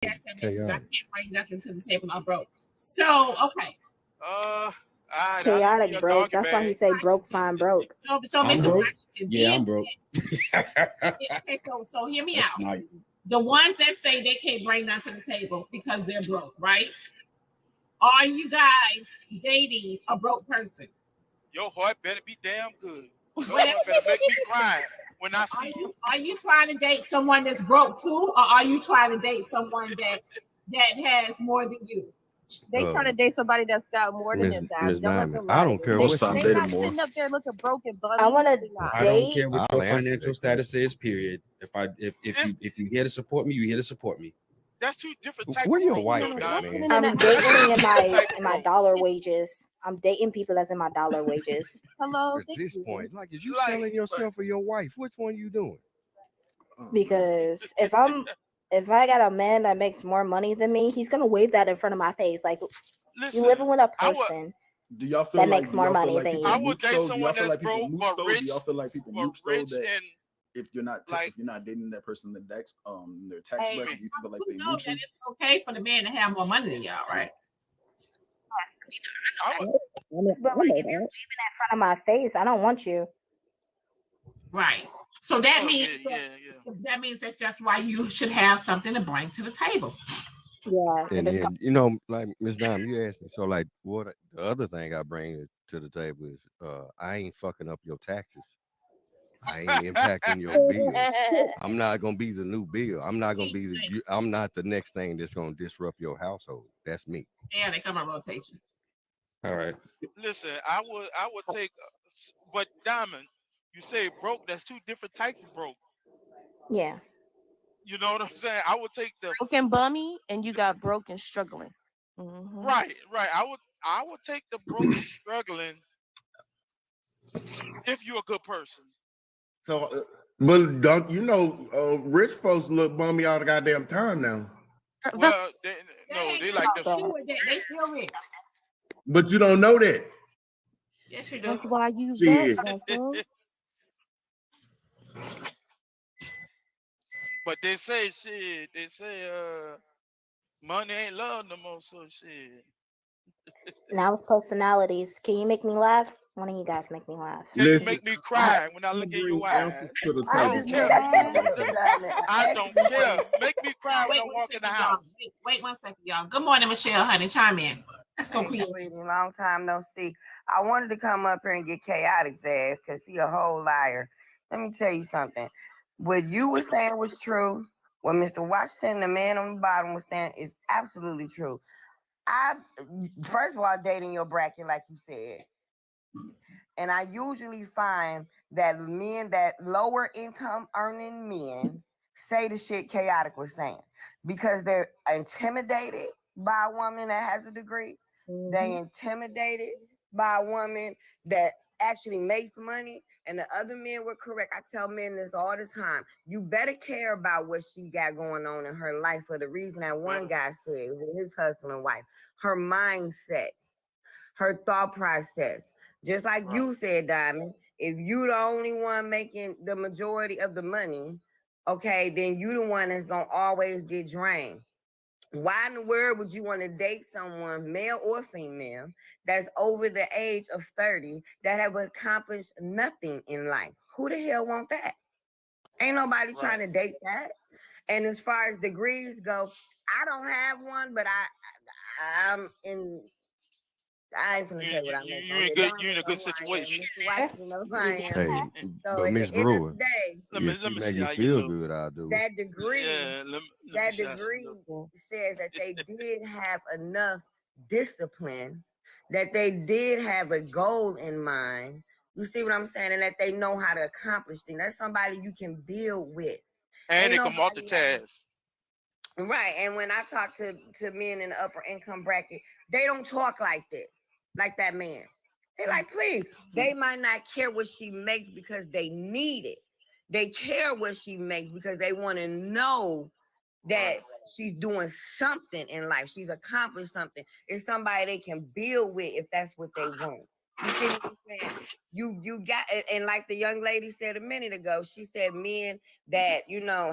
Yes, that makes sense. I can't bring nothing to the table. I'm broke. So okay. I'll leave Chaotic your breaks. doggy That's why he bag. say broke find broke. So I'm Mr. broke. Washington, Yeah, I'm broke. okay, so hear me That's out. nice. The ones that say they can't bring nothing to the table because they're broke, right? Are you guys dating a broke person? Your heart better be damn good. Your heart better make me cry when I see you. Are you trying to date someone that's broke too, or are you trying to date someone that has more than you? They trying to date somebody that's got more than them, guys. Miss Don't let Diamond, them I lie to don't you. care They, what Stop they dating not more. sitting up there looking broken, bummy. I want They to not. I don't date. care what I'll your answer financial that status question. is. Period. If you here to support me, you here to support me. That's two different type Where of your broke, wife though, at, Diamond. man? I'm That's dating Two different type in of my broke. dollar wages. I'm dating people that's in my dollar wages. Hello, At thank this you. point, like, is you Like, selling yourself or your wife? Which one you doing? Because if I got a man that makes more money than me, he's gonna wave that in front of my face. Like, you listen, living with a I would, person Do y'all feel that like makes more money than people I you. would nuke date though? Do someone y'all feel that's like people broke nuke but though? Do rich, y'all feel like people nuke though that and if you're not like, if you're not dating that person the tax their tax Hey, bracket, you feel like You they know mooching? that it's okay for the man to have more money than y'all, right? I would, But like, if you're waving that in front of my face, I don't want you. Right. So that oh means yeah. that means that's why you should have something to bring to the table. Yeah. And then, like Miss Diamond, you asked me, so like what the other thing I bring to the table is I ain't fucking up your taxes. I ain't impacting your bills. I'm not gonna be the new bill. I'm not gonna be I'm not the next thing that's gonna disrupt your household. That's me. Yeah, they come on rotation. All right. Listen, I would take, but Diamond, you say broke. That's two different types of broke. Yeah. You know what I'm saying? I would take the Broken bummy, and you got broken struggling. right. I would take the broken struggling if you're a good person. So, but don't you know, rich folks look bummy all the goddamn time now. Well, they like this. They still rich. But you don't know that. Yes, you do. That's why you Shit. vet. But they say shit. They say money ain't love no more. So shit. Now it's personalities. Can you make me laugh? One of you guys make me laugh. Can you Listen, make me I cry when I look in bring your answers eyes? to the I table. don't care. I don't care. Make me cry when I walk in the house. Wait 1 second, y'all. Good morning, Michelle, honey. Chime in. Let's go, please. Long time no see. I wanted to come up here and get Chaotic's ass because he a whole liar. Let me tell you something. What you were saying was true. What Mr. Washington, the man on the bottom, was saying is absolutely true. First of all, dating your bracket, like you said. And I usually find that men that lower income earning men say the shit Chaotic was saying because they're intimidated by a woman that has a degree. They intimidated by a woman that actually makes money. And the other men were correct. I tell men this all the time. You better care about what she got going on in her life for the reason that one guy said with his husband and wife. Her mindset, her thought process. Just like you said, Diamond, if you the only one making the majority of the money, okay, then you the one that's gonna always get drained. Why in the world would you want to date someone, male or female, that's over the age of 30 that have accomplished nothing in life? Who the hell want that? Ain't nobody trying to date that. And as far as degrees go, I don't have one, but I'm in. I ain't gonna say what I'm making. You in a good situation. Watching those I am. Hey, So but at Miss the end of Brewer, the day, if you make me feel good, I'll do it. that degree, let that me degree says that they did have enough discipline, that they did have a goal in mind. You see what I'm saying? And that they know how to accomplish things. That's somebody you can build with. And they can multitask. Right. And when I talk to men in the upper income bracket, they don't talk like this, like that man. They like, please. They might not care what she makes because they need it. They care what she makes because they want to know that she's doing something in life. She's accomplished something. It's somebody they can build with if that's what they want. You see what I'm saying? You got, and like the young lady said a minute ago, she said men that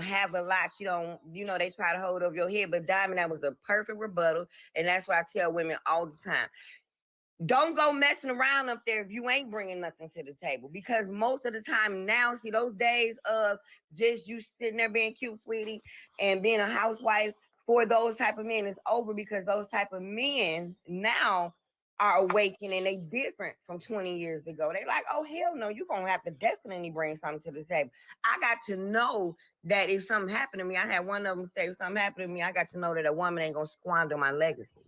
have a lot, they try to hold over your head. But Diamond, that was a perfect rebuttal, and that's what I tell women all the time. Don't go messing around up there if you ain't bringing nothing to the table, because most of the time now, see, those days of just you sitting there being cute, sweetie, and being a housewife for those type of men is over, because those type of men now are awakening. They different from 20 years ago. They like, oh, hell no, you're going to have to definitely bring something to the table. I got to know that if something happened to me, I had one of them say, if something happened to me, I got to know that a woman ain't going to squander my legacy.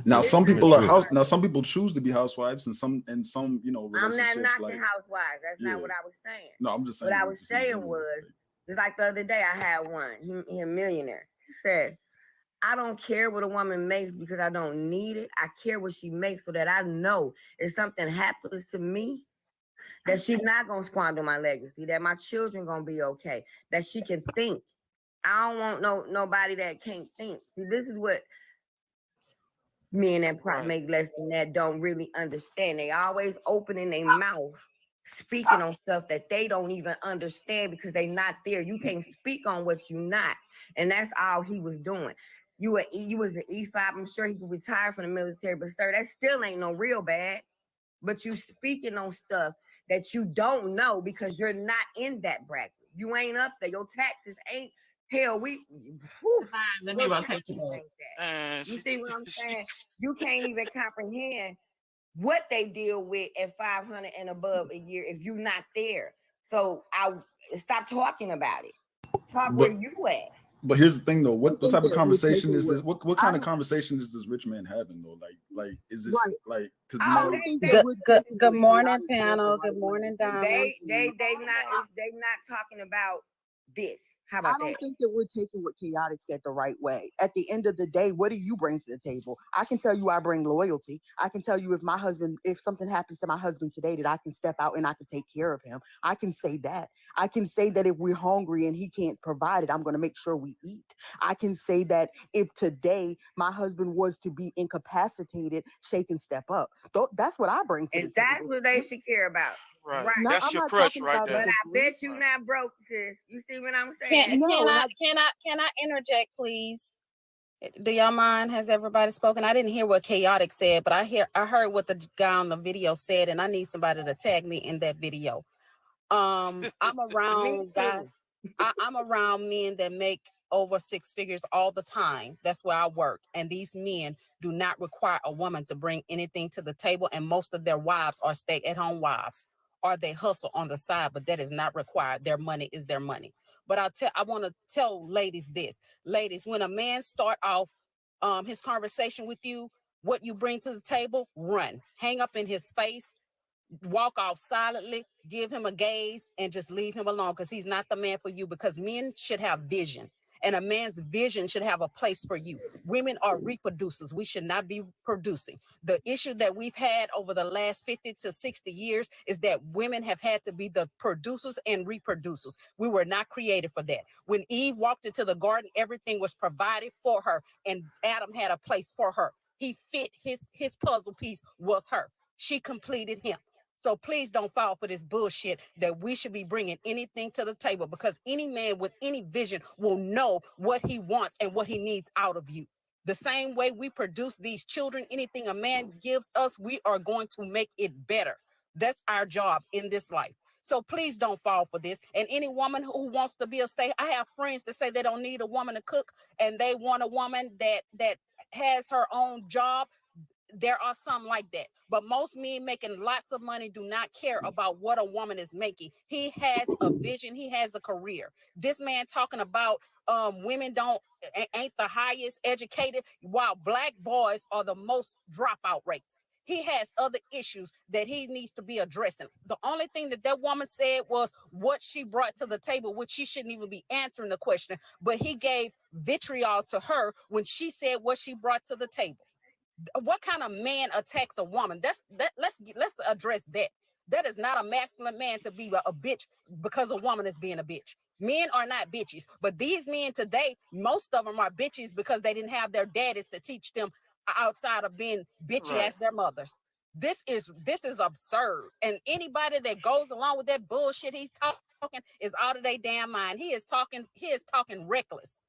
Now This some is people are hard. Now some people choose to be housewives, and some I'm relationships not knocking like housewives. That's yeah. not what I was saying. No, I'm just saying. What I was just in saying general. was, just like the other day, I had one. He a millionaire. He said, I don't care what a woman makes because I don't need it. I care what she makes so that I know if something happens to me, that she's not going to squander my legacy, that my children going to be okay, that she can think. I don't want nobody that can't think. See, this is what men that make less than that don't really understand. They always opening their mouth, speaking on stuff that they don't even understand because they not there. You can't speak on what you not, and that's all he was doing. You was an E5. I'm sure he could retire from the military, but sir, that still ain't no real bad. But you speaking on stuff that you don't know because you're not in that bracket. You ain't up there. Your taxes ain't. Hell, let me rotate you. You see what I'm saying? You can't even comprehend what they deal with at 500 and above a year if you're not there. So I stop talking about it. Talk where you at. But here's the thing, though. What type of conversation is this? What kind of conversation is this rich man having, though? Like is this like? Good morning, panel. Good morning, Diamond. They not talking about this. How about I don't think that we're taking what Chaotic said the right way. At the end of the day, what do you bring to the table? I can tell you I bring loyalty. I can tell you if something happens to my husband today, that I can step out and I can take care of him. I can say that. I can say that if we're hungry and he can't provide it, I'm going to make sure we eat. I can say that if today my husband was to be incapacitated, Shay can step up. That's what I bring to the table. And that's what they should care about. Right. That's your crush right there. But I bet you not broke, sis. You see what I'm saying? Can I interject, please? Do y'all mind? Has everybody spoken? I didn't hear what Chaotic said, but I heard what the guy on the video said, and I need somebody to tag me in that video. I'm around guys. I'm around men that make over 6 figures all the time. That's where I work. And these men do not require a woman to bring anything to the table. And most of their wives are stay-at-home wives, or they hustle on the side, but that is not required. Their money is their money. But I want to tell ladies this. Ladies, when a man start off his conversation with you, what you bring to the table, run. Hang up in his face. Walk off silently, give him a gaze, and just leave him alone, because he's not the man for you. Because men should have vision, and a man's vision should have a place for you. Women are reproducers. We should not be producing. The issue that we've had over the last 50 to 60 years is that women have had to be the producers and reproducers. We were not created for that. When Eve walked into the garden, everything was provided for her, and Adam had a place for her. He fit his puzzle piece was her. She completed him. So please don't fall for this bullshit that we should be bringing anything to the table, because any man with any vision will know what he wants and what he needs out of you. The same way we produce these children, anything a man gives us, we are going to make it better. That's our job in this life. So please don't fall for this. And any woman who wants to be I have friends that say they don't need a woman to cook, and they want a woman that has her own job. There are some like that, but most men making lots of money do not care about what a woman is making. He has a vision. He has a career. This man talking about women ain't the highest educated, while black boys are the most dropout rates. He has other issues that he needs to be addressing. The only thing that woman said was what she brought to the table, which she shouldn't even be answering the question, but he gave vitriol to her when she said what she brought to the table. What kind of man attacks a woman? Let's address that. That is not a masculine man to be a bitch because a woman is being a bitch. Men are not bitches, but these men today, most of them are bitches because they didn't have their daddies to teach them outside of being bitchy as their mothers. This is absurd. And anybody that goes along with that bullshit he's talking is out of their damn mind. He is talking reckless.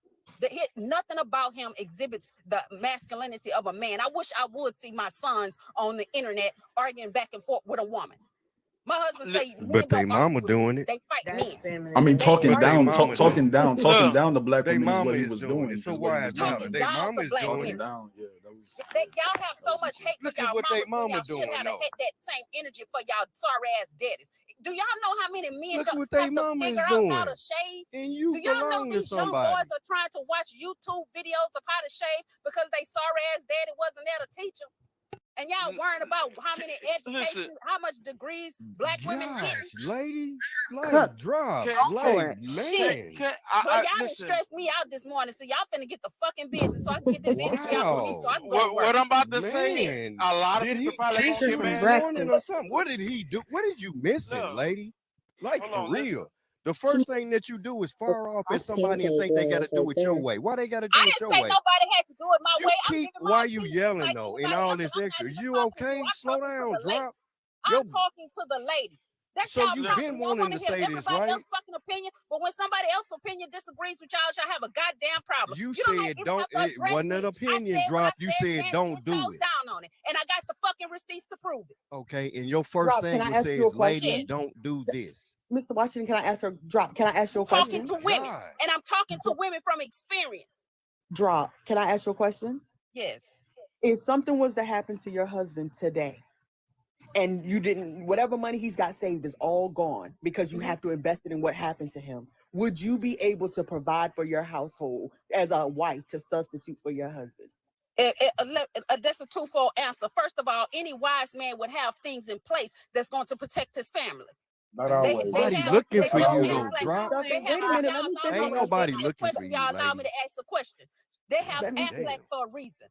Nothing about him exhibits the masculinity of a man. I wish I would see my sons on the internet arguing back and forth with a woman. My husband say, but they mama doing it. They fight men. I mean, talking down the black they women is mama what he is was doing. doing. So why is talking they down mama to is black doing women? Down, yeah, Y'all have so much hate for Look at y'all what they mamas. mama Y'all doing, should have though. that same energy for y'all sorry ass daddies. Do y'all know how many men Look don't what they have to mama is figure out how doing. to shave? And you Do y'all know belong to these young somebody. boys are trying to watch YouTube videos of how to shave because they sorry ass daddy wasn't there to teach them? And y'all worrying about how many education, how much degrees black women get. Lady, like drop, like man. Well, y'all done stressed me out this morning, so y'all finna get the fucking business so I can get this energy out of me so I can go to work. What I'm about to say, a lot of people probably teach gonna him get this mad. morning or something? What did he do? What did you missing, lady? Like Hold for on, real. listen. The first thing that you do is fire off at somebody and think they got to do it your way. Why they got to do I it didn't your say way? nobody had to do it my way. I'm Keep, giving my why you opinion yelling like though? anybody And all else, this and I'm extra. not even You talking to okay? you. I'm Slow talking to down, the drop. ladies. I'm talking to the ladies. That's So y'all you've problem. been Y'all wanting want to to hear say this, everybody right? else's fucking opinion, but when somebody else's opinion disagrees with y'all have a goddamn problem. You don't said even don't. have to It address wasn't me. an opinion I said drop. what I You said stand don't 10 do toes it. down on it, and I got the fucking receipts to prove it. Okay, and your first Drop, thing can I was ask you a says, ladies, question? don't do this. Mr. Washington, can I ask her? Drop, can I ask you a Talking question? to women, and I'm talking to women from experience. Drop, can I ask you a question? Yes. If something was to happen to your husband today, and you didn't, whatever money he's got saved is all gone because you have to invest it in what happened to him, would you be able to provide for your household as a wife to substitute for your husband? That's a twofold answer. First of all, any wise man would have things in place that's going to protect his family. Not always. Nobody looking for you though, drop. Wait a minute, let me finish. Ain't nobody looking for you, Y'all allow me lady. to ask the question. They have Aflac for a reason.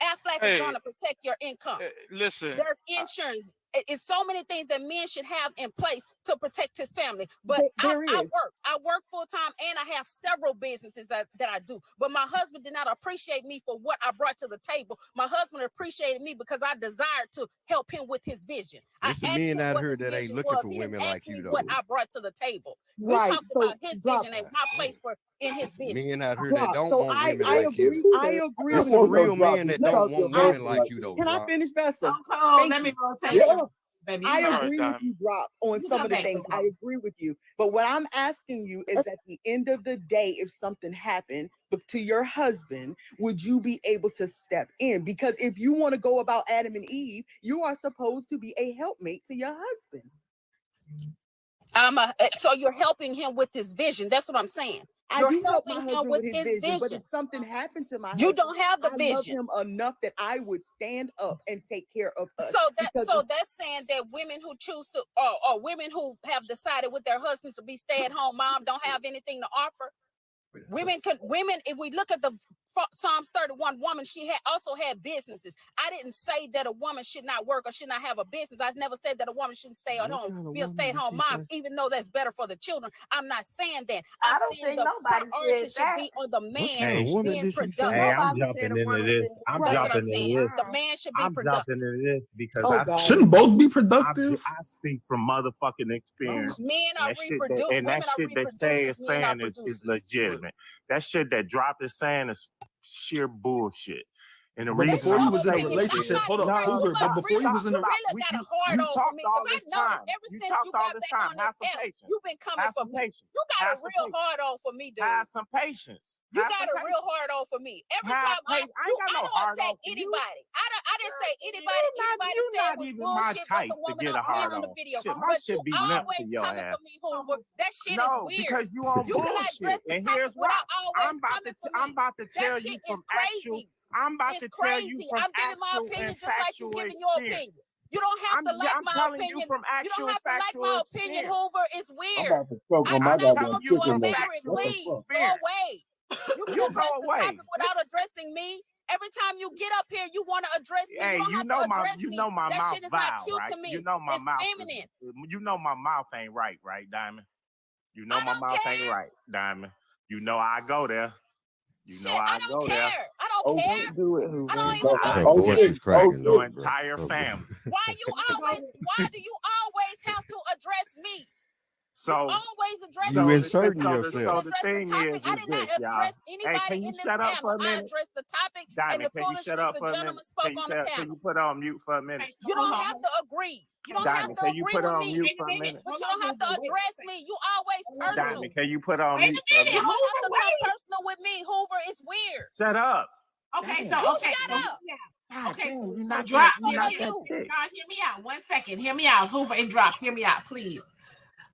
Aflac is going to protect your income. Listen, There's insurance. It's so many things that men should have in place to protect his family. But I work full time, and I have several businesses that I do. But my husband did not appreciate me for what I brought to the table. My husband appreciated me because I desired to help him with his vision. There's some men out here that ain't looking for women like you though. What I brought to the table. We Right, talked about his vision and my place in his vision. Men out here that don't So want I women like agree. you. I agree There's with some you. real men that don't want women like you though. Can I Drop. finish, Vessa? Oh, let me rotate you. Baby, I you agree with you, Drop, on You some come of the back, things. Coco. I agree with you. But what I'm asking you is at the end of the day, if something happened to your husband, would you be able to step in? Because if you want to go about Adam and Eve, you are supposed to be a helpmate to your husband. So you're helping him with his vision. That's what I'm saying. I do help my husband with his vision, but if something happened to my husband, you don't have the vision. I love him enough that I would stand up and take care of us. So that's saying that women who choose to, or women who have decided with their husbands to be stay-at-home mom don't have anything to offer. Women, if we look at the Psalms 31 woman, she also had businesses. I didn't say that a woman should not work or should not have a business. I never said that a woman shouldn't stay at home, be a stay-at-home mom, even though that's better for the children. I'm not saying that. I'm saying the priority should be on the man being productive. Hey, I'm jumping into this. I'm jumping into this. The man should be I'm productive. jumping into this because shouldn't both be productive. I speak from motherfucking experience. Men are reproducing. And that shit that Shay is saying is legitimate. That shit that Drop is saying is sheer bullshit. And the reason before you was in a relationship, hold up, Uber, but before you was in a you talked all this time. You talked all this time. Have some patience. You've been coming for me. You got a real hard on for me, dude. Have some patience. You got a real hard on for me. Every time I don't attack anybody. I didn't say anybody. Anybody said was bullshit, but the woman I'm on the video. My shit be limp to your coming ass. for me, Hoover. That shit is weird. Because you on bullshit. And here's why. I'm about to tell you from actual. I'm about to tell you from actual and factual experience. You don't have to like I'm my telling opinion. you from actual you don't have to like my opinion, Hoover. It's weird. I'm telling you are married. Please go away. You can address the topic without addressing me. Every time you get up here, you want to address me. Hey, you know my that mouth shit is vile, not cute right? to me. You know my it's mouth. Feminine. You know my mouth ain't right, Diamond? You know my mouth ain't right, Diamond. You know I go there. You know I don't go care. there. I don't don't care. Don't do it, Hoover. I don't even Her know. voice is cracking. Your entire Oh, family. Why do you always have to address me? So Always address You me. inserting so yourself. the thing topic. is I did not this, y'all. address Hey, anybody can you in this shut up for panel. a I minute? addressed the topic and Diamond, the can you shut foolishness up the for a minute? gentleman spoke on the Can panel. you put on mute for a minute? You don't have to agree. You don't have Diamond, to can you agree put with on me. mute for a minute? But you don't have to address me. You always personal. Diamond, can you put on Wait a mute for a minute, You minute? don't have to Hoover, come personal with me, Hoover. It's weird. Shut up. Okay, Damn. so You okay, shut so up. God okay, damn, so, you're so not drop. that, you're not Hear that me, thick. God, hear me out. 1 second. Hear me out. Hoover and drop. Hear me out, please.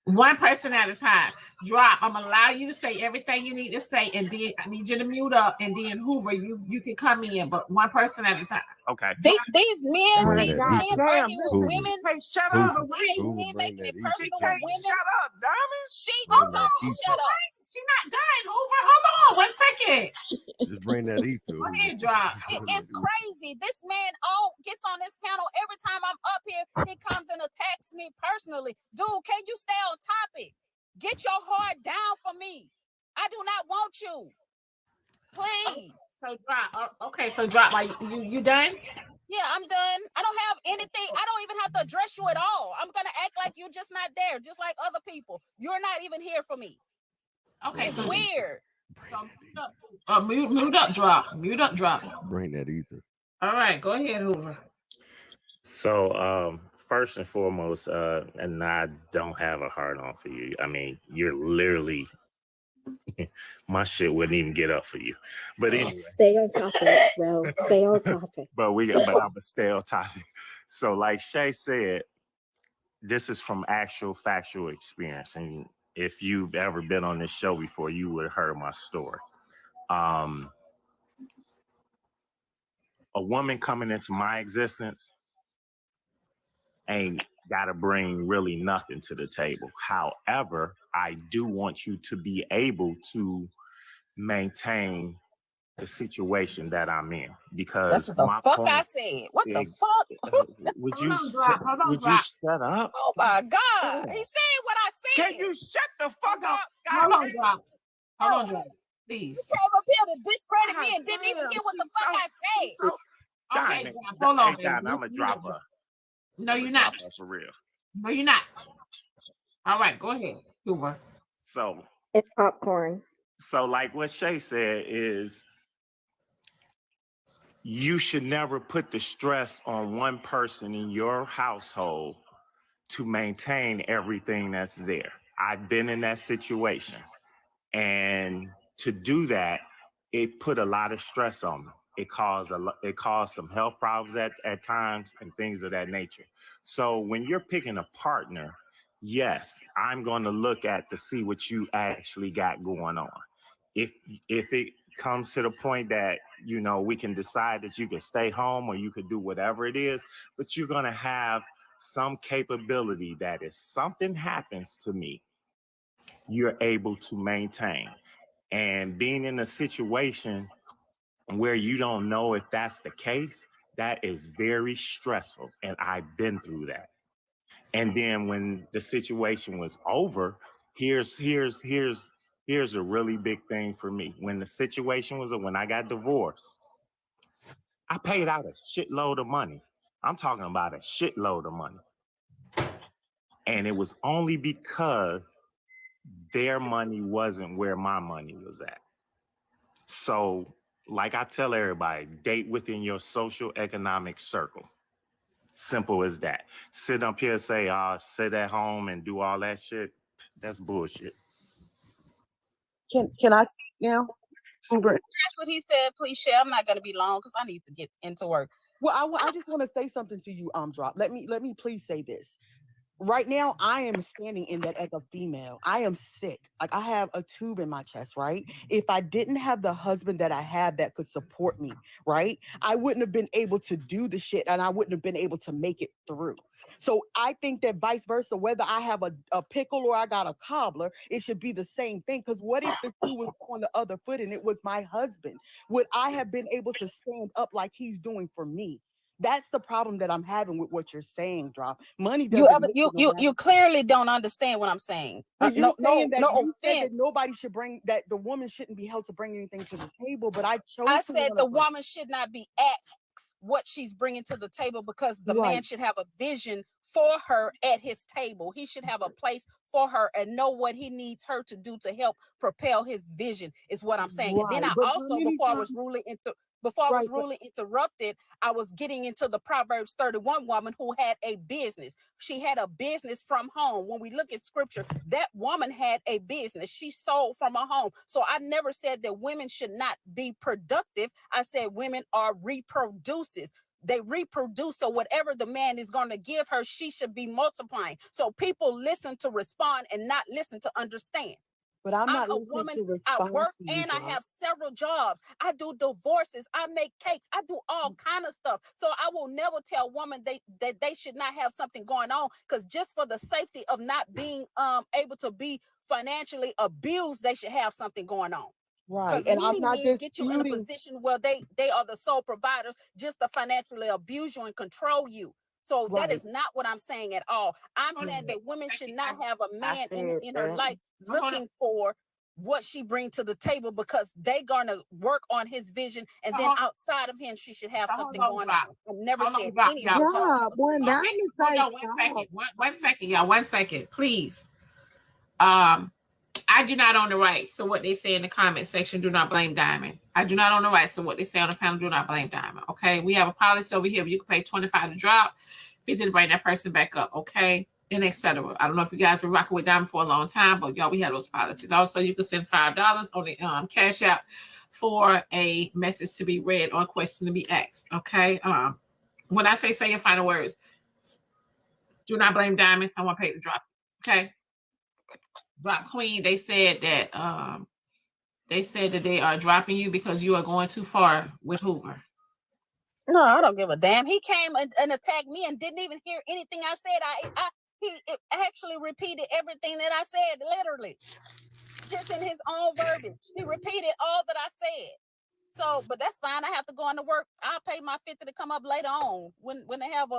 One person at a time. Drop. I'm gonna allow you to say everything you need to say, and then I need you to mute up, and then Hoover, you can come in, but one person at a time. Okay. These men, Bring these that men ether. arguing with Hoover. women. Hey, shut Hoover. up. These Hoover, men bring making that it ether personal to with me. women. Shut up, Diamond. She Bring just that told me ether. shut up. She's not done, Hoover. Hold on 1 second. Just bring that ether. Go Hoover. ahead, drop. It's crazy. This man gets on this panel every time I'm up here. He comes and attacks me personally. Dude, can you stay on topic? Get your heart down for me. I do not want you. Please. So drop. Okay, so drop. Like you done? Yeah, I'm done. I don't have anything. I don't even have to address you at all. I'm gonna act like you're just not there, just like other people. You're not even here for me. Okay, It's so weird. So mute up, drop. Mute up, drop. Bring that ether. All right, go ahead, Hoover. So, first and foremost, and I don't have a hard on for you. I mean, you're literally my shit wouldn't even get up for you. But anyway, Stay on topic, bro. Stay on topic. but I'm gonna stay on topic. So, like Shay said, this is from actual factual experience. And if you've ever been on this show before, you would have heard my story. A woman coming into my existence ain't got to bring really nothing to the table. However, I do want you to be able to maintain the situation that I'm in, because That's what the my fuck point I said. What the is, fuck? would Hold you on, drop. Hold on, would drop. you shut up? Oh my God. He said what I said. Can you shut the fuck up? Hold on, drop. Hold on, drop. Please. You came up here to discredit me and didn't even hear what the fuck I said. Okay, Diamond, drop. Hold on. hey, Diamond, I'm gonna drop her. No, you're not. Drop her for real. No, you're not. All right, go ahead, Hoover. So It's popcorn. like what Shay said is, you should never put the stress on one person in your household to maintain everything that's there. I've been in that situation. And to do that, it put a lot of stress on me. It caused some health problems at times and things of that nature. So when you're picking a partner, yes, I'm going to look at to see what you actually got going on. If it comes to the point that, you know, we can decide that you can stay home or you could do whatever it is, but you're going to have some capability that if something happens to me, you're able to maintain. And being in a situation where you don't know if that's the case, that is very stressful. And I've been through that. And then when the situation was over, here's a really big thing for me. When the situation was, when I got divorced, I paid out a shitload of money. I'm talking about a shitload of money. And it was only because their money wasn't where my money was at. So, like I tell everybody, date within your social economic circle. Simple as that. Sit up here and say, sit at home and do all that shit. That's bullshit. Can I speak now? That's what he said. Please share. I'm not going to be long because I need to get into work. Well, I just want to say something to you, Drop. Let me please say this. Right now, I am standing in that as a female. I am sick. Like, I have a tube in my chest, right? If I didn't have the husband that I have that could support me, right, I wouldn't have been able to do the shit and I wouldn't have been able to make it through. So I think that vice versa, whether I have a pickle or I got a cobbler, it should be the same thing. Because what if the shoe was on the other foot and it was my husband? Would I have been able to stand up like he's doing for me? That's the problem that I'm having with what you're saying, Drop. Money You doesn't ever make you it you around. you clearly don't understand what I'm saying. But you're saying that No you said that offense. nobody should bring that the woman shouldn't be held to bring anything to the table. But I chose I to said wanna the bring. woman should not be asked what she's bringing to the table because the man Right. should have a vision for her at his table. He should have a place for her and know what he needs her to do to help propel his vision is what I'm saying. And then Right. I But how also, many before I was times? Right. But rudely interrupted, I was getting into the Proverbs 31 woman who had a business. She had a business from home. When we look at scripture, that woman had a business. She sold from a home. So I never said that women should not be productive. I said women are reproducers. They reproduce. So whatever the man is going to give her, she should be multiplying. So people listen to respond and not listen to understand. But I'm I'm not a listening woman. to I respond work to you, and I Drop. have several jobs. I do divorces. I make cakes. I do all kind of stuff. So I will never tell women that they should not have something going on because just for the safety of not being able to be financially abused, they should have something going on. Right. Because And I'm many not men get you in a disputing. position where they are the sole providers just to financially abuse you and control you. So that Right. is not what I'm saying at all. I'm saying that women should not have a man in her life looking for what she brings to the table because they gonna work on his vision, and then outside of him, she should have something going on. I've never said any of the y'all. jobs. When Okay, Diamond hold say on 1 stop, second. One second, y'all. 1 second, please. I do not own the rights to what they say in the comment section. Do not blame Diamond. I do not own the rights to what they say on the panel. Do not blame Diamond. Okay, we have a policy over here. You can pay $25 to drop, $50 to bring that person back up. Okay, and etc. I don't know if you guys were rocking with Diamond for a long time, but y'all, we have those policies. Also, you can send $5 on the Cash App for a message to be read or a question to be asked. Okay. When I say your final words, do not blame Diamond. Someone paid to drop. Okay. Drop Queen, they said that they are dropping you because you are going too far with Hoover. No, I don't give a damn. He came and attacked me and didn't even hear anything I said. He actually repeated everything that I said, literally, just in his own verbiage. He repeated all that I said. So, but that's fine. I have to go into work. I'll pay my 50 to come up later on when they have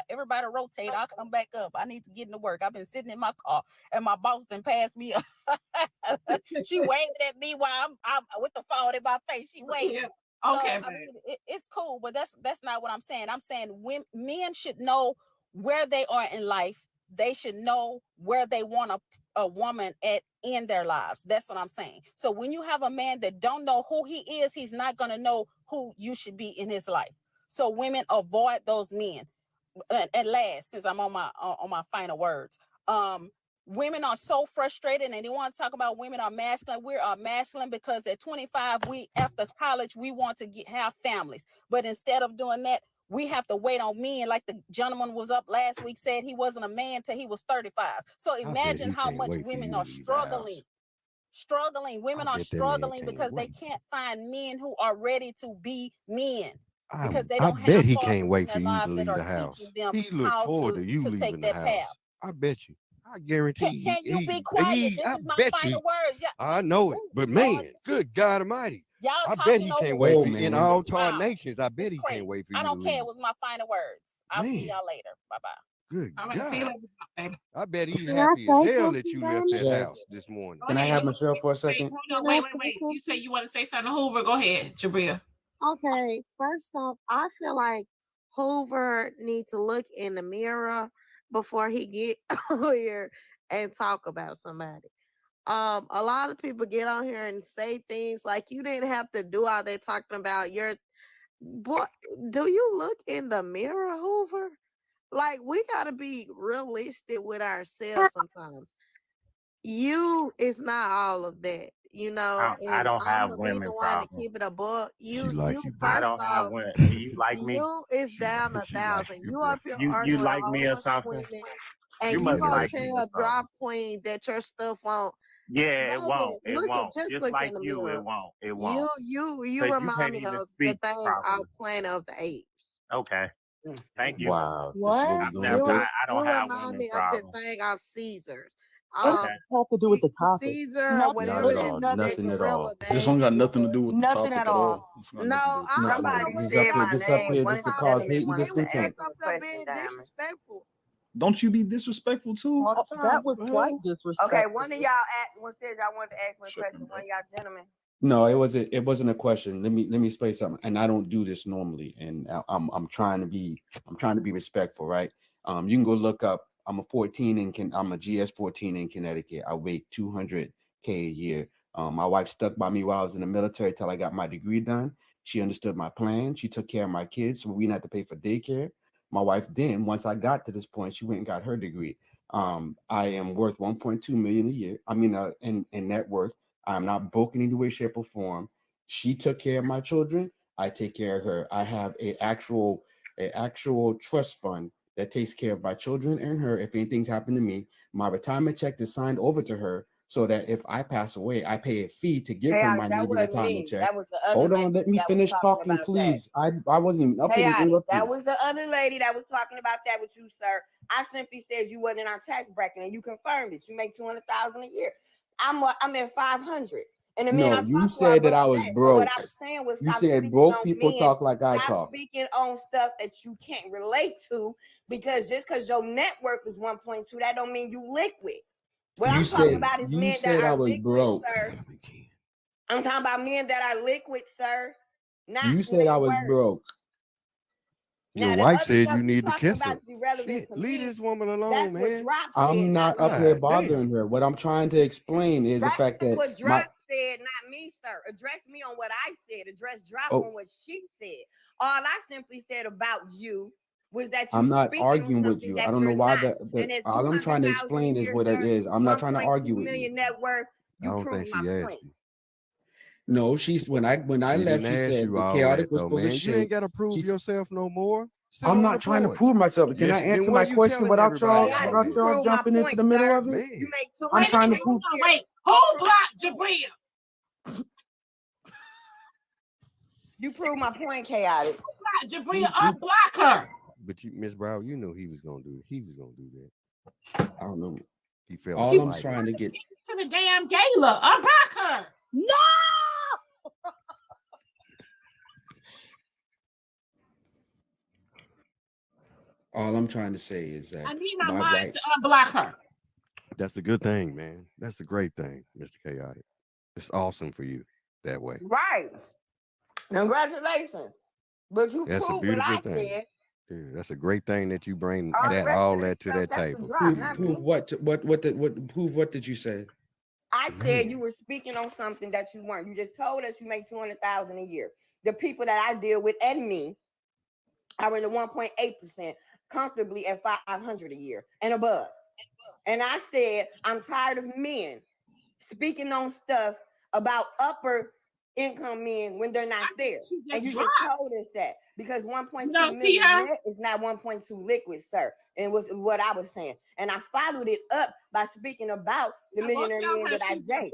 everybody rotate. I'll come back up. I need to get into work. I've been sitting in my car and my boss then passed me up. She waved at me while I'm with the phone in my face. She waved. Yeah. Okay, Okay, so, I mean, it's cool, but that's not what I'm saying. I'm saying men should know where they are in life. They should know where they want a woman in their lives. That's what I'm saying. So when you have a man that don't know who he is, he's not going to know who you should be in his life. So women, avoid those men. At last, since I'm on my final words, women are so frustrated and they want to talk about women are masculine. We are masculine because at 25, after college, we want to have families. But instead of doing that, we have to wait on men. Like the gentleman was up last week, said he wasn't a man till he was 35. So imagine how much women are struggling. Women are struggling because they can't find men who are ready to be men. Because they don't I bet have he partners can't in wait their for you lives to that leave are the house. teaching them He look how forward to you to leaving take the that house. path. I bet you. I guarantee Can you be quiet? This is my final words. Yeah. I know it, but man, good God Almighty. Y'all I bet talking he over can't me. wait for you. man. In all tarnations, I bet he Crazy. can't wait for I you to don't care. leave. It was my final words. I'll see y'all later. Bye-bye. Good All right, see you God. later, baby. I bet he's Can I happy as say hell that something, you left that Diamond? house this morning. Can I have Michelle for a second? Hold on, wait. You say you want to say something to Hoover? Go ahead, Jabria. Okay, first off, I feel like Hoover needs to look in the mirror before he get on here and talk about somebody. A lot of people get on here and say things like you didn't have to do all that talking about your boy. Do you look in the mirror, Hoover? Like we gotta be realistic with ourselves sometimes. You is not all of that, I and don't I'm have gonna be the women one to problem. keep it above. She You like you, I first don't have off, women. Do you like me? you is down she like 1,000. you, You bro. up here You arguing with a like me whole or bunch of something? women, You and you must Nigga gonna like like me you. or tell something. Drop Queen that your stuff won't. Yeah, it Baby, won't. It look at won't. just Just look like in the you, it mirror. won't. It You won't. you Because you remind can't me even of the speak thing properly. of Planet of the Apes. Okay. Thank you. Wow. This is what What? we going I through. don't You have remind women me of the problem. thing of Caesars. What does it have to do with the topic? Caesar or Nothing, whatever Not at that all. nothing, Nothing at gorilla all. This name one got is. nothing to do with the nothing topic at at all. all. This one got No, nothing to do with the I don't topic. know Somebody what said y'all my be This up name. doing. here One just to of the cause gentlemen hate and wanted They to ass ask discontent. a up there question, being Diamond. disrespectful. Don't you be disrespectful too? All the time. That was quite Okay, disrespectful. one of y'all said y'all wanted to ask me a Tripping, question. bro. One of y'all gentlemen. No, it wasn't a question. Let me explain something. And I don't do this normally. And I'm trying to be respectful, right? You can go look up. I'm a GS 14 in Connecticut. I weigh 200K a year. My wife stuck by me while I was in the military till I got my degree done. She understood my plan. She took care of my kids, so we didn't have to pay for daycare. My wife then, once I got to this point, she went and got her degree. I am worth 1.2 million a year. I mean, in net worth. I'm not broke in any way, shape, or form. She took care of my children. I take care of her. I have an actual trust fund that takes care of my children and her. If anything's happened to me, my retirement check is signed over to her so that if I pass away, I pay a fee to give her my Chaotic, that Navy wasn't retirement me. check. That was the other Hold lady on, let me that was finish talking talking, about that. please. I wasn't even up here to Chaotic, interrupt that you. was the other lady that was talking about that with you, sir. I simply said you wasn't in our tax bracket, and you confirmed it. You make 200,000 a year. I'm at 500. And the men No, I you talked to are said that above I was that. So what broke. I was saying was You stop said speaking broke on people men. talk like I Stop talk. speaking on stuff that you can't relate to, because just because your net worth is 1.2, that don't mean you liquid. What I'm talking about is men that I are was liquid, broke. sir. I'm talking about men that are liquid, sir. Not You said I net was worth. broke. Now, Your the wife other said stuff you you need to talking kiss about her. is irrelevant Shit, to leave me. this woman alone, That's what man. Drop said, I'm not up God here damn. bothering her. What I'm trying to explain is the That's fact that what my Drop said, not me, sir. Address me on what I said. Address Drop oh, on what she said. All I simply said about you was that you I'm not speaking on arguing with something you. I that don't know you're why not. And at all I'm trying to 200,000 explain a is year, what it sir, is. I'm not trying to 1.2 argue with you. million net worth, I you don't proved think my she asked point. you. No, she's when I She left, didn't she ask said you the all chaotic that was though, full of man. You ain't shit. gotta prove yourself no more. Sit I'm on not the trying to porch. prove myself. Can I Yes, then answer what my are you question telling without everybody y'all all You this? proved my jumping into point, the middle sir. of it? Man. You make I'm trying to 200K prove. a year. Wait, who blocked Jabria? You proved my point, chaotic. Jabria, unblock her. But you, Miss Brown, you know he was gonna do it. He was gonna do that. I don't know. He felt All I'm slighted. trying to get To the damn gala. Unblock her. No! all I'm trying to say is that I need my my mind wife. to unblock her. That's a good thing, man. That's a great thing, Mr. Chaotic. It's awesome for you that way. Right. Congratulations. But you That's a proved what beautiful I thing. said. Yeah, that's a great thing that you bring All the that rest all of this that to stuff, that that's the table. drop, not me. What did you say? I said you were speaking on something that you weren't. You just told us you make 200,000 a year. The people that I deal with and me are in the 1.8%, comfortably at 500 a year and above. And I said I'm tired of men speaking on stuff about upper income men when they're not there. And you just told us that because 1.2 million net is not 1.2 liquid, sir. And was what I was saying. And I followed it up by speaking about the millionaire men that I date.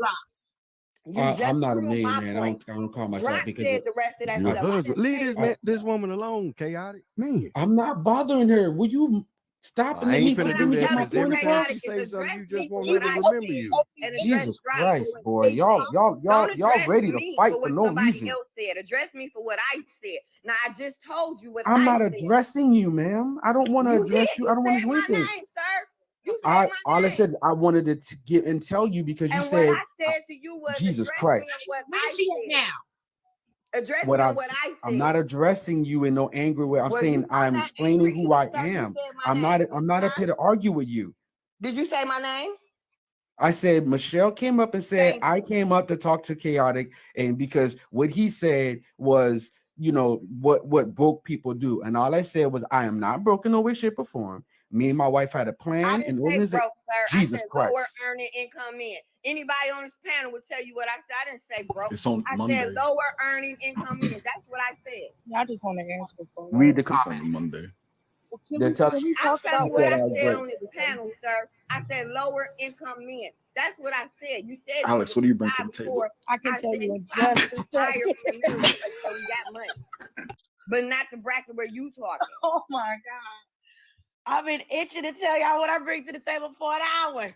I'm not a millionaire. I don't call myself Drop because said the rest of that Your stuff. husband, leave this woman alone, Chaotic. Man, I'm not bothering her. Will you stop and I let me ain't finna do that get my because every point time across? she say something, you just want what her to I remember said you. and address Jesus Drop Christ, for boy, what y'all ready to fight for what no somebody reason. else said. Address me for what I said. Now I just told you what I'm I not said. addressing you, ma'am. I don't want to You address did. you. I don't want to said do my anything. name, sir. You said my All I name. said, I wanted to get and tell you because you And said, what I said to you was Jesus address Christ. me on what Where I she said. at now? Address What me on what I said. I'm not addressing you in no angry way. I'm Well, saying you I'm not explaining angry who I either, sir. You am. said my I'm name. not up here to argue with you. Did you say my name? I said Michelle came up and said I came up to talk to Chaotic, and because what he said was, you know, what broke people do, and all I said was I am not broken no way, shape, or form. Me and my wife had a plan and organization. Broke, sir. Jesus I said Christ. lower earning income men. Anybody on this panel would tell you what I said. I didn't say broke. It's on I Monday. said lower earning income men. That's what I said. I just want to answer for Read the It's comment. on Monday. Well, can we talk I tell you about what what I I said said? on this panel, sir. I said lower income men. That's what I said. You said Alex, what do you bring to the table? before. I can tell said you he in probably just a retired second. from the military, so he got money. But not the bracket where you talking. Oh my God. I've been itching to tell y'all what I bring to the table for an hour.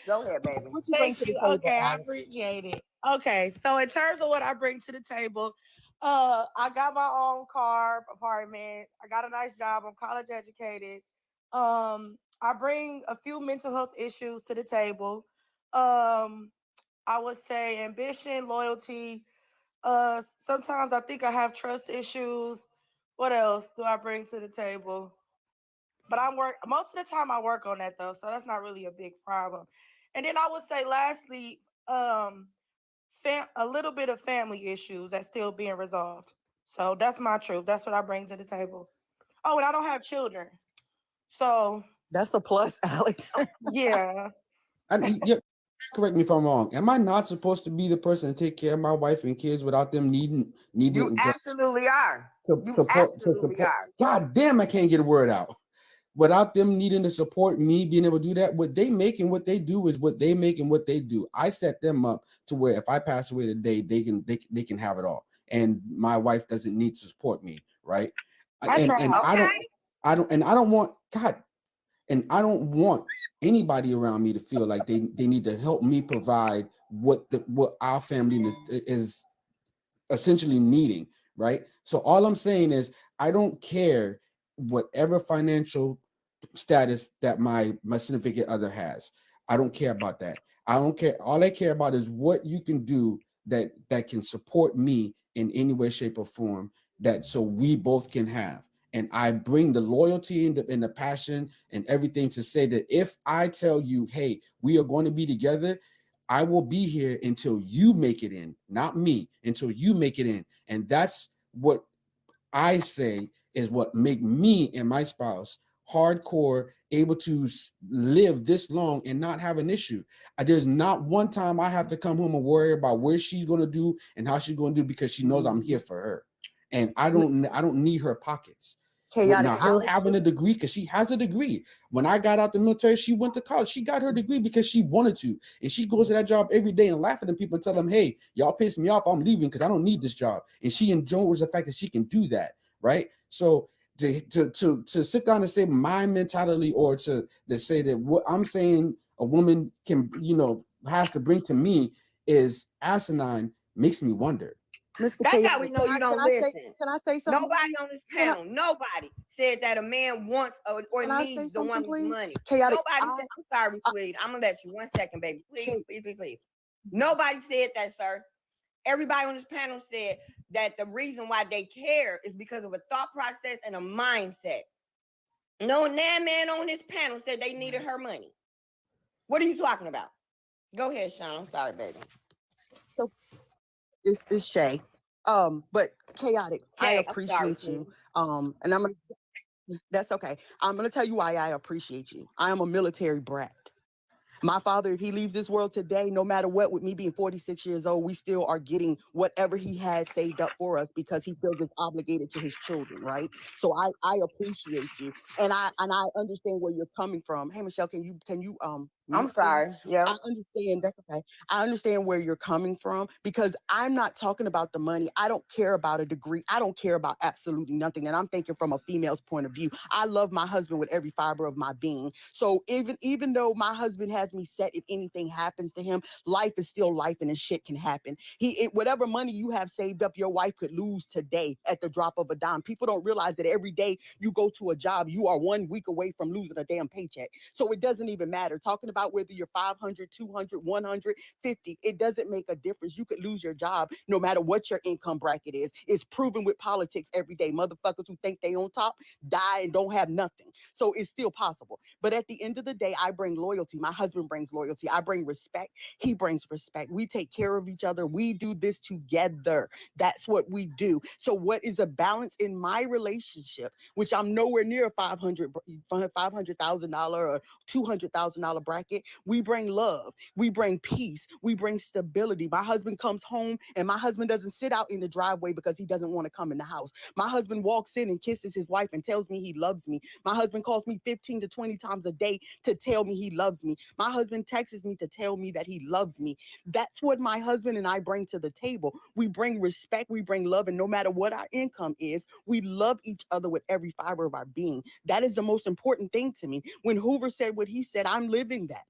Go ahead, baby. What you bring Thank to the you. table, Okay, I Alex? appreciate it. Okay, so in terms of what I bring to the table, I got my own car, apartment. I got a nice job. I'm college educated. I bring a few mental health issues to the table. I would say ambition, loyalty. Sometimes I think I have trust issues. What else do I bring to the table? But I work most of the time. I work on that though, so that's not really a big problem. And then I would say, lastly, a little bit of family issues that's still being resolved. So that's my truth. That's what I bring to the table. Oh, and I don't have children, so That's a plus, Alex. yeah. And yeah, correct me if I'm wrong. Am I not supposed to be the person to take care of my wife and kids without them You needing absolutely are. You support? absolutely are. God damn, I can't get a word out. Without them needing to support me being able to do that, what they make and what they do is what they make and what they do. I set them up to where if I pass away today, they can have it all, and my wife doesn't need to support me, right? I And try. I don't want God, and I don't want anybody around me to feel like they need to help me provide what our family is essentially needing, right? So all I'm saying is I don't care whatever financial status that my significant other has. I don't care about that. I don't care. All I care about is what you can do that can support me in any way, shape, or form, that so we both can have. And I bring the loyalty and the passion and everything to say that if I tell you, hey, we are going to be together, I will be here until you make it in, not me, until you make it in. And that's what I say is what make me and my spouse hardcore able to live this long and not have an issue. There's not one time I have to come home and worry about where she's going to do and how she's going to do, because she knows I'm here for her. And I don't need her pockets. Chaotic. Now, her having a degree, because she has a degree. When I got out the military, she went to college. She got her degree because she wanted to. And she goes to that job every day and laugh at them people and tell them, hey, y'all piss me off. I'm leaving because I don't need this job. And she enjoys the fact that she can do that, right? So to sit down and say my mentality, or to say that what I'm saying a woman can, has to bring to me is asinine, makes me wonder. Mr. That's Chaotic. how we know you don't listen. Can I say something? Nobody on this panel, nobody said that a man wants or Can I say needs the something, woman's please? money. Chaotic. Nobody said, I'm sorry, sweetie. I'm gonna let you 1 second, baby. Please. Nobody said that, sir. Everybody on this panel said that the reason why they care is because of a thought process and a mindset. No man on this panel said they needed her money. What are you talking about? Go ahead, Sean. I'm sorry, baby. So it's Shay. But Chaotic, I Shay, appreciate you. And that's okay. I'm gonna tell you why I appreciate you. I am a military brat. My father, if he leaves this world today, no matter what, with me being 46 years old, we still are getting whatever he had saved up for us because he feels it's obligated to his children, right? So I appreciate you, and I understand where you're coming from. Hey, Michelle, can you I'm sorry. Yeah. I understand. That's okay. I understand where you're coming from, because I'm not talking about the money. I don't care about a degree. I don't care about absolutely nothing. And I'm thinking from a female's point of view. I love my husband with every fiber of my being. So even though my husband has me set, if anything happens to him, life is still life, and shit can happen. Whatever money you have saved up, your wife could lose today at the drop of a dime. People don't realize that every day you go to a job, you are 1 week away from losing a damn paycheck. So it doesn't even matter. Talking about whether you're 500, 200, 150, it doesn't make a difference. You could lose your job no matter what your income bracket is. It's proven with politics every day. Motherfuckers who think they on top die and don't have nothing. So it's still possible. But at the end of the day, I bring loyalty. My husband brings loyalty. I bring respect. He brings respect. We take care of each other. We do this together. That's what we do. So what is a balance in my relationship, which I'm nowhere near a $500,000 or $200,000 bracket? We bring love. We bring peace. We bring stability. My husband comes home, and my husband doesn't sit out in the driveway because he doesn't want to come in the house. My husband walks in and kisses his wife and tells me he loves me. My husband calls me 15 to 20 times a day to tell me he loves me. My husband texts me to tell me that he loves me. That's what my husband and I bring to the table. We bring respect. We bring love. And no matter what our income is, we love each other with every fiber of our being. That is the most important thing to me. When Hoover said what he said, I'm living that.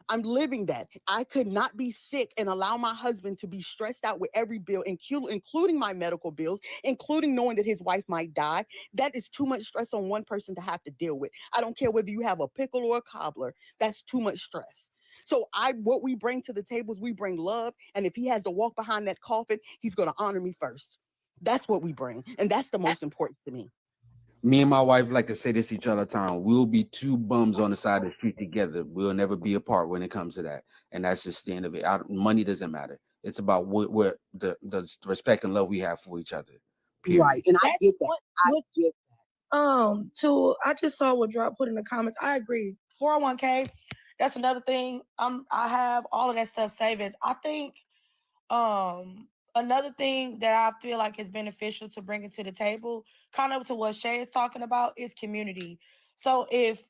I'm living that. I could not be sick and allow my husband to be stressed out with every bill, including my medical bills, including knowing that his wife might die. That is too much stress on one person to have to deal with. I don't care whether you have a pickle or a cobbler. That's too much stress. So what we bring to the table is we bring love. And if he has to walk behind that coffin, he's going to honor me first. That's what we bring. And that's the most important to me. Me and my wife like to say this each other time. We'll be two bums on the side of the street together. We'll never be apart when it comes to that. And that's just the end of it. Money doesn't matter. It's about what the respect and love we have for each other. Period. Right. And I get that. I get that. I just saw what Drop put in the comments. I agree. 401k, that's another thing. I have all of that stuff savings. I think another thing that I feel like is beneficial to bring it to the table, kind of to what Shay is talking about, is community. So if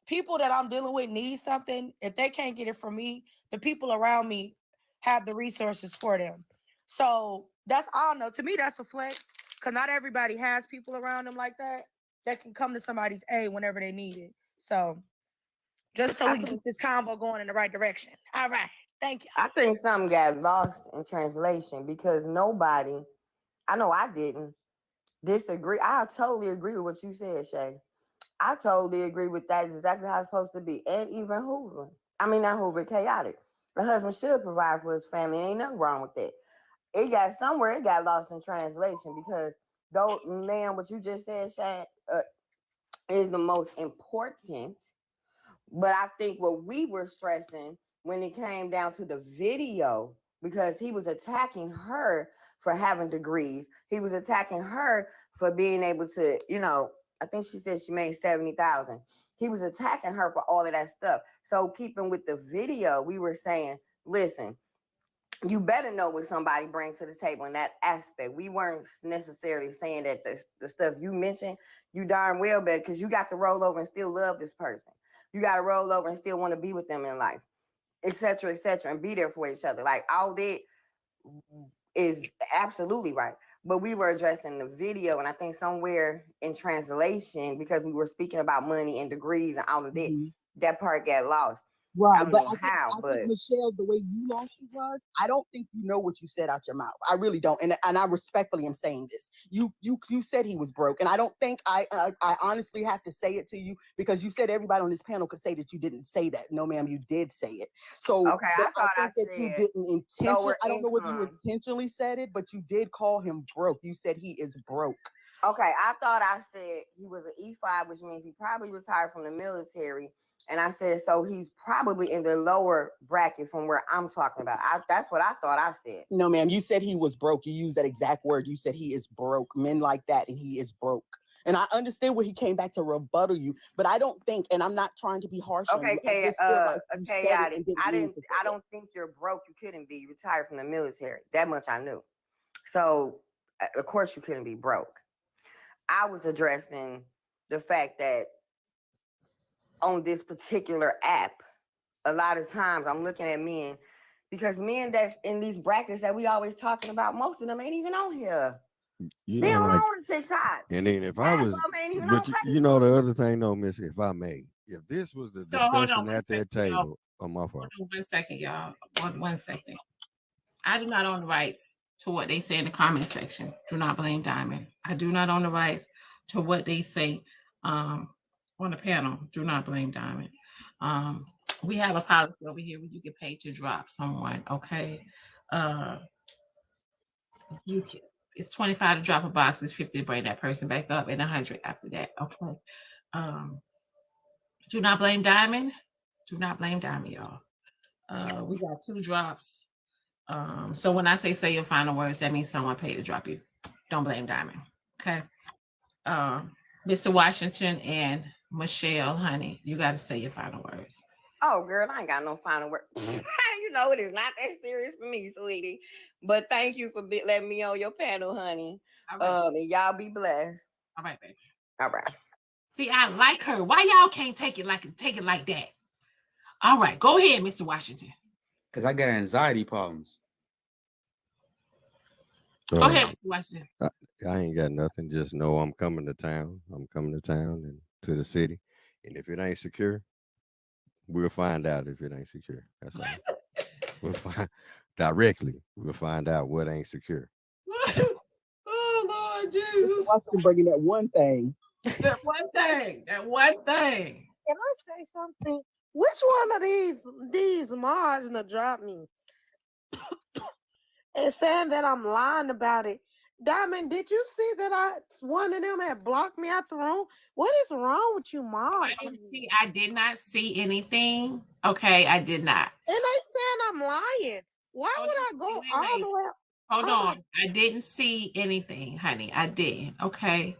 people that I'm dealing with need something, if they can't get it from me, the people around me have the resources for them. So that's, I don't know, to me that's a flex, because not everybody has people around them like that can come to somebody's aid whenever they need it. So just so we can keep this convo going in the right direction. All right. Thank you. I think something got lost in translation because nobody, I know I didn't disagree. I totally agree with what you said, Shay. I totally agree with that. It's exactly how it's supposed to be. And even Hoover. I mean, not Hoover, chaotic. The husband should provide for his family. Ain't nothing wrong with that. It got lost in translation because though, man, what you just said, Shay, is the most important. But I think what we were stressing when it came down to the video, because he was attacking her for having degrees. He was attacking her for being able to, I think she said she made 70,000. He was attacking her for all of that stuff. So keeping with the video, we were saying, listen, you better know what somebody brings to the table in that aspect. We weren't necessarily saying that the stuff you mentioned, you darn well better, because you got to roll over and still love this person. You got to roll over and still want to be with them in life, et cetera, and be there for each other. Like, all that is absolutely right. But we were addressing the video, and I think somewhere in translation, because we were speaking about money and degrees and all of that, that part got lost. Right, I don't know how, I think, Michelle, the way you lost it was, I don't think you know what you said out your mouth. I really don't, and I respectfully am saying this. You said he was broke, and I don't think I honestly have to say it to you, because you said everybody on this panel could say that you didn't say that. No, ma'am, you did say it. So okay, I think that you didn't intentionally. I don't know whether you intentionally said it, but you did call him broke. You said he is broke. Okay, I thought I said he was an E5, which means he probably retired from the military. And I said, so he's probably in the lower bracket from where I'm talking about. That's what I thought I said. No, ma'am, you said he was broke. You used that exact word. You said he is broke. Men like that, and he is broke. And I understand where he came back to rebuttal you, but I don't think, and I'm not trying to be harsh on you. I just feel like you said it and I don't think you're broke. You couldn't be. You retired from the military. That much I knew. So, of course, you couldn't be broke. I was addressing the fact that on this particular app, a lot of times I'm looking at men, because men that's in these brackets that we always talking about, most of them ain't even on here. They don't own the TikTok. And then if I was, but the other thing though, Missy, if I may, if this was the discussion at that table, on my fault. 1 second, y'all. 1 second. I do not own the rights to what they say in the comment section. Do not blame Diamond. I do not own the rights to what they say on the panel. Do not blame Diamond. We have a policy over here where you get paid to drop someone. Okay, it's $25 to drop a box. It's $50 to bring that person back up, and $100 after that. Okay. Do not blame Diamond. Do not blame Diamond, y'all. We got 2 drops. So when I say your final words, that means someone paid to drop you. Don't blame Diamond. Okay. Mr. Washington and Michelle, honey, you got to say your final words. Oh, girl, I ain't got no final word. It is not that serious for me, sweetie. But thank you for letting me on your panel, honey. Right. And y'all be blessed. All right, baby. All right. See, I like her. Why y'all can't take it like that? All right, go ahead, Mr. Washington. Because I got anxiety problems. Go ahead, Mr. Washington. I ain't got nothing. Just know I'm coming to town. I'm coming to town and to the city. And if it ain't secure, We'll find out if it ain't secure. That's all. We'll find directly. We'll find out what ain't secure. Oh Lord Jesus! Watson bringing that one thing. That one thing. That one thing. Can I say something? Which one of these mods gonna drop me and saying that I'm lying about it? Diamond, did you see that one of them had blocked me out the room? What is wrong with you, mods? I did not see anything. Okay, I did not. And they saying I'm lying. Why would I go all the way? Hold on. I didn't see anything, honey. I didn't. Okay.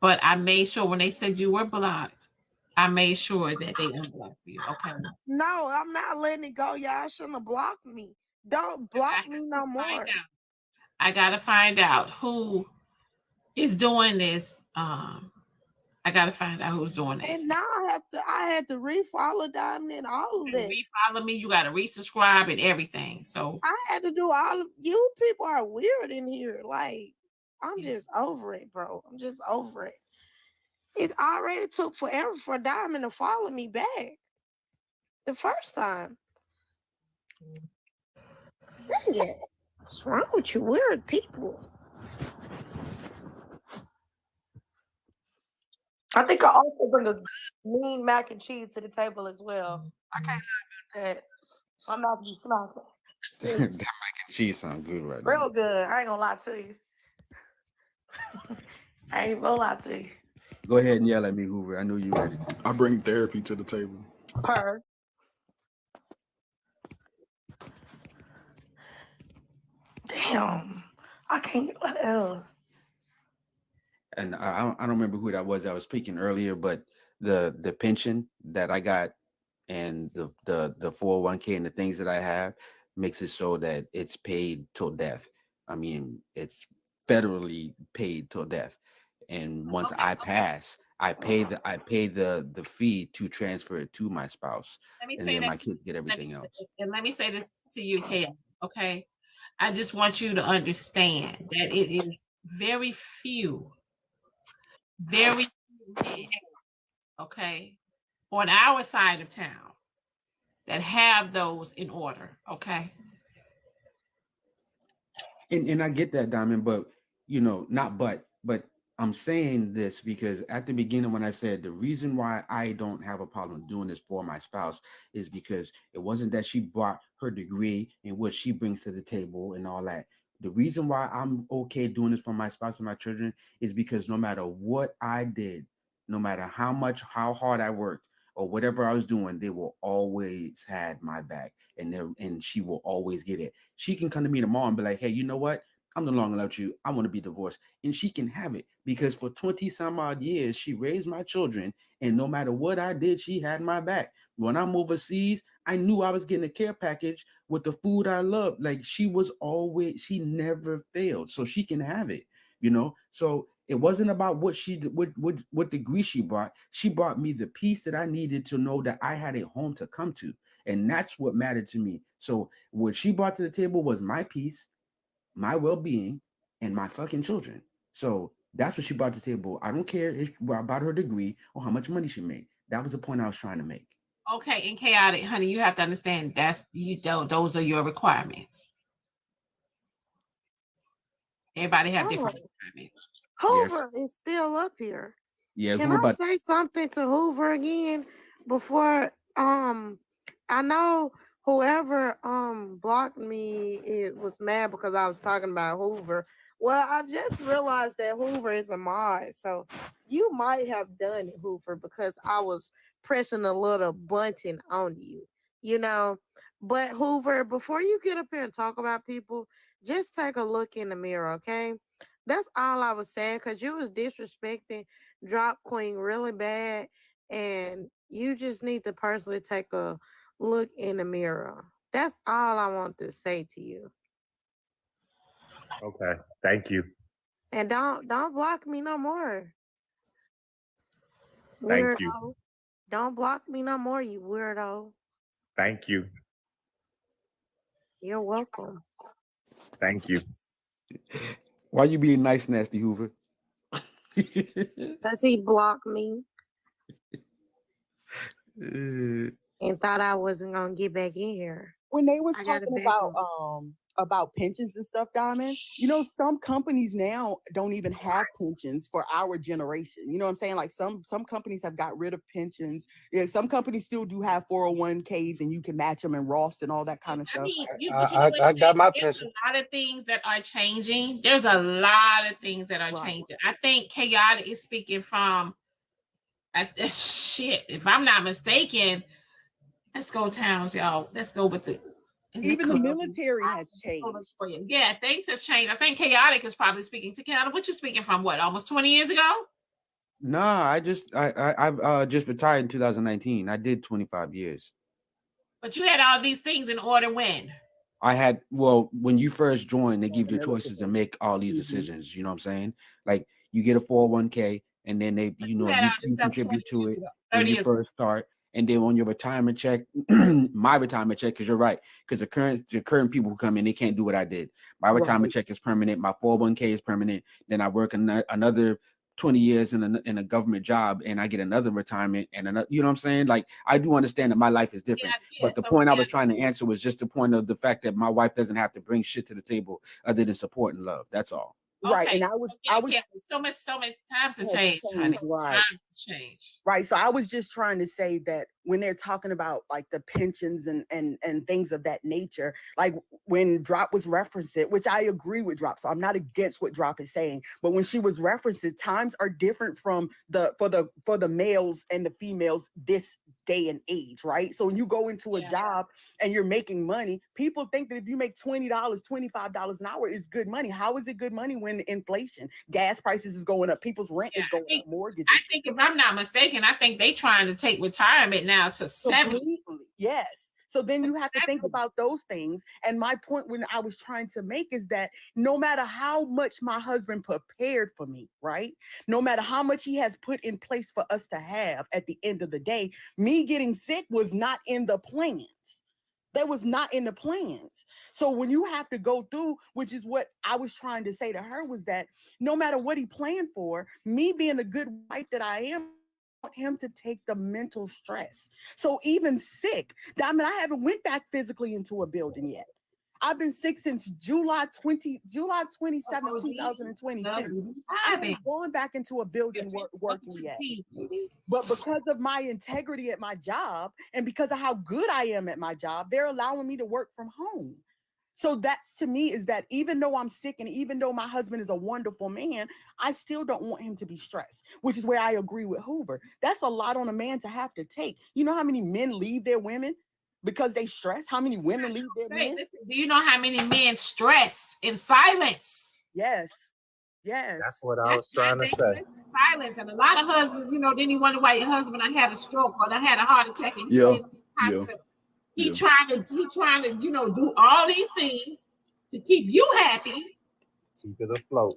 But I made sure when they said you were blocked, I made sure that they unblocked you. Okay. No, I'm not letting it go. Y'all shouldn't have blocked me. Don't block me no more. I gotta find out who is doing this. I gotta find out who's doing this. And now I had to refollow Diamond and all of that. Refollow me. You gotta resubscribe and everything. So I had to do all of you people are weird in here. Like, I'm just over it, bro. I'm just over it. It already took forever for Diamond to follow me back the first time. Dang it. What's wrong with you weird people? I think I also bring a mean mac and cheese to the table as well. I can't lie about that. My mouth be smacking. That mac and cheese sound good right now. Real good. I ain't gonna lie to you. I ain't gonna lie to you. Go ahead and yell at me, Hoover. I know you ready to. I bring therapy to the table. Per. Damn. I can't. What else? And I don't remember who that was. I was speaking earlier, but the pension that I got and the 401k and the things that I have makes it so that it's paid till death. I mean, it's federally paid till death. And once I pass, I pay the fee to transfer it to my spouse, and then my kids get everything else. And let me say this to you, Kay. Okay, I just want you to understand that it is very few men, okay, on our side of town that have those in order, okay? And I get that, Diamond, but but I'm saying this because at the beginning when I said the reason why I don't have a problem doing this for my spouse is because it wasn't that she brought her degree and what she brings to the table and all that. The reason why I'm okay doing this for my spouse and my children is because no matter what I did, no matter how hard I worked or whatever I was doing, they will always had my back, and she will always get it. She can come to me tomorrow and be like, hey, you know what? I'm no longer love you. I want to be divorced. And she can have it because for 20 some odd years, she raised my children. And no matter what I did, she had my back. When I'm overseas, I knew I was getting a care package with the food I loved. Like she never failed. So she can have it, So it wasn't about what she did, what degree she brought. She brought me the peace that I needed to know that I had a home to come to. And that's what mattered to me. So what she brought to the table was my peace, my well-being, and my fucking children. So that's what she brought to the table. I don't care about her degree or how much money she made. That was the point I was trying to make. Okay, and chaotic, honey, you have to understand those are your requirements. Everybody have different requirements. Hoover is still up here. Yeah, can I say something to Hoover again before I know whoever blocked me was mad because I was talking about Hoover. Well, I just realized that Hoover is a mod, so you might have done it, Hoover, because I was pressing a little button on you, But Hoover, before you get up here and talk about people, just take a look in the mirror, okay? That's all I was saying, because you was disrespecting Drop Queen really bad, and you just need to personally take a look in the mirror. That's all I want to say to you. Okay, thank you. And don't block me no more. Thank Weirdo. you. Don't block me no more, you weirdo. Thank you. You're welcome. Thank you. Why you being nice, Nasty Hoover? Because he blocked me. and thought I wasn't gonna get back in here. When they was I got it talking back. about pensions and stuff, Diamond, some companies now don't even have pensions for our generation. You know what I'm saying? Like some companies have got rid of pensions. Yeah, some companies still do have 401ks and you can match them and Roths and all that kind of I stuff. mean, I got my pension. There's a lot of things that are changing. There's a lot of things that are changing. I think Chaotic is speaking from shit. If I'm not mistaken, let's go towns, y'all. Let's go with the even the military has changed. Yeah, things has changed. I think Chaotic is probably speaking to Chaotic. What you speaking from? What, almost 20 years ago? Nah, I just retired in 2019. I did 25 years. But you had all these things in order when? I had, well, when you first joined, they give you the choices to make all these decisions. You know what I'm saying? Like you get a 401k and then they, you contribute to it when you first start. And then on your retirement check, my retirement check, because you're right, because the current people who come in, they can't do what I did. My retirement check is permanent. My 401k is permanent. Then I work another 20 years in a government job and I get another retirement and another, you know what I'm saying? Like, I do understand that my life is different, but the point I was trying to answer was just the point of the fact that my wife doesn't have to bring shit to the table other than support and love. That's all. Right. Okay, And I was so much times to change, honey. Right. Time to change. Right. So I was just trying to say that when they're talking about like the pensions and things of that nature, like when Drop was referenced it, which I agree with Drop. So I'm not against what Drop is saying, but when she was referenced it, times are different from for the males and the females this day and age, right? So when you go into a job and you're making money, people think that if you make $20, $25 an hour is good money. How is it good money when inflation, gas prices is going up, people's rent is going up, mortgages? I think if I'm not mistaken, I think they trying to take retirement now to 70. Yes. So then you have to think about those things. And my point when I was trying to make is that no matter how much my husband prepared for me, right? No matter how much he has put in place for us to have at the end of the day, me getting sick was not in the plans. That was not in the plans. So when you have to go through, which is what I was trying to say to her, was that no matter what he planned for, me being a good wife that I am, want him to take the mental stress. So even sick, I mean, I haven't went back physically into a building yet. I've been sick since July 27, 2022. I haven't gone back into a building working yet. But because of my integrity at my job and because of how good I am at my job, they're allowing me to work from home. So that's to me is that even though I'm sick and even though my husband is a wonderful man, I still don't want him to be stressed, which is where I agree with Hoover. That's a lot on a man to have to take. You know how many men leave their women because they stress? How many women leave their men? Listen, do you know how many men stress in silence? Yes. Yes. That's what I was trying to say. Silence. And a lot of husbands, didn't you wonder why your husband had a stroke or I had a heart attack and He trying to, do all these things to keep you happy. Keep it afloat.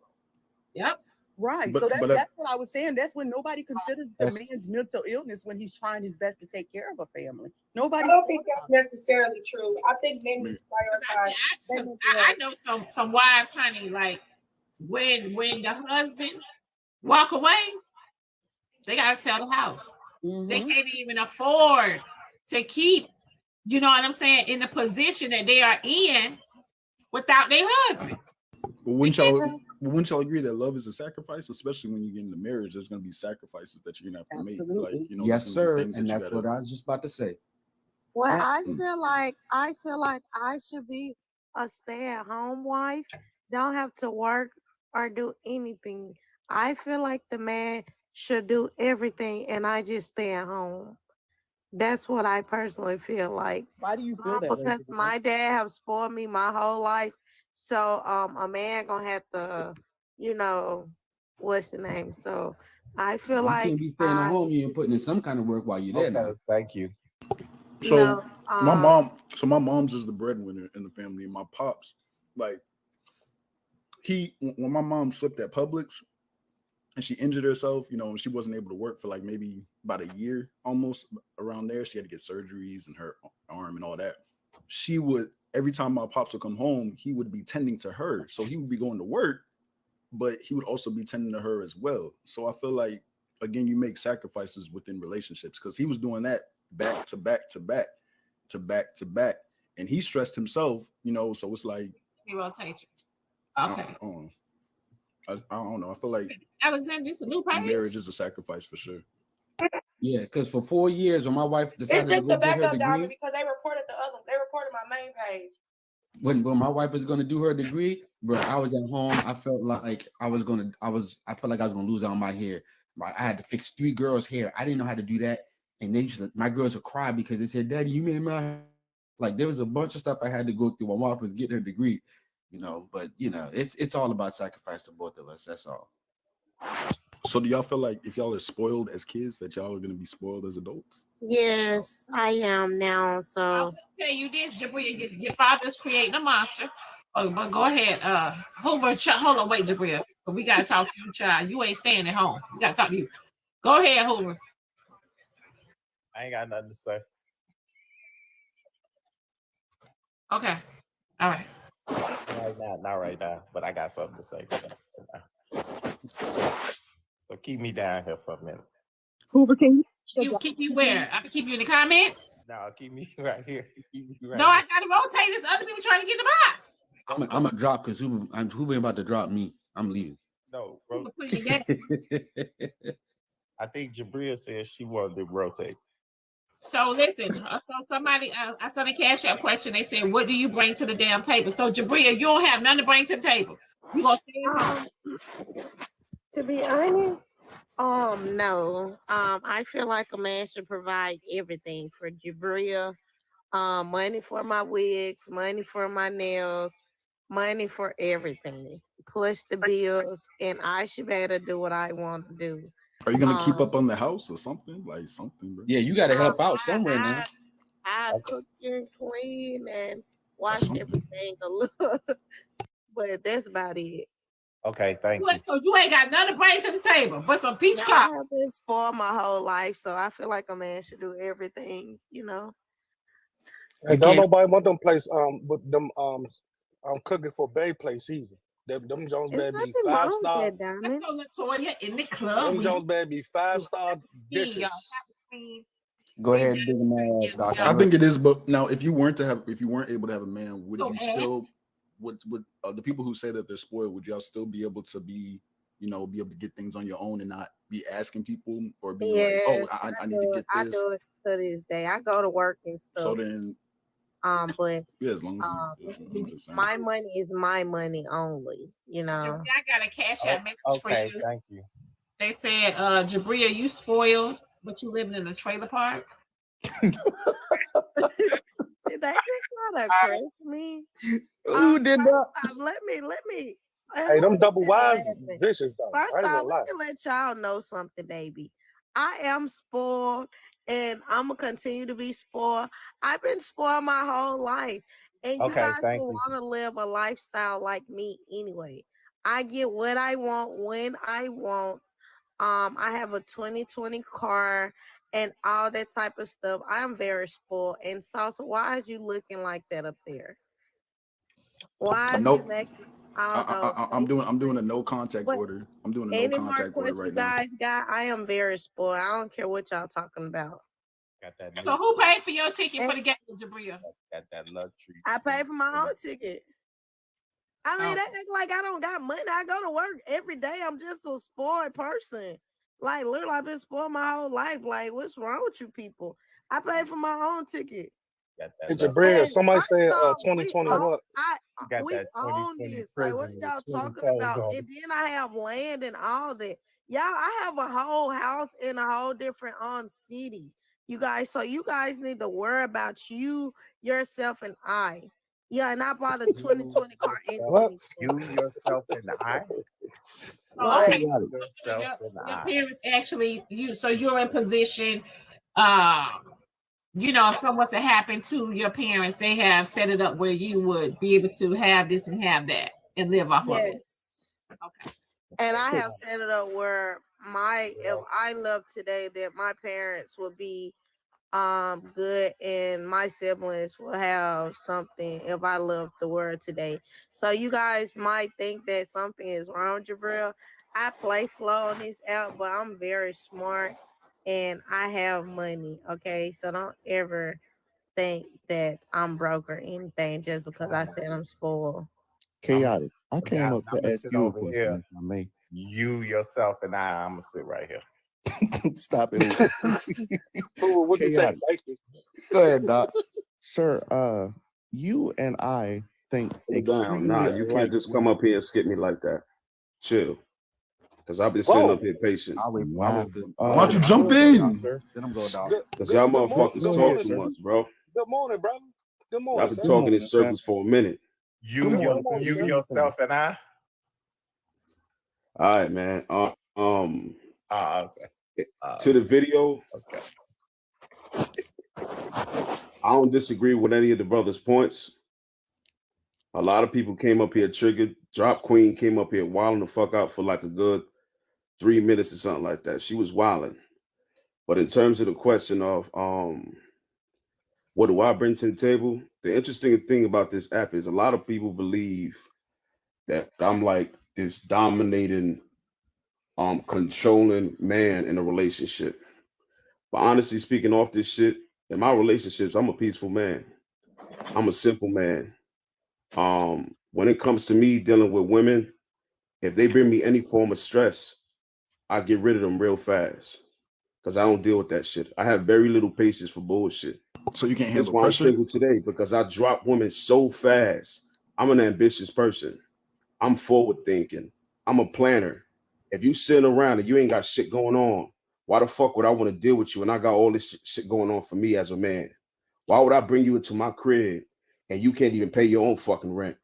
Yep. Right. So that's what I was saying. That's when nobody considers the man's mental illness when he's trying his best to take care of a family. Nobody. I don't think that's necessarily true. I think men need to prioritize. I know some wives, honey, like when the husband walk away, they gotta sell the house. Mm-hmm. They can't even afford to keep, you know what I'm saying, in the position that they are in without their husband. But wouldn't y'all agree that love is a sacrifice, especially when you get into marriage? There's going to be sacrifices that you're going to have to make. Like, yes, sir. And that's what I was just about to say. Well, I feel like I should be a stay-at-home wife. Don't have to work or do anything. I feel like the man should do everything, and I just stay at home. That's what I personally feel like. Why do you feel that? Because my dad have spoiled me my whole life. So a man gonna have to, what's the name? So I feel like you can't be staying at home. You're putting in some kind of work while you're there. Okay, thank you. So my mom's is the breadwinner in the family, and my pops, like when my mom slipped at Publix and she injured herself, she wasn't able to work for like maybe about a year, almost around there. She had to get surgeries in her arm and all that. She would, every time my pops would come home, he would be tending to her. So he would be going to work, but he would also be tending to her as well. So I feel like, again, you make sacrifices within relationships because he was doing that back to back to back to back to back, and he stressed himself, you know. So it's like He rotates. I Okay. don't know. I feel like Alexander, this a new page? marriage is a sacrifice for sure. Yeah, because for 4 years, when my wife It's decided to just go the get her backup diamond degree, because they reported the other. They reported my main page. when my wife was gonna do her degree, bro, I was at home. I felt like I felt like I was gonna lose out on my hair. I had to fix 3 girls' hair. I didn't know how to do that, and my girls would cry because they said, "Daddy, you made my hair." Like there was a bunch of stuff I had to go through while my wife was getting her degree, you know. But you know, it's all about sacrifice to both of us. That's all. So do y'all feel like if y'all are spoiled as kids, that y'all are gonna be spoiled as adults? Yes, I am now. I'll So tell you this, Jabria, your father's creating a monster. Oh, but go ahead. Hoover, hold on, wait, Jabria. But we gotta talk to you, child. You ain't staying at home. We gotta talk to you. Go ahead, Hoover. I ain't got nothing to say. Okay. All right. Not right now, but I got something to say. So keep me down here for a minute. Hoover, can you keep you where? I can keep you in the comments. No, keep me right here. Keep me right No, I gotta rotate. There's other people trying to get in the box. I'm gonna drop because Hoover about to drop me. I'm leaving. No, bro. I think Jabria said she wanted to rotate. So listen, so somebody, I saw the Cash App question. They said, "What do you bring to the damn table?" So Jabria, you don't have nothing to bring to the table. You gonna stay at home? to be honest, no. I feel like a man should provide everything for Jabria. Money for my wigs, money for my nails, money for everything, plus the bills, and I should be able to do what I want to do. Are you gonna keep up on the house or something? Like something, bro? Yeah, you got to help out somewhere now. I cook and clean and wash everything a little, but that's about it. Okay, thank you. So you ain't got nothing to bring to the table but some peach Now, cobbler. I have been spoiled my whole life, so I feel like a man should do everything, you know. And don't nobody want them place with them cooking for Bay place either. Them Jones There's better be nothing wrong 5-star. with that, Diamond. Let's go, Latoya, in the club. Them Jones better be 5-star dishes. Go ahead, dig my ass, Doc. I think it is, but now if you weren't able to have a man, would you still would the people who say that they're spoiled, would y'all still be able to be able to get things on your own and not be asking people or be like, oh, I need to get this? I do it to this day. I go to work and stuff. So then, but yeah, as long as my money is my money only, you know. I got a Cash App message for you. Thank you. They said, Jabria, you spoiled, but you living in a trailer park. See, that's not a crazy me. Who did that? Let me. Hey, them double wides vicious though. First I ain't off, gonna lie. let me let y'all know something, baby. I am spoiled, and I'm gonna continue to be spoiled. I've been spoiled my whole life, and you guys will want to live a lifestyle like me anyway. I get what I want when I want. I have a 2020 car and all that type of stuff. I am very spoiled. And Salsa, why is you looking like that up there? Why is you making? I'm doing a no contact order. I'm doing a no contact order right now. Guys got, I am very spoiled. I don't care what y'all talking about. Got that. So who paid for your ticket for the game, Jabria? Got that luxury. I paid for my own ticket. I mean, they act like I don't got money. I go to work every day. I'm just a spoiled person. Like, literally, I've been spoiled my whole life. Like, what's wrong with you people? I paid for my own ticket. Hey, Jabria, somebody said 2020 what? We own this. Like, what are y'all talking about? And then I have land and all that. Y'all, I have a whole house in a whole different city. You guys, so you guys need to worry about you, yourself, and I. Yeah, and I bought a 2020 car in 2020. You, yourself, and I. Okay. Yourself and Your I. parents actually so you're in position. If something was to happen to your parents, they have set it up where you would be able to have this and have that and live off of it. Okay. And I have set it up where if I love today, that my parents will be good and my siblings will have something if I love the world today. So you guys might think that something is wrong, Jabril. I play slow on this app, but I'm very smart. and I have money. Okay, so don't ever think that I'm broke or anything just because I said I'm spoiled. Chaotic. I came up I'm to gonna ask sit you a over question, here. if I may. You, yourself, and I'm gonna sit right here. Stop it. Fool, what you say? Chaotic. Thank you. Go ahead, Doc. Sir, you and I think Hold down. extremely Nah, you alike. can't just come up here and skip me like that. Chill. Because I've been sitting Whoa. up here patient. Wow. Why don't you jump in? Let him go, dog. Because y'all Good morning, motherfuckers good talk morning, too sir. much, bro. Good morning, brother. Good Y'all morning, been sir. talking in circles for a minute. You, Good morning, morning, you, sir. yourself, and I. All right, man. Okay. To the video, Okay. I don't disagree with any of the brothers' points. A lot of people came up here triggered. Drop Queen came up here wilding the fuck out for like a good 3 minutes or something like that. She was wilding. But in terms of the question of what do I bring to the table? The interesting thing about this app is a lot of people believe that I'm like this dominating, controlling man in a relationship. But honestly speaking, off this shit, in my relationships, I'm a peaceful man. I'm a simple man. When it comes to me dealing with women, if they bring me any form of stress, I get rid of them real fast because I don't deal with that shit. I have very little patience for bullshit. So you can't That's handle why I'm pressure? single today, because I drop women so fast. I'm an ambitious person. I'm forward thinking. I'm a planner. If you sitting around and you ain't got shit going on, why the fuck would I want to deal with you? And I got all this shit going on for me as a man. Why would I bring you into my crib and you can't even pay your own fucking rent?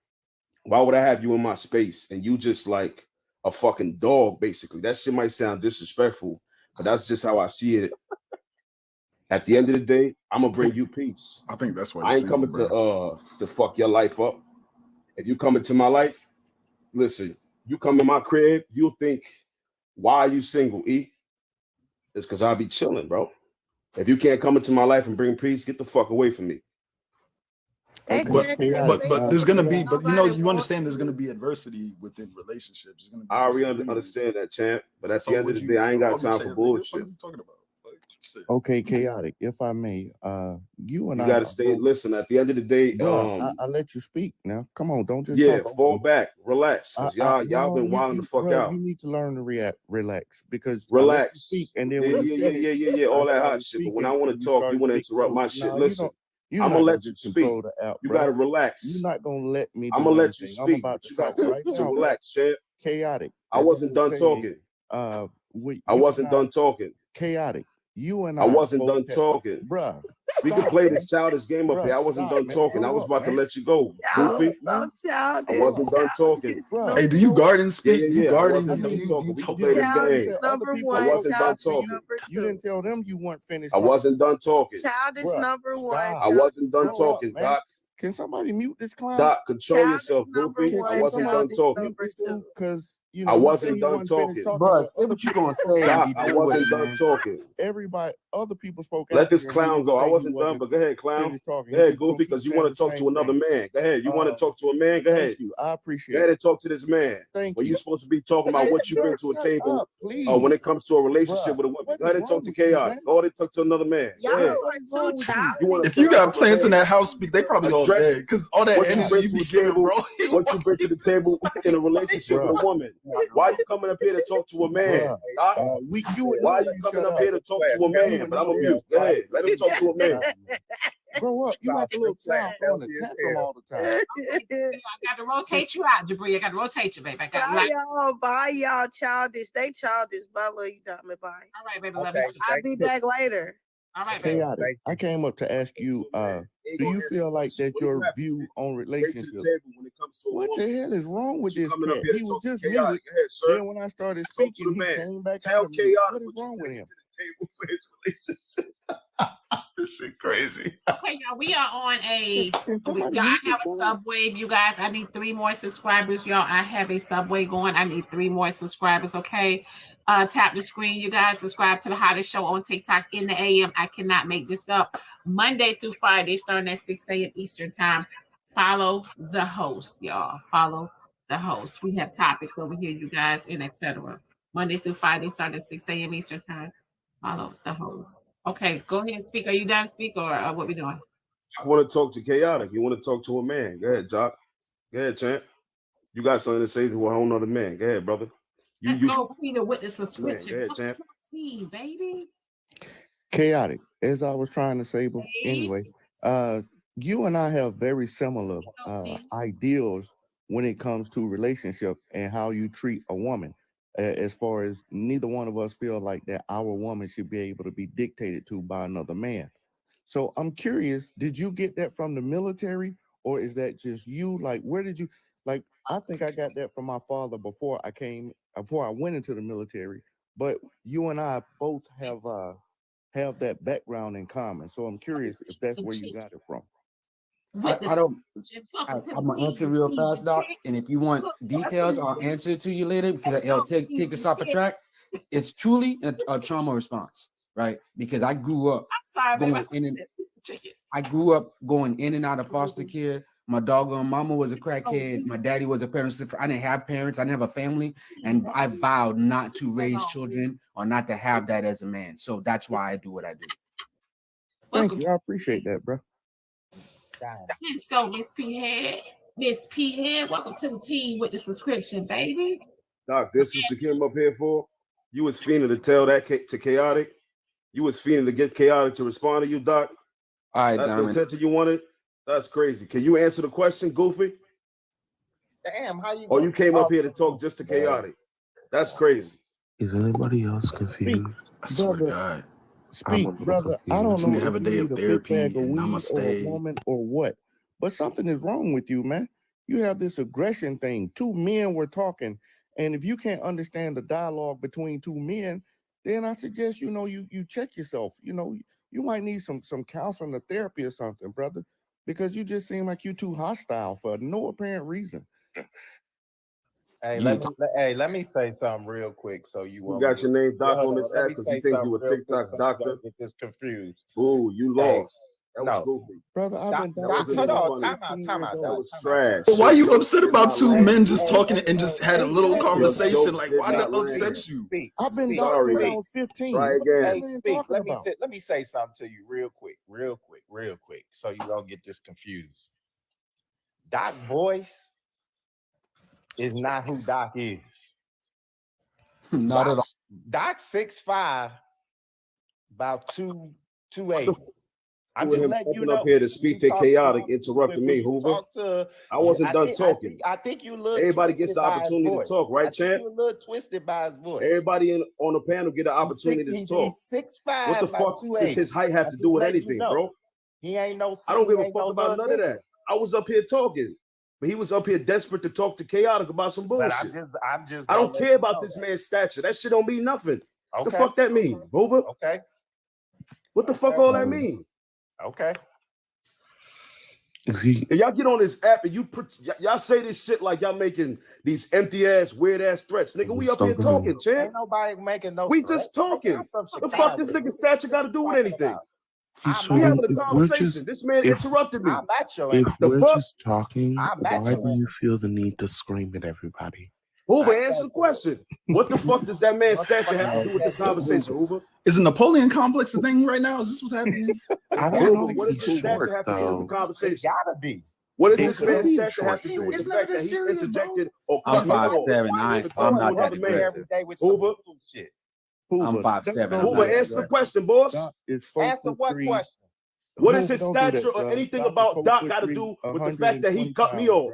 Why would I have you in my space and you just like a fucking dog, basically? That shit might sound disrespectful, but that's just how I see it. At the end of the day, I'm gonna bring you peace. I think that's why I you're ain't single, coming bro. to fuck your life up. If you come into my life, listen, you come in my crib, you'll think, why are you single, E? It's because I'll be chilling, bro. If you can't come into my life and bring peace, get the fuck away from me. But there's gonna be, but you know, you understand there's gonna be adversity within relationships. There's gonna be I already disagreements. understand that, champ. But at So the end of would the you day, I ain't got dog and time shit, for nigga? What the fuck bullshit. is you talking about? Like, shit. Okay, Chaotic, if I may, you and You I gotta are stay. both. Listen, at the end of the day, Bro, I let you speak now. Come on, don't just yeah, talk over fall me. back, relax, because y'all been wilding the fuck bro, out. you need to learn to relax because I let you Relax. speak, and then Yeah, when you finish, all I that hot started shit. But when I speaking, want and to you talk, you started want to speaking interrupt over. my shit. No, Listen, you're I'm not gonna gonna let you just speak. control the app, You bro. gotta relax. You're not gonna let me I'm do gonna let you anything. I'm speak, about but to you got talk right to now, bro. relax, champ. Chaotic. I As wasn't done saying, talking. I wasn't done talking. Chaotic. You and I wasn't both done have, talking. bruh. We can Stop, play man. this childish game up Bruh, here. I wasn't stop, done man. talking. I Grow was up, about to man. let you go, Y'all Goofy. so childish. I wasn't done talking. Bruh, Hey, do you guard and speak? You I guard wasn't and done you talking. We can talk play this Childish game. number I one, wasn't done childish talking. number You didn't two. tell them you weren't finished I talking. wasn't done talking. Childish Bruh, number one. stop. I wasn't done Grow up, talking, man. Doc. Can somebody mute this clown? Doc, control Childish yourself, number Goofy. I one, wasn't done childish talking. Mute number this two. dude, because I he wasn't said he done wasn't finished talking. talking. Bruh, but say other what you people gonna spoke say and after Doc, be you. I done with it, wasn't done man. talking. Everybody, other people spoke Let after this you, and he clown didn't go. I say he wasn't done, wasn't but go ahead, clown. finished talking. Go He ahead, just gonna Goofy, keep because you saying want the to talk same to another thing. man. Go ahead. You want to talk to a man? Go Thank ahead. you. I appreciate Go ahead it. and talk to this man. Thank When you. you're supposed to be talking about what you bring to a Shut table up, please. when it comes to a relationship Bruh, with a woman. what Go ahead is and wrong talk to with you, Chaos. man? Go ahead and talk to another man. Go Y'all ahead. are too You childish. want to If you finish got up, go plants in ahead. that house speak, they probably all Address dead because all that what you energy bring you to be the giving, table, bro. what you bring to the table in a relationship with Bruh, a woman. Why are you coming up here to talk to a man? bruh. You and Why are him, you coming shut up up. here to talk to a You man? and But I'm a him, mute. Go ahead. Let him talk to a man. grow up. You like a little child throwing a tantrum all the time. I got to rotate you out, Jabri. I got to rotate you, baby. I got Bye, y'all childish. They childish. Bye, love you, Diamond. Bye. All right, baby. Love you too. I'll be back later. All right, baby. Chaotic. I came up to ask you, do you feel like that your view on relationships? When it comes to a What woman. the hell is wrong with this Coming up cat? here to He was talk to just Chaotic. muted. Go ahead, sir. Then when I started Talk to speaking, the he man. came back Tell out of mute. Chaotic What is what you wrong with bring him? to the table for his relationship. This shit crazy. Okay, y'all, we are on a. Can somebody Y'all, I mute have a this guy? subway, you guys. I need 3 more subscribers, y'all. I have a subway going. I need 3 more subscribers. Okay, tap the screen, you guys. Subscribe to the hottest show on TikTok in the AM. I cannot make this up. Monday through Friday, starting at 6 a.m. Eastern time. Follow the host, y'all. Follow the host. We have topics over here, you guys, and etc. Monday through Friday, starting at 6 a.m. Eastern time. Follow the host. Okay, go ahead and speak. Are you done speak or what we doing? I want to talk to Chaotic. You want to talk to a man? Go ahead, Jock. Go ahead, champ. You got something to say to a whole nother man? Go ahead, brother. Let's go Peter with the subscription. Go ahead, champ. Team, baby. Chaotic, as I was trying to say before, anyway, you and I have very similar ideals when it comes to relationship and how you treat a woman. As far as neither one of us feel like that our woman should be able to be dictated to by another man. So I'm curious, did you get that from the military or is that just you? Like, where did you, like, I think I got that from my father before I went into the military, but you and I both have that background in common. So I'm curious if that's where you got it from. I don't. I'm gonna answer real fast, Doc. And if you want details, I'll answer it to you later because it'll take this off the track. It's truly a trauma response, right? Because I grew up going in and out of foster care. My doggone mama was a crackhead. My daddy was a parent. I didn't have parents. I didn't have a family, and I vowed not to raise children or not to have that as a man. So that's why I do what I do. Thank you. I appreciate that, bro. Let's go, Miss P Head. Miss P Head, welcome to the team with the subscription, baby. Doc, this is what you came up here for. You was fiending to tell that to Chaotic. You was fiending to get Chaotic to respond to you, Doc. All right, that's Diamond. the attention you wanted. That's crazy. Can you answer the question, Goofy? Damn, how you? Or you came up here to talk just to Chaotic? That's crazy. Is anybody else confused? I swear to God. Speak, brother. I don't know have a if day you of need therapy big bag of and weed namaste. or a woman or what, but something is wrong with you, man. You have this aggression thing. Two men were talking, and if you can't understand the dialogue between two men, then I suggest you check yourself. You might need some counseling or therapy or something, brother, because you just seem like you're too hostile for no apparent reason. Hey, let me say something real quick so you won't got your name, Doc, on this let app me because say you think something you a real quick TikTok so you doctor. don't get this confused. Ooh, you lost. That was no. Goofy. Brother, I've been hold on, time out. That was trash. But why you upset about two men just talking and just had a little conversation? Like, why that upset you? I've been Sorry. since I was 15. Try What again. are you talking Let about? me say something to you real quick, so you don't get this confused. Doc voice is not who Doc is. Not at all. Doc 6'5", about 280. I'm just letting you know. Up here to speak to Chaotic, interrupting me, Hoover. I wasn't done talking. I think you look. Everybody gets the opportunity to talk, right, champ? You're a little twisted by his voice. Everybody on the panel get the opportunity to talk. He's 6'5". What the fuck does his height have to do with anything, bro? He ain't no. I don't give a fuck about none of that. I was up here talking, but he was up here desperate to talk to Chaotic about some bullshit. I'm just. I don't care about this man's stature. That shit don't mean nothing. Okay. The fuck that mean, Hoover? Okay. What the fuck all that mean? Okay. Y'all get on this app and y'all say this shit like y'all making these empty ass, weird ass threats. Nigga, we up here talking, champ. Ain't nobody making no. We just talking. The fuck this nigga stature got to do with anything? So We having a if we're conversation. just, This man interrupted me. if we're just talking, why do you feel the need to scream at everybody? Hoover, answer the question. What the fuck does that man's stature have to do with this conversation, Hoover? Is a Napoleon complex a thing right now? Is this what's happening? I don't know. What does his stature have to do with the conversation? Gotta be. What does this man's stature have to do with the fact that he interjected or I'm 5'7". I'm not that man. Hoover. I'm 5'7". Hoover, answer the question, boss. Answer what question? What is his stature or anything about Doc got to do with the fact that he cut me off?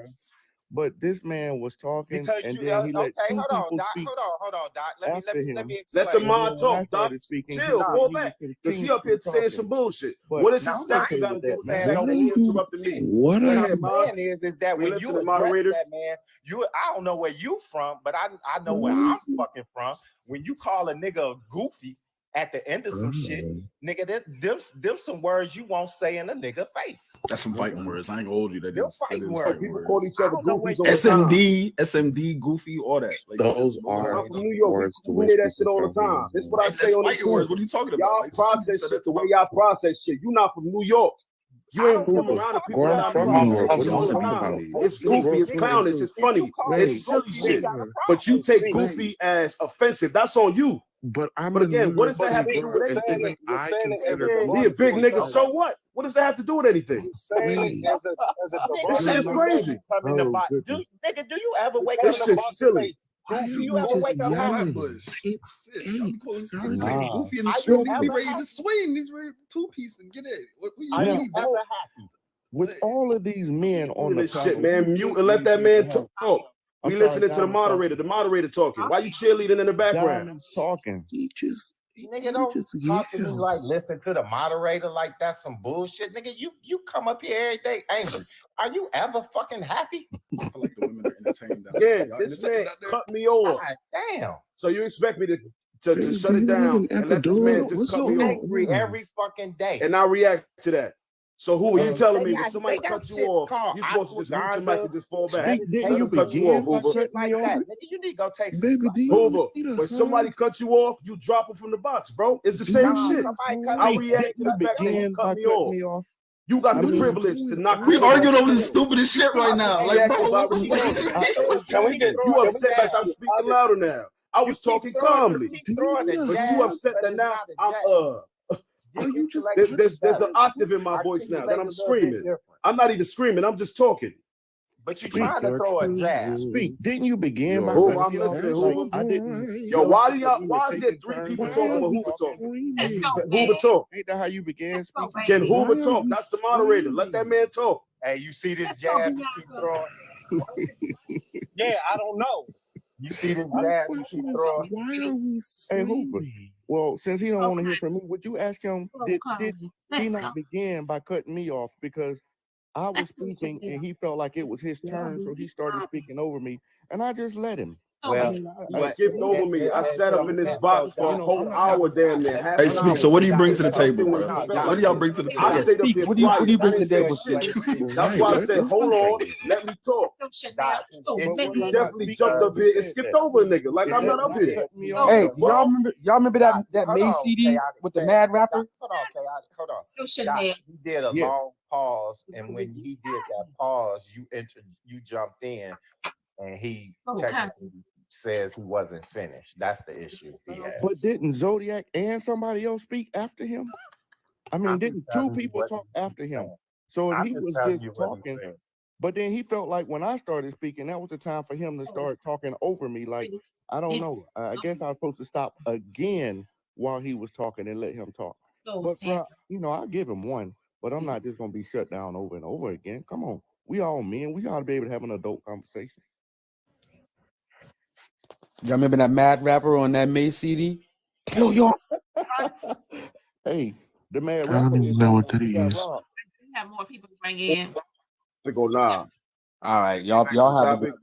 But this man was talking, Because and you then he let okay, two hold on, people Doc. speak. Hold on, Doc. Let me Let explain. the mod talk, Doc. Chill, fall back. Because he up here saying some bullshit. What is his stature got to do with that? He interrupted me. What I'm are saying is that when you address that, man, I don't know where you from, but I know where I'm fucking from. When you call a nigga a goofy at the end of some shit, nigga, them some words you won't say in a nigga face. That's some fighting words. I ain't gonna hold you. That is fighting words. People call each other goofies all the time. SMD, goofy, all that. Like, those are I'm from New York. words to We which hear that shit people all the throw time. hands That's on. what I say on the fighting words. What are you talking about? Y'all Like, process shit the way y'all process shit. You not from New York. You ain't from around the people that from I'm New York. all the time. It's goofy, it's clownish, it's funny, it's silly shit. But you take goofy as offensive. That's on you. But I'm But in again, New what York does that have to City, do with and anything? even I consider Be a Bronx big to be nigga, Bronx. so what? What does that have to do with anything? saying as a This shit is crazy. Come in the box. Nigga, do you ever wake up This in the shit's box silly. Goofy, you Why are ever we just wake up happy? yelling? It's Saying 8:30. Goofy in the Are street, you nigga be ever ready to happy? swing. He's ready to two-piece and get it. What you Are you mean? ever happy? With all of these men on the This shit, panel, man. Mute and let that man talk. I'm We sorry, listening to the Diamond's moderator. The moderator talking. Why you cheerleading in the background? Diamond's talking. Nigga, don't talk to me like listen to the moderator like that's some bullshit. Nigga, you come up here every day angry. Are you ever fucking happy? I feel like the women are entertained. Yeah, this man cut me off. God damn. So you expect me to Baby, shut do it you down need an and let this man epidural? just What's cut going me on? off Angry every fucking day. and I react to that? So who are you telling me They when somebody got cuts you shit off? called You're supposed to just mute your mic and just fall back. Speak, didn't Let you him cut you off, begin by Hoover. Shit cutting like me that. off? Nigga, you need to go take some Baby, do you Hoover, need a when somebody hug? cuts you off, you drop them from the box, bro. It's the same Nah, shit. somebody cut I me. react to the Didn't you fact that he begin by cut me cutting off. me off? You got the What is privilege to going knock We me off. arguing over the stupidest shit right now. I'm Like, bro, reacting by what the responding. Can we get? You Can we upset like I'm speaking louder now. I was talking calmly, Keep throwing the but jab, you upset but that it's now not a I'm jab. Are you just there's an octave in my voice now that I'm screaming. I'm not even screaming. I'm just talking. But you Speak. trying to throw a jab. Speak. Didn't you begin by Hoover, cutting I'm me off? listening, Like, Hoover. I didn't. Yo, why do y'all? Why is there three people talking when Hoover talking? Let's go, Can man. Hoover talk? Ain't that how you began Let's go, speaking? Can baby. Hoover talk? That's the moderator. Let that man talk. Hey, you see this Let's go, jab you keep Bianca. throwing? Yeah, I don't know. You see this My jab you question keep is, throwing? why are we Hey, Hoover. screaming? Well, since he don't want to Okay. hear from me, would you ask him? Did he Let's go. not begin by cutting me off because I was Let's go, speaking Chanel. and he felt like it was his turn, so he started speaking over me, and I just let him. So, Well, baby. You skipped over me. I sat up in this so box for a Doc, whole I'm hour, damn near half Hey, an speak. hour. So what do you bring to the I jumped table, in when bro? you No, felt Doc, What do like y'all it. bring to the I table? stayed up here What do you quiet. I bring didn't to the say table? shit. That's right. why I That's said, hold on, crazy. let me talk. Let's go, Chanel. Doc, Let's go, it's- But baby. was I You not definitely speaking jumped when up you here and said skipped that? over a nigga. Like Is I'm that not up not here. cutting me Go, off? Hey, though? y'all remember that Hold May on, CD chaotic. with the Mad Rapper? Hold on, chaotic. Hold on. Let's go, Doc, Chanel. he did a Yes. long pause, and when he did that pause, you jumped in, and he Okay. technically says he wasn't finished. That's the issue he has. But didn't Zodiac and somebody else speak after him? I mean, I'm didn't just two telling you people what talk he after him? said. So if I'm he just was telling just you what he talking, said. but then he felt like when I started speaking, that was the time for him to start talking over me. Like, I don't know. I guess I was supposed to stop again while he was talking and let him talk. Let's go, But Sam. I'll give him one. But I'm not just gonna be shut down over and over again. Come on, we all men. We ought to be able to have an adult conversation. Y'all remember that Mad Rapper on that May CD? Kill your. Hey, the Mad I Rapper don't even is know the what one that who got is. robbed. We have more people to bring in. To go live. All right, y'all Back to the have a topic. good.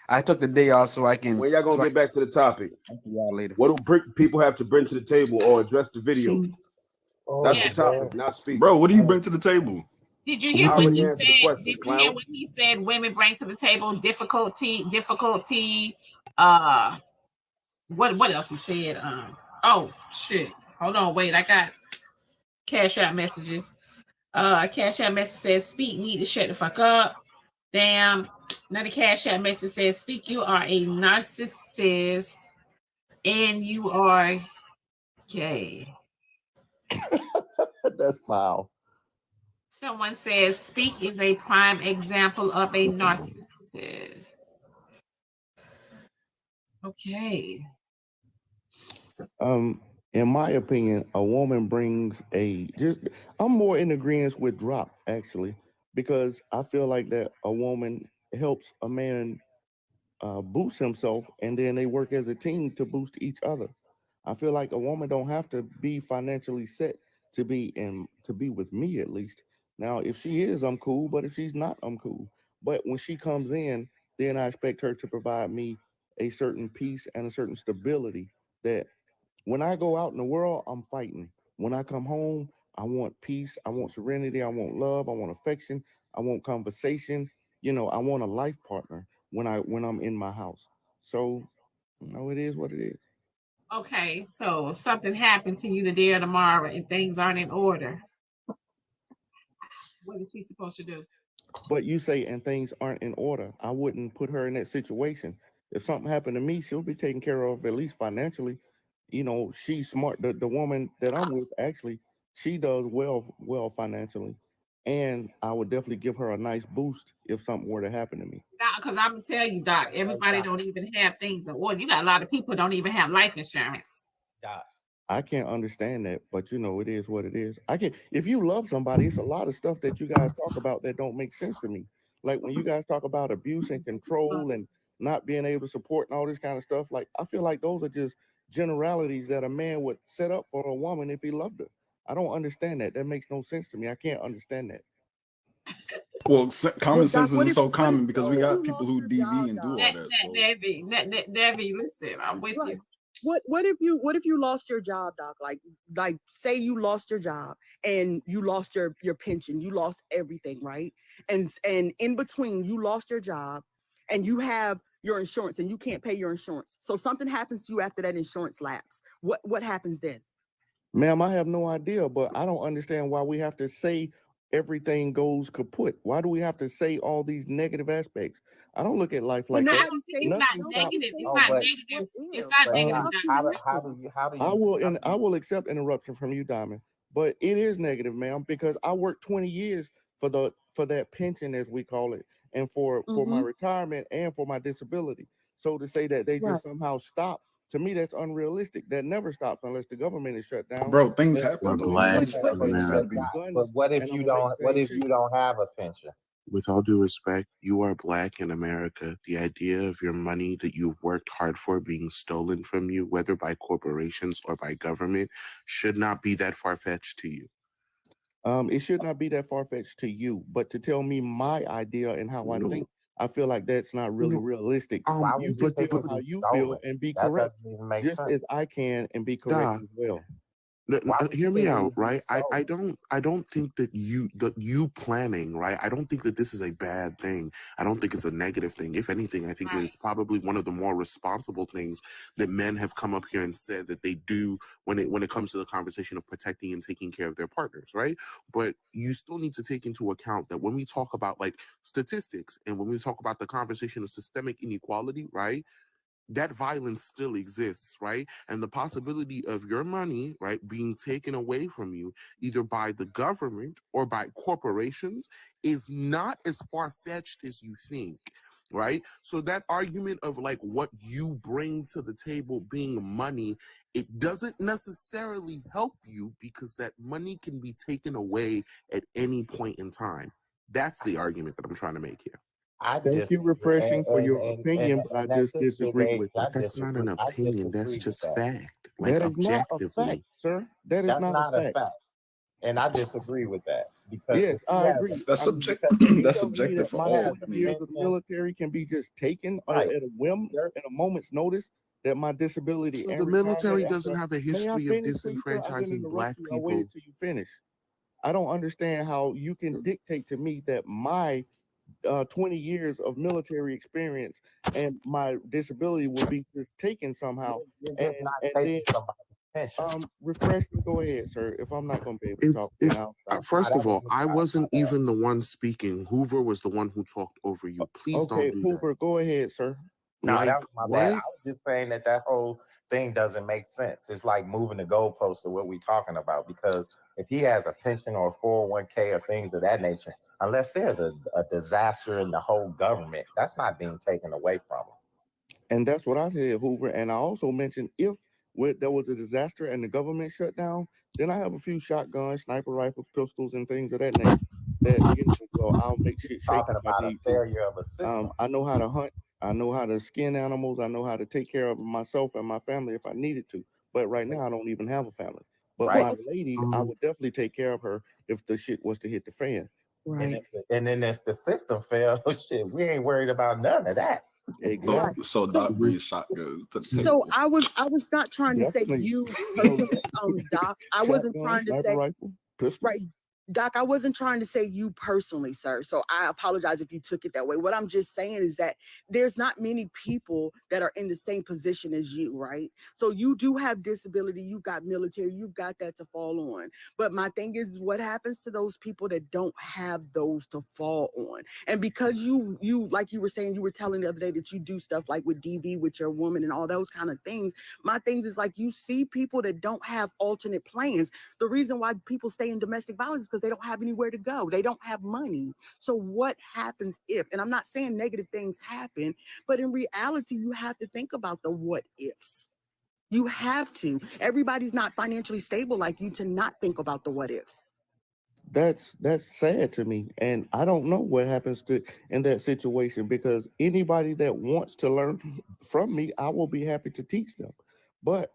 I took the day off so I can. When y'all gonna get back to the topic? I'll see y'all later. What do people have to bring to the table or address the video? That's Yeah. the topic, not speak. Bro, what do you bring to the table? Did you hear I what already he answered the said? question, Did you clown. hear what he said? Women bring to the table difficulty. What else he said? Oh shit. Hold on, wait. I got cash out messages. Cash out message says, "Speak, need to shut the fuck up." Damn. Another cash out message says, "Speak, you are a narcissist, and you are gay." That's foul. Someone says, "Speak is a prime example of a narcissist." Okay. In my opinion, a woman brings I'm more in agreement with Drop actually, because I feel like that a woman helps a man boost himself, and then they work as a team to boost each other. I feel like a woman don't have to be financially set to be with me, at least. Now, if she is, I'm cool, but if she's not, I'm cool. But when she comes in, then I expect her to provide me a certain peace and a certain stability that when I go out in the world, I'm fighting. When I come home, I want peace, I want serenity, I want love, I want affection, I want conversation. I want a life partner when I'm in my house. So, it is what it is. Okay, so something happened to you the day of tomorrow and things aren't in order. What is he supposed to do? But you say, and things aren't in order. I wouldn't put her in that situation. If something happened to me, she'll be taken care of, at least financially. she's smart. The woman that I'm with, actually, she does well financially, and I would definitely give her a nice boost if something were to happen to me. Because I'm gonna tell you, Doc, everybody don't even have things in order. You got a lot of people don't even have life insurance. I can't understand that, but it is what it is. If you love somebody, it's a lot of stuff that you guys talk about that don't make sense to me. Like when you guys talk about abuse and control and not being able to support and all this kind of stuff, like I feel like those are just generalities that a man would set up for a woman if he loved her. I don't understand that. That makes no sense to me. I can't understand that. Well, common sense Doc, isn't so common because we got people who DV and do all that. So Debbie, listen, I'm with you. What if you lost your job, Doc? Like say you lost your job and you lost your pension, you lost everything, right? And in between you lost your job and you have your insurance and you can't pay your insurance. So something happens to you after that insurance lapse. What happens then? Ma'am, I have no idea, but I don't understand why we have to say everything goes kaput. Why do we have to say all these negative aspects? I don't look at life like that. It's not negative. It's not negative. It's not negative. I will accept interruption from you, Diamond, but it is negative, ma'am, because I worked 20 years for that pension, as we call it, and for my retirement and for my disability. So to say that they just somehow stop, to me, that's unrealistic. That never stops unless the government is shut down. Bro, things happen. But what if you don't have a pension? With all due respect, you are Black in America. The idea of your money that you've worked hard for being stolen from you, whether by corporations or by government, should not be that far-fetched to you. It should not be that far-fetched to you, but to tell me my idea and how I think, I feel like that's not really realistic. You can feel how you feel and be correct, just as I can and be correct as well. Hear me out, right? I don't think that you planning, right? I don't think that this is a bad thing. I don't think it's a negative thing. If anything, I think it's probably one of the more responsible things that men have come up here and said that they do when it comes to the conversation of protecting and taking care of their partners, right? But you still need to take into account that when we talk about like statistics and when we talk about the conversation of systemic inequality, right? That violence still exists, right? And the possibility of your money, right, being taken away from you either by the government or by corporations is not as far-fetched as you think, right? So that argument of like what you bring to the table being money, it doesn't necessarily help you because that money can be taken away at any point in time. That's the argument that I'm trying to make here. Thank you, refreshing, for your opinion, but I just disagree with it. That's not an opinion. That's just fact. Like that is not a fact, objectively, sir. That is not a fact. And I disagree with that. Because yes, I agree. That's subjective. That's subjective for all. My 20 years of the military can be just taken at a whim, at a moment's notice. That my disability. So the military doesn't have a history of disenfranchising Black people. I waited till you finish. I don't understand how you can dictate to me that my 20 years of military experience and my disability will be just taken somehow. And then, refresh me. Go ahead, sir. If I'm not going to be able to talk, first of all, I wasn't even the one speaking. Hoover was the one who talked over you. Please don't do Hoover, that. go ahead, sir. No, that was my bad. I was just saying that whole thing doesn't make sense. It's like moving the goalposts of what we're talking about. Because if he has a pension or a 401k or things of that nature, unless there's a disaster in the whole government, that's not being taken away from him. And that's what I said, Hoover. And I also mentioned if there was a disaster and the government shut down, then I have a few shotguns, sniper rifles, pistols, and things of that nature. That I'll make shit shake. Talking about a failure of a system. I know how to hunt. I know how to skin animals. I know how to take care of myself and my family if I needed to. But right now, I don't even have a family. But my lady, I would definitely take care of her if the shit was to hit the fan. Right. And then if the system fails, shit, we ain't worried about none of that. Exactly. So Doc brings shotguns to the table. So I was not trying to say you personally, Doc. I wasn't trying to say rifle, pistols. Right. Doc, I wasn't trying to say you personally, sir. So I apologize if you took it that way. What I'm just saying is that there's not many people that are in the same position as you, right? So you do have disability, you've got military, you've got that to fall on. But my thing is, what happens to those people that don't have those to fall on? And because you like you were saying, you were telling the other day that you do stuff like with DV with your woman and all those kind of things. My things is like you see people that don't have alternate plans. The reason why people stay in domestic violence is because they don't have anywhere to go. They don't have money. So what happens if, and I'm not saying negative things happen, but in reality, you have to think about the what ifs. You have to. Everybody's not financially stable like you to not think about the what ifs. That's sad to me, and I don't know what happens to in that situation, because anybody that wants to learn from me, I will be happy to teach them. But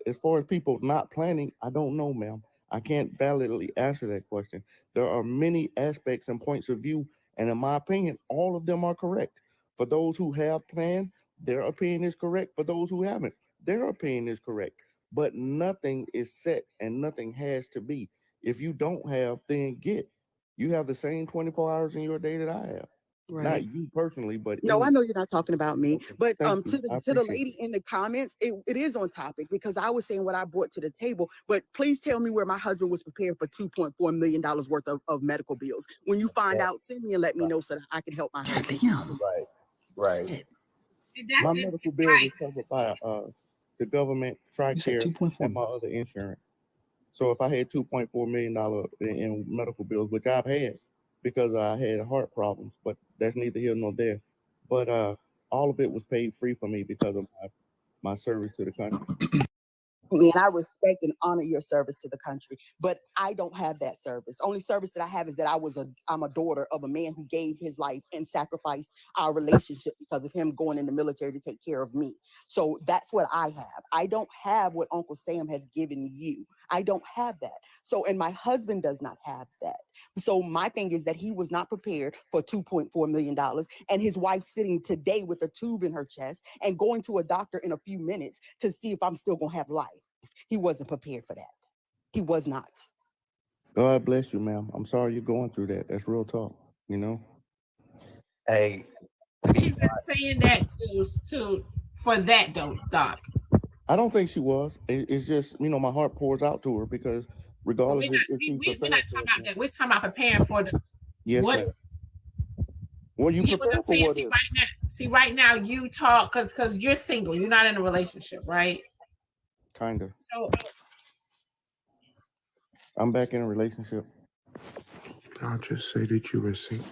as far as people not planning, I don't know, ma'am. I can't validly answer that question. There are many aspects and points of view, and in my opinion, all of them are correct. For those who have planned, their opinion is correct. For those who haven't, their opinion is correct. But nothing is set and nothing has to be. If you don't have, then get. You have the same 24 hours in your day that I have. Right. Not you personally, but No, I any. know you're not talking about me, Okay, but thank to you. I the appreciate lady in the comments, it is on topic because I was saying what I brought to the table. But please tell me where my husband was prepared for $2.4 million worth of medical bills. When you find out, send me and let me know so that I can help my husband. Right. Shit. My medical bill was covered by the government, TRICARE, and 2.4. my other insurance. So if I had $2.4 million in medical bills, which I've had because I had heart problems, but that's neither here nor there. But all of it was paid free for me because of my service to the country. And I respect and honor your service to the country, but I don't have that service. Only service that I have is that I'm a daughter of a man who gave his life and sacrificed our relationship because of him going in the military to take care of me. So that's what I have. I don't have what Uncle Sam has given you. I don't have that. So, and my husband does not have that. So my thing is that he was not prepared for $2.4 million, and his wife sitting today with a tube in her chest and going to a doctor in a few minutes to see if I'm still gonna have life. He wasn't prepared for that. He was not. God bless you, ma'am. I'm sorry you're going through that. That's real talk, you know? Hey, She's not saying that for that though, Doc. I don't think she was. It's just, you know, my heart pours out to her because regardless We're if she's not prepared talking about that. We're talking about preparing for the yes, what. ma'am. Well, you Get what prepare I'm for saying? what is. Right now you talk because you're single. You're not in a relationship, right? Kind of. So I'm back in a relationship. I'll just say that you were single.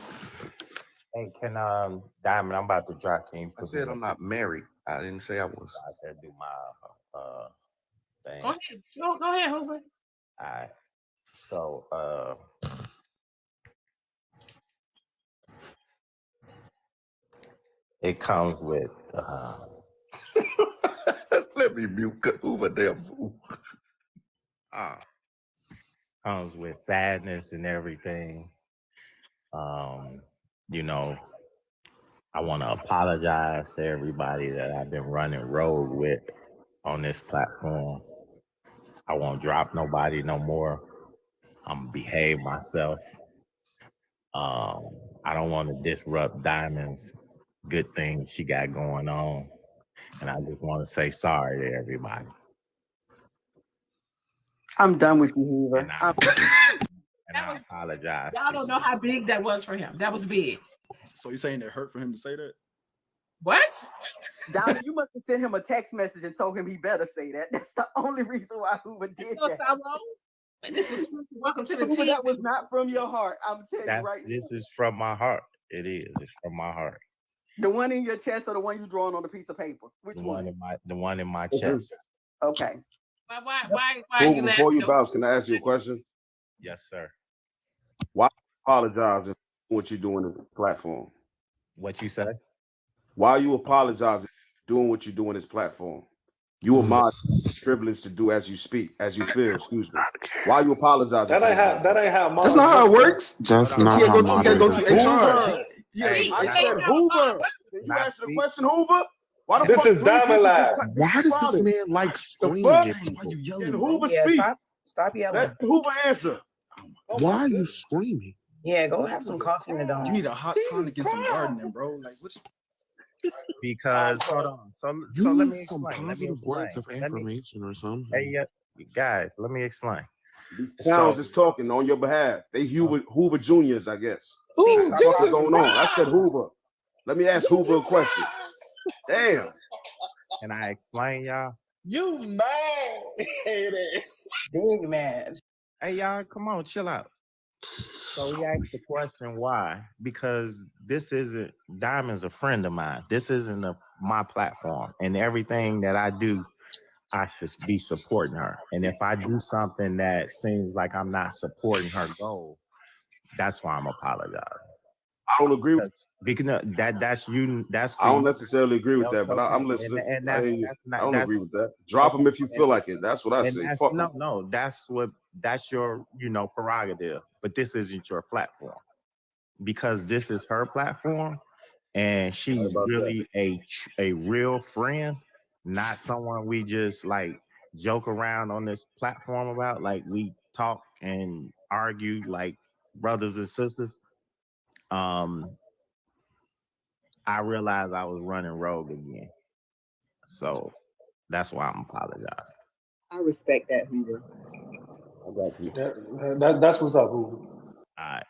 Hey, can Diamond, I'm about to drop. Can you I put said me I'm not married. I didn't say I was. out there do my thing? go ahead. So, go ahead, Hoover. All right. So it comes with Let me mute Hoover, damn fool. comes with sadness and everything. You know, I want to apologize to everybody that I've been running road with on this platform. I won't drop nobody no more. I'm gonna behave myself. I don't want to disrupt Diamond's good things she got going on. And I just want to say sorry to everybody. I'm done with you, Hoover. And I apologize. Y'all don't know how big that was for him. That was big. So you're saying it hurt for him to say that? What? Donna, you must have sent him a text message and told him he better say that. That's the only reason why Hoover did that. This is welcome to the Hoover, team. that was not from your heart. I'm telling you right now. This is from my heart. It is. It's from my heart. The one in your chest or the one you drawing on a piece of paper? Which The one? one in my chest. Okay. Why Cool, you before you laughing? bounce, can I ask you a question? Yes, sir. Why apologizing for what you're doing as a platform? What you say? Why are you apologizing for doing what you're doing as platform? You are my privilege to do as you speak, as you feel, excuse me. Why are you apologizing? That ain't how That's not how it works. That's You not gotta how go you gotta go moderators to work. HR. Hey, I said Hoover. Can you answer the question, Hoover? Why the This fuck is three Diamond people Live. just Why does this responded? man like The screaming fuck? at people? Why you Can yelling, bro? Hoover Yeah, speak? stop yelling. Let Hoover answer. Why are you screaming? Yeah, go have some coffee in the dome. You need a hot tonic and some gardening, bro. Like what's Because hold on. So let Use me some explain. positive words of Let me affirmation or something. hey guys, let me explain. Towns So is talking on your behalf. They Hoover Juniors, I guess. Speak What for the fuck is us. going on? I said Hoover. Let me ask Hoover a question. Damn. Can I explain, y'all? You mad? It is. Big mad. Hey y'all, come on, chill out. So we asked the question why? Because this isn't Diamond's a friend of mine. This isn't my platform, and everything that I do, I should be supporting her. And if I do something that seems like I'm not supporting her goal, that's why I'm apologizing. I don't agree with because that's you. That's for I don't you. necessarily agree with that, but I'm listening. I don't agree with that. Drop them if you feel like it. That's what I say. Fuck them. No, that's your prerogative. But this isn't your platform because this is her platform, and she's really a real friend, not someone we just like joke around on this platform about. Like we talk and argue like brothers and sisters. I realized I was running rogue again. So that's why I'm apologizing. I respect that, Hoover. I got you. That's what's up, Hoover. All right.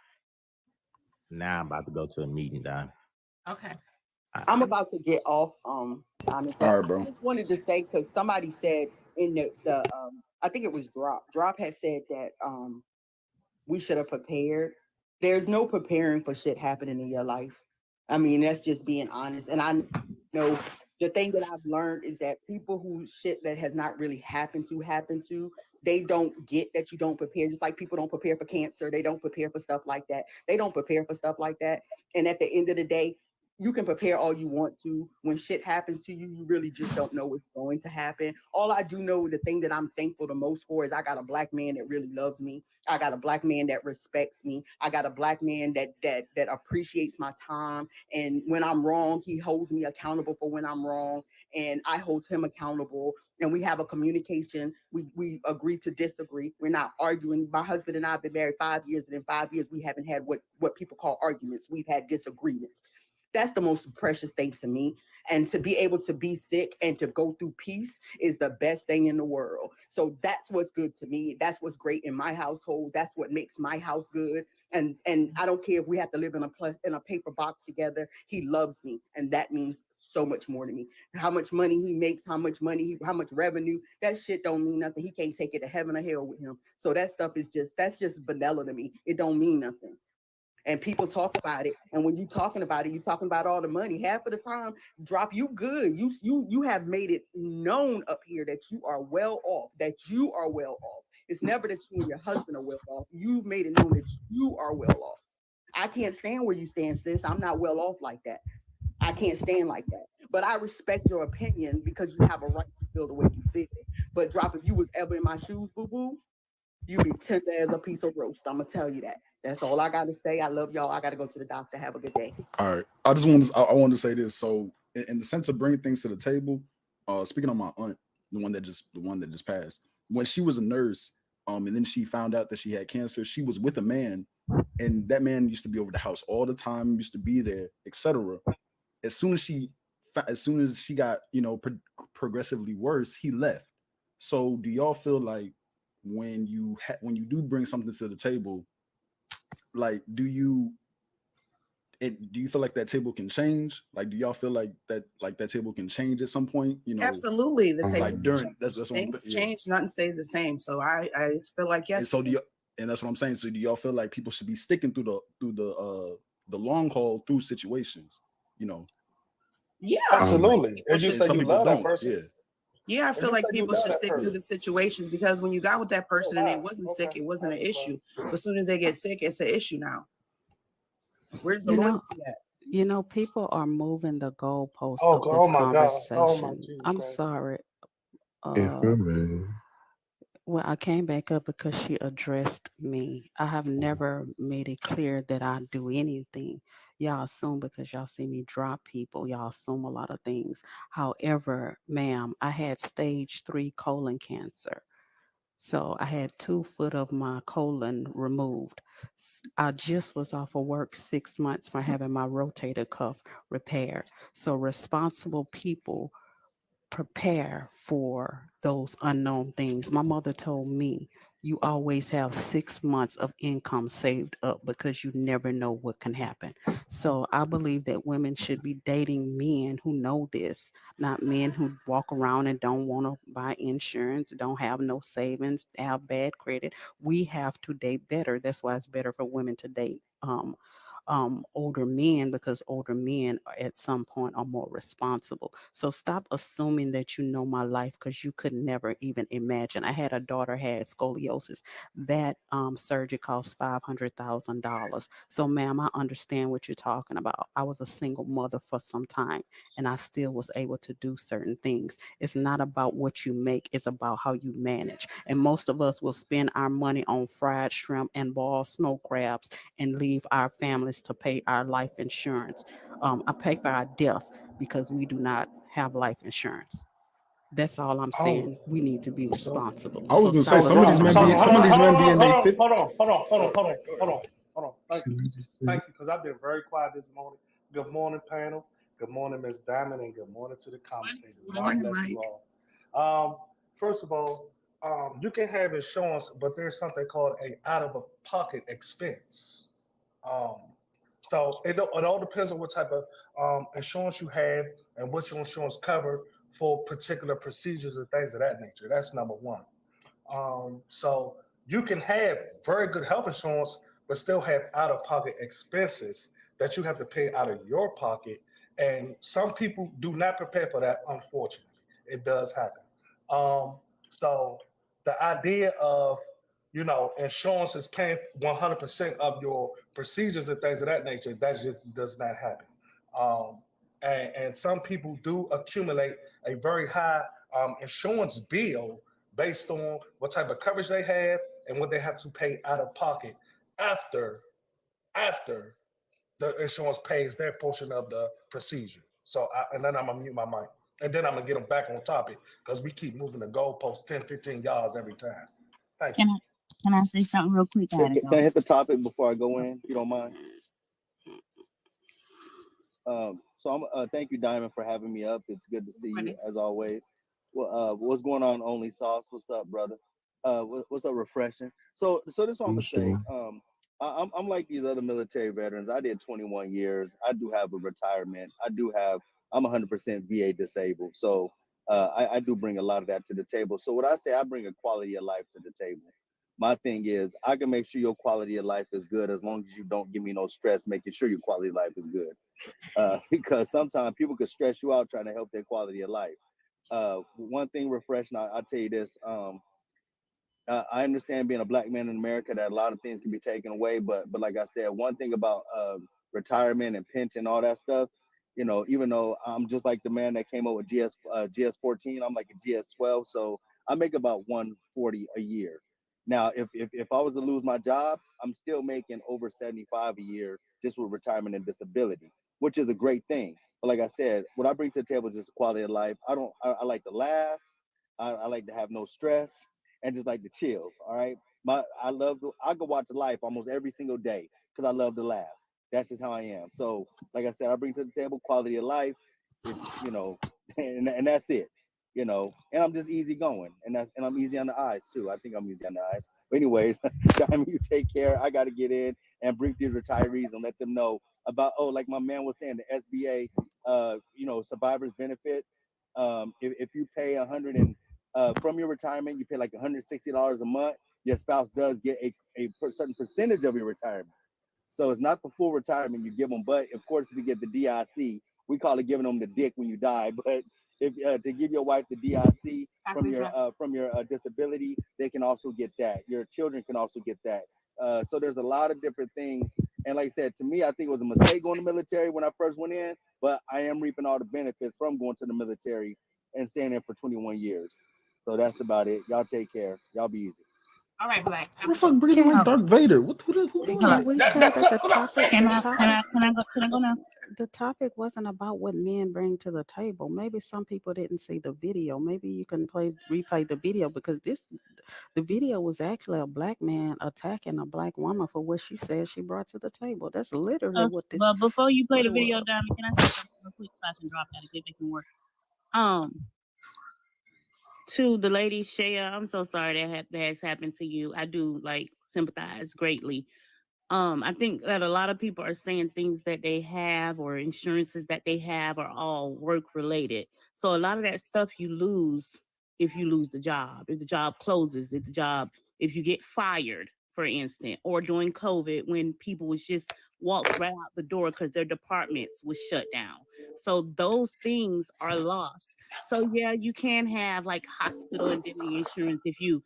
Now I'm about to go to a meeting, Don. Okay. I'm about to get off. Diamond, but all right, bro. I just wanted to say because somebody said in the I think it was Drop had said that we should have prepared. There's no preparing for shit happening in your life. I mean, that's just being honest. And I know the thing that I've learned is that people who shit that has not really happened to, they don't get that you don't prepare. Just like people don't prepare for cancer, they don't prepare for stuff like that. They don't prepare for stuff like that. And at the end of the day, you can prepare all you want to. When shit happens to you, you really just don't know what's going to happen. All I do know, the thing that I'm thankful the most for is I got a black man that really loves me. I got a black man that respects me. I got a black man that appreciates my time. And when I'm wrong, he holds me accountable for when I'm wrong. And I hold him accountable. And we have a communication. We agree to disagree. We're not arguing. My husband and I have been married 5 years, and in 5 years, we haven't had what people call arguments. We've had disagreements. That's the most precious thing to me. And to be able to be sick and to go through peace is the best thing in the world. So that's what's good to me. That's what's great in my household. That's what makes my house good. And I don't care if we have to live in a paper box together. He loves me, and that means so much more to me. How much money he makes, how much revenue, that shit don't mean nothing. He can't take it to heaven or hell with him. So that stuff is that's just vanilla to me. It don't mean nothing. And people talk about it, and when you talking about it, you talking about all the money. Half of the time, Drop, you good. You have made it known up here that you are well off. It's never that you and your husband are well off. You've made it known that you are well off. I can't stand where you stand, sis. I'm not well off like that. I can't stand like that. But I respect your opinion because you have a right to feel the way you feel. But Drop, if you was ever in my shoes, boo-boo, you be tender as a piece of roast. I'm gonna tell you that. That's all I gotta say. I love y'all. I gotta go to the doctor. Have a good day. All right. I wanted to say this. So in the sense of bringing things to the table, speaking of my aunt, the one that just passed, when she was a nurse, and then she found out that she had cancer, she was with a man, and that man used to be over the house all the time, used to be there, etc. As soon as she got, progressively worse, he left. So do y'all feel like when you do bring something to the table, like do you feel like that table can change? Like, do y'all feel like that table can change at some point? Absolutely, the table like during that's things change, nothing stays the same. So I feel like yes. And so and that's what I'm saying. So do y'all feel like people should be sticking through the long haul through situations? Yeah, absolutely. And you say you love that person. Yeah. Yeah, I feel like people should stick through the situations because when you got with that person and they wasn't sick, it wasn't an issue. But as soon as they get sick, it's an issue now. Where's the loyalty at? People are moving the goalposts Oh, of this oh my God. conversation. Oh my Jesus I'm Christ. sorry. Man. Well, I came back up because she addressed me. I have never made it clear that I do anything. Y'all assume because y'all see me drop people, y'all assume a lot of things. However, ma'am, I had stage 3 colon cancer. So I had 2 foot of my colon removed. I just was off of work 6 months for having my rotator cuff repaired. So responsible people prepare for those unknown things. My mother told me you always have 6 months of income saved up because you never know what can happen. So I believe that women should be dating men who know this, not men who walk around and don't want to buy insurance, don't have no savings, have bad credit. We have to date better. That's why it's better for women to date older men, because older men at some point are more responsible. So stop assuming that you know my life, because you could never even imagine. I had a daughter had scoliosis. That surgery cost $500,000. So ma'am, I understand what you're talking about. I was a single mother for some time and I still was able to do certain things. It's not about what you make, it's about how you manage. And most of us will spend our money on fried shrimp and boiled snow crabs and leave our families to pay our life insurance. I pay for our death because we do not have life insurance. That's all I'm saying. We need to be responsible. I was So gonna say stop some of these men assuming. be some of these men be in their Hold 50s. on. Thank you, because I've been very quiet this morning. Good morning, panel. Good morning, Ms. Diamond, and good morning to the commentators. God bless you all. First of all, you can have insurance, but there's something called a out-of-pocket expense. So it all depends on what type of insurance you have and what your insurance cover for particular procedures and things of that nature. That's number one. So you can have very good health insurance, but still have out-of-pocket expenses that you have to pay out of your pocket. And some people do not prepare for that, unfortunately. It does happen. So the idea of, insurance is paying 100% of your procedures and things of that nature, that just does not happen. And some people do accumulate a very high insurance bill based on what type of coverage they have and what they have to pay out of pocket after the insurance pays their portion of the procedure. So, and then I'm gonna mute my mic. And then I'm gonna get them back on topic because we keep moving the goalposts 10, 15 yards every time. Thank you. Can I say something real quick? Can I hit the topic before I go in, if you don't mind? So thank you, Diamond, for having me up. It's good to see you as always. Well, what's going on, Only Sauce? What's up, brother? What's up, Refreshing? So this is what I'm gonna say. I'm like these other military veterans. I did 21 years. I do have a retirement. I'm 100% VA disabled. So I do bring a lot of that to the table. So what I say, I bring a quality of life to the table. My thing is, I can make sure your quality of life is good as long as you don't give me no stress, making sure your quality of life is good. Because sometimes people could stress you out trying to help their quality of life. One thing, Refreshing, I'll tell you this. I understand being a black man in America that a lot of things can be taken away, but like I said, one thing about retirement and pension, all that stuff, even though I'm just like the man that came up with GS 14, I'm like a GS 12, so I make about 140 a year. Now, if I was to lose my job, I'm still making over 75 a year just with retirement and disability, which is a great thing. But like I said, what I bring to the table is just quality of life. I like to laugh. I like to have no stress and just like to chill. All right. I go watch life almost every single day because I love to laugh. That's just how I am. So like I said, I bring to the table quality of life, and that's it. And I'm just easy going, and I'm easy on the eyes too. I think I'm easy on the eyes. But anyways, Diamond, you take care. I got to get in and brief these retirees and let them know about, like my man was saying, the SBA, survivors benefit. If you pay from your retirement, you pay like $160 a month. Your spouse does get a certain percentage of your retirement. So it's not the full retirement you give them, but of course, if you get the DIC, we call it giving them the dick when you die. But if to give your wife the DIC from your disability, they can also get that. Your children can also get that. So there's a lot of different things. And like I said, to me, I think it was a mistake going to the military when I first went in, but I am reaping all the benefits from going to the military and staying there for 21 years. So that's about it. Y'all take care. Y'all be easy. All right, Black. Who the fuck breathing like Darth Vader? Who doing Can that? we say that Can I go now? the topic wasn't about what men bring to the table? Maybe some people didn't see the video. Maybe you can replay the video, because The video was actually a black man attacking a black woman for what she said she brought to the table. That's literally what this. But before you play what the it video, was. Diamond, can I say something real quick so I can drop out and see if it can work? To the lady Shaya, I'm so sorry that has happened to you. I do like sympathize greatly. I think that a lot of people are saying things that they have or insurances that they have are all work related. So a lot of that stuff you lose if you lose the job, if the job closes, if you get fired, for instance, or during COVID when people was just walked right out the door because their departments was shut down. So those things are lost. So yeah, you can have like hospital indemnity insurance if you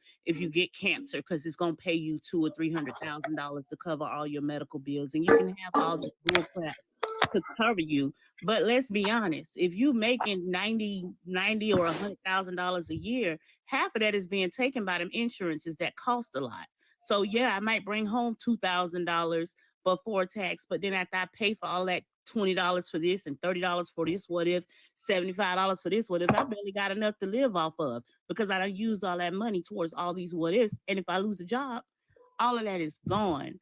get cancer because it's gonna pay you $200,000 or $300,000 to cover all your medical bills, and you can have all this bull crap to cover you. But let's be honest, if you making 90 or $100,000 a year, half of that is being taken by them insurances that cost a lot. So yeah, I might bring home $2,000 before tax, but then after I pay for all that $20 for this and $30 for this, what if $75 for this, what if I barely got enough to live off of because I done used all that money towards all these what ifs. And if I lose a job, all of that is gone.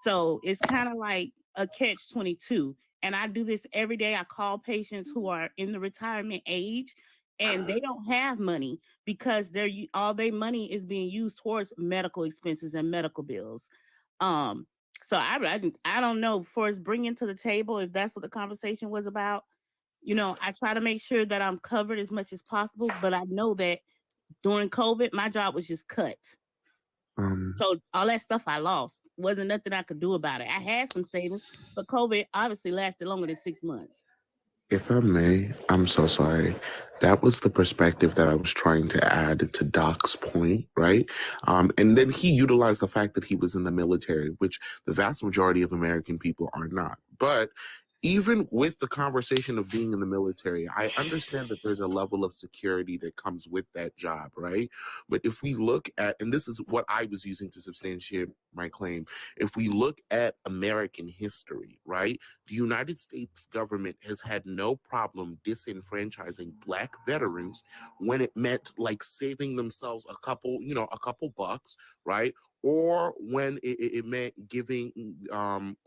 So it's kind of like a catch-22. And I do this every day. I call patients who are in the retirement age and they don't have money because all their money is being used towards medical expenses and medical bills. So I don't know, for us bringing to the table, if that's what the conversation was about, I try to make sure that I'm covered as much as possible, but I know that during COVID, my job was just cut. So all that stuff I lost, wasn't nothing I could do about it. I had some savings, but COVID obviously lasted longer than 6 months. If I may, I'm so sorry. That was the perspective that I was trying to add to Doc's point, right? And then he utilized the fact that he was in the military, which the vast majority of American people are not. But even with the conversation of being in the military, I understand that there's a level of security that comes with that job, right? But if we look at, and this is what I was using to substantiate my claim, if we look at American history, right, the United States government has had no problem disenfranchising Black veterans when it meant like saving themselves a couple bucks, right? Or when it meant giving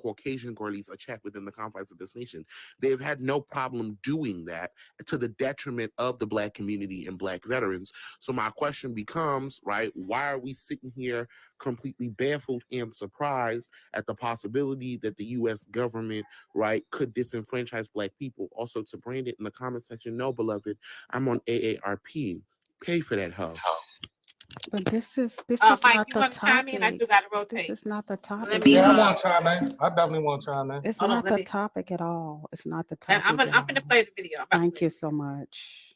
Caucasian girlies a check within the confines of this nation. They've had no problem doing that to the detriment of the Black community and Black veterans. So my question becomes, right, why are we sitting here completely baffled and surprised at the possibility that the U.S. government, right, could disenfranchise Black people? Also, to Brandon in the comment section, no, beloved, I'm on AARP. Pay for that hoe. But this is Mike, not you the want to chime in? I topic. do got to rotate. This is not the topic. Let me. Yeah, I want to chime in. I definitely want to chime in. It's Hold on, not let the me- topic at all. It's not the topic. I'm going to play the video. Thank you so much.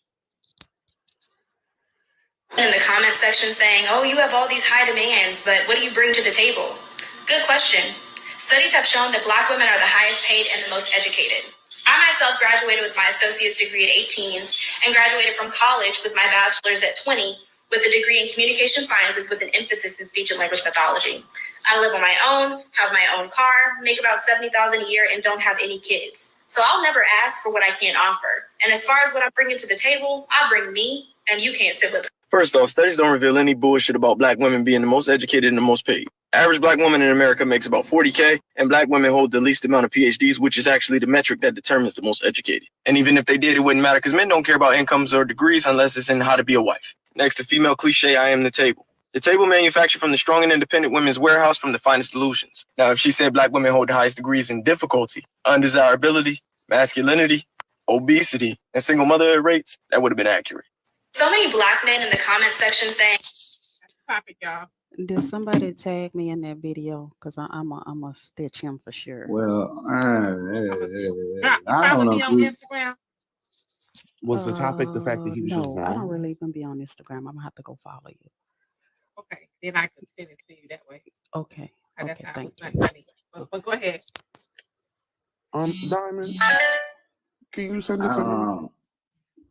In the comment section saying, oh, you have all these high demands, but what do you bring to the table? Good question. Studies have shown that Black women are the highest paid and the most educated. I myself graduated with my associate's degree at 18 and graduated from college with my bachelor's at 20 with a degree in communication sciences with an emphasis in speech and language pathology. I live on my own, have my own car, make about $70,000 a year, and don't have any kids. So I'll never ask for what I can't offer. And as far as what I'm bringing to the table, I bring me, and you can't sit with it. First off, studies don't reveal any bullshit about Black women being the most educated and the most paid. Average Black woman in America makes about $40K, and Black women hold the least amount of PhDs, which is actually the metric that determines the most educated. And even if they did, it wouldn't matter because men don't care about incomes or degrees unless it's in how to be a wife. Next, the female cliche, I am the table. The table manufactured from the strong and independent women's warehouse from the finest delusions. Now, if she said Black women hold the highest degrees in difficulty, undesirability, masculinity, obesity, and single motherhood rates, that would have been accurate. So many Black men in the comment section saying, topic, y'all. Did somebody tag me in that video? Because I'm a stitch him for sure. Well, I Follow don't me on agree. Instagram. Was the topic the fact that he was just No, I don't wrong? really even be on Instagram. I'm gonna have to go follow you. Okay, then I can send it to you that way. Okay. That's Okay, how thank it's not funny. But go ahead. Diamond, can you send it to me?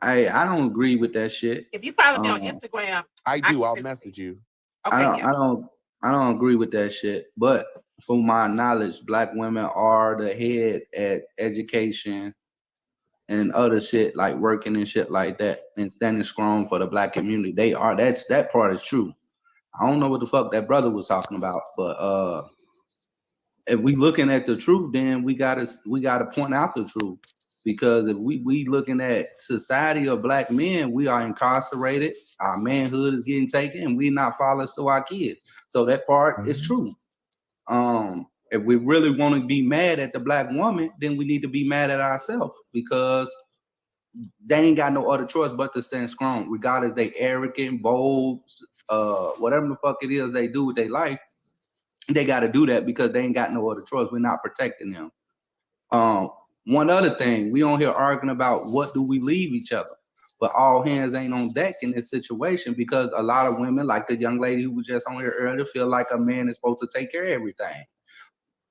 I don't agree with that shit. If you follow me on Instagram, I do. can I'll send it to message you. Okay, I don't agree with that shit. But from my knowledge, Black women are the head at education and other shit like working and shit like that and standing strong for the Black community. They are. That part is true. I don't know what the fuck that brother was talking about, but if we looking at the truth, then we gotta point out the truth. Because if we looking at society of black men, we are incarcerated, our manhood is getting taken, and we not fathers to our kids. So that part is true. If we really want to be mad at the black woman, then we need to be mad at ourselves, because they ain't got no other choice but to stand strong, regardless they arrogant, bold, whatever the fuck it is they do with their life. They got to do that because they ain't got no other choice. We're not protecting them. One other thing, we on here arguing about what do we leave each other, but all hands ain't on deck in this situation, because a lot of women, like the young lady who was just on here earlier, feel like a man is supposed to take care of everything.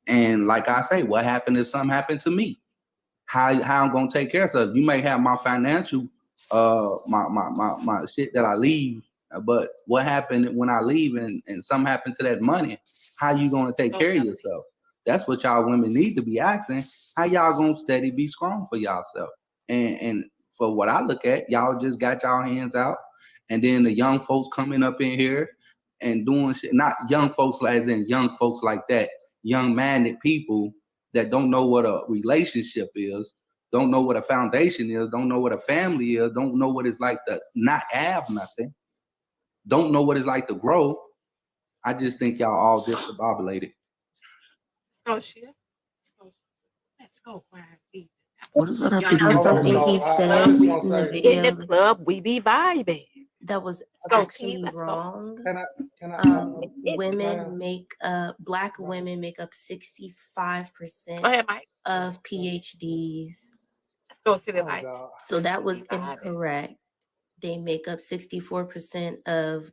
And like I say, what happened if something happened to me? How I'm gonna take care of stuff? You may have my financial, my shit that I leave, but what happened when I leave and something happened to that money? How you gonna take care of yourself? That's what y'all women need to be asking. How y'all gonna steady be strong for yourself? And for what I look at, y'all just got y'all hands out, and then the young folks coming up in here and doing shit. Not young folks as in young folks like that, young-minded people that don't know what a relationship is, don't know what a foundation is, don't know what a family is, don't know what it's like to not have nothing, don't know what it's like to grow. I just think y'all all discombobulated. Let's go. What does that have to do And with something me? he said in the video. In the club, we be vibing. That was Go, actually T, let's go. wrong. Can I Women make black women make up 65% Go ahead, Mike. of PhDs. Let's go see the light. So that was incorrect. They make up 64% of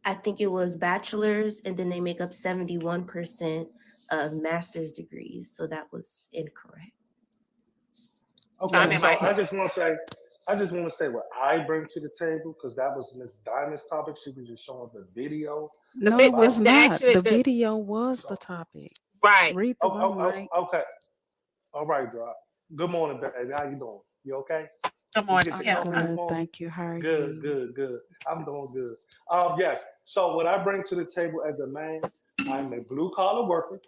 I think it was bachelor's, and then they make up 71% of master's degrees. So that was incorrect. Okay, so I just want to say what I bring to the table, because that was Miss Diamond's topic. She was just showing the video. No, it was not. The video was the topic. Right. Read the room, right? Okay. All right, Drop. Good morning, baby. How you doing? You okay? Good morning. Good, thank you. How are you? Good. I'm doing good. Yes. So what I bring to the table as a man, I'm a blue collar worker.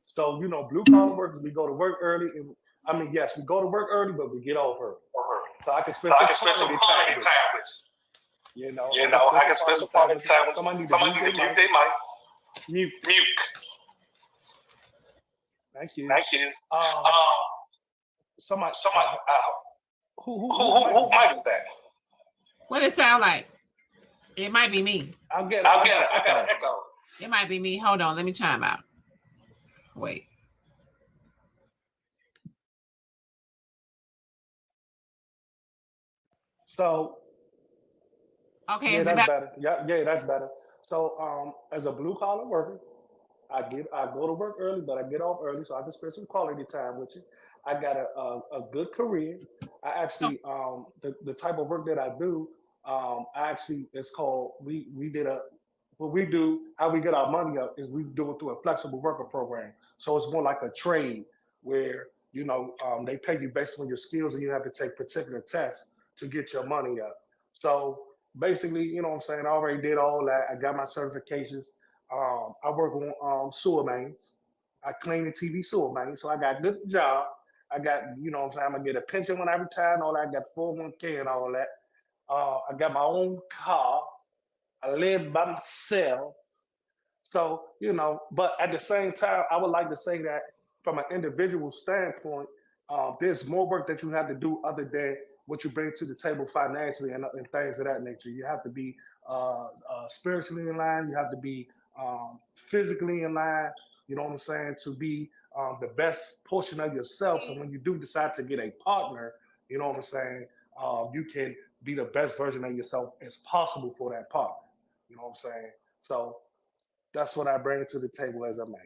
So blue collar workers, we go to work early. Yes, we go to work early, but we get off early. So I can spend some quality time with you. I can spend some quality time with somebody. Somebody need to mute their mic. Mute. Thank you. Somebody. Who mic is that? What it sound like? It might be me. I got an echo. It might be me. Hold on. Let me chime out. Wait. So. Okay. Yeah, is that's it better. Yeah, that's better. So, as a blue collar worker, I go to work early, but I get off early so I can spend some quality time with you. I got a good career. I actually the type of work that I do, it's called what we do, how we get our money up is we do it through a flexible worker program. So it's more like a trade where they pay you based on your skills, and you have to take particular tests to get your money up. So basically, I already did all that. I got my certifications. I work on sewer mains. I clean the TV sewer mains, so I got a good job. I got, I'm gonna get a pension when I retire and all that. I got 401k and all that. I got my own car. I live by myself. So, but at the same time, I would like to say that from an individual standpoint, there's more work that you have to do other than what you bring to the table financially and things of that nature. You have to be spiritually in line. You have to be physically in line, to be the best portion of yourself. So when you do decide to get a partner, you can be the best version of yourself as possible for that partner. So that's what I bring to the table as a man.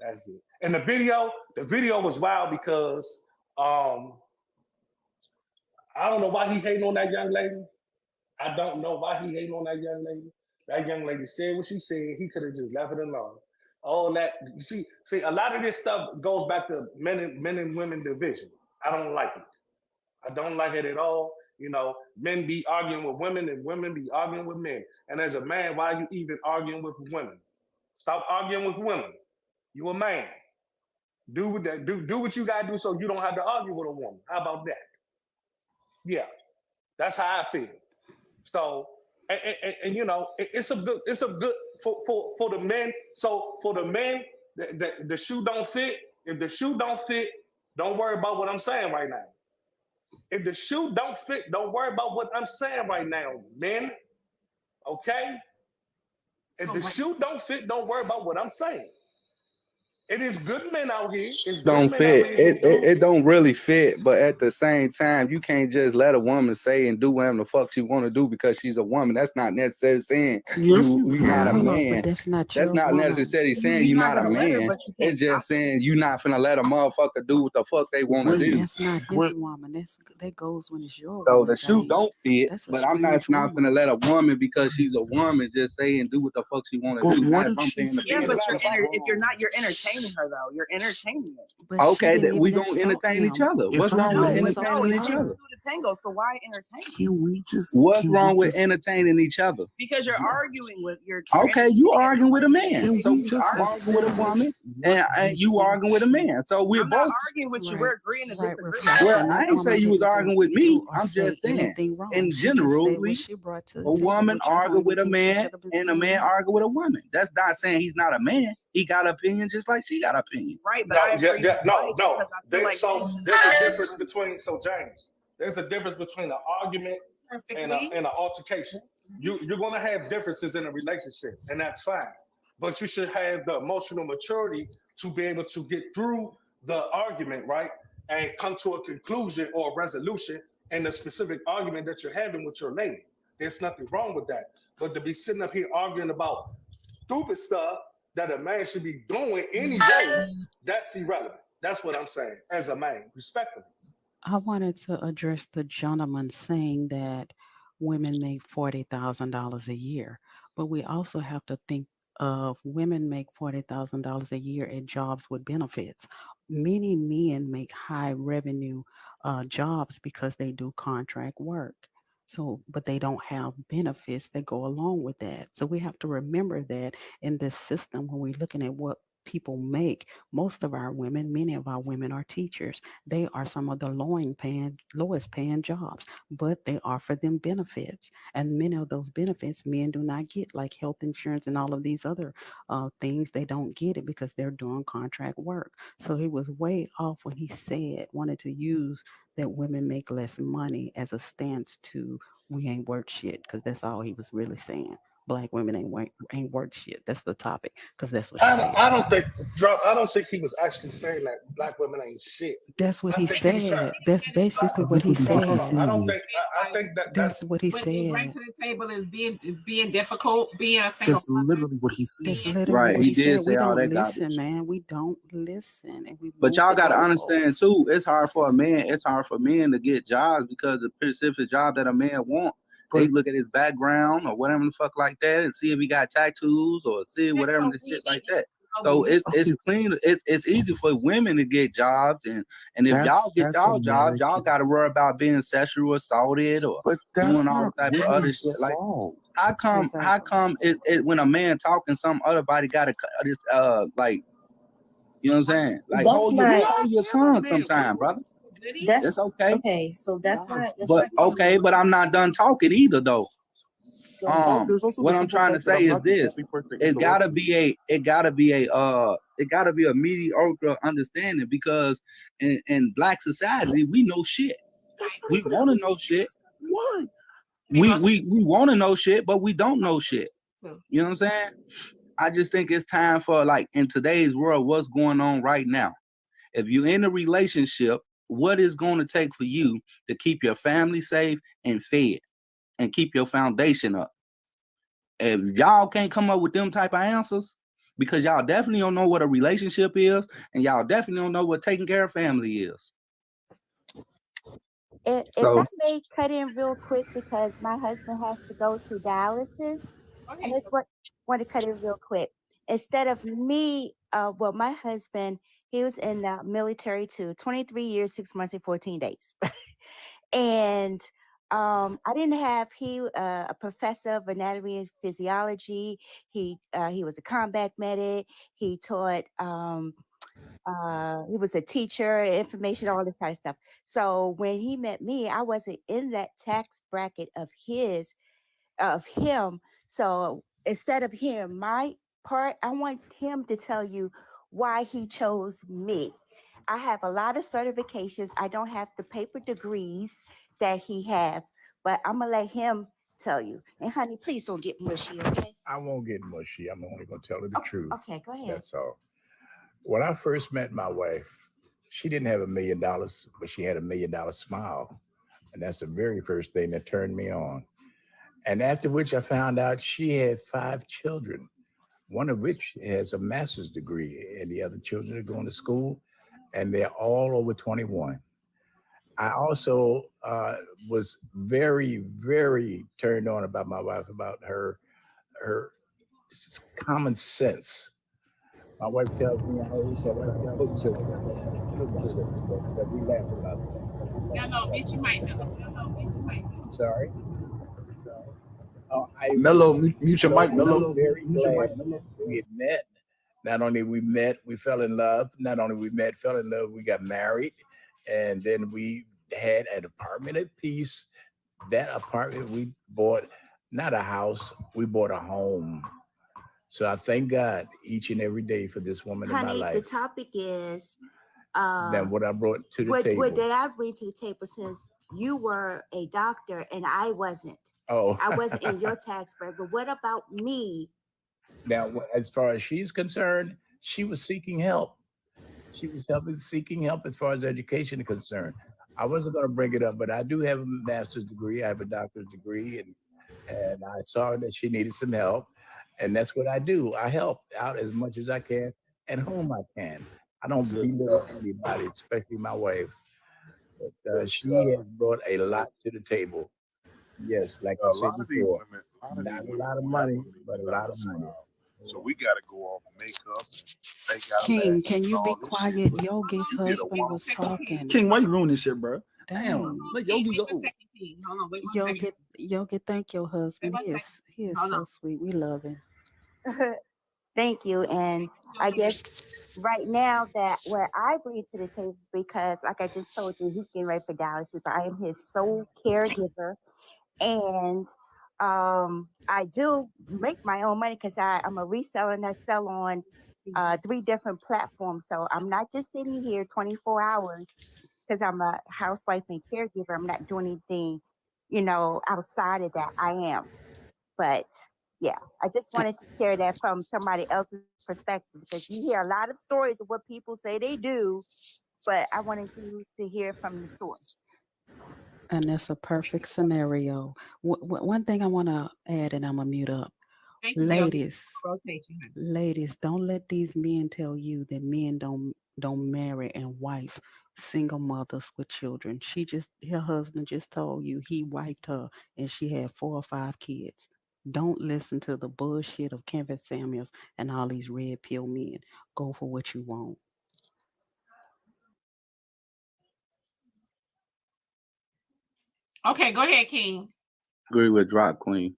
That's it. And the video was wild because I don't know why he hating on that young lady. I don't know why he hating on that young lady. That young lady said what she said. He could have just left it alone. All that, you see, a lot of this stuff goes back to men and women division. I don't like it. I don't like it at all. You know, men be arguing with women and women be arguing with men. And as a man, why are you even arguing with women? Stop arguing with women. You a man. Do what you gotta do so you don't have to argue with a woman. How about that? Yeah, that's how I feel. So, and you know, it's a good for the men. So for the men, the shoe don't fit. If the shoe don't fit, don't worry about what I'm saying right now. If the shoe don't fit, don't worry about what I'm saying right now, men. Okay? If the shoe don't fit, don't worry about what I'm saying. It is good men out here. It's good Don't men out fit. here. It don't really fit, but at the same time, you can't just let a woman say and do whatever the fuck she want to do because she's a woman. That's not necessarily saying Yes, you're not a can. man. That's not That's your not woman. necessarily saying You're you're not not a gonna let her, man. but you can't It's just saying you're not finna let a motherfucker do what the fuck they want to Wait, do. That's not his wait. woman. That goes when it's your So woman, the shoe James. don't fit, That's a but I'm not strange woman. finna let a woman because she's a woman just say and do what the fuck she want to But do. what Not if did I'm she paying the say? Yeah, bill. but if you're not, you're entertaining her though. You're entertaining it. But she Okay, didn't that we even gonna insult entertain each him. other. If What's I wrong with may, entertaining It each takes other? two to tango. So why entertain? What's can wrong we with just entertaining each other? Because you're arguing with Okay, you arguing with a man. can So we just I'm arguing with a establish woman what and you you think arguing with a she man. So we're I'm not both. arguing with you. Right. We're agreeing to Right, disagree. reflection. Well, I That ain't say woman you was didn't arguing with do me. or I'm say just saying, anything wrong. in She just said what generally, she brought to a the table, woman which I argue don't with a think she man should have been and a saying man either. argue with a woman. That's not saying he's not a man. He got opinion just like she got opinion. Right, but No, I agree with no. Mike because I feel like So men- there's a difference between James. There's a difference between an argument and an altercation. You're gonna have differences in a relationship, and that's fine. But you should have the emotional maturity to be able to get through the argument, right? And come to a conclusion or a resolution in the specific argument that you're having with your lady. There's nothing wrong with that. But to be sitting up here arguing about stupid stuff that a man should be doing anyway, that's irrelevant. That's what I'm saying as a man, respectfully. I wanted to address the gentleman saying that women make $40,000 a year, but we also have to think of women make $40,000 a year at jobs with benefits. Many men make high revenue jobs because they do contract work. So, but they don't have benefits that go along with that. So we have to remember that in this system, when we're looking at what people make, most of our women, many of our women are teachers. They are some of the lowest paying jobs, but they offer them benefits. And many of those benefits men do not get, like health insurance and all of these other things. They don't get it because they're doing contract work. So he was way off when he wanted to use that women make less money as a stance to we ain't worth shit, because that's all he was really saying. Black women ain't worth shit. That's the topic, because that's what he said. I don't think he was actually saying that black women ain't shit. That's what I he think he was trying. said. That's basically what he That's said. I don't think. I think that That's what he what they bring said. to the table is being difficult, being a single That's literally what he said. That's literally Right, what he he did said. say We all don't that listen, garbage. man. We don't listen, and we But move y'all the gotta goalposts. understand too, it's hard for a man. It's hard for men to get jobs because the specific job that a man want. They look at his background or whatever the fuck like that and see if he got tattoos or see whatever the shit like that. So it's clean. It's easy for women to get jobs, and if y'all get y'all jobs, y'all got to worry about being sexual assaulted or doing all type of other shit. Like how come it when a man talking, some other body got to just like, you know what I'm saying? Like That's hold your tongue sometime, brother. That's okay. Okay, so that's not. But okay, but I'm not done talking either though. There's also What the I'm simple trying to fact that say I'm is not the this: only person it gotta interrupting. be a mediocre understanding, because in black society we know shit. We want to know shit. Why? We want to know shit, but we don't know shit. You know what I'm saying? I just think it's time for, like, in today's world, what's going on right now. If you're in a relationship, what is going to take for you to keep your family safe and fed and keep your foundation up? If y'all can't come up with them type of answers, because y'all definitely don't know what a relationship is, and y'all definitely don't know what taking care of family is. If I may cut in real quick, because my husband has to go to dialysis, I just want to cut in real quick. Instead of me, my husband, he was in the military too, 23 years, 6 months, and 14 days. And I didn't have a professor of anatomy and physiology. He was a combat medic. He taught. He was a teacher, information, all this kind of stuff. So when he met me, I wasn't in that tax bracket of him. So instead of hearing my part, I want him to tell you why he chose me. I have a lot of certifications. I don't have the paper degrees that he have, but I'm gonna let him tell you. And honey, please don't get mushy, okay? I won't get mushy. I'm only going to tell her the truth. Okay, go ahead. That's all. When I first met my wife, she didn't have $1 million, but she had $1 million smile. And that's the very first thing that turned me on. And after which I found out she had 5 children, one of which has a master's degree, and the other children are going to school, and they're all over 21. I also was very, very turned on about my wife, about her common sense. My wife tells me I always have a hook to it, but we laugh about that. No, bitch, you might know. Sorry. Mello, mute your mic, Mello. Very glad we had met. Not only we met, we fell in love. Not only we met, fell in love, we got married. And then we had an apartment apiece. That apartment we bought, not a house, we bought a home. So I thank God each and every day for this woman in my Honey, life. the topic is Than what I brought to the table. What did I bring to the table since you were a doctor and I wasn't? Oh. I wasn't in your tax bracket. But what about me? Now, as far as she's concerned, she was seeking help. She was seeking help as far as education is concerned. I wasn't going to bring it up, but I do have a master's degree. I have a doctorate degree, and I saw that she needed some help. And that's what I do. I help out as much as I can and whom I can. I don't belittle anybody, especially my wife. But she has brought a lot to the table. Yes, like I said before, not a lot of money, but a lot of money. So we got to go off makeup, fake out. King, can you be quiet? Yogi's husband was talking. King, why you ruin this shit, bro? Damn. Damn, let Yogi go. Yogi, thank your husband. He is so sweet. We love him. Thank you. And I guess right now that where I bring to the table, because like I just told you, he's getting ready for dialysis. I am his sole caregiver. And I do make my own money because I'm a reseller and I sell on 3 different platforms. So I'm not just sitting here 24 hours because I'm a housewife and caregiver. I'm not doing anything, outside of that. I am. But yeah, I just wanted to share that from somebody else's perspective because you hear a lot of stories of what people say they do, but I wanted you to hear from the source. And that's a perfect scenario. One thing I want to add, and I'm going to mute up. Ladies, don't let these men tell you that men don't marry and wife single mothers with children. Her husband just told you he wifed her and she had 4 or 5 kids. Don't listen to the bullshit of Kevin Samuels and all these red pill men. Go for what you want. Okay, go ahead, King. Agree with Drop Queen.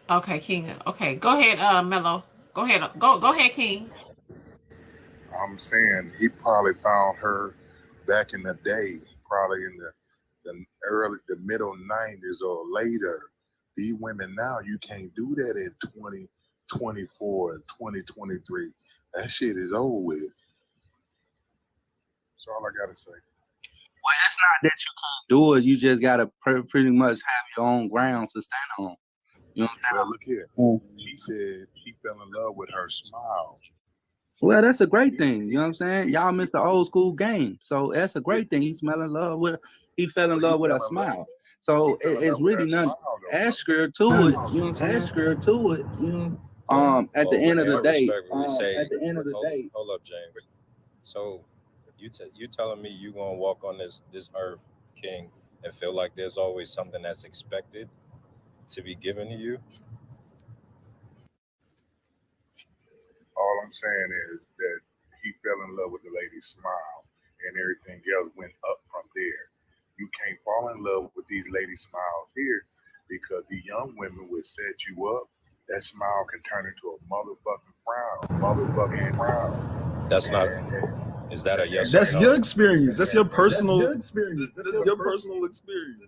Okay, King. Okay, go ahead, Mello. Go ahead. Go ahead, King. I'm saying he probably found her back in the day, probably in the middle 90s or later. These women now, you can't do that in 2024 and 2023. That shit is over with. That's all I gotta say. Well, it's not that you can't do it. You just gotta pretty much have your own grounds to stand on. You know what I'm saying? Well, look here. He said he fell in love with her smile. Well, that's a great thing. You know what I'm saying? Y'all missed the old school game. So that's a great thing. He fell in love with a smile. So it's really nothing. Ask her to it. You know what I'm saying? Ask her to it. You know. At the end of the day. Hold up, James. So you telling me you gonna walk on this earth, King, and feel like there's always something that's expected to be given to you? All I'm saying is that he fell in love with the lady's smile. and everything else went up from there. You can't fall in love with these lady smiles here because the young women will set you up. That smile can turn into a motherfucking frown. That's not. Is that a yes? That's or no? your experience. That's your personal. That's your personal experience.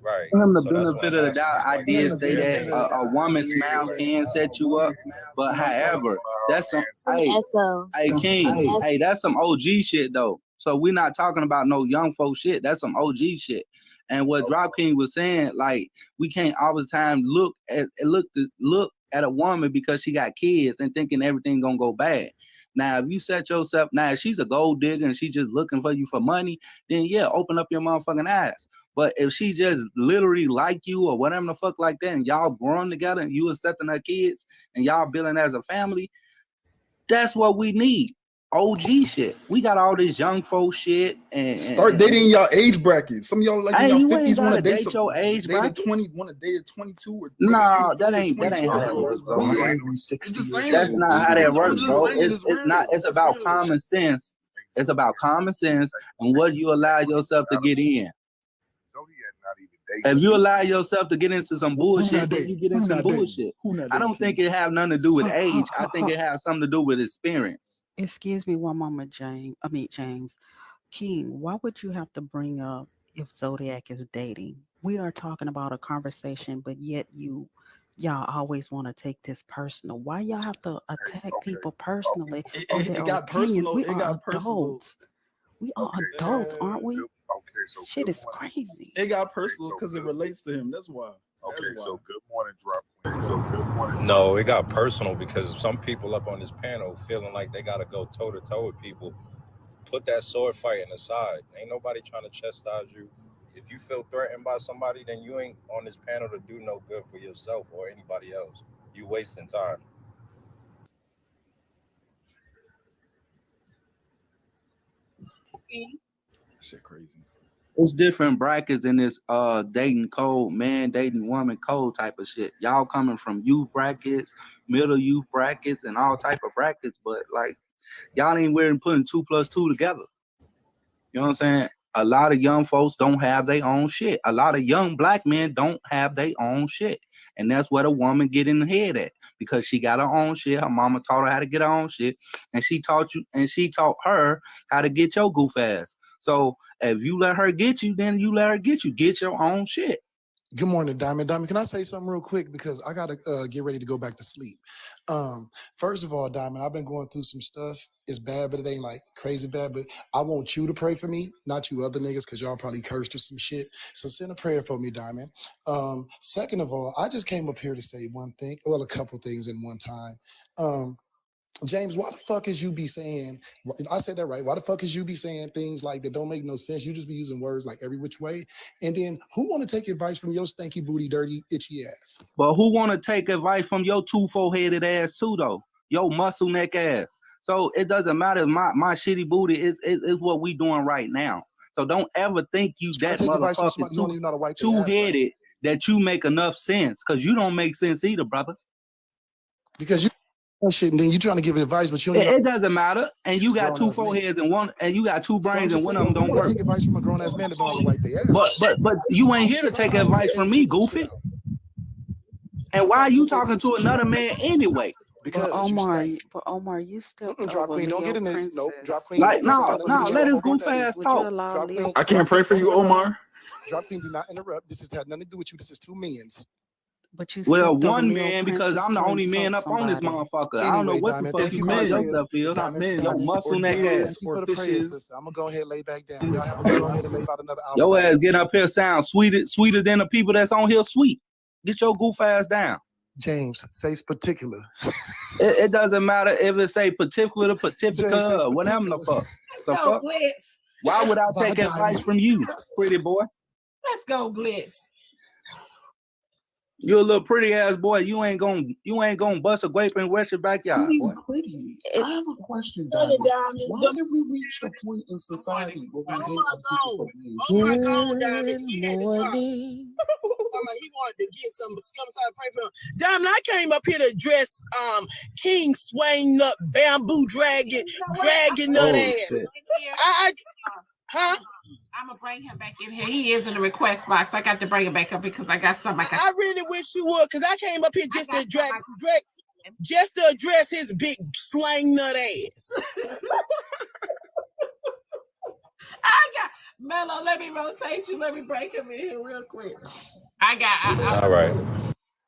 Right. For him the So that's what benefit I'm of the asking. doubt, I Like, did say that a woman's smile can set you up, but however, that's some hey King, hey, that's some OG shit though. So we're not talking about no young folk shit. That's some OG shit. And what Drop King was saying, like, we can't all the time look at a woman because she got kids and thinking everything gonna go bad. Now, if you set yourself, now if she's a gold digger and she just looking for you for money, then yeah, open up your motherfucking eyes. But if she just literally like you or whatever the fuck like that, and y'all growing together and you accepting her kids and y'all building as a family, that's what we need. OG shit. We got all this young folk shit and Start dating y'all age bracket. Some of y'all like in hey, y'all you ain't 50s want gotta to date your age bracket. 20, want to date at 22 or No, 23 that ain't how that works, bro. saying. That's not how that works, bro. saying, It's not. It's about common sense. It's about common sense and what you allow yourself to get in. If you allow yourself to get into some bullshit, then you get into some bullshit. I don't think it have nothing to do with age. I think it has something to do with experience. Excuse me one moment, James. King, why would you have to bring up if Zodiac is dating? We are talking about a conversation, but yet y'all always want to take this personal. Why y'all have to attack people personally? It got personal. We It are got personal. adults. We are adults, aren't we? Shit is crazy. It got personal because it relates to him. That's why. So good morning, Drop Queen. So good morning. No, it got personal because some people up on this panel feeling like they got to go toe to toe with people. Put that sword fighting aside. Ain't nobody trying to chastise you. If you feel threatened by somebody, then you ain't on this panel to do no good for yourself or anybody else. You wasting time. Shit crazy. It's different brackets in this dating code, man, dating woman code type of shit. Y'all coming from youth brackets, middle youth brackets, and all type of brackets, but like y'all ain't wearing putting 2 + 2 together. You know what I'm saying? A lot of young folks don't have their own shit. A lot of young black men don't have their own shit. And that's what a woman get in the head at because she got her own shit. Her mama taught her how to get her own shit. And she taught her how to get your goof ass. So if you let her get you, then you let her get you. Get your own shit. Good morning, Diamond. Diamond, can I say something real quick? Because I got to get ready to go back to sleep. First of all, Diamond, I've been going through some stuff. It's bad, but it ain't like crazy bad. But I want you to pray for me, not you other niggas, because y'all probably cursed or some shit. So send a prayer for me, Diamond. Second of all, I just came up here to say one thing, well, a couple things in one time. James, why the fuck is you be saying, I said that right, why the fuck is you be saying things like that don't make no sense? You just be using words like every which way. And then who want to take advice from your stanky booty, dirty, itchy ass? But who want to take advice from your 2 4-headed ass too, though? Your muscle neck ass. So it doesn't matter. My shitty booty is what we doing right now. So don't ever think you that motherfucking two-headed that you make enough sense, because you don't make sense either, brother. Because you shit, and then you trying to give advice, but you don't. It doesn't matter. And you got 2 foreheads and one, and you got 2 brains, and one of them don't work. Take advice from a grown ass man that don't have a white day. But you ain't here to take advice from me, goofy. And why are you talking to another man anyway? Because Omar, you still Drop Queen. Don't get in this. Nope. Drop Queen. Like no, let his goof ass talk. I can't pray for you, Omar. Drop Queen, do not interrupt. This has had nothing to do with you. This is 2 men's. But you well, one man, because I'm the only man up on this motherfucker. I don't know what the fuck you call yourself is. Your muscle neck ass. I'm gonna go ahead and lay back down. Y'all have a good one. About another hour. Your ass getting up here sound sweeter than the people that's on here sweet. Get your goof ass down. James, say particular. It doesn't matter if it say particular or pacifica or whatever the fuck. Go Blitz. Why would I take advice from you, pretty boy? Let's go Blitz. You a little pretty ass boy. You ain't gonna bust a grape in Western backyard. Boy. I have a question, Diamond. Why have we reached a point in society where we hate people for being Good morning. about he wanted to get some scum side pray for him. Diamond, I came up here to address King Swain Nut Bamboo Dragon Nut ass. Huh? I'm gonna bring him back in here. He is in the request box. I got to bring him back up because I got something. I really wish you would, because I came up here just to address his big slang nut ass. I got Mello. Let me rotate you. Let me bring him in here real quick. All right.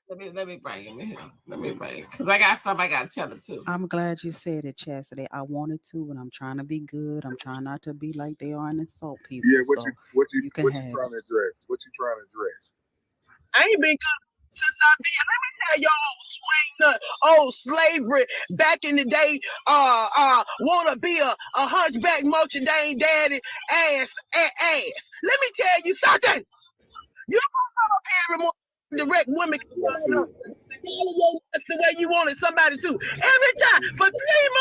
Let me bring him in here. Let me bring because I got something I got to tell him too. I'm glad you said it, Chastity. I wanted to, and I'm trying to be good. I'm trying not to be like they are and insult people. Yeah, what you trying to address? What you trying to address? I ain't been good since I've been. Let me tell y'all, old swing nut, old slavery back in the day. Want to be a hunchback merchandise daddy ass. Let me tell you something. You come up here every morning. Direct women that's the way you wanted somebody to. Every time for 3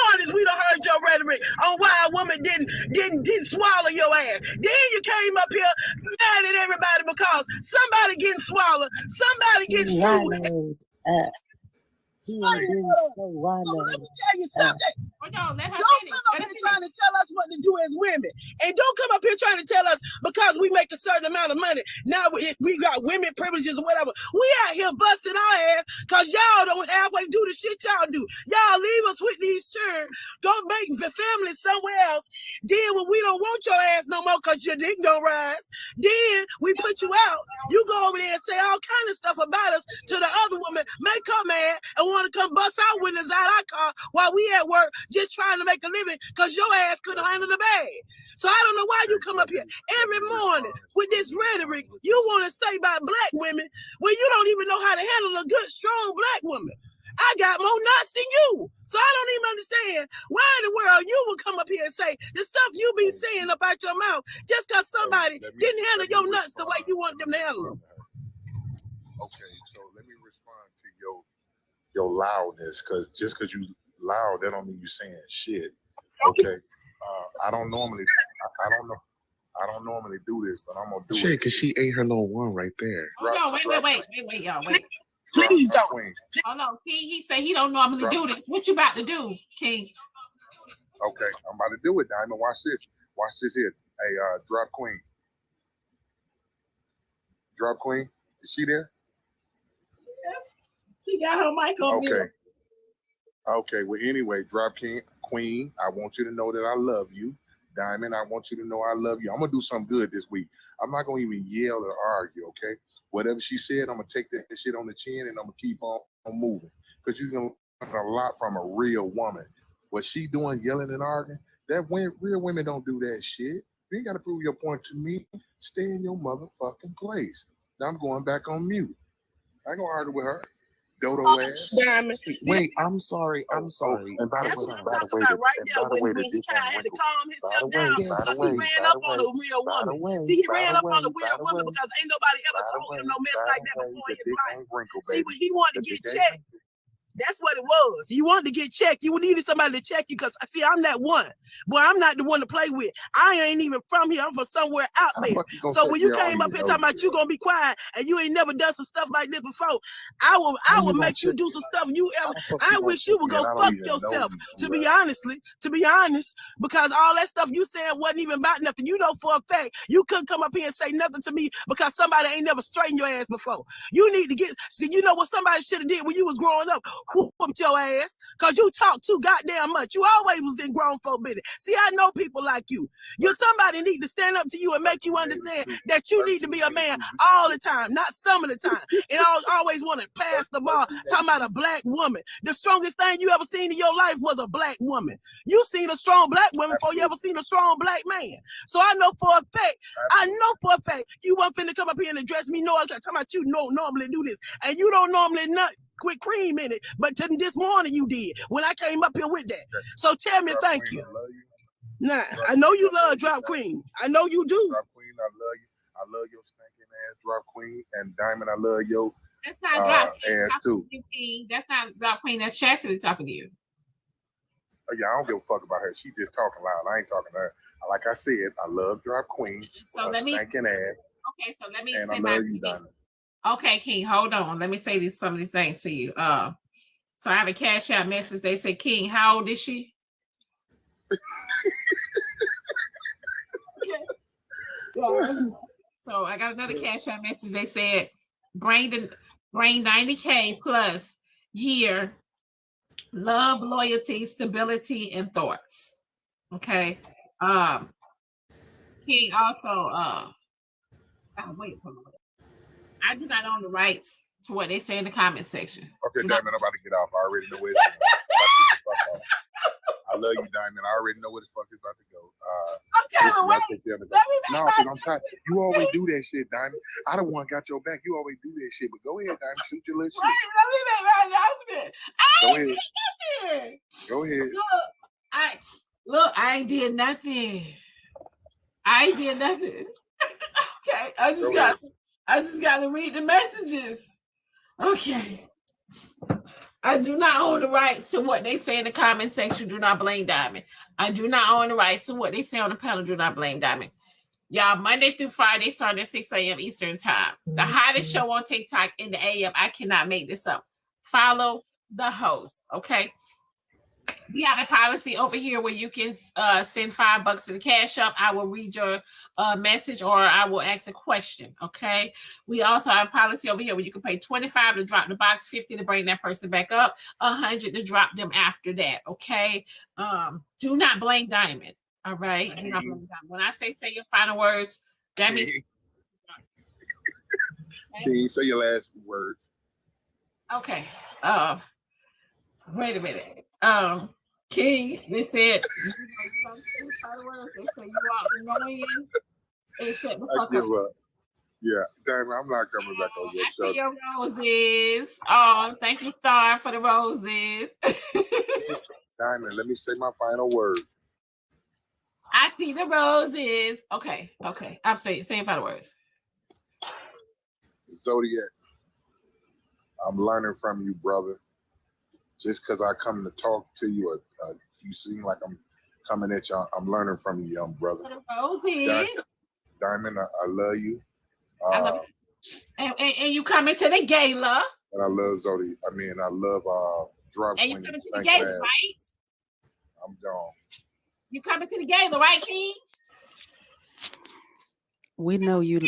mornings we done heard your rhetoric on why a woman didn't swallow your ass. Then you came up here mad at everybody because somebody getting swallowed, somebody getting screwed. So let me tell you something. Don't come up here trying to tell us what to do as women. And don't come up here trying to tell us because we make a certain amount of money. Now we got women privileges or whatever. We out here busting our ass because y'all don't halfway do the shit y'all do. Y'all leave us with these children. Go make the family somewhere else. Then when we don't want your ass no more because your dick don't rise, then we put you out. You go over there and say all kind of stuff about us to the other woman, make her mad and want to come bust our windows out our car while we at work just trying to make a living because your ass couldn't handle the bag. So I don't know why you come up here every morning with this rhetoric you want to say about black women when you don't even know how to handle a good, strong black woman. I got more nuts than you. So I don't even understand why in the world you would come up here and say the stuff you be saying about your mouth just because somebody didn't handle your nuts the way you want them to handle them. Okay, so let me respond to your loudness, because just because you loud, that don't mean you saying shit. Okay. I don't normally do this, but I'm gonna do Shit, it. because she ate her little one right there. Oh, no, wait, y'all, wait. Please don't. Hold on, King. He said he don't normally do this. What you about to do, King? Okay, I'm about to do it, Diamond. Watch this. Watch this here. Hey, drop queen. Drop queen. Is she there? Yes. She got her mic on mute. Okay. Well, anyway, drop queen. I want you to know that I love you. Diamond, I want you to know I love you. I'm going to do something good this week. I'm not going to even yell or argue, okay? Whatever she said, I'm going to take that shit on the chin and I'm going to keep on moving. Because you're going to learn a lot from a real woman. What she doing, yelling and arguing, real women don't do that shit. You ain't got to prove your point to me. Stay in your motherfucking place. Now I'm going back on mute. I ain't going to argue with her. Dodo ass. Wait, I'm sorry. And by the way, when he kind of had to calm himself down because he ran up on a real woman. See, he ran up on a real woman because ain't nobody ever told him no mess like that before in his life. See, when he wanted to get checked, that's what it was. You wanted to get checked. You needed somebody to check you because, see, I'm that one. Boy, I'm not the one to play with. I ain't even from here. I'm from somewhere out there. So when you came up here talking about you going to be quiet and you ain't never done some stuff like this before, I will make you do some stuff you ever. I wish you would go fuck yourself, to be honest, because all that stuff you said wasn't even about nothing. You know for a fact you couldn't come up here and say nothing to me because somebody ain't never straightened your ass before. You need to see, you know what somebody should have did when you was growing up? Whooped your ass because you talk too goddamn much. You always was in grown folk business. See, I know people like you. Somebody need to stand up to you and make you understand that you need to be a man all the time, not some of the time. And always want to pass the ball talking about a black woman. The strongest thing you ever seen in your life was a black woman. You seen a strong black woman before you ever seen a strong black man. So I know for a fact, you weren't finna come up here and address me. No, I'm talking about you don't normally do this. And you don't normally not quit cream in it, but this morning you did when I came up here with that. So tell me thank you. Nah, I know you love Drop Queen. I know you do. Drop Queen, I love you. I love your stinking ass, Drop Queen. And Diamond, I love your that's not Drop ass too. That's not Drop Queen. That's Chastity talking to you. Yeah, I don't give a fuck about her. She just talking loud. I ain't talking to her. Like I said, I love Drop Queen. So let me stinking ass. Okay, so let me and say I my love you, Diamond. Okay, King, hold on. Let me say some of these things to you. So I have a Cash App message. They say, King, how old is she? Okay. So I got another Cash App message. They said, bring 90K plus year, love, loyalty, stability, and thoughts. Okay. King also wait for a minute. I do not own the rights to what they say in the comment section. Okay, Diamond, I'm about to get off. I already know where it's going. I love you, Diamond. I already know where the fuck it's about to go. Okay, listen, wait. No, because I'm tired. You always do that shit, Diamond. I don't want got your back. You always do that shit. But go ahead, Diamond. Shoot your little shit. Let me make my announcement. Go ahead. Go ahead. I ain't did nothing. I ain't did nothing. Okay, I just got to read the messages. Okay. I do not own the rights to what they say in the comment section. Do not blame Diamond. I do not own the rights to what they say on the panel. Do not blame Diamond. Y'all, Monday through Friday, starting at 6 a.m. Eastern time. The hottest show on TikTok in the AM. I cannot make this up. Follow the host, okay? We have a policy over here where you can send $5 to the Cash App. I will read your message or I will ask a question, okay? We also have a policy over here where you can pay $25 to drop the box, $50 to bring that person back up, $100 to drop them after that, okay? Do not blame Diamond, all right? Do not blame Diamond. When I say your final words, that means... Can you say your last words? Okay. Wait a minute. King, they said, they say you are annoying and shut the fuck up. Yeah, Diamond, I'm not coming back on your show. I see your roses. Oh, thank you, Star, for the roses. Diamond, let me say my final words. I see the roses. Okay. I'm saying final words. Zodiac, I'm learning from you, brother. Just because I come to talk to you, you seem like I'm coming at you. I'm learning from you, young brother. Diamond, I love you. And you coming to the gala. And I love Zodi. I love Drop. And you coming to the gala, right? I'm gone. You coming to the gala, right, King? We know you.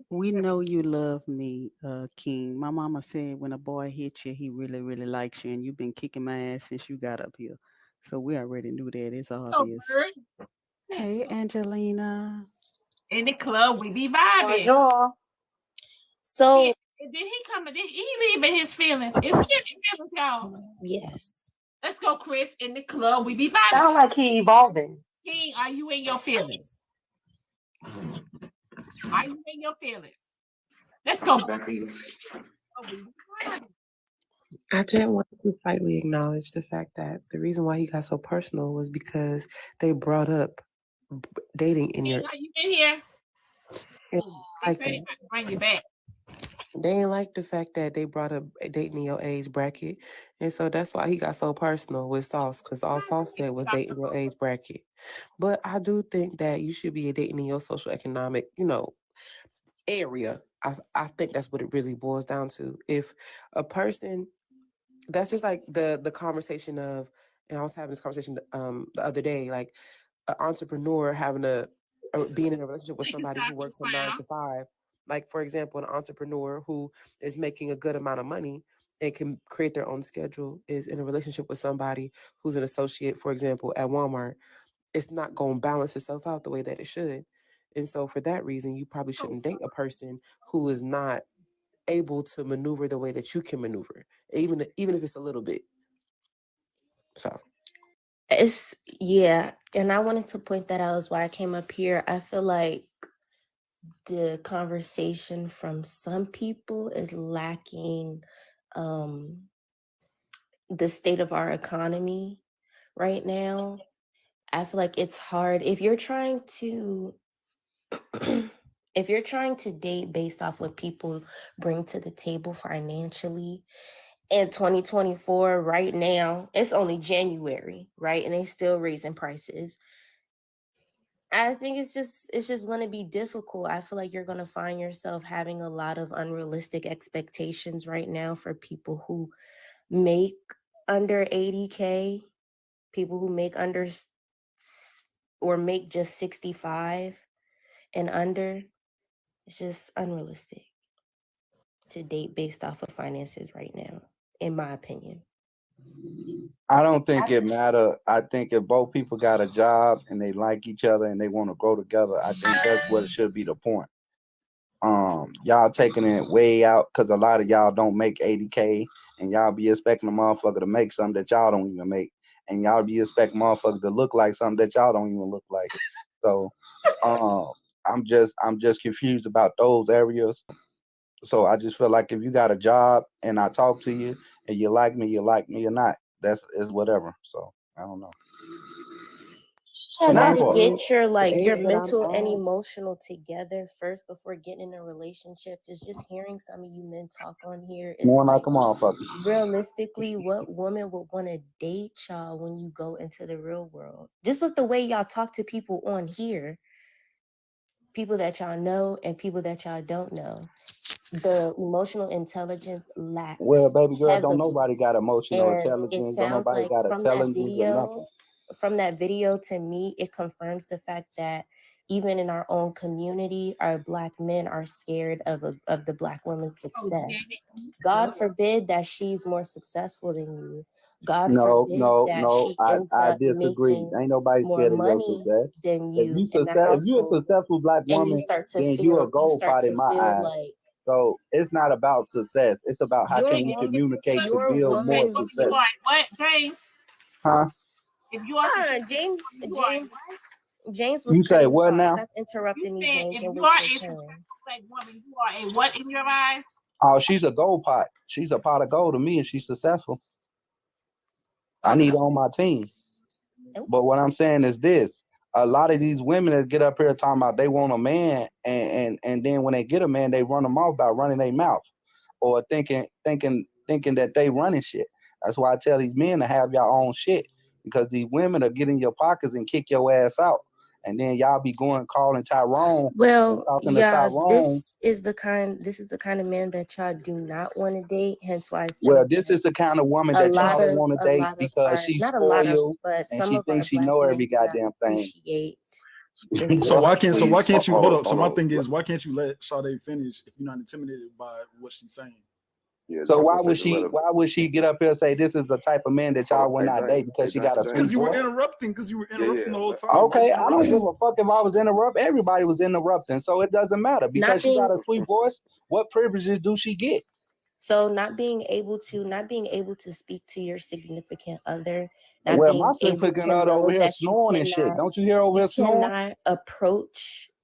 We know you love me, King. My mama said when a boy hits you, he really, really likes you, and you've been kicking my ass since you got up here. So we already knew that. It's obvious. Hey, Angelina. In the club, we be vibing. Bonjour. So did he come? Did he leave in his feelings? Is he in his feelings, y'all? Yes. Let's go, Chris. In the club, we be vibing. Sound like he evolving. King, are you in your feelings? Are you in your feelings? Let's go. I did want to slightly acknowledge the fact that the reason why he got so personal was because they brought up dating in your. Are you in here? Like that. Bring you back. They didn't like the fact that they brought up dating in your age bracket. And so that's why he got so personal with Sauce, because all Sauce said was dating your age bracket. But I do think that you should be dating in your social economic, area. I think that's what it really boils down to. If a person, that's just like the conversation of, and I was having this conversation the other day, like an entrepreneur being in a relationship with somebody who works from 9 to 5. Like, for example, an entrepreneur who is making a good amount of money and can create their own schedule is in a relationship with somebody who's an associate, for example, at Walmart. It's not going to balance itself out the way that it should. And so for that reason, you probably shouldn't date a person who is not able to maneuver the way that you can maneuver, even if it's a little bit. So. And I wanted to point that out as why I came up here. I feel like the conversation from some people is lacking the state of our economy right now. I feel like it's hard if you're trying to date based off what people bring to the table financially. In 2024, right now, it's only January, right? And they still raising prices. I think it's just going to be difficult. I feel like you're going to find yourself having a lot of unrealistic expectations right now for people who make under 80K, people who make under or make just 65 and under. It's just unrealistic to date based off of finances right now, in my opinion. I don't think it matter. I think if both people got a job and they like each other and they want to grow together, I think that's what should be the point. Y'all taking it way out because a lot of y'all don't make 80K and y'all be expecting a motherfucker to make something that y'all don't even make, and y'all be expecting motherfucker to look like something that y'all don't even look like. So I'm just confused about those areas. So I just feel like if you got a job and I talk to you and you like me or not, that's whatever. So I don't know. You have to Snapper. get your your age that I'm mental and at. emotional together first before getting in a relationship. Just hearing some of you men talk on here is More like, like a motherfucker. realistically, what woman would want to date y'all when you go into the real world? Just with the way y'all talk to people on here, people that y'all know and people that y'all don't know, the emotional intelligence lacks Well, baby girl, don't heavily. nobody got emotional And it intelligence. Don't sounds nobody like got from that intelligence or nothing. video, to me, it confirms the fact that even in our own community, our Black men are scared of the Black woman's success. God forbid that she's more successful than you. God forbid that she ends I up disagree. making Ain't nobody more scared of your money success. than If you you in the if you're a household, successful Black and you woman, start to then you a feel gold pot in my eyes. like So it's not about success. It's about how can we communicate to your build more woman. success. What, James? Huh? If you are James was You say cutting you what off. now? Stop interrupting me, James, if and you wait are your a turn. successful Black woman, you are a what in your eyes? Oh, she's a gold pot. She's a pot of gold to me, and she's successful. I need her on my team. But what I'm saying is this: a lot of these women that get up here talking about they want a man, and then when they get a man, they run them off by running their mouth or thinking that they running shit. That's why I tell these men to have your own shit, because these women are getting your pockets and kick your ass out. And then y'all be going calling Tyrone and Well, talking to yeah, Tyrone. this is the kind of man that y'all do not want to date. Hence why I feel Well, like this is the kind of woman a that lot y'all of want to a date lot of because our, she's not a lot of, spoiled but and some she of our thinks she Black know men every do not goddamn thing. appreciate So why can't you hold up? So my on. thing is, why can't you let Sade finish if you're not intimidated by what she's saying? So why would she get up here and say this is the type of man that y'all would not date because she got a sweet Because you were voice? interrupting the whole time. Okay, I don't give a fuck if I was interrupting. Everybody was interrupting, so it doesn't matter because she got a sweet voice. What privileges do she get? So not being able to speak to your significant other, Well, my significant other over here snoring and shit. Don't you hear over here snoring?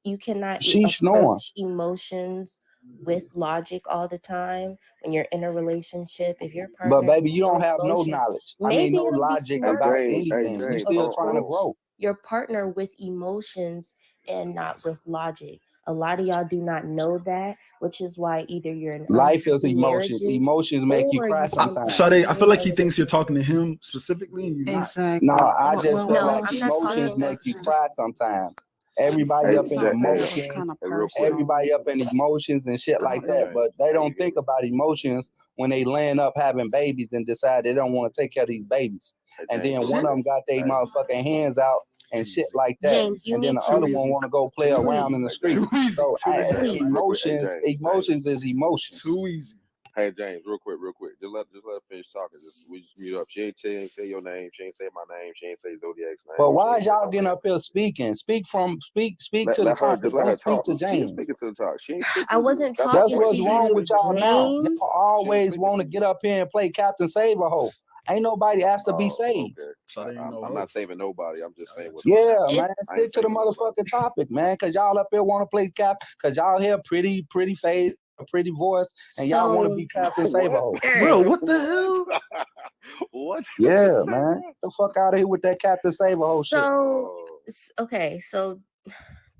You cannot She's snoring. approach emotions with logic all the time when you're in a relationship. If your partner, But baby, you don't have no knowledge. I mean, no logic about anything. You still trying to grow. Your partner with emotions and not with logic. A lot of y'all do not know that, which is why either you're in life is unhealthy emotions. marriages, Emotions make you cry sometimes. Sade, I feel like he thinks you're talking to him specifically, and you're Exactly. No, I just feel like I'm not emotions talking- make you cry sometimes. Everybody up in emotions, everybody up in emotions and shit like that, but they don't think about emotions when they land up having babies and decide they don't want to take care of these babies. And then one of them got their motherfucking hands out and shit like that. James, you and then need the to- other one want to go play around in the street. So emotions is emotions. Too easy. Hey James, real quick. Just let her finish talking. We just mute up. She ain't say your name. She ain't say my name. She ain't say Zodiac's name. But why is y'all getting up here speaking? Speak to the topic. Don't speak to James. She ain't speaking to the talk. She ain't speaking. I wasn't That's talking what's to wrong you, with y'all now. James. Y'all always want to get up here and play Captain Save a Hoe. Ain't nobody asked to be saved. Okay. I'm not saving nobody. I'm just saying. Yeah, man. Stick to the motherfucking topic, man. Cause y'all up here want to play Cap. Cause y'all hear pretty face, a pretty voice, and y'all want to be Captain Save a Hoe. Bro, what the hell? What? Yeah, man. The fuck out of here with that Captain Save a Hoe shit. Okay, so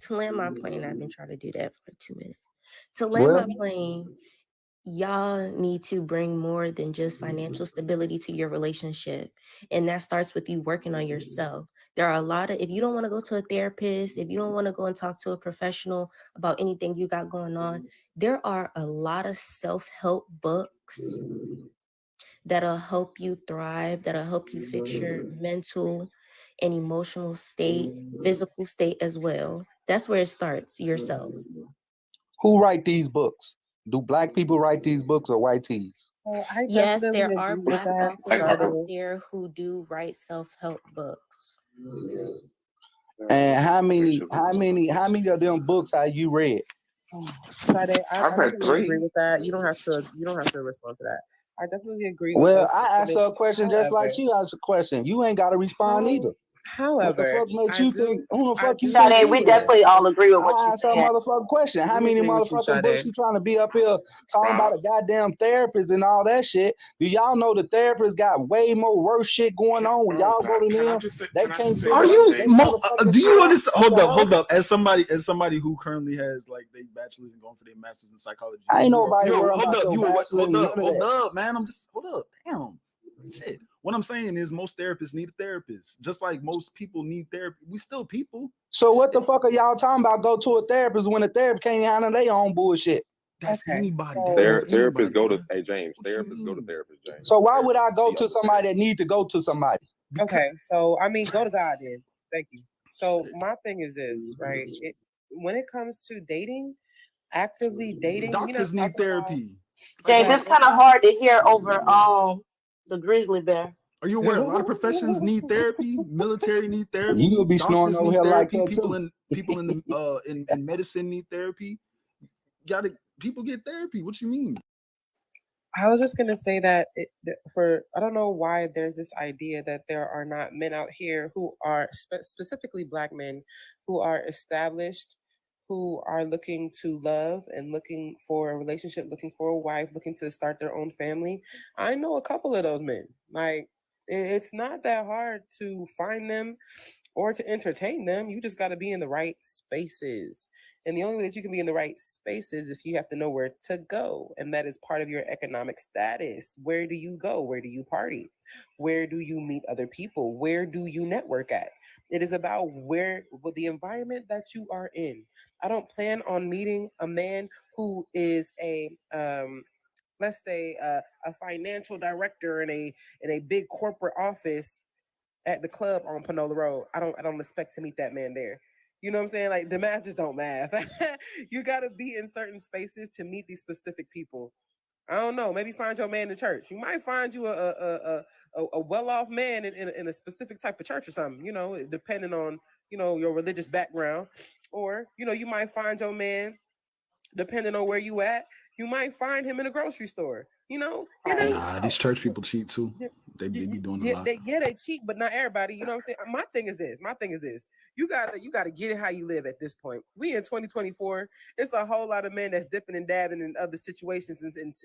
to land my plane, I've been trying to do that for like 2 minutes. To land my plane, y'all need to bring more than just financial stability to your relationship. And that starts with you working on yourself. There are a lot of, if you don't want to go to a therapist, if you don't want to go and talk to a professional about anything you got going on, there are a lot of self-help books that'll help you thrive, that'll help you fix your mental and emotional state, physical state as well. That's where it starts, yourself. Who write these books? Do Black people write these books or white tees? So I Yes, definitely there are agree with Black that. authors out Sade. there who do write self-help books. And how many of them books have you read? Sade, I I've read definitely agree 3. with that. You don't have to respond to that. I definitely agree with Well, those I asked her a sentiments. question just like However, she asked a question. You ain't got to respond either. What the however, fuck makes I you do, think? Who the I fuck you do think Sade, you we agree. is? definitely all agree with what I you're asked her a saying. motherfucking question. How We many agree with you, motherfucking books Sade. you trying to be up here talking about a goddamn therapist and all that shit? Do y'all know the therapists got way more worse shit going on? When y'all go to them, they can't figure Are you? they motherfucking Do shit you out. understand? What Hold the up, hold hell? up. As somebody who currently has like their bachelor's and going for their masters in psychology. I ain't nobody Yo, worried hold about up. your You were what? bachelor Hold and up, none of hold that. up, man. I'm just hold up. Damn. Shit. What I'm saying is most therapists need a therapist. Just like most people need therapy. We still people. So what the fuck are y'all talking about? Go to a therapist when a therapist can't handle their own bullshit. That's anybody. Therapists go to James. Therapists go to therapists, James. So why would I go See to other somebody that need to go to somebody? Okay, so I mean, go to God then. Thank you. So my thing is this, right? When it comes to dating, actively dating, Doctors need therapy. James, it's kind of hard to hear over the grizzly bear. Are you aware? A lot of professions need therapy. Military need therapy. You gonna be snoring Doctors over need here like therapy. that People in the in medicine need therapy. People get therapy. What you mean? I was just gonna say that I don't know why there's this idea that there are not men out here who are specifically Black men who are established, who are looking to love and looking for a relationship, looking for a wife, looking to start their own family. I know a couple of those men. Like, it's not that hard to find them or to entertain them. You just got to be in the right spaces. And the only way that you can be in the right spaces is if you have to know where to go. And that is part of your economic status. Where do you go? Where do you party? Where do you meet other people? Where do you network at? It is about the environment that you are in. I don't plan on meeting a man who is let's say a financial director in a big corporate office at the club on Panola Road. I don't expect to meet that man there. You know what I'm saying? Like, the math just don't math. You got to be in certain spaces to meet these specific people. I don't know. Maybe find your man in church. You might find you a well-off man in a specific type of church or something, you know, depending on, you know, your religious background. Or, you know, you might find your man, depending on where you at, you might find him in a grocery store. You know, Nah, these church people cheat too. They be doing a lot. They cheat, but not everybody. You know what I'm saying? My thing is this. You gotta get it how you live at this point. We in 2024. It's a whole lot of men that's dipping and dabbing in other situations and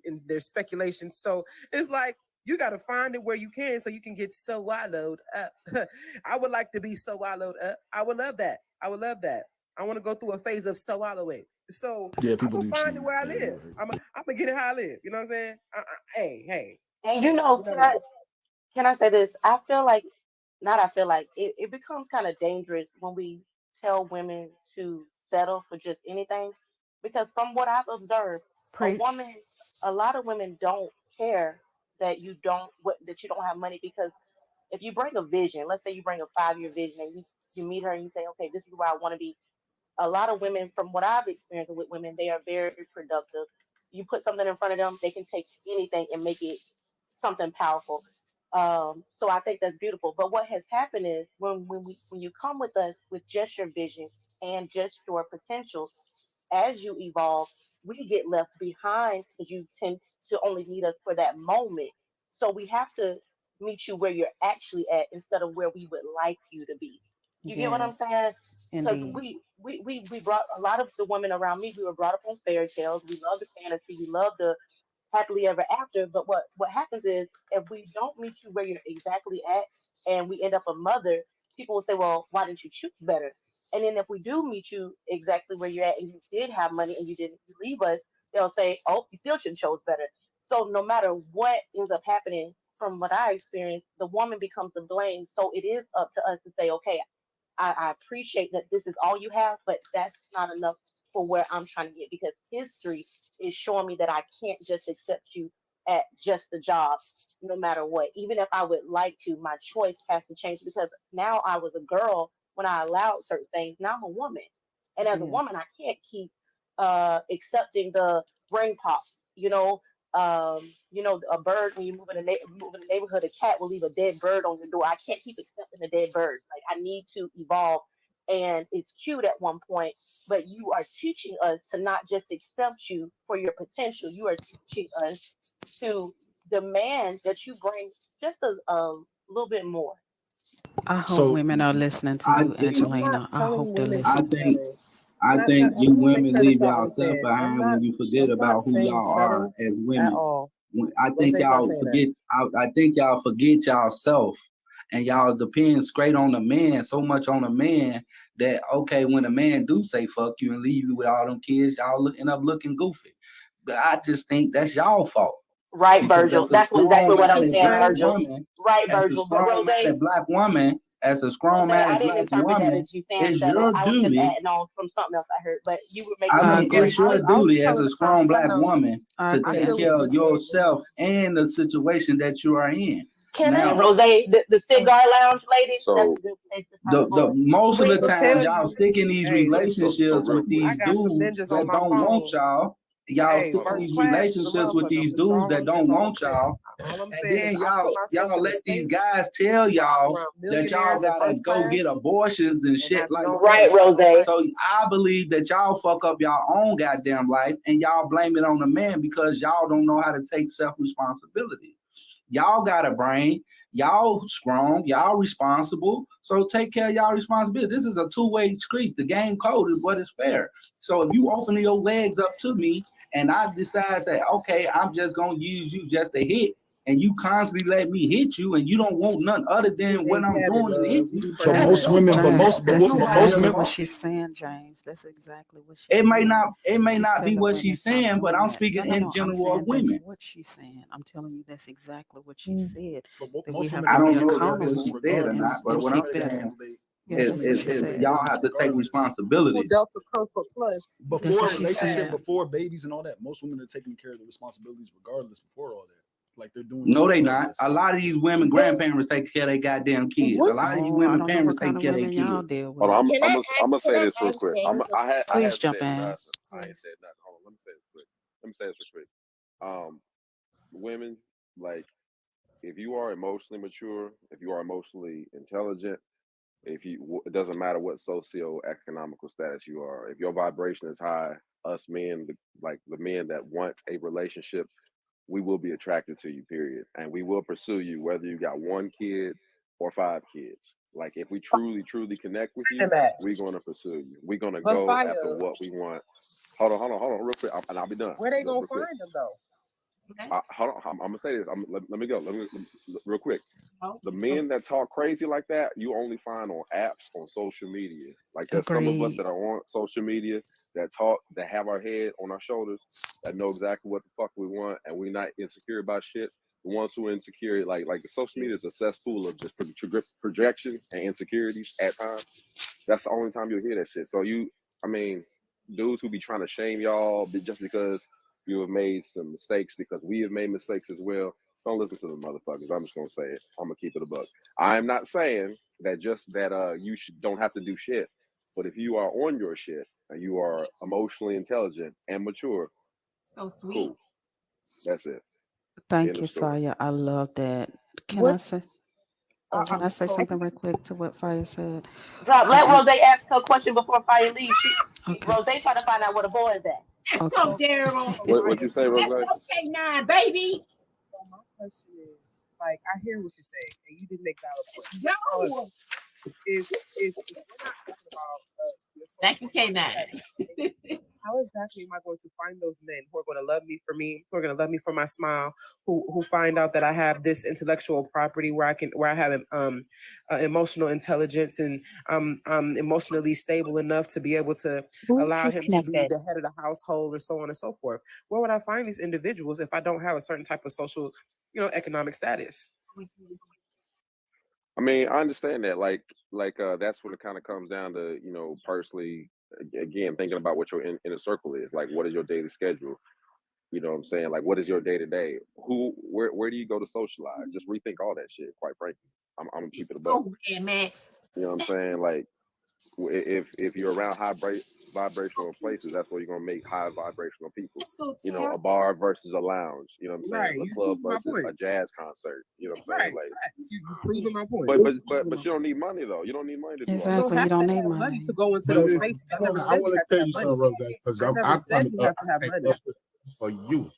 in their speculations. So it's like, you got to find it where you can so you can get so wallowed up. I would like to be so wallowed up. I would love that. I want to go through a phase of so wallowing. So yeah, I'm gonna find it where I live. I'm gonna get it how I live. You know what I'm saying? Hey. And you know, can I say this? I feel like it becomes kind of dangerous when we tell women to settle for just anything, because from what I've observed, Preach. a lot of women don't care that you don't have money, because if you bring a vision, let's say you bring a 5-year vision and you meet her and you say, okay, this is where I want to be. A lot of women, from what I've experienced with women, they are very productive. You put something in front of them, they can take anything and make it something powerful. So I think that's beautiful. But what has happened is when you come with us with just your vision and just your potential, as you evolve, we get left behind because you tend to only need us for that moment. So we have to meet you where you're actually at instead of where we would like you to be. You get what I'm Yes, saying? Because indeed. we brought a lot of the women around me. We were brought up on fairy tales. We love the fantasy. We love the happily ever after. But what happens is, if we don't meet you where you're exactly at and we end up a mother, people will say, well, why didn't you choose better? And then if we do meet you exactly where you're at and you did have money and you didn't leave us, they'll say, oh, you still should have chose better. So no matter what ends up happening, from what I experienced, the woman becomes the blame. So it is up to us to say, okay, I appreciate that this is all you have, but that's not enough for where I'm trying to get, because history is showing me that I can't just accept you at just the job, no matter what. Even if I would like to, my choice has to change, because now I was a girl when I allowed certain things. Now I'm a woman. And as a woman, I can't keep accepting the ring pops, a bird, when you move in the neighborhood, a cat will leave a dead bird on your door. I can't keep accepting a dead bird. Like, I need to evolve. And it's cute at one point, but you are teaching us to not just accept you for your potential. You are teaching us to demand that you bring just a little bit more. I hope So women are listening to I you, think Angelina. I hope they're I listening. think I Not, think let you me make women sure that leave y'all yourself understand. behind when you forget I'm not about who saying y'all are settle as at women. all. I think Rose's not y'all saying that. forget. I think y'all forget y'allself, and y'all depend straight on the man, so much on the man that, okay, when a man do say fuck you and leave you with all them kids, y'all end up looking goofy. But I just think that's y'all fault. Right, Because Virgil. That's exactly what I'm saying, Virgil. Right, Virgil. But Rose, as a strong I minded didn't black interpret that woman, as you saying it's settle. your I was just duty. adding on from something else I heard, but you were making I a mean, great it's your point. duty as a strong black know. woman I to agree. take care of yourself and the situation that you are in. And Now, Rose, the cigar lounge lady, that's So a good place to find a the boy. most of the But time, Panel, y'all stick in these hey, listen, so relationships real with quick. these I got some dudes ninjas on that my don't phone. want y'all. Y'all Hey, stick in first these class is a relationships with motherfucker. I'm these just dudes all that I'm that's don't all I'm want saying. y'all. All I'm And saying then is I put myself y'all in a let these space guys tell y'all around that y'all millionaires in gotta first go get class, abortions and and I shit be like on that. Right, Rose. So I believe that y'all fuck up y'all own goddamn life and y'all blame it on the man because y'all don't know how to take self-responsibility. Y'all got a brain, y'all strong, y'all responsible. So take care of y'all responsibility. This is a two-way street. The game code is what is fair. So if you open your legs up to me and I decide that, okay, I'm just gonna use you just to hit, and you constantly let me hit you, and you don't want nothing other than what I'm doing to hit you. So most women, That's exactly men, what she's saying, James. That's exactly what she's It saying. may She's not be telling what women she's stop saying, but doing I'm that. speaking No, in I'm general of saying that's women. what she's saying. I'm telling you that's exactly what she said. but That we most have women I to be don't know if that's accountable what she said or and, not, but and what be I'm better. saying Yeah, that's what she is said. y'all have to take responsibility. Delta Comfort Plus. That's before what she relationship, said. before babies and all that, most women are taking care of the responsibilities regardless before all that. Like they're doing No, it they not. regardless. A lot of these women grandparents take care of their goddamn kids. A lot of these Oh, I women don't know parents what kind take of care of their women y'all kids. deal Hold with. on, Can I'm I gonna ask, say can I this real ask quick. James a I Please haven't jump said in. nothing. I ain't said nothing. Hold on, let me say this quick. Let me say this real quick. Women, like, if you are emotionally mature, if you are emotionally intelligent, it doesn't matter what socioeconomical status you are. If your vibration is high, us men, like the men that want a relationship, we will be attracted to you, period. And we will pursue you, whether you got 1 kid or 5 kids. Like, if we truly connect with you, we're going to pursue you. We're going to But go fire, after what we want. Hold on, real quick, and I'll be done. where they gonna Real quick. find them though? Hold on, I'm gonna say this. Let me go. Let me real quick. The men that talk crazy like that, you only find on apps, on social media. Like, there's some of us Agreed. that are on social media that have our head on our shoulders, that know exactly what the fuck we want, and we're not insecure about shit. The ones who are insecure, like the social media is a cesspool of just projection and insecurities at times. That's the only time you'll hear that shit. So dudes who be trying to shame y'all just because you have made some mistakes, because we have made mistakes as well. Don't listen to the motherfuckers. I'm just gonna say it. I'm gonna keep it a buck. I am not saying that you don't have to do shit, but if you are on your shit and you are emotionally intelligent and mature, So sweet. cool. That's it. Thank End you, of story. Fire. I love that. Can I what? say something real quick to what Fire said? Let Rose ask her question before Fire leaves. Okay. Rose trying to find out where the boy is at. Let's Okay. go, Daryl. What you say, Let's Rose? go, K9, baby. So my question is, like, I hear what you're saying, and you did make valid points. Go. If we're not talking about your Thank you, social K9. how exactly am I going to find those men who are going to love me, who are going to love me for my smile, who find out that I have this intellectual property where I have emotional intelligence and I'm emotionally stable enough to be able to allow him to be the head of the household and so on and so forth. Where would I find these individuals if I don't have a certain type of social, economic status? I mean, I understand that. Like that's when it kind of comes down to, personally, again, thinking about what your inner circle is. Like, what is your daily schedule? You know what I'm saying? Like, what is your day to day? Where do you go to socialize? Just rethink all that shit. Quite frankly, I'm gonna keep it above. Max. You know what I'm saying? Like, if you're around vibrational places, that's where you're gonna meet high vibrational people. A bar versus a lounge. You know what I'm saying? Right. A club versus a jazz concert. You know what I'm saying? Right. Like, You proving my point. but you don't need money though. You don't need money to do all that. Exactly. You don't need money to go into those spaces. I never said you have to have money. I never said you have to have money. For you.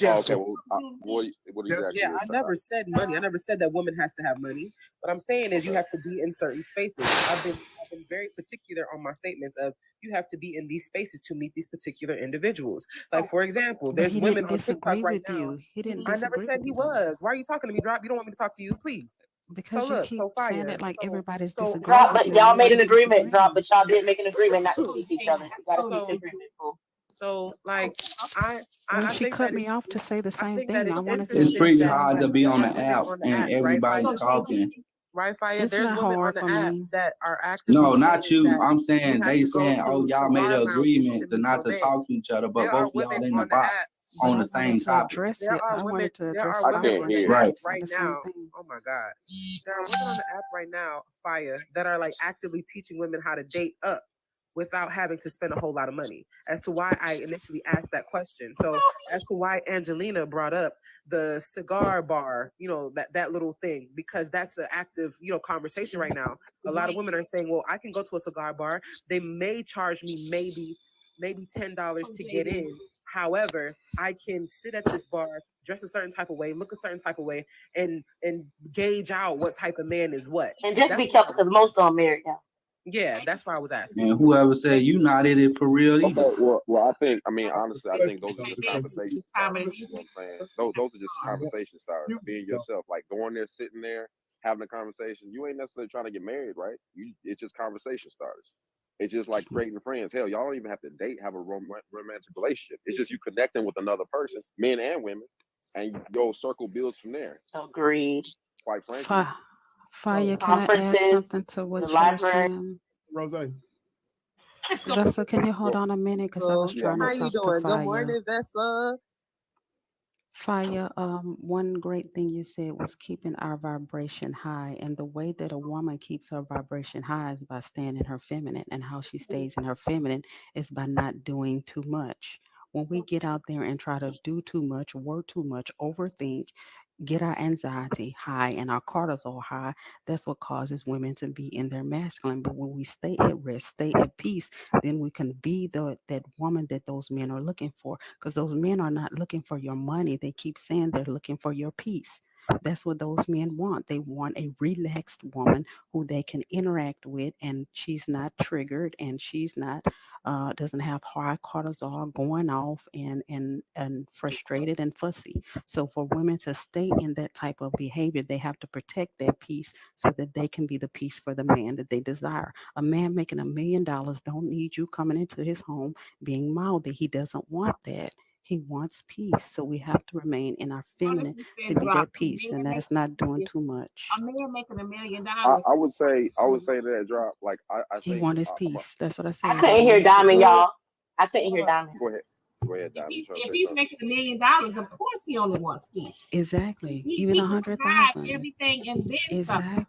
Okay, well, what exactly? Yeah, I never said money. I never said that woman has to have money. What I'm saying is you have to be in certain spaces. I've been very particular on my statements of you have to be in these spaces to meet these particular individuals. Like, for example, there's he women didn't on disagree TikTok right with now. you. He didn't I never disagree said with he you, though. was. Why are you talking to me, Drop? You don't want me to talk to you, please. Because So you look, keep so saying fire. it like everybody's So disagreeing Drop, with but you. y'all made an Nobody's agreement, disagreeing. Drop, but y'all didn't make an agreement not to teach each other. You gotta be So- temperamental. So, like, I She think cut that me off to say the same think that thing. I it's wanted to It's say pretty the hard same to thing. be on there's the women app on the and app, right, everybody Fire? talking. Right, Fire? It's There's not women on hard the for app me. that are actively No, not saying you. that I'm you saying have they to go saying, oh, to y'all made cigar an lounges to agreement to meet not your to man. talk to each other, but There are both y'all women in the on the box app. But on I the same wanted to topic. address There it. are I women. wanted to There address are I women can't on the hear. app Right. right the same now. thing. Oh my God. There are women on the app right now, Fire, that are like actively teaching women how to date up without having to spend a whole lot of money. As to why I initially asked that question. So as to why Angelina brought up the cigar bar, that little thing, because that's an active, conversation right now. A lot of women are saying, well, I can go to a cigar bar. They may charge me maybe $10 to get in. However, I can sit at this bar, dress a certain type of way, look a certain type of way, and gauge out what type of man is what. And just be careful because most of them married now. Yeah, that's why I was asking. And whoever said you not in it for real either. Okay, well, honestly, I think those are just conversation starters. You know what I'm saying? Those are just conversation starters. Being yourself, like going there, sitting there, having a conversation. You ain't necessarily trying to get married, right? It's just conversation starters. It's just like creating friends. Hell, y'all don't even have to date, have a romantic relationship. It's just you connecting with another person, men and women, and your circle builds from there. Agreed. Quite frankly. Fire, can I add Conferences, something to the what you're library. saying? Rose. Vessa, can you hold on a minute? Because I was trying How to you talk to doing? Good Fire. morning, Vessa. Fire, one great thing you said was keeping our vibration high. And the way that a woman keeps her vibration high is by staying in her feminine. And how she stays in her feminine is by not doing too much. When we get out there and try to do too much, work too much, overthink, get our anxiety high and our cortisol high, that's what causes women to be in their masculine. But when we stay at rest, stay at peace, then we can be that woman that those men are looking for. Because those men are not looking for your money. They keep saying they're looking for your peace. That's what those men want. They want a relaxed woman who they can interact with, and she's not triggered, and she's not doesn't have high cortisol going off and frustrated and fussy. So for women to stay in that type of behavior, they have to protect their peace so that they can be the peace for the man that they desire. A man making $1 million don't need you coming into his home being mouthy. He doesn't want that. He wants peace. So we have to remain in our feminine to be that peace, and that's not doing too much. A man making $1 million. I would say that Drop. Like I He think want his peace. That's what I said. I couldn't hear Diamond, y'all. I couldn't hear Diamond. Go ahead, Diamond. If he's making $1 million, of course he only wants peace. Exactly. He Even can provide 100,000. everything and then something.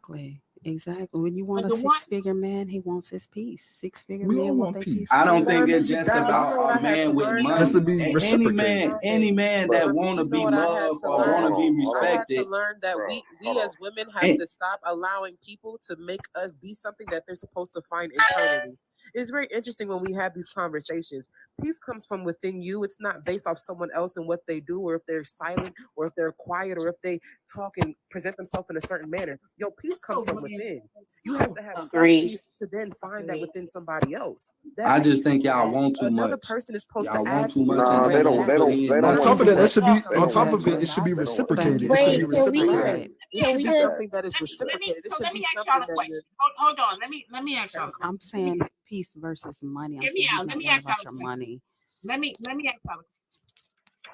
Exactly. When you want But a the one- 6-figure man, he wants his peace. 6-figure We men all want want their peace. peace. I don't think Diamond, it's just Diamond, you know about what I a had man to with learn, money. Has to be Diamond? reciprocated. Any man that want to You be know what I had loved to or learn? want to be I had respected. to learn that we as women have And- to stop allowing people to make us be something that they're supposed to find internally. It's very interesting when we have these conversations. peace comes from within you. It's not based off someone else and what they do, or if they're silent, or if they're quiet, or if they talk and present themselves in a certain manner. Your peace comes from within. You have to have self-peace to then find that within somebody else. That I just peace think y'all that want too another much. person is supposed Y'all to want add too to much, is and Nah, you they don't don't. want They to put don't. in They don't On want top to of do that, that that. should be They on don't top want of to do it. It that. should be They don't want to do reciprocated. that. It should Wait, be can we reciprocated. It should be have something that is reciprocated. It should be Ask y'all something a that question. you're Hold on. Let me ask y'all a question. I'm saying peace versus money. I'm Hear me saying he's out. Let not me worried ask y'all about a your question. money. Let me ask y'all a question.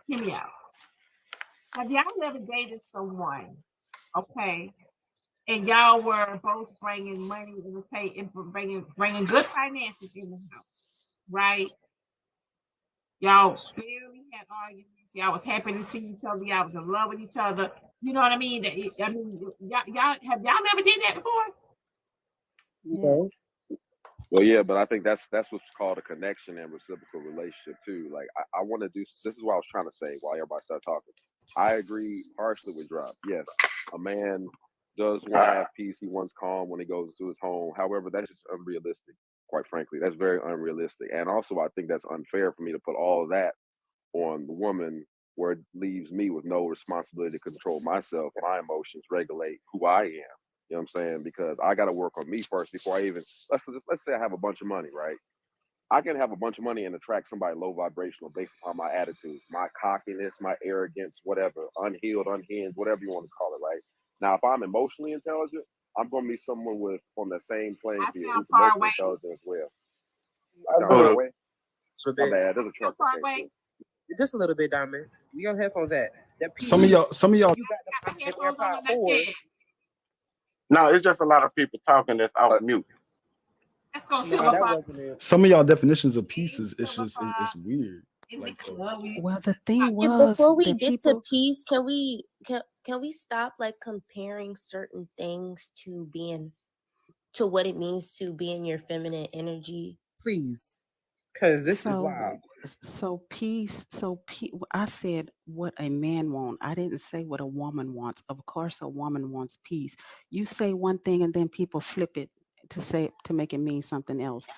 Hear me out. Have y'all ever dated someone, okay, and y'all were both bringing money in the pay and bringing good finances in the house, right? Y'all barely had arguments. Y'all was happy to see each other. Y'all was in love with each other. You know what I mean? Y'all ever did that before? Yes. Well, yeah, but I think that's what's called a connection and reciprocal relationship too. Like I want to do. This is what I was trying to say while everybody started talking. I agree partially with Drop. Yes, a man does want to have peace. He wants calm when he goes to his home. However, that's just unrealistic. Quite frankly, that's very unrealistic. And also, I think that's unfair for me to put all of that on the woman, where it leaves me with no responsibility to control myself, my emotions, regulate who I am. You know what I'm saying? Because I got to work on me first before I even let's say I have a bunch of money, right? I can have a bunch of money and attract somebody low vibrational based upon my attitude, my cockiness, my arrogance, whatever, unhealed, unhinged, whatever you want to call it, right? Now, if I'm emotionally intelligent, I'm going to be someone with on the same playing I field sound who's far emotionally away. intelligent as well. I a sound far little, away. a My bit, bad. There's a truck. Far Okay, away. cool. just a little bit, Diamond. Where your headphones at? That peace. Some of y'all. You got them Headphones on AirPod like 4s. this. No, it's just a lot of people talking that's off mute. Let's go No, silver that fox. wasn't it. Some of y'all definitions of peace is it's just it's weird. In the Like club. Well, the thing Yeah, was before we that get people. to peace, can we stop like comparing certain things to what it means to be in your feminine energy? Please, because this is So, wild. I said what a man wants. I didn't say what a woman wants. Of course, a woman wants peace. You say one thing and then people flip it to make it mean something else.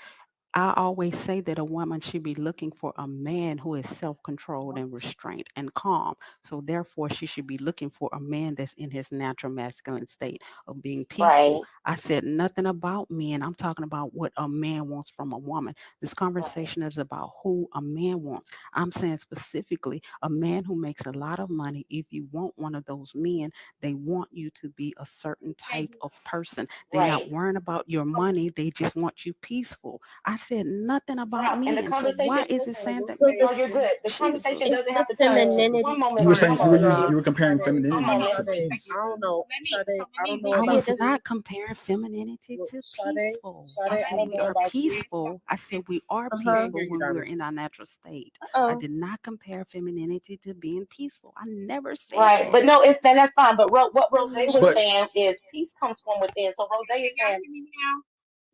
I always say that a woman should be looking for a man who is self-controlled and restrained and calm. So therefore, she should be looking for a man that's in his natural masculine state of being peaceful. Right. I said nothing about men. I'm talking about what a man wants from a woman. This conversation is about who a man wants. I'm saying specifically a man who makes a lot of money. If you want one of those men, they want you to be a certain type of person. They're not Right. worrying about your money. They just want you peaceful. I said nothing about Drop. And the men. So conversation, why is it saying that So men? no, you're good. The conversation Jesus. it's doesn't the have to turn into femininity one moment. you were part. saying, One moment, you Drop. were comparing Sade, One femininity moment. to Sade, peace. I don't know. Sade, I don't know I about was you. not comparing femininity to Sade, peaceful. Sade, I I said don't we know are about you. peaceful. I said we are I peaceful hear you, when we're Diamond. in our natural state. I Oh, did not compare femininity to being peaceful. I never said Right. that. But no, that's fine. But what Rose was But saying is peace comes from within. So Rose is saying,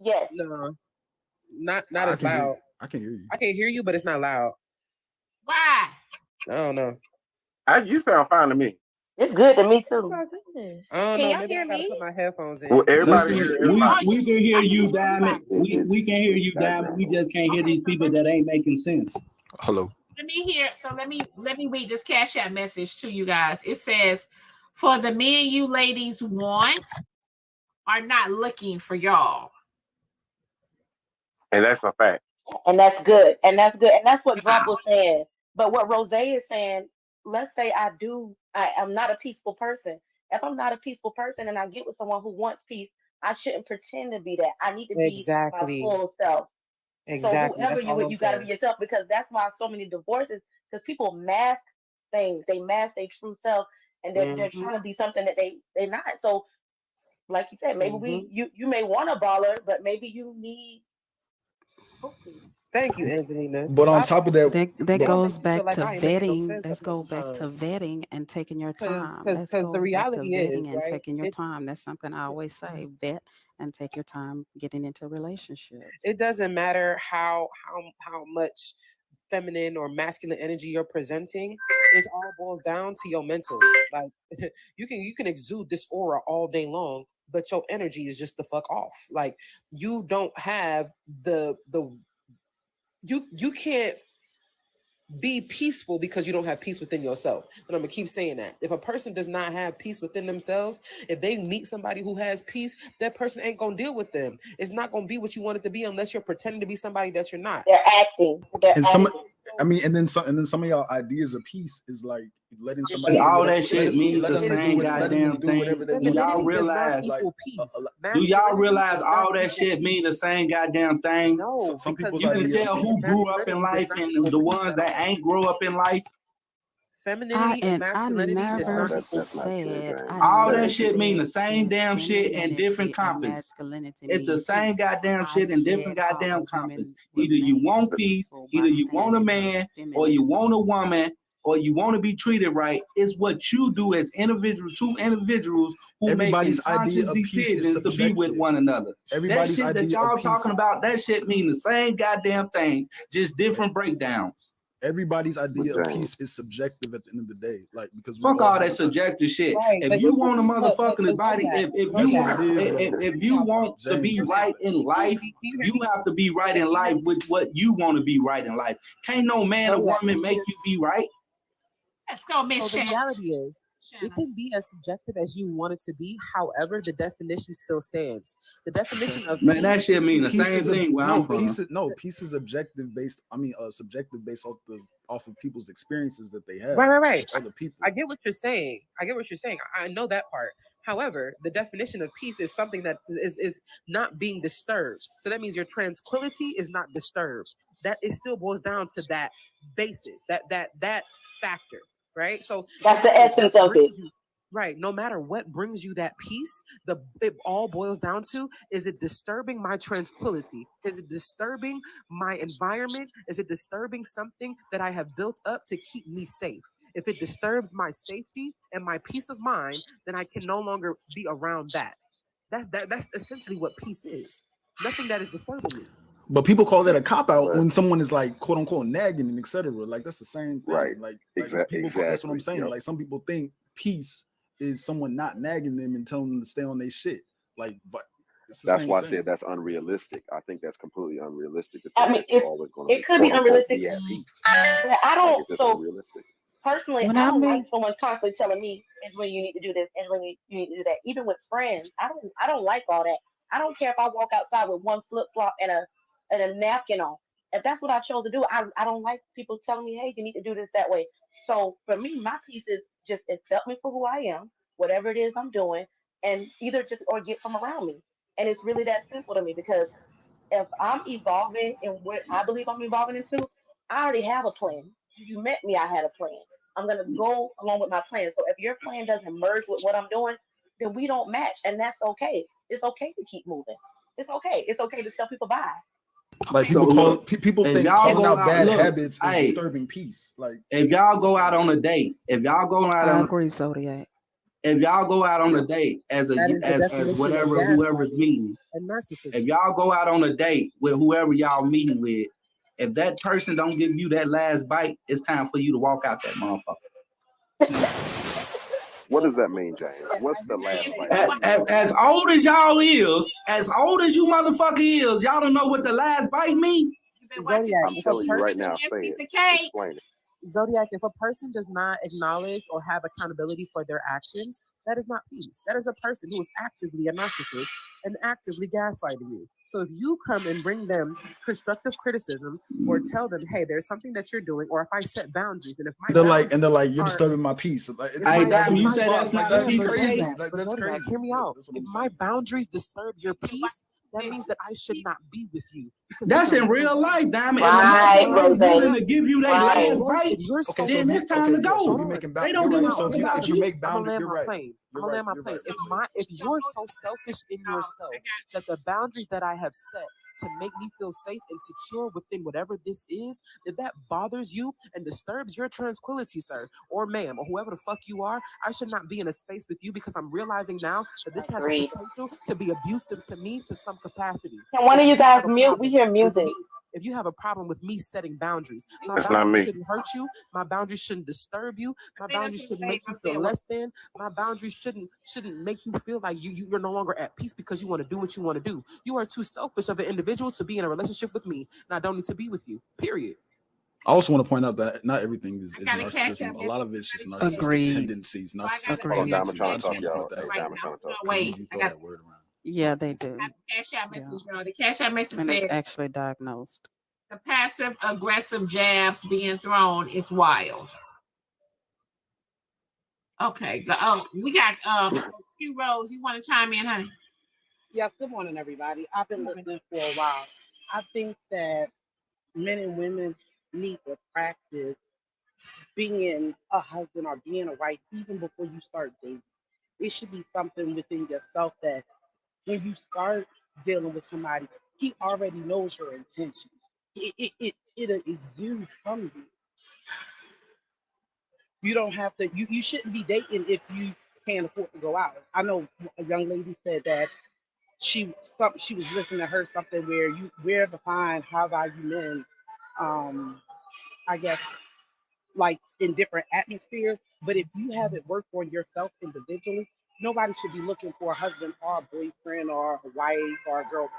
yes. No, not I as can hear loud. I can hear you. I can hear you, but it's not loud. Why? I don't know. You sound fine to me. It's good to me too. oh my goodness. I don't Can know. y'all Maybe I hear gotta me? put my headphones in. Well, everybody Listen, hear we everybody. we can hear you, Diamond. We It's can hear you, Diamond. background We noise. just can't hear these people that ain't making sense. Hello. Let me hear. So let me read this Cash App message to you guys. It says, "For the men you ladies want are not looking for y'all." And that's a fact. And that's good. And that's good. And that's what Drop was saying. But what Rose is saying, let's say I'm not a peaceful person. If I'm not a peaceful person and I get with someone who wants peace, I shouldn't pretend to be that. I need to be my Exactly. full self. So Exactly. whoever That's you all with, I'm you got to be saying. yourself, because that's why so many divorces, because people mask things. They mask their true self, and they're trying to be something that they're not. So like you said, maybe you may want a baller, but maybe you need. Thank you, Angelina. But on I, top of that, That y'all goes make me feel back like to I ain't making no vetting. sense Let's most go of the back to time. vetting and taking your time. Let's Because the go back to reality is, vetting and right? taking your time. That's something I always say. Vet and take your time getting into relationships. It doesn't matter how much feminine or masculine energy you're presenting. It all boils down to your mental. Like you can exude this aura all day long, but your energy is just the fuck off. Like you don't have you can't be peaceful because you don't have peace within yourself. And I'm gonna keep saying that. If a person does not have peace within themselves, if they meet somebody who has peace, that person ain't gonna deal with them. It's not gonna be what you want it to be unless you're pretending to be somebody that you're not. They're acting. They're And some, acting. I mean, and then some of y'all ideas of peace is like letting somebody And do all whatever, that shit means the same goddamn thing. whatever they Do y'all want. realize? Like, Do y'all realize all that shit mean the same goddamn thing? No, some people's you can idea tell of who grew up in life and the ones that ain't grow up in life. Femininity and masculinity is not all that shit mean the same damn shit in different compass. It's the same goddamn shit in different goddamn compass. Either you want peace, either you want a man, or you want a woman, or you want to be treated right. It's what you do as two individuals who make conscious decisions to be with one another. That shit that y'all talking about, that shit mean the same goddamn thing, just different breakdowns. Everybody's idea of peace is subjective at the end of the day. Like, because fuck all that subjective shit. Right, if you want a motherfucking body, if you want to be right in life, you have to be right in life with what you want to be right in life. Can't no man or woman make you be right. Let's go, Miss So the Shannon. reality is, it can be as subjective as you want it to be. However, the definition still stands. The definition of man, peace that shit mean the same thing where I'm from. Peace is objective based. I mean, subjective based off of people's experiences that they have. Right. Other people. I get what you're saying. I know that part. However, the definition of peace is something that is not being disturbed. So that means your tranquility is not disturbed. That it still boils down to that basis, that factor, right? So that's the essence of it. Right. No matter what brings you that peace, it all boils down to, is it disturbing my tranquility? Is it disturbing my environment? Is it disturbing something that I have built up to keep me safe? If it disturbs my safety and my peace of mind, then I can no longer be around that. That's essentially what peace is. Nothing that is disturbing me. But people call that a cop out when someone is like quote unquote nagging and etc. Like that's the same thing. Right. Like Exactly. That's what I'm saying. Yep. Like some people think peace is someone not nagging them and telling them to stay on their shit. Like, but that's why I said that's unrealistic. I think that's completely unrealistic. I mean, it could be unrealistic. I don't. So personally, I don't like someone constantly telling me, "Angela, you need to do this. Angela, you need to do that." Even with friends, I don't like all that. I don't care if I walk outside with one flip flop and a napkin on. If that's what I chose to do, I don't like people telling me, "Hey, you need to do this that way." So for me, my piece is just accept me for who I am, whatever it is I'm doing, and either just or get from around me. And it's really that simple to me because if I'm evolving in what I believe I'm evolving into, I already have a plan. You met me, I had a plan. I'm gonna go along with my plan. So if your plan doesn't merge with what I'm doing, then we don't match, and that's okay. It's okay to keep moving. It's okay. It's okay to tell people bye. Like people think calling out bad habits is disturbing peace. Like if y'all go out on a date, if y'all go out on Zodiac. If y'all go out on a date as whatever whoever's meeting, if y'all go out on a date with whoever y'all meeting with, if that person don't give you that last bite, it's time for you to walk out that motherfucker. What does that mean, James? What's the last bite? As old as y'all is, as old as you motherfucker is, y'all don't know what the last bite mean? Zodiac, I'm telling you right now, say it. Explain it. Zodiac, if a person does not acknowledge or have accountability for their actions, that is not peace. That is a person who is actively a narcissist and actively gaslighting you. So if you come and bring them constructive criticism or tell them, hey, there's something that you're doing, or if I set boundaries and if my they're like, you're disturbing my peace. Like, you say that's not crazy. Like, that's crazy. Hear me out. If my boundaries disturb your peace, that means that I should not be with you. That's in real life, Diamond. Right, Rose. Willing to give you that last bite, okay, then it's time to go. So if you're making they don't give a fuck if you make boundaries, you're right. I'm gonna land my plane. If you're so selfish in yourself that the boundaries that I have set to make me feel safe and secure within whatever this is, if that bothers you and disturbs your tranquility, sir, or ma'am, or whoever the fuck you are, I should not be in a space with you because I'm realizing now that this has the potential to be abusive to me to some capacity. Can one of you guys mute? We hear music. If you have a problem with me setting boundaries, my That's boundaries not me. shouldn't hurt you. My boundaries shouldn't disturb you. My boundaries shouldn't make you feel less than. My boundaries shouldn't make you feel like you're no longer at peace because you want to do what you want to do. You are too selfish of an individual to be in a relationship with me, and I don't need to be with you. Period. I also want to point out that not everything is got a cash narcissism. app A lot of message. it's just narcissistic Agreed. tendencies, narcissistic Hold on, Diamond tendencies. trying I to just talk, want to y'all. point that Hey, out. Diamond trying to talk. Wait, You I throw got that word around. Yeah, they do. a cash app message, y'all. The cash app message And it's said actually diagnosed. the passive aggressive jabs being thrown is wild. Okay, we got Q Rose. You want to chime in, honey? Yes, good morning, everybody. I've been listening for a while. I think that men and women need to practice being a husband or being a wife even before you start dating. It should be something within yourself that when you start dealing with somebody, he already knows your intentions. It'll exude from you. You don't have to, you shouldn't be dating if you can't afford to go out. I know a young lady said that she was listening to her something where to find high value men, I guess like in different atmospheres. But if you haven't worked on yourself individually, nobody should be looking for a husband or a boyfriend or a wife or a girlfriend.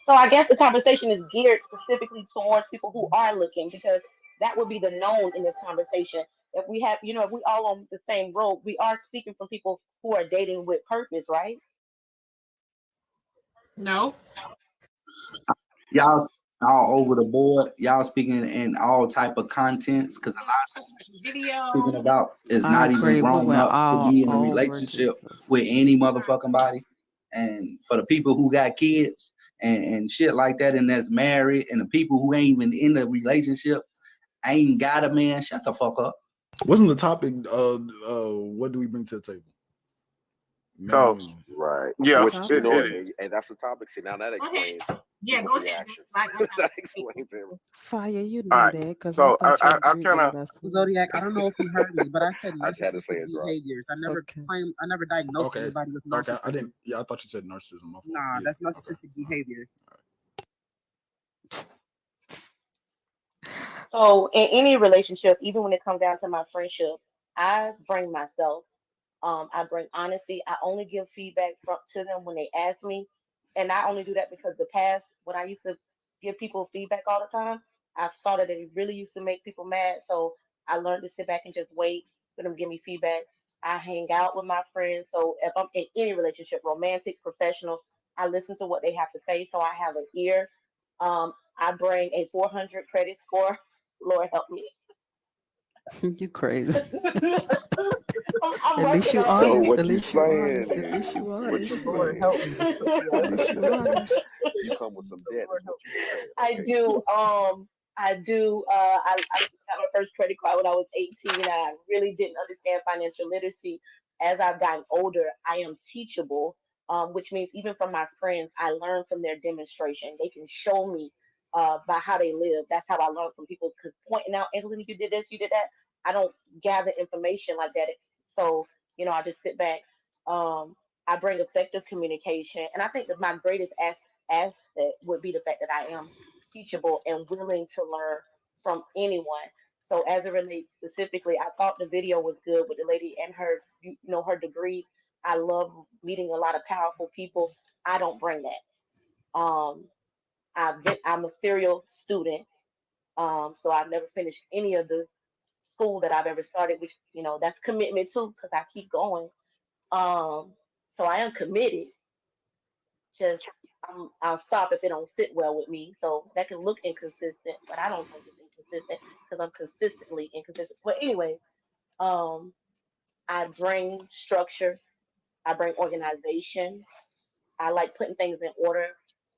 So I guess the conversation is geared specifically towards people who are looking, because that would be the known in this conversation. If we have, if we all on the same road, we are speaking from people who are dating with purpose, right? No. Y'all all over the board. Y'all speaking in all type of contents because a lot of video speaking about is I not even agree. We grown went up to all be in a over relationship Jesus. with any motherfucking body. And for the people who got kids and shit like that, and that's married, and the people who ain't even in the relationship, ain't got a man, shut the fuck up. Wasn't the topic what do we bring to the table? So, Right. yeah, Which it and that's the topic. See, now that explains Yeah, people's go ahead. reactions. that explains everything. Fire, you All knew right. that because So I thought you I agreed kind with of us. Zodiac, I don't know if you heard me, but I said I just had to say narcissistic it, Rob. behaviors. I never Okay. I never diagnosed Okay. anybody with Okay. narcissism. I thought you said narcissism. My fault. Nah, Yeah. that's narcissistic behavior. So in any relationship, even when it comes down to my friendship, I bring myself. I bring honesty. I only give feedback to them when they ask me, and I only do that because the past, when I used to give people feedback all the time, I saw that it really used to make people mad. So I learned to sit back and just wait for them to give me feedback. I hang out with my friends. So if I'm in any relationship, romantic, professional, I listen to what they have to say. So I have an ear. I bring a 400 credit score. Lord help me. You crazy. I'm At least working you on So it. honest. what At you least you honest. saying At least you is, what honest. you Lord saying help me. is, At least you honest. you come with some debt. Is what you saying? I Okay. do. I do. I got my first credit card when I was 18. I really didn't understand financial literacy. As I've gotten older, I am teachable, which means even from my friends, I learn from their demonstration. They can show me by how they live. That's how I learn from people. Because pointing out, Angelina, you did this, you did that. I don't gather information like that. So I just sit back. I bring effective communication, and I think that my greatest asset would be the fact that I am teachable and willing to learn from anyone. So as it relates specifically, I thought the video was good with the lady and her, her degrees. I love meeting a lot of powerful people. I don't bring that. I'm a serial student, so I've never finished any of the school that I've ever started, which that's commitment too, because I keep going. So I am committed. Just I'll stop if it don't sit well with me. So that can look inconsistent, but I don't think it's inconsistent because I'm consistently inconsistent. But anyways, um, I bring structure. I bring organization. I like putting things in order,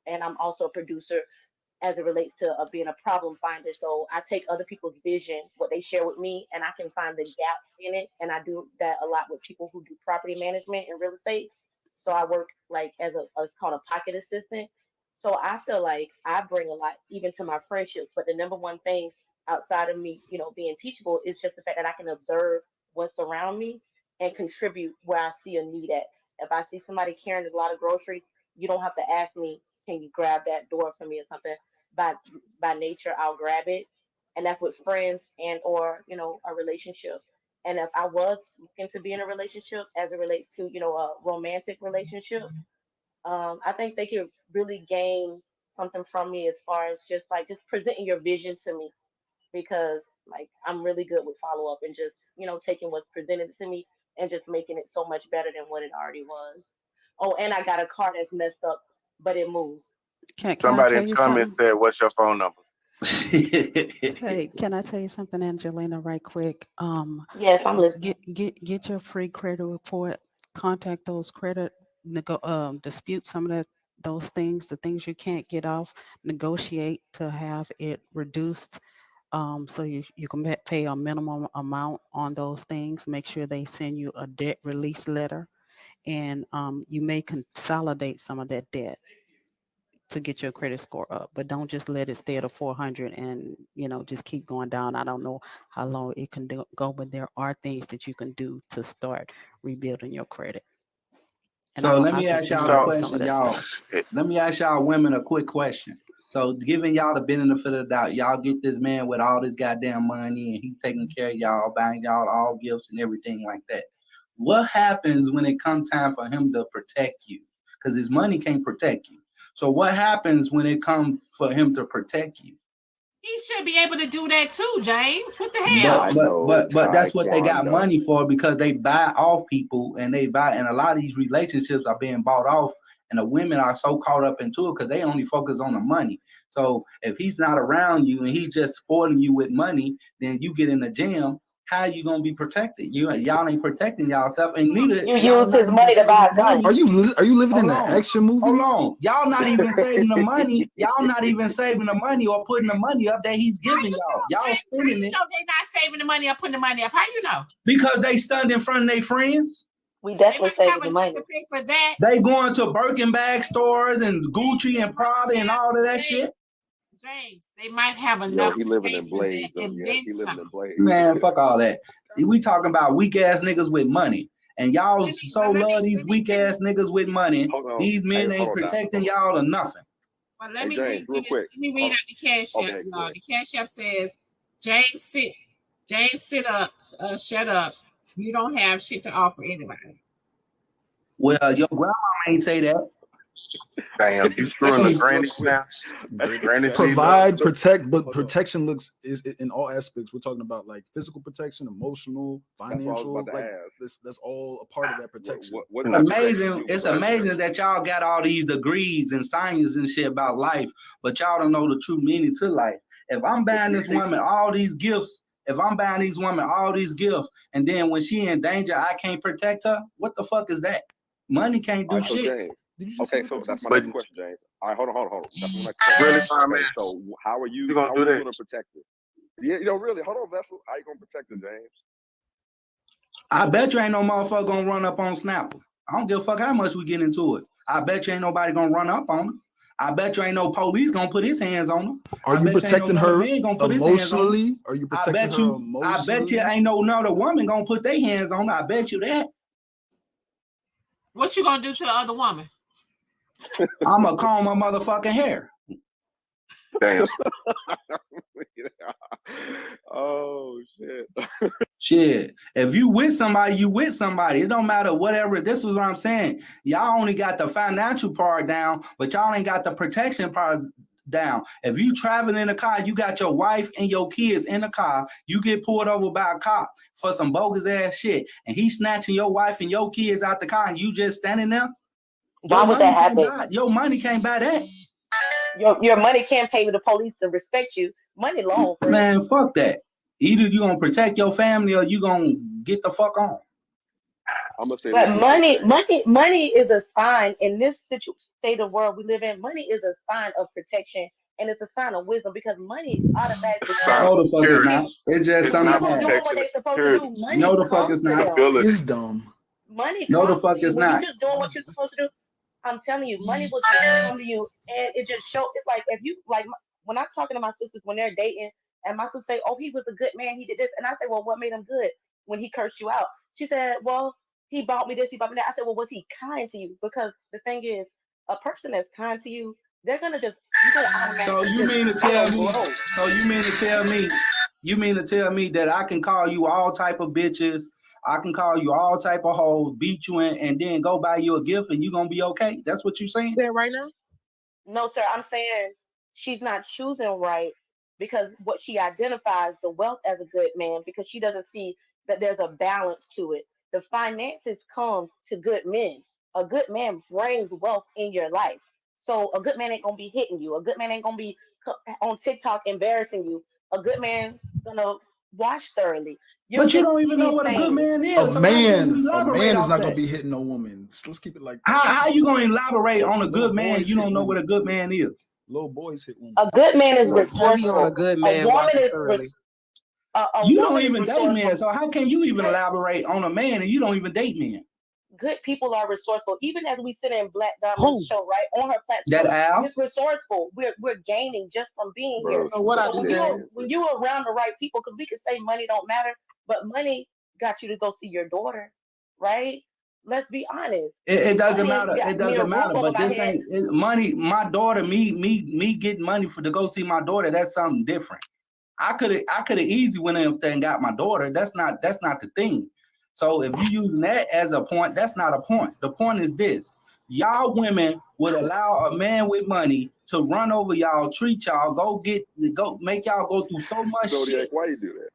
and I'm also a producer as it relates to being a problem finder. So I take other people's vision, what they share with me, and I can find the gaps in it. And I do that a lot with people who do property management and real estate. So I work like as it's called a pocket assistant. So I feel like I bring a lot even to my friendships. But the number one thing outside of me, being teachable is just the fact that I can observe what's around me and contribute where I see a need at. If I see somebody carrying a lot of groceries, you don't have to ask me, can you grab that door for me or something? By by nature, I'll grab it, and that's with friends and or a relationship. And if I was looking to be in a relationship, as it relates to a romantic relationship, I think they could really gain something from me as far as just presenting your vision to me, because like I'm really good with follow up and just taking what's presented to me and just making it so much better than what it already was. Oh, and I got a car that's messed up, but it moves. Can I Somebody tell in you comments something? said, "What's your phone number?" Hey, can I tell you something, Angelina, right quick? Yes, I'm listening. Get your free credit report. Contact those dispute some of those things, the things you can't get off. Negotiate to have it reduced, so you can pay a minimum amount on those things. Make sure they send you a debt release letter, and you may consolidate some of that debt to get your credit score up, but don't just let it stay at a 400 and just keep going down. I don't know how long it can go, but there are things that you can do to start rebuilding your credit. And So let I me can ask y'all email a you question, some of that y'all. stuff. Let me ask y'all women a quick question. So giving y'all the benefit of the doubt, y'all get this man with all this goddamn money and he taking care of y'all, buying y'all all gifts and everything like that. What happens when it comes time for him to protect you? Because his money can't protect you. So what happens when it comes for him to protect you? He should be able to do that too, James. What the hell? But that's what they got money for, because they buy off people and a lot of these relationships are being bought off, and the women are so caught up into it because they only focus on the money. So if he's not around you and he's just supporting you with money, then you get in the jam. How you gonna be protected? Y'all ain't protecting yourself, and neither you use his money to buy a gun. Are you living in an action movie? Hold on, y'all not even saving the money. Y'all not even saving the money or putting the money up that he's giving y'all. Y'all spending it. They not saving the money or putting the money up. How you know? Because they stunned in front of their friends. We definitely saving the money. To pay for that. They going to Birkin bag stores and Gucci and Prada and all of that shit. James, they might have enough he to living pay in for Blades. that, and Yeah, then he living some. in Blades. Man, fuck all that. We talking about weak ass niggas with money. And y'all love these weak ass niggas with money. These men ain't protecting y'all or nothing. Well, let me read this. Let me read out the cash app, y'all. The cash app says, James, sit up, shut up. You don't have shit to offer anybody. Well, your grandma ain't say that. Damn, you screwing the granny now. Provide, protect, but protection is in all aspects. We're talking about like physical protection, emotional, financial. Like that's all a part of that protection. It's amazing that y'all got all these degrees and science and shit about life, but y'all don't know the true meaning to life. If I'm buying this woman all these gifts, and then when she in danger, I can't protect her, what the fuck is that? Money can't do shit. James, okay, so that's my next question, James. All right, hold on. That's my next question. Really, man. So how are you gonna do that? Gonna protect it? Yeah, really. Hold on, Vessel. How you gonna protect it, James? I bet you ain't no motherfucker gonna run up on Snapper. I don't give a fuck how much we get into it. I bet you ain't nobody gonna run up on her. I bet you ain't no police gonna put his hands on her. Are you protecting her emotionally? Are you protecting her emotionally? I bet you ain't no another woman gonna put their hands on her. I bet you that. What you gonna do to the other woman? I'm gonna comb her motherfucking hair. Damn. Oh shit. Shit. If you with somebody, you with somebody. It don't matter whatever. This is what I'm saying. Y'all only got the financial part down, but y'all ain't got the protection part down. If you traveling in a car, you got your wife and your kids in the car, you get pulled over by a cop for some bogus ass shit, and he snatching your wife and your kids out the car, and you just standing there. Why would that happen? Your money can't buy that. Your money can't pay the police to respect you. Money alone, friend. Man, fuck that. Either you gonna protect your family or you gonna get the fuck on. I'm gonna say but money is a sign in this state of world we live in. Money is a sign of protection, and it's a sign of wisdom, because money automatically. No, the fuck is not. It's just something people doing what they supposed to do. Money no, the fuck is not. It's dumb. Money no, the comes fuck to you is when not. you're just doing what you're supposed to do. I'm telling you, money will just come to you, and it just shows. It's like if you when I'm talking to my sisters when they're dating, and my sisters say, "Oh, he was a good man. He did this," and I say, "Well, what made him good when he cursed you out?" She said, "Well, he bought me this, he bought me that." I said, "Well, was he kind to you?" Because the thing is, a person that's kind to you, they're gonna just So you mean to tell me? So you mean to tell me? You mean to tell me that I can call you all type of bitches? I can call you all type of hoes, beat you in, and then go buy you a gift, and you gonna be okay? That's what you saying? There right now. No, sir, I'm saying she's not choosing right because what she identifies the wealth as a good man because she doesn't see that there's a balance to it. The finances comes to good men. A good man brings wealth in your life. So a good man ain't gonna be hitting you. A good man ain't gonna be on TikTok embarrassing you. A good man gonna wash thoroughly. You'll But you just don't see even know these what a good things. man A is. So how can you man elaborate is off not gonna that? be hitting no woman. Let's keep it like How you that. gonna elaborate on a Little good man? boys You hit don't know what a women. good man is. Little boys hit women. A good man is Heavy on a resourceful. good A man woman washes is thoroughly. a You don't woman is even date resourceful. men, so how can you even elaborate on a man and you don't even date men? Good people are resourceful. Even as we sit in Black Who? Diamond's show, right, on her That platform, Al? it's resourceful. We're gaining just from being Bro, here. So what I So do, when James? you're around the right people, because we can say money don't matter, but money got you to go see your daughter, right? Let's be honest. It doesn't Money matter. got It me a doesn't roof matter. over But my this head. ain't money. My daughter, me getting money to go see my daughter. That's something different. I could have easily went up there and got my daughter. That's not the thing. So if you using that as a point, that's not a point. The point is this: y'all women would allow a man with money to run over y'all, treat y'all, go make y'all go through so much Zodiac, shit. why you do that?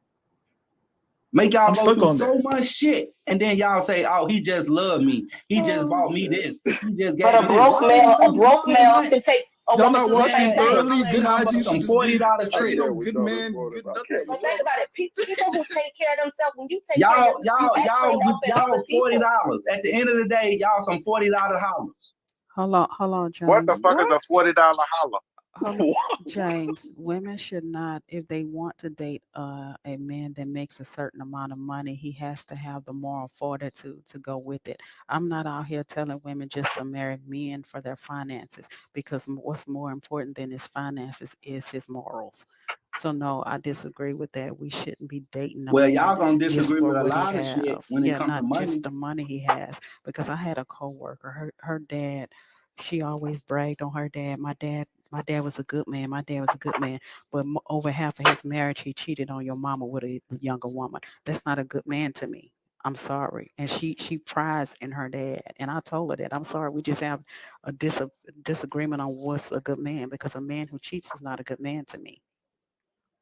Make y'all I'm go stuck through on so that. much shit, and then y'all say, "Oh, he just loved me. He just bought me this. He just But gave me this." Why ain't a some? broke Why ain't male that? can take a Y'all woman not to the washing same thing. thoroughly. Why Good ain't nothing but hygiene should some just be $40 like, trips? yo, We good know this man, water good about nothing. But Kevin. think about it. People who take care of themselves, when you take care of Y'all, yourself, you actually helping other $40. people. At the end of the day, y'all some $40 hollers. Hold on, What the James. fuck is a $40 holler? Hold on, James. Women should not, if they want to date a man that makes a certain amount of money, he has to have the moral fortitude to go with it. I'm not out here telling women just to marry men for their finances, because what's more important than his finances is his morals. So no, I disagree with that. We shouldn't be dating a Well, man y'all gonna just disagree for with a what he lot of shit have. when it Yeah, comes to not just money. the money he has. Because I had a coworker, her dad, she always bragged on her dad. My dad was a good man. My dad was a good man. But over half of his marriage, he cheated on your mama with a younger woman. That's not a good man to me. I'm sorry. And she prides in her dad. And I told her that. I'm sorry. We just have a disagreement on what's a good man, because a man who cheats is not a good man to me.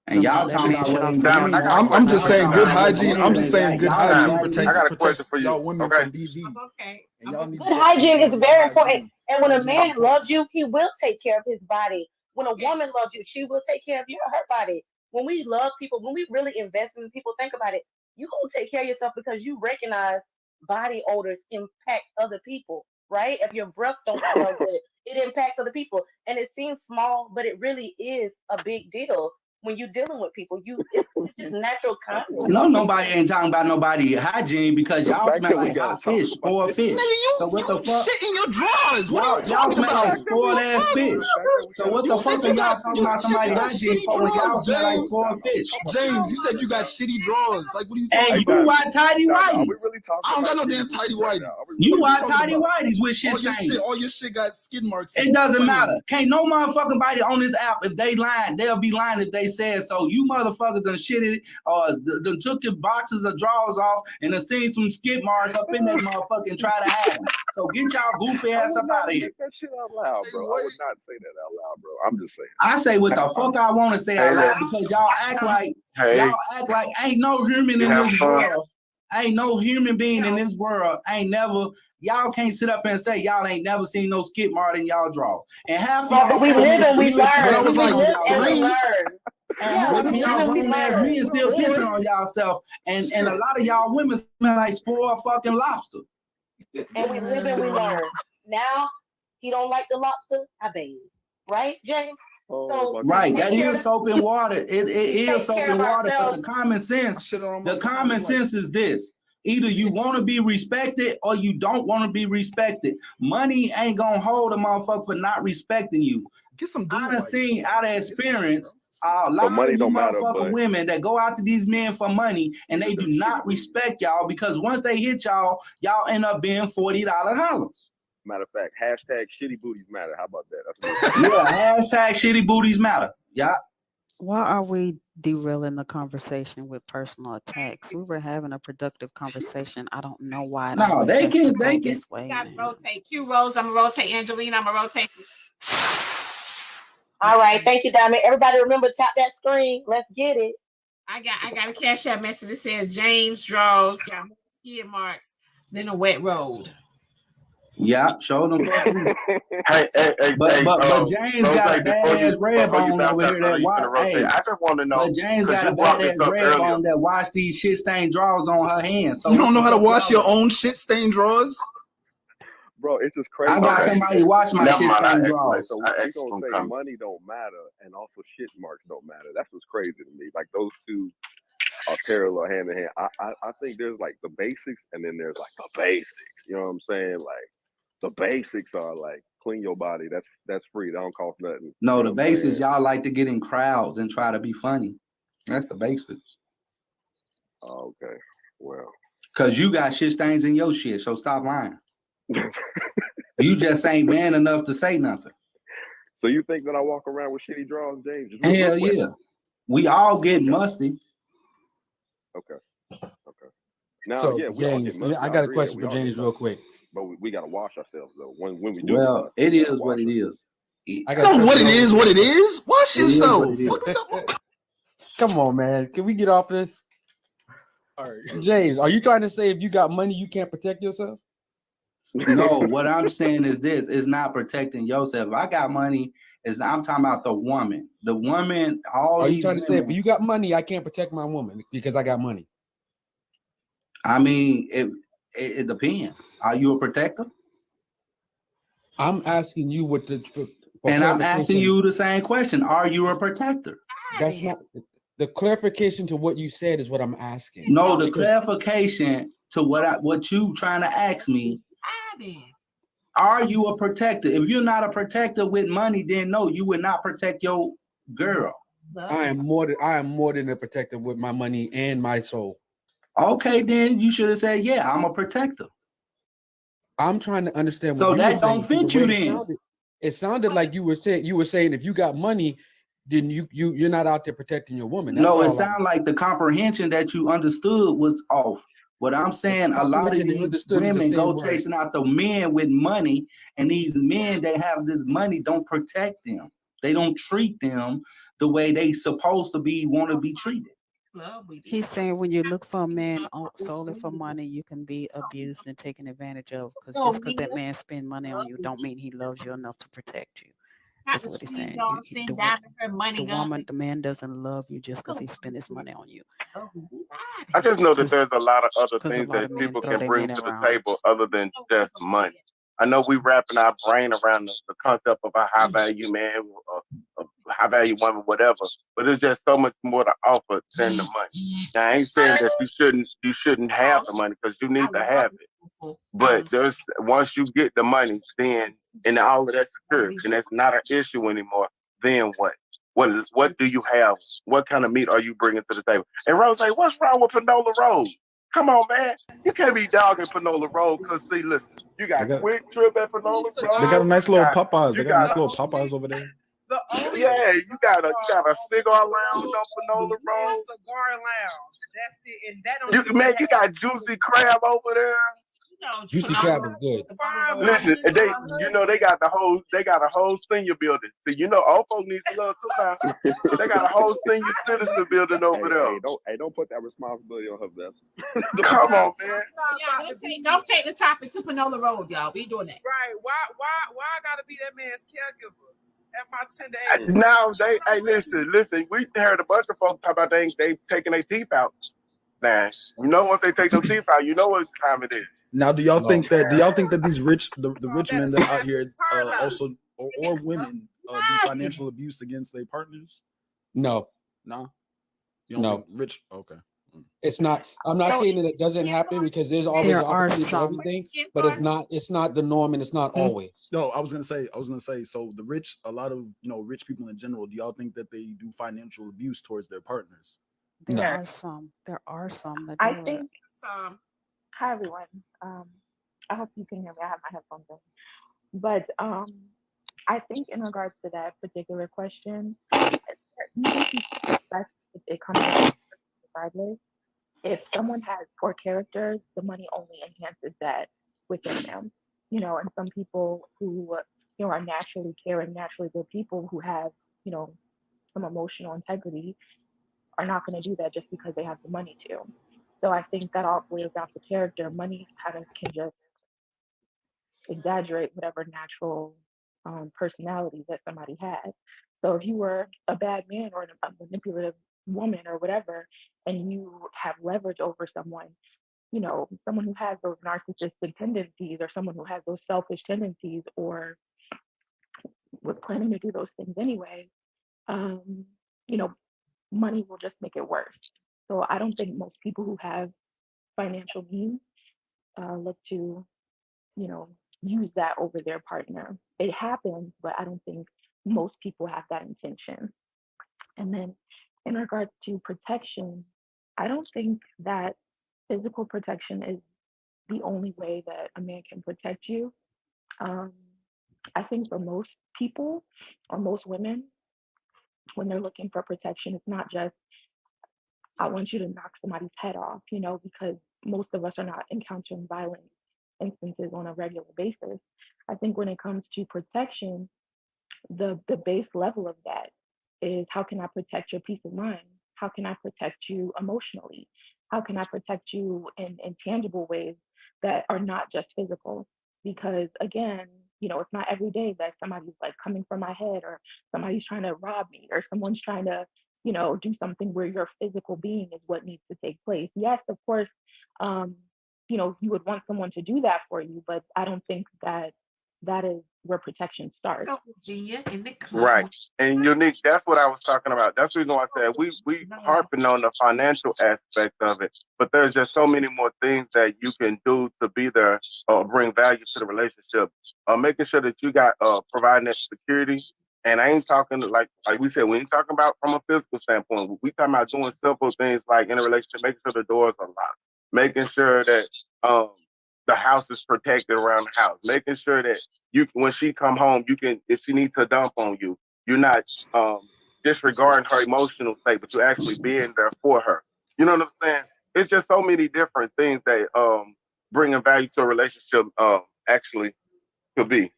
And So no, y'all that talking man about should what ain't also Diamond, leave I gained. got a her. I'm question just for Y'all you, saying talking good about Diamond. what hygiene. I'm gained just ain't saying got. good Y'all ain't hygiene Diamond, I gained. got a question protects for you. y'all women Okay. from BV. Okay. And y'all need to Good definitely hygiene work is on your very important. hygiene. And when a Hygiene is man important. loves you, he will take care of his body. When a woman loves you, she will take care of her body. When we love people, when we really invest in people, think about it. You gonna take care of yourself because you recognize body odors impacts other people, right? If your breath don't smell good, it impacts other people. And it seems small, but it really is a big deal when you're dealing with people. It's just natural I kindness. know nobody ain't talking about nobody hygiene because The y'all fact smell that we like gotta hot talk fish, about spoiled this. fish. Nigga, So what the you fuck? shit in your drawers. What are you Y'all talking smell about? like spoiled ass fish. So what the You fuck said are you y'all got talking about somebody you got hygiene shitty for when y'all drawers, smell like James. spoiled fish? James, you said you got shitty drawers. Like, what are you Hey, talking you about? white tidy Diamond, are we whities. really talking I don't got about no shitty damn tidy booties right whitey. now? Are we You really What are you white talking tidy about? whities with shit stains. All your shit got skid marks in It it. Stop doesn't playing with matter. me. Can't no motherfucking body on this app, if they lying, they'll be lying if they said so. You motherfuckers done shitted it, or done took your boxes of drawers off and done seen some skid marks up in that motherfucker and try to hide them. So get y'all goofy I ass would up not out of here. admit that shit out loud, bro. I would not say that out loud, bro. I'm just saying. I say what the fuck I want to say out Hey, loud look. because y'all act like Hey, ain't no human you in have this fun. world. Ain't no human being in this world. Y'all can't sit up and say y'all ain't never seen no skid mark in y'all draw. And half of Yeah, y'all but we live and we When I learn. was pissing like on We live y'all and we self. 3, learn. And Yeah, half we of live y'all and we grown ass learn. men still 4, pissing on y'all self. And a lot of y'all women smell like spoiled fucking lobster. And we live and we learn. Now he don't like the lobster. I bathe, right, James? So we Right, take that care of is soap and water. It we is take soap care of and water, but ourselves. the common sense is this. Either you want to be respected or you don't want to be respected. Money ain't gonna hold a motherfucker for not respecting you. get some I dude done wipes. seen out of experience a So lot money of you don't matter, motherfucking but women that go after these men for money and they do not respect y'all because once they hit y'all end up being $40 hollers. matter of fact, hashtag shitty booties matter. How about that? Yeah, hashtag shitty booties matter. Yeah. Why are we derailing the conversation with personal attacks? We were having a productive conversation. I don't know why it No, always they has to can go this way, Got to man. rotate. Q Rose, I'm going to rotate Angelina, I'm going to rotate. All right, thank you, Diamond. Everybody remember, tap that screen. Let's get it. I got a Cash App message that says James draws got more skid marks than a wet road. Yeah, show them for us. Hey, But James got a badass red bone bone over here that watch. Hey, I just want to know. but James got a badass red bone that wash these shit stained drawers on her hands. So you don't know how to wash your own shit stained drawers? Bro, it's just crazy. I got somebody watch my shit stained drawers. So we gonna say money don't matter and also shit marks don't matter. That's what's crazy to me. Like those two are parallel hand in hand. I think there's like the basics and then there's like the basics. You know what I'm saying? Like the basics are like clean your body. That's free. That don't cost nothing. No, you the know basics, y'all like to get in crowds and try to be funny. That's the basics. Oh, okay. Well. Cause you got shit stains in your shit, so stop lying. You just ain't man enough to say nothing. So you think that I walk around with shitty drawers, James? Hell yeah. We all get musty. Okay. Now, So, yeah, we all James, get musty. I got a question for James real quick. But we got to wash ourselves though. When we do. Well, it is what it is. I know what it is. What it is. Wash yourself. Come on, man. Can we get off this? All right, James, are you trying to say if you got money, you can't protect yourself? No, what I'm saying is this: it's not protecting yourself. If I got money, I'm talking about the woman. The woman. Are you trying to say if you got money, I can't protect my woman because I got money? I mean, it depends. Are you a protector? I'm asking you what the. And I'm asking you the same question. Are you a protector? That's not the clarification to what you said is what I'm asking. No, the clarification to what you trying to ask me. Are you a protector? If you're not a protector with money, then no, you would not protect your girl. I am more than a protector with my money and my soul. Okay, then you should have said, yeah, I'm a protector. I'm trying to understand. So that don't fit you then. It sounded like you were saying if you got money, then you're not out there protecting your woman. That's no, it sounded like the comprehension that you understood was off. What I'm saying, a lot of these women go chasing out the men with money, and these men that have this money don't protect them. They don't treat them the way they supposed to want to be treated. He's saying when you look for a man solely for money, you can be abused and taken advantage of. Because just because that man spend money on you, don't mean he loves you enough to protect you. That's what he's saying. The man doesn't love you just because he spent his money on you. I just know that there's a lot of other things that people can bring to the table other than just money. I know we wrapping our brain around the concept of a high value man, a high value woman, whatever, but there's just so much more to offer than the money. Now, I ain't saying that you shouldn't have the money because you need to have it. But there's once you get the money, then and all of that's secure, and that's not an issue anymore. Then what? What do you have? What kind of meat are you bringing to the table? And Rose, what's wrong with Panola Road? Come on, man. You can't be dogging Panola Road because, see, listen, you got Quick Trip at Panola Road. They got a nice little Popeyes. They got nice little Popeyes over there. Yeah, you got a cigar lounge on Panola Road. Cigar lounge. That's it. And that don't you got Juicy Crab over there. Juicy Crab is good. Listen, they got a whole senior building. See, old folks need some love too now. They got a whole senior citizen building over there. Don't put that responsibility on her vessel. Come on, man. Don't take the topic to Panola Road, y'all. We doing that. Right. Why I gotta be that man's caregiver at my tender age? Now listen. We heard a bunch of folks talk about they taking their teeth out. Now, once they take their teeth out, you know what time it is. Now, do y'all think that these rich men that are out here also or women do financial abuse against their partners? No. No. Rich. Okay. It's not. I'm not saying that it doesn't happen because there's always opportunity for everything, but it's not the norm and it's not always. No, I was gonna say. So the rich, a lot of rich people in general. Do y'all think that they do financial abuse towards their partners? There are some that do. I think some. Hi everyone. I hope you can hear me. I have my headphones in. But I think in regards to that particular question, it comes regardless. If someone has poor character, the money only enhances that within them. And some people who are naturally caring, naturally good people who have you know, some emotional integrity are not going to do that just because they have the money to. So I think that all boils down to character. Money kind of can just exaggerate whatever natural personality that somebody has. So if you were a bad man or a manipulative woman or whatever, and you have leverage over someone, you know, someone who has those narcissistic tendencies or someone who has those selfish tendencies or was planning to do those things anyway, you know, money will just make it worse. So I don't think most people who have financial means look to, you know, use that over their partner. It happens, but I don't think most people have that intention. And then in regards to protection, I don't think that physical protection is the only way that a man can protect you. I think for most people or most women, when they're looking for protection, it's not just, I want you to knock somebody's head off, you know, because most of us are not encountering violent instances on a regular basis. I think when it comes to protection, the base level of that is, how can I protect your peace of mind? How can I protect you emotionally? How can I protect you in tangible ways that are not just physical? Because again, you know, it's not every day that somebody's like coming for my head, or somebody's trying to rob me, or someone's trying to, you know, do something where your physical being is what needs to take place. Yes, of course, you know, you would want someone to do that for you, but I don't think that that is where protection starts. So Virginia in the club. Right. And unique, that's what I was talking about. That's the reason why I said we harping on the financial aspect of it, but there's just so many more things that you can do to be there or bring value to the relationship. Making sure that you got providing that security. And I ain't talking like we said, we ain't talking about from a physical standpoint. We talking about doing simple things like in a relationship, making sure the doors are locked, making sure that the house is protected around the house, making sure that you, when she come home, you can, if she needs to dump on you, you're not disregarding her emotional state, but you're actually being there for her. You know what I'm saying? It's just so many different things that bringing value to a relationship actually could be.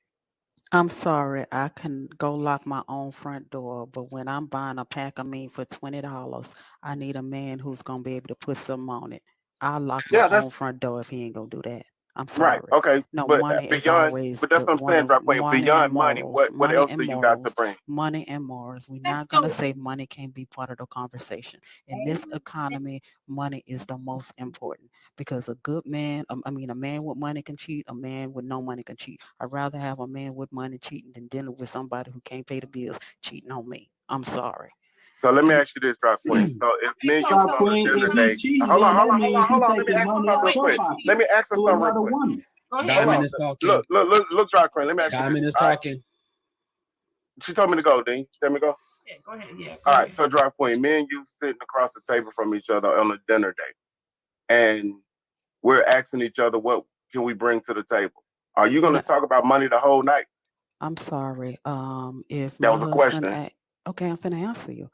I'm sorry, I can go lock my own front door, but when I'm buying a pack of meat for $20, I need a man who's gonna be able to put something on it. I'll lock my Yeah, own that's front door if he ain't gonna do that. I'm right. sorry. Okay, No, but money is beyond, always but that's the what I'm one saying, of Drop Queen. money and Beyond money, morals, what money else and do you got to morals, bring? money and morals. We're Let's not gonna go. say money can't be part of the conversation. In this economy, money is the most important because a good man, I mean, a man with money can cheat, a man with no money can cheat. I'd rather have a man with money cheating than dealing with somebody who can't pay the bills cheating on me. I'm sorry. So let me ask you this, Drop Queen. So if me and you was Drop on a Queen, dinner if he date, cheating, hold on, then hold that on, hold on, means he hold on. Let me taking ask her money something out real your quick. pocket Let me ask her to something real another quick. woman. Go ahead. Hold Diamond on. is talking. Look, Drop Queen. Let me ask you Diamond this. is All right. talking. She told me to go, Dean. Tell me to go. Yeah, go ahead. Yeah, go All ahead. right. So Drop Queen, me and you sitting across the table from each other on a dinner date, and we're asking each other, what can we bring to the table? Are you going to What talk about money the whole night? I'm sorry. If That my was a husband, question. okay, I'm finna answer you.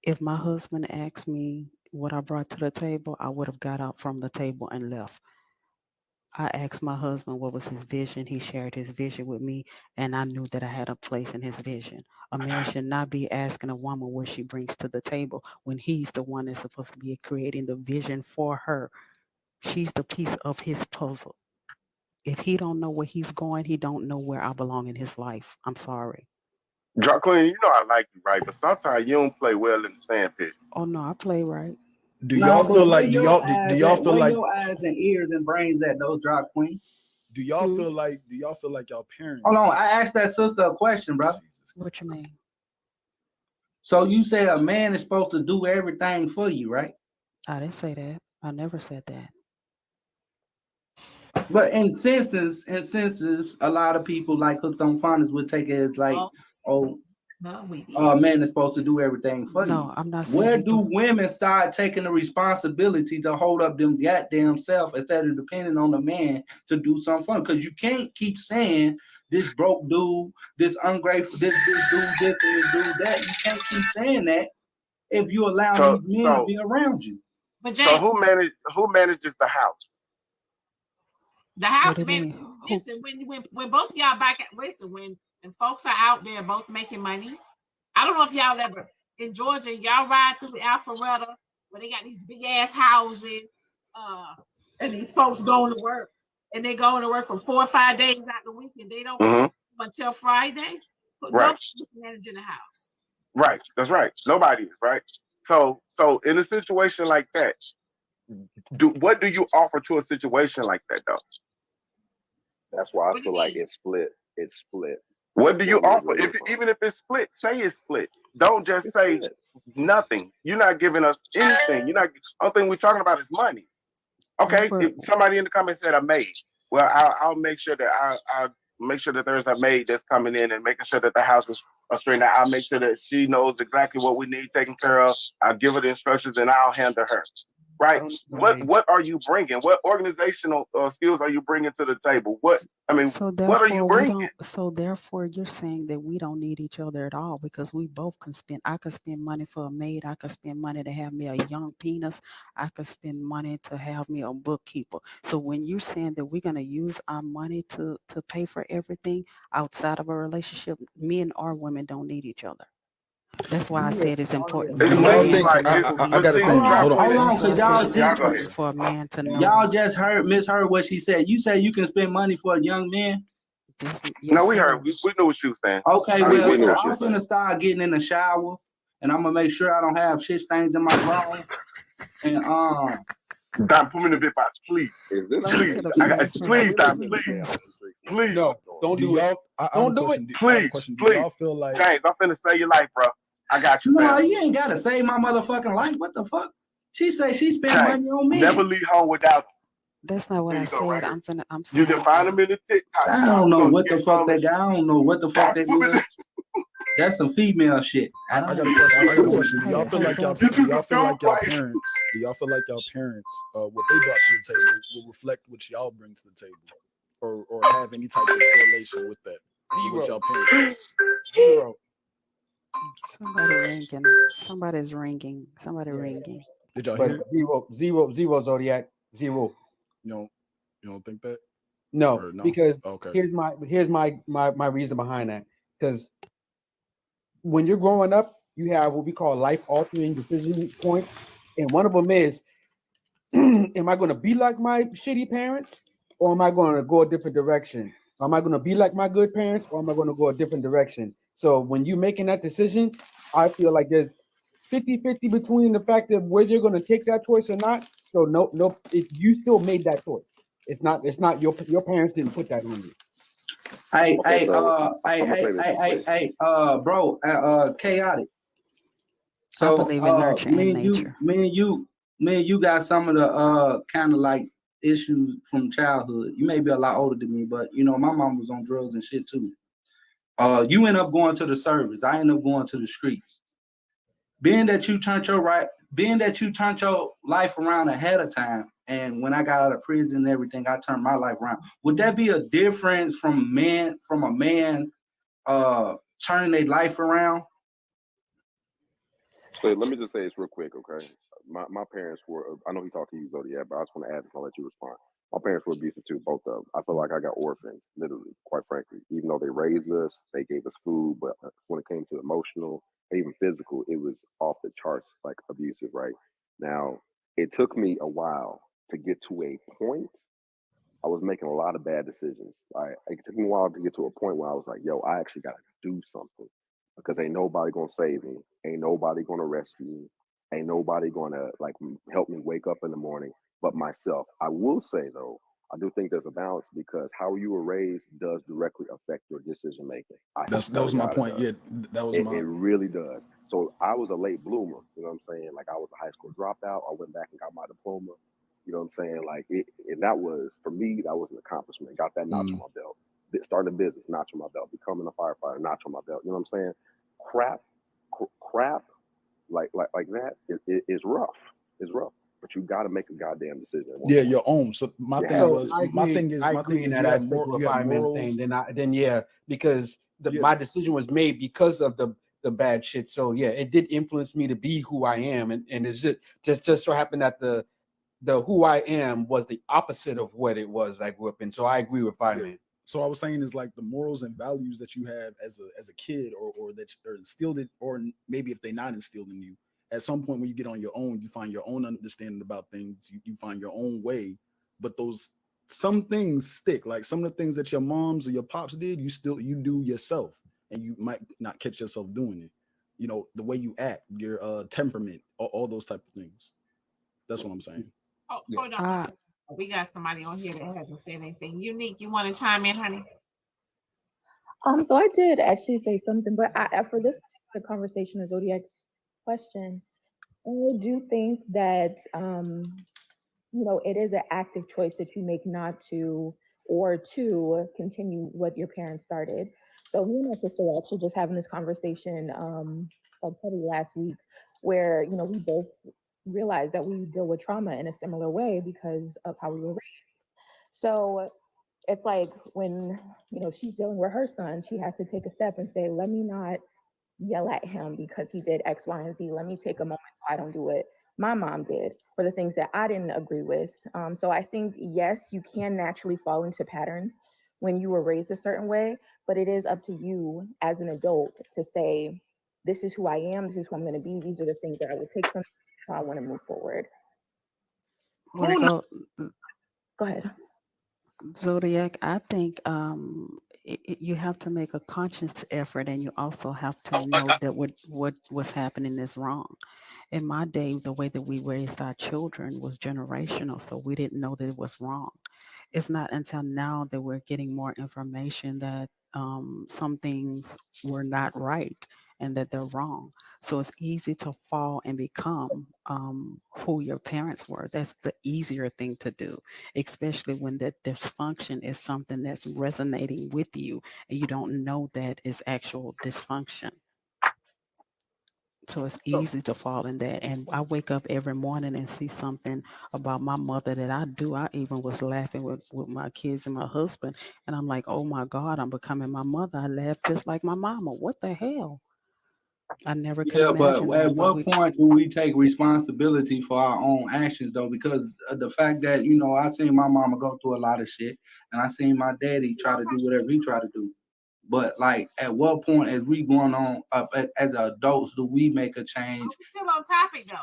If my husband asked me what I brought to the table, I would have got up from the table and left. I asked my husband what was his vision. He shared his vision with me, and I knew that I had a place in his vision. A man should not be asking a woman what she brings to the table when he's the one that's supposed to be creating the vision for her. She's the piece of his puzzle. If he don't know where he's going, he don't know where I belong in his life. I'm sorry. Drop Queen, you know I like you, right? But sometimes you don't play well in the sandpit. Oh no, I play right. Do Nah, y'all but feel where like your do eyes y'all at? feel Where like your eyes and ears and brains at, those Drop Queen? do y'all feel like y'all parents? Hold on, I asked that sister a question, brother. What you mean? So you say a man is supposed to do everything for you, right? I didn't say that. I never said that. But in senses, a lot of people like hooked on phonics would take it as like, oh, a man is supposed to do everything for you. No, I'm not saying Where he do women start taking the responsibility to hold up them goddamn self instead of depending on the man to do something for them? Because you can't keep saying this broke dude, this ungrateful, this dude, this and this dude that. You can't keep saying that if you allow So these men to be around you. But so Jay, who manages the house? the What house do you man. mean? Who? Listen, when both of y'all back at listen, when folks are out there both making money, I don't know if y'all ever in Georgia, y'all ride through the Alpharetta where they got these big ass houses, and these folks going to work, and they going to work for 4 or 5 days out the week, and they don't come until Friday. But nobody's managing the house. Right, that's right. Nobody is, right? So in a situation like that, what do you offer to a situation like that though? That's why I feel like it's split. It's split. What do you offer? Even if it's split, say it's split. Don't just say nothing. You're not giving us anything. You're not. Only thing we're talking about is money. Okay. If somebody in the comments said a maid. Well, I'll make sure that I'll make sure that there's a maid that's coming in and making sure that the house is straightened out. I'll make sure that she knows exactly what we need taken care of. I'll give her the instructions and I'll handle her. Right? What are you bringing? What organizational skills are you bringing to the table? What are you bringing? So therefore, you're saying that we don't need each other at all because we both can spend. I could spend money for a maid. I could spend money to have me a young penis. I could spend money to have me a bookkeeper. So when you're saying that we're gonna use our money to pay for everything outside of a relationship, men or women don't need each other. That's why I said it's important. I got a thing. Hold on, cause y'all for a man to know. Y'all just misheard what she said. You said you can spend money for a young man. No, we heard. We knew what you were saying. Okay, well, I'm gonna start getting in the shower, and I'm gonna make sure I don't have shit stains in my drawers. And Don, put me in the bit box, please. Please, please, Don, please. Please. No, don't do it. Don't do it. Please, please. Y'all feel like James, I'm finna save your life, bro. I got you. No, you ain't gotta save my motherfucking life. What the fuck? She say she spent money on me. Never leave home without them. That's not what I said. Right, I'm saying. You can find them in the TikTok. I don't know what the fuck that guy. I don't know what the fuck that is. That's some female shit. I got a question. Do y'all feel like y'all parents? Do y'all feel like y'all parents, what they brought to the table will reflect what y'all bring to the table, or have any type of correlation with that? With y'all parents? Zero. Somebody ringing. Somebody's ringing. Somebody ringing. Did y'all But hear? zero, Zodiac, zero. You don't think that? No, because okay. here's my reason behind that. Because when you're growing up, you have what we call life-altering decision points, and one of them is, am I going to be like my shitty parents, or am I going to go a different direction? Am I going to be like my good parents, or am I going to go a different direction? So when you're making that decision, I feel like there's 50-50 between the fact of whether you're going to take that choice or not. So no, you still made that choice. It's not your parents didn't put that on you. Bro, chaotic. So me and you got some of the kind of like issues from childhood. You may be a lot older than me, but you know my mom was on drugs and shit too. You end up going to the service. I end up going to the streets. Being that you turned your life around ahead of time, and when I got out of prison and everything, I turned my life around. Would that be a difference from a man turning their life around? So let me just say this real quick, okay? My parents were, I know he talked to you, Zodiac, but I just want to add this, I'll let you respond. My parents were abusive too, both of them. I feel like I got orphaned, literally, quite frankly. Even though they raised us, they gave us food, but when it came to emotional, even physical, it was off the charts, like abusive, right? Now, it took me a while to get to a point. I was making a lot of bad decisions. It took me a while to get to a point where I was like, yo, I actually got to do something because ain't nobody going to save me. Ain't nobody going to rescue me. Ain't nobody going to like help me wake up in the morning but myself. I will say, though, I do think there's a balance because how you were raised does directly affect your decision making. That was my point. Yeah, that was it really does. So I was a late bloomer. You know what I'm saying? Like I was a high school dropout. I went back and got my diploma. You know what I'm saying? Like and that was, for me, that was an accomplishment. Got that notch on my belt. Starting a business, notch on my belt. Becoming a firefighter, notch on my belt. You know what I'm saying? Crap like that is rough. It's rough. But you got to make a goddamn decision. Yeah, your own. So my thing is you have morals. Then yeah, because my decision was made because of the bad shit. So yeah, it did influence me to be who I am, and it's just so happened that the who I am was the opposite of what it was I grew up in. So I agree with Fireman. So I was saying is like the morals and values that you have as a kid, or that are instilled in, or maybe if they're not instilled in you, at some point when you get on your own, you find your own understanding about things. You find your own way, but some things stick. Like some of the things that your moms or your pops did, you do yourself, and you might not catch yourself doing it. You know, the way you act, your temperament, all those type of things. That's what I'm saying. Oh, hold on. We got somebody on here that hasn't said anything. Unique, you want to chime in, honey? So I did actually say something, but for this particular conversation of Zodiac's question, I do think that it is an active choice that you make not to or to continue what your parents started. So me and my sister were actually just having this conversation like probably last week, where we both realized that we deal with trauma in a similar way because of how we were raised. So it's like when she's dealing with her son, she has to take a step and say, let me not yell at him because he did X, Y, and Z. Let me take a moment so I don't do it my mom did for the things that I didn't agree with. So I think, yes, you can naturally fall into patterns when you were raised a certain way, but it is up to you as an adult to say, this is who I am, this is who I'm going to be, these are the things that I will take from how I want to move forward. Well, Go ahead. Zodiac, I think you have to make a conscious effort, and you also have to know that what's happening is wrong. In my day, the way that we raised our children was generational, so we didn't know that it was wrong. It's not until now that we're getting more information that some things were not right and that they're wrong. So it's easy to fall and become who your parents were. That's the easier thing to do, especially when that dysfunction is something that's resonating with you and you don't know that is actual dysfunction. So it's easy to fall in that. And I wake up every morning and see something about my mother that I do. I even was laughing with my kids and my husband. And I'm like, oh my God, I'm becoming my mother. I laugh just like my mama. What the hell? I never could imagine but that. at what point do we take responsibility for our own actions, though? Because the fact that, I seen my mama go through a lot of shit, and I seen my daddy try to do whatever he tried to do. But like, at what point, as we going on as adults, do we make a change? Still on topic though.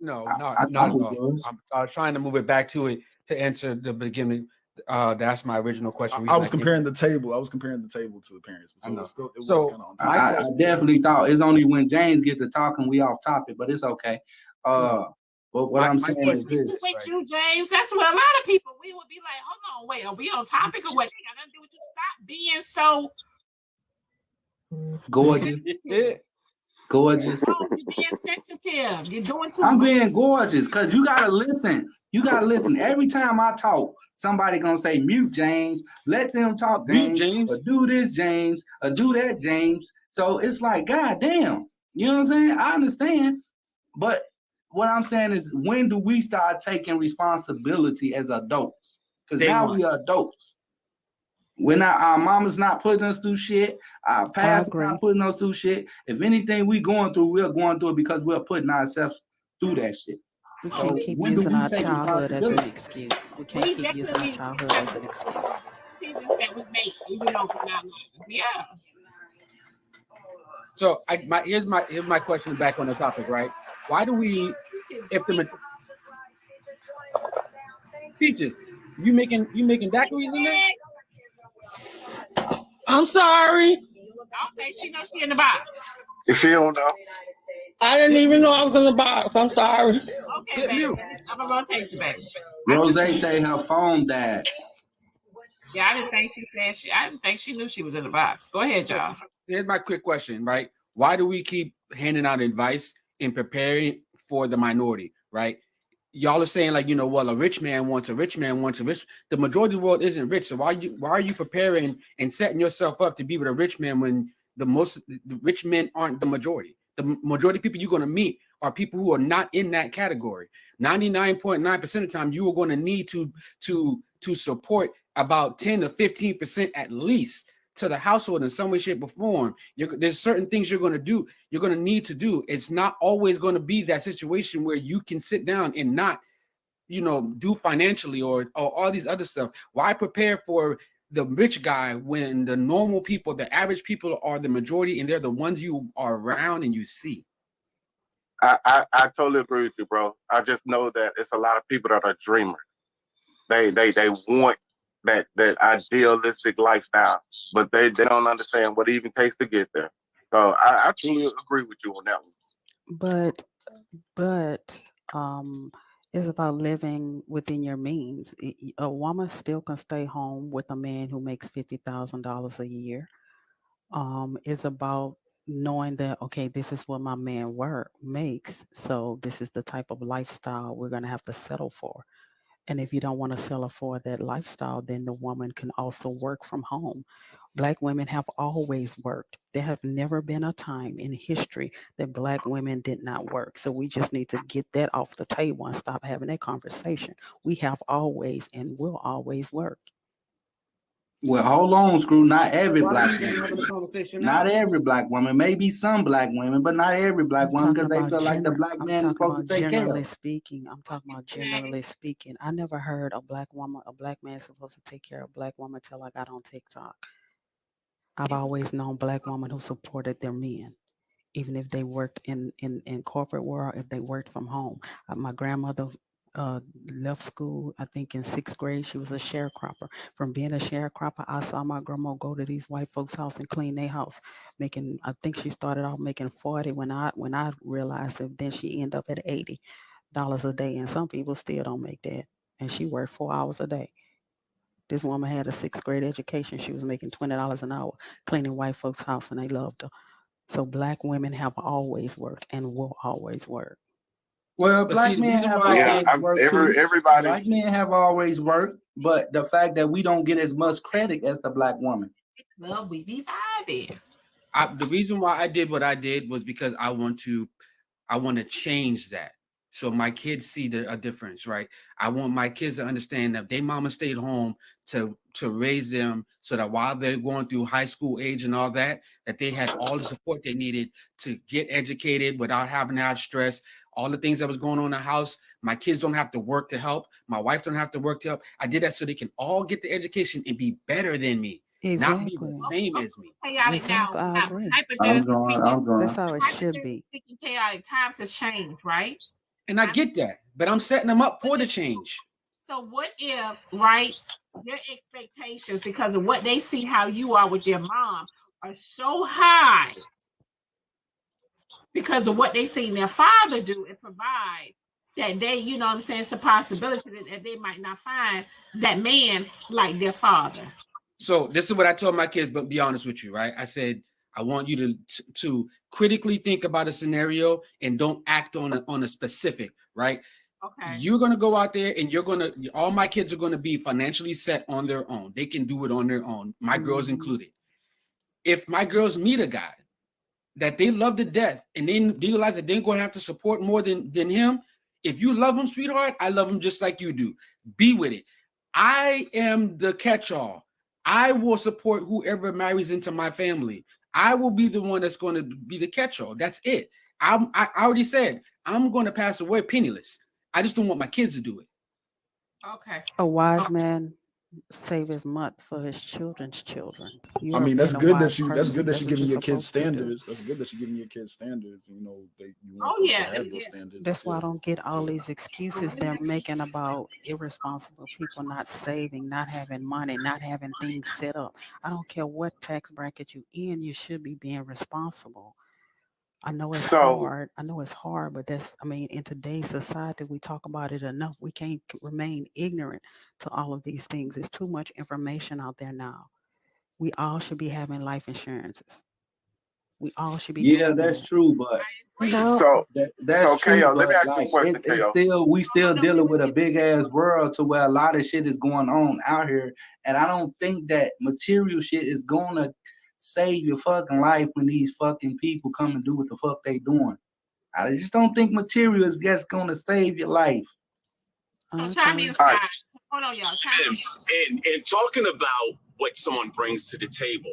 No, not at all. I was trying to move it back to answer the beginning. That's my original question. I was comparing the table. I was comparing the table to the parents. So it was kind of on topic. I definitely thought it's only when James get to talking we off topic, but it's okay. But what I'm saying is this. With you, James, that's what a lot of people, we would be like, hold on, wait, are we on topic or what? They got nothing to do with you. Stop being so gorgeous. Gorgeous. No, you're being sensitive. You're doing too I'm much. being gorgeous because you gotta listen. You gotta listen. Every time I talk, somebody gonna say, mute James, let them talk, James, or do this, James, or do that, James. So it's like, God damn, you know what I'm saying? I understand, but what I'm saying is, when do we start taking responsibility as adults? Because now we are adults. We're not, our mama's not putting us through shit. Our past is not putting us through shit. If anything we going through, we're going through it because we're putting ourselves through that shit. We can't keep using our childhood as an excuse. We can't keep using our childhood as an excuse. That we make, in our lives. Yeah. So here's my question back on the topic, right? Why do we, if the Peaches, you making daiquiris in there? I'm sorry. Okay, she knows she in the box. If she don't know. I didn't even know I was in the box. I'm sorry. Okay, baby. I'm gonna rotate you, baby. Rose say her phone died. Yeah, I didn't think she knew she was in the box. Go ahead, y'all. Here's my quick question, right? Why do we keep handing out advice and preparing for the minority, right? Y'all are saying like, well, a rich man wants a rich. The majority of the world isn't rich. So why are you preparing and setting yourself up to be with a rich man when the rich men aren't the majority? The majority of people you're going to meet are people who are not in that category. 99.9% of the time, you are going to need to support about 10 to 15% at least to the household in some way, shape, or form. There's certain things you're going to do. You're going to need to do. It's not always going to be that situation where you can sit down and not, do financially or all these other stuff. Why prepare for the rich guy when the normal people, the average people are the majority, and they're the ones you are around and you see. I totally agree with you, bro. I just know that it's a lot of people that are dreamers. They want that idealistic lifestyle, but they don't understand what it even takes to get there. So I truly agree with you on that one. But it's about living within your means. A woman still can stay home with a man who makes $50,000 a year. It's about knowing that, okay, this is what my man makes, so this is the type of lifestyle we're going to have to settle for. And if you don't want to settle for that lifestyle, then the woman can also work from home. Black women have always worked. There have never been a time in history that Black women did not work. So we just need to get that off the table and stop having that conversation. We have always and will always work. Well, hold on, Screw. Not every Why Black are you even having a woman. conversation now? Not every Black woman. Maybe some Black women, but not every Black I'm woman talking because they about feel like the Black I'm man is talking supposed about to take care generally of. speaking. I'm talking about generally speaking. I never heard a Black man supposed to take care of a Black woman till I got on TikTok. I've always known Black women who supported their men, even if they worked in corporate world, if they worked from home. My grandmother left school, I think in 6th grade. She was a sharecropper. From being a sharecropper, I saw my grandma go to these white folks' house and clean their house, making. I think she started off making 40 when I realized that. Then she ended up at $80 a day, and some people still don't make that. And she worked 4 hours a day. This woman had a 6th grade education. She was making $20 an hour cleaning white folks' house, and they loved her. So Black women have always worked and will always work. Well, But see, Black the men reason have why always worked too. Everybody. Black men have always worked, but the fact that we don't get as much credit as the Black woman. Well, we be vibing. the reason why I did what I did was because I want to change that. So my kids see a difference, right? I want my kids to understand that their mama stayed home to raise them so that while they're going through high school age and all that they had all the support they needed to get educated without having to have stress. All the things that was going on in the house, my kids don't have to work to help. My wife don't have to work to help. I did that so they can all get the education and be better than me, not be the same as me. Chaotic now. I agree. Hypothetically speaking, That's how it should be. speaking, chaotic times has changed, right? And I get that, but I'm setting them up for the change. So what if, right, their expectations because of what they see how you are with their mom are so high because of what they see their father do and provide that they, you know what I'm saying, it's a possibility that they might not find that man like their father. So this is what I told my kids, but be honest with you, right? I said, I want you to critically think about a scenario and don't act on a specific, right? Okay. You're going to go out there and all my kids are going to be financially set on their own. They can do it on their own, my girls included. If my girls meet a guy that they love to death and they realize that they're going to have to support more than him, if you love him, sweetheart, I love him just like you do. Be with it. I am the catch-all. I will support whoever marries into my family. I will be the one that's going to be the catch-all. That's it. I already said I'm going to pass away penniless. I just don't want my kids to do it. Okay. A wise man save his month for his children's children. I mean, that's good that you giving your kids standards. That's good that you're giving your kids standards. You know, you want them to have those standards. That's why I don't get all these excuses they're making about irresponsible people not saving, not having money, not having things set up. I don't care what tax bracket you in, you should be being responsible. I know it's hard. But in today's society, we talk about it enough. We can't remain ignorant to all of these things. There's too much information out there now. We all should be having life insurances. We all should be. Yeah, that's true, but that's true. KO, let But me ask you a like, question, KO. we still dealing with a big ass world to where a lot of shit is going on out here, and I don't think that material shit is gonna save your fucking life when these fucking people come and do what the fuck they doing. I just don't think material is just gonna save your life. So chime in, Scott. Hold on, y'all. And talking about what someone brings to the table,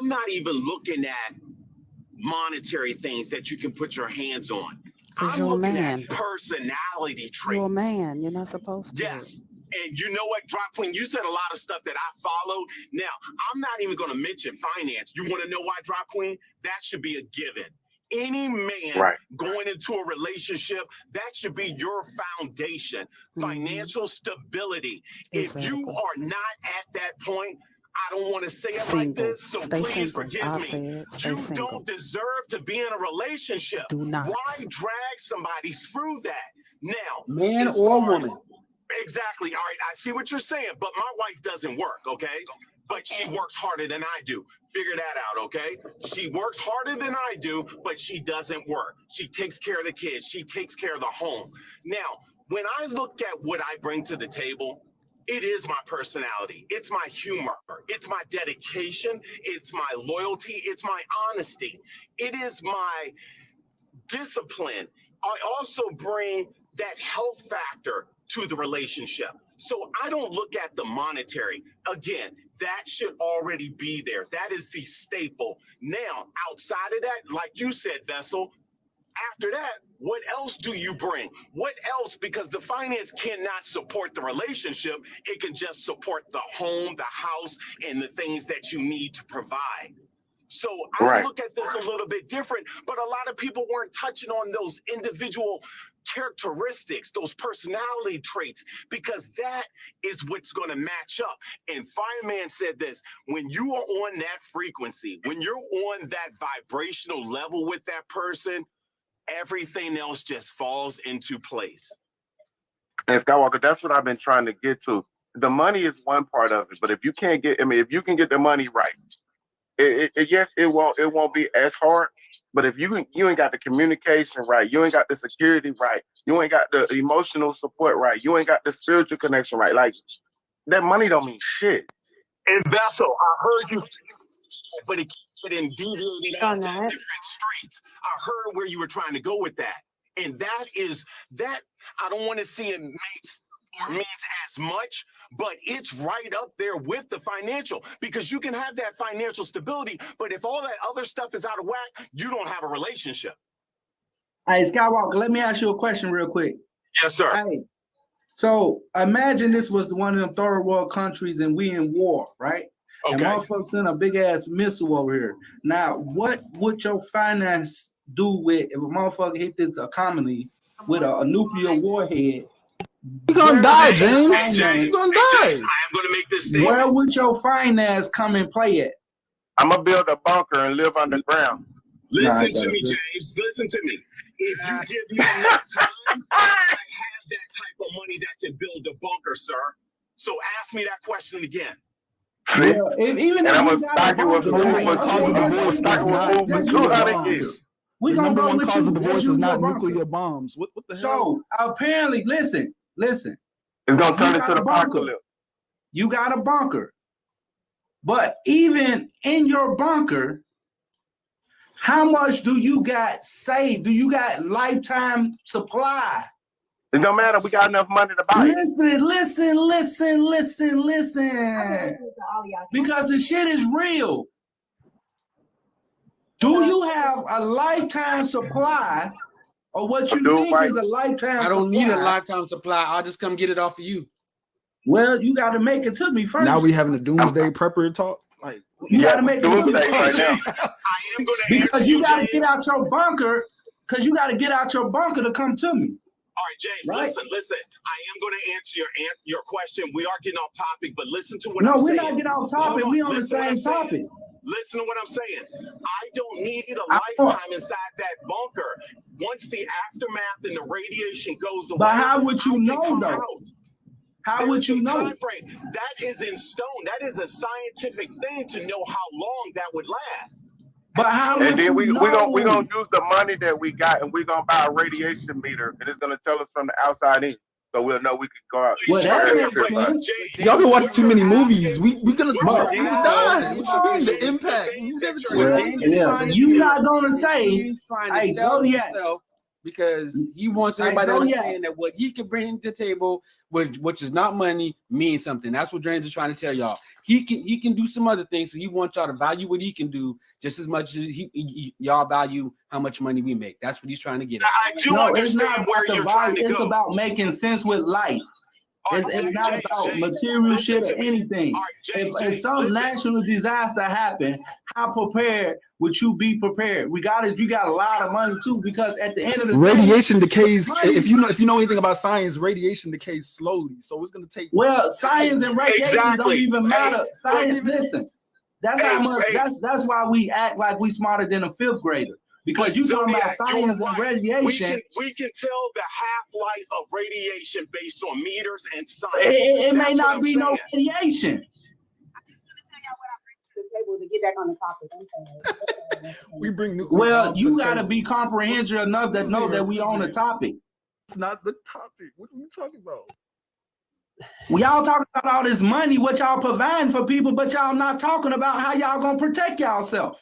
I'm not even looking at monetary things that you can put your hands on. Because I'm you're a looking man. at personality traits. You're a man. You're not supposed to. Yes. And you know what, Drop Queen, you said a lot of stuff that I followed. Now, I'm not even going to mention finance. You want to know why, Drop Queen? That should be a given. Any man going into a relationship, that should be your foundation. Financial stability. Exactly. If you are not at that point, I don't want to say it like Single. this, so Stay please single. forgive I me. said stay You single. don't deserve to be in a relationship. Do not. Why drag somebody through that? Now, Man as or far as- woman. Exactly. All right. I see what you're saying, but my wife doesn't work, okay? But she works harder than I do. Figure that out, okay? She works harder than I do, but she doesn't work. She takes care of the kids. She takes care of the home. Now, when I look at what I bring to the table, it is my personality. It's my humor. It's my dedication. It's my loyalty. It's my honesty. It is my discipline. I also bring that health factor to the relationship. So I don't look at the monetary. Again, that should already be there. That is the staple. Now, outside of that, like you said, Vessel, after that, what else do you bring? What else? Because the finance cannot support the relationship. It can just support the home, the house, and the things that you need to provide. So I look at this a little bit different, but a lot of people weren't touching on those individual characteristics, those personality traits, because that is what's going to match up. And Fireman said this, when you are on that frequency, when you're on that vibrational level with that person, everything else just falls into place. And Skywalker, that's what I've been trying to get to. The money is one part of it, but if you can't get, I mean, if you can get the money right, yes, it won't be as hard. But if you ain't got the communication right, you ain't got the security right, you ain't got the emotional support right, you ain't got the spiritual connection right, like that money don't mean shit. And Vessel, I heard you, but it deviated out to different streets. I heard where you were trying to go with that. And that is that I don't want to see it makes or means as much, but it's right up there with the financial, because you can have that financial stability, but if all that other stuff is out of whack, you don't have a relationship. Hey, Skywalker, let me ask you a question real quick. Yes, sir. Hey, so imagine this was one of them third world countries and we in war, right? Okay. And motherfuckers send a big ass missile over here. Now, what would your finance do with if a motherfucker hit this economy with a nuclear warhead? You gonna die, James. You gonna die. James, I am gonna make this statement. Where would your finance come and play at? I'm gonna build a bunker and live underground. Listen to me, James. Listen to me. If you give me enough time, I have that type of money that can build a bunker, sir. So ask me that question again. Well, even if I'm you gonna got start a you with bunker, food right? with cause of divorce is not nuclear 200 years. bombs. We The gonna number go one with cause you. of divorce Let's is use not your bunker. nuclear bombs. What the hell? So apparently, listen. It's gonna turn You into got the a bunker. apocalypse. You got a bunker. But even in your bunker, how much do you got saved? Do you got lifetime supply? It don't matter. We got enough money to buy it. Listen. Because the shit is real. Do you have a lifetime supply or what you think is a lifetime supply? I don't need a lifetime supply. I'll just come get it off of you. Well, you got to make it to me first. Now we having a doomsday prepper talk. Like you got to make it to me doomsday right first. now. I am gonna Because answer you got to James. get out your bunker. Because you got to get out your bunker to come to me. All right, James, Right. listen. I am going to answer your question. We are getting off topic, but listen to what No, I'm we're saying. not getting off topic. Hold on. We on the Listen to what same I'm saying. topic. Listen to what I'm saying. I don't need a lifetime inside that bunker. Once the aftermath and the radiation goes away, But how would you I can know, come though? out. How would you know? Time frame. That is in stone. That is a scientific thing to know how long that would last. But how And would then you we know? gonna use the money that we got and we're gonna buy a radiation meter and it's gonna tell us from the outside in. So we'll know we can go out. Well, that area makes trip out. sense. y'all been watching too many movies. We gonna But- die. What you mean the impact? You never Well, yeah, you not gonna say, He's trying to hey, sell Zodiac. himself because he wants Hey, everybody to Zodiac. understand that what he can bring to the table, which is not money, means something. That's what James is trying to tell y'all. he can do some other things. So he wants y'all to value what he can do just as much as y'all value how much money we make. That's what he's trying to get at. I do understand where you're trying to go. It's about making sense with life. It's not about material shit or anything. If some national disaster happen, how prepared would you be prepared? You got a lot of money too, because at the end of the radiation day, decays. If you know anything about science, radiation decays slowly. So it's gonna take. Well, science and radiation don't even matter. Science, listen. That's how much. That's why we act like we smarter than a fifth grader. Because you talking about science and radiation. We can tell the half-life of radiation based on meters and science. It may not be no radiation. To get back on the topic. We bring new. Well, you gotta be comprehensive enough to know that we on the topic. It's not the topic. What are we talking about? Y'all talking about all this money, what y'all providing for people, but y'all not talking about how y'all gonna protect y'allself.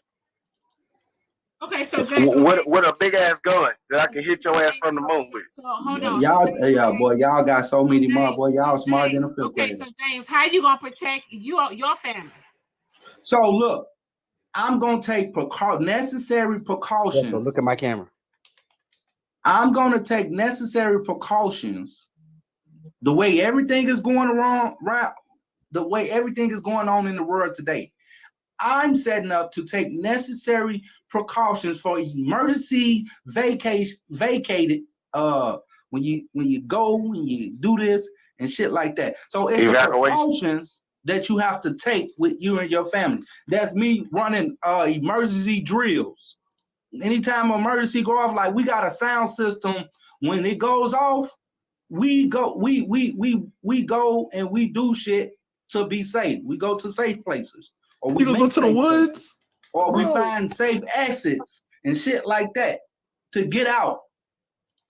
Okay, so James, what a big ass gun that I can hit your ass from the moon with. So hold on. Y'all got so many more, boy. Y'all smarter than a fifth grader. Okay, so James, how you gonna protect your family? So look, I'm gonna take necessary precautions. So look at my camera. I'm gonna take necessary precautions. The way everything is going the way everything is going on in the world today. I'm setting up to take necessary precautions for emergency vacated when you do this and shit like that. So it's the precautions that you have to take with you and your family. That's me running emergency drills. Anytime an emergency go off, like we got a sound system. When it goes off, we go and we do shit to be safe. We go to safe places. Or we go to the woods, or we find safe exits and shit like that to get out.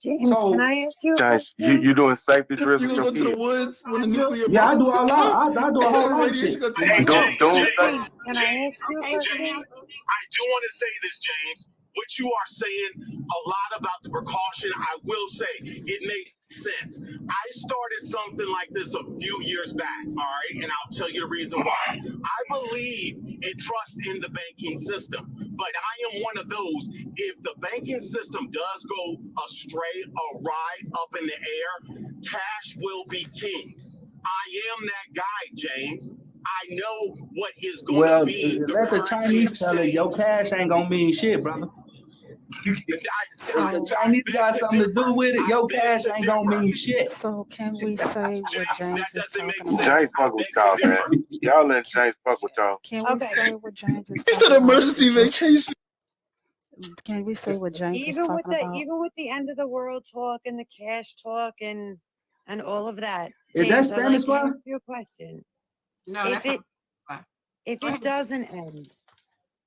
James, can I ask you a question? You doing safety drills? You go to the woods when the nuclear. Yeah, I do a lot. I do a whole lot of shit. Hey, James, can I ask you a question? James, I do want to say this, James. What you are saying a lot about the precaution, I will say it makes sense. I started something like this a few years back, all right? And I'll tell you the reason why. I believe and trust in the banking system, but I am one of those. If the banking system does go astray, awry, up in the air, cash will be king. I am that guy, James. I know what is going to be. Let the Chinese tell it, your cash ain't gonna mean shit, brother. If the Chinese got something to do with it, your cash ain't gonna mean shit. So can we say what James is talking about? James fuck with y'all, man. Y'all let James fuck with y'all. Can we say what James is He talking said emergency vacation. Can we say what James is Even talking with about? even with the end of the world talk and the cash talk and all of that. Is that James, I'd like Spanish to fly? ask you a question. No, If it doesn't end,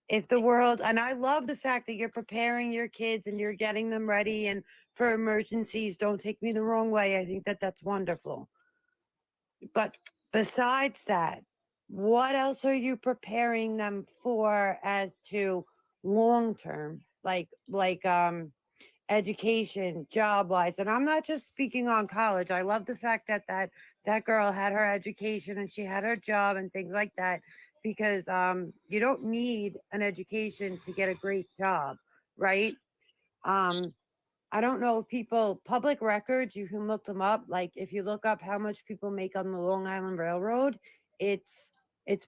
if the world, and I love the fact that you're preparing your kids and you're getting them ready and for emergencies, don't take me the wrong way. I think that that's wonderful. But besides that, what else are you preparing them for as to long-term, like education, job-wise? And I'm not just speaking on college. I love the fact that that girl had her education and she had her job and things like that, because you don't need an education to get a great job, right? I don't know if public records, you can look them up. Like if you look up how much people make on the Long Island Railroad, it's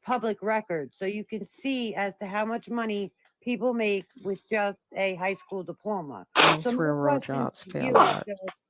public record. So you can see as to how much money people make with just a high school diploma. Most So my railroad question jobs to pay a you lot. is just,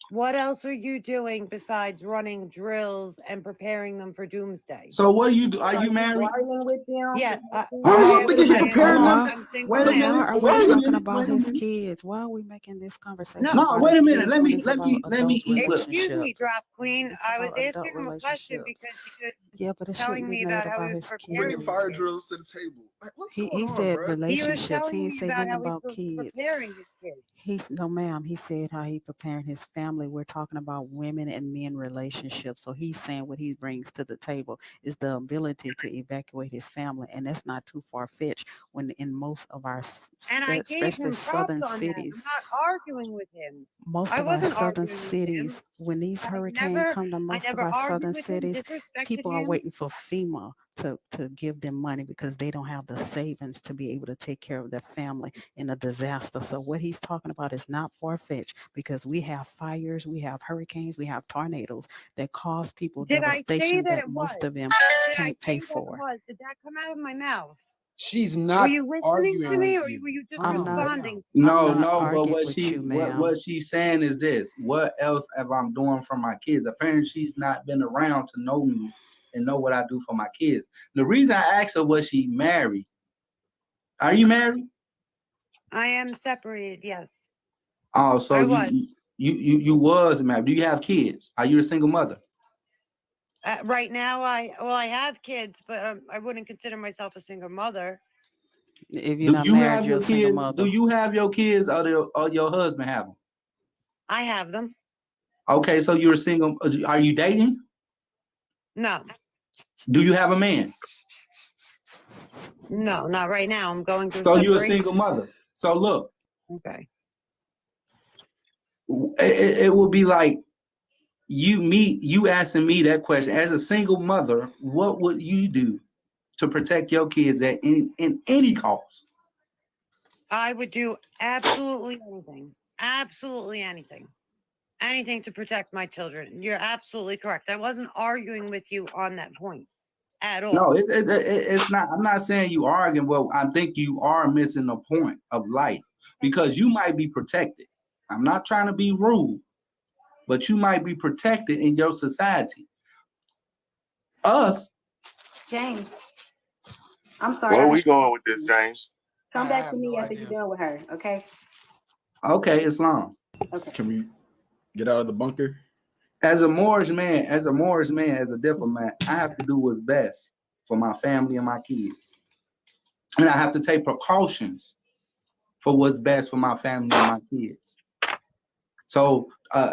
what else are you doing besides running drills and preparing them for doomsday? So what do you do? Are you married? Bargaining with them? Yeah. I don't think he's preparing them. I'm single Wait a now. minute. Why are we Wait a talking minute. about Wait a his minute. kids? Why are we making this conversation? No, about wait his a minute. kids Let when me it's about adult eat with. Excuse me, relationships? Drop Queen. It's I was about adult asking him a question relationships. because he was Yeah, but it shouldn't telling be me made about how about he was his preparing Bringing kids. his fire kids. drills to the table. Like, what's He going on, said bro? He was relationships. telling He me didn't say about nothing how he about was kids. preparing his kids. He's no, ma'am. He said how he preparing his family family, we're talking about women and men relationships. So he's saying what he brings to the table is the ability to evacuate his family, and that's not too far fetched. When in most of our, And I gave especially him props southern on that. I'm cities, not arguing with him. most I of our wasn't southern arguing with him. cities, when these I hurricanes come to I most of never our southern argued with him, cities, disrespected people are him. waiting for FEMA to give them money because they don't have the savings to be able to take care of their family in a disaster. So what he's talking about is not far-fetched, because we have fires, we have hurricanes, we have tornadoes that cause people Did I say devastation that that it was? most of them Did I can't pay say that it for. was? Did that come out of my mouth? She's Were not you listening to arguing me, with or you. were you just I'm not. responding? I'm No, not no, but arguing what with she you, ma'am. what she's saying is this: what else have I doing for my kids? Apparently, she's not been around to know me and know what I do for my kids. The reason I asked her was she married. Are you married? I am separated. Yes, Oh, so I was. you was married. Do you have kids? Are you a single mother? Right now, I have kids, but I wouldn't consider myself a single mother. If you're Do not you married, have you're your a single kids? mother. Do you have your kids, or your husband have them? I have them. Okay, so you're a single. Are you dating? No, Do you have a man? no, not right now. I'm going through So you're a separation. single mother. So look, Okay. it will be like you asking me that question as a single mother. What would you do to protect your kids at any cost? I would do absolutely anything. Absolutely anything. Anything to protect my children. You're absolutely correct. I wasn't arguing with you on that point at all. No, it's not. I'm not saying you arguing. Well, I think you are missing the point of life because you might be protected. I'm not trying to be rude, but you might be protected in your society. Us, James, I'm sorry. Where I we didn't going with this, James? come I back have to me no after you're idea. done with her, okay? okay, Islam. Okay. Can we get out of the bunker? As a Moorish man, as a diplomat, I have to do what's best for my family and my kids. And I have to take precautions for what's best for my family and my kids. So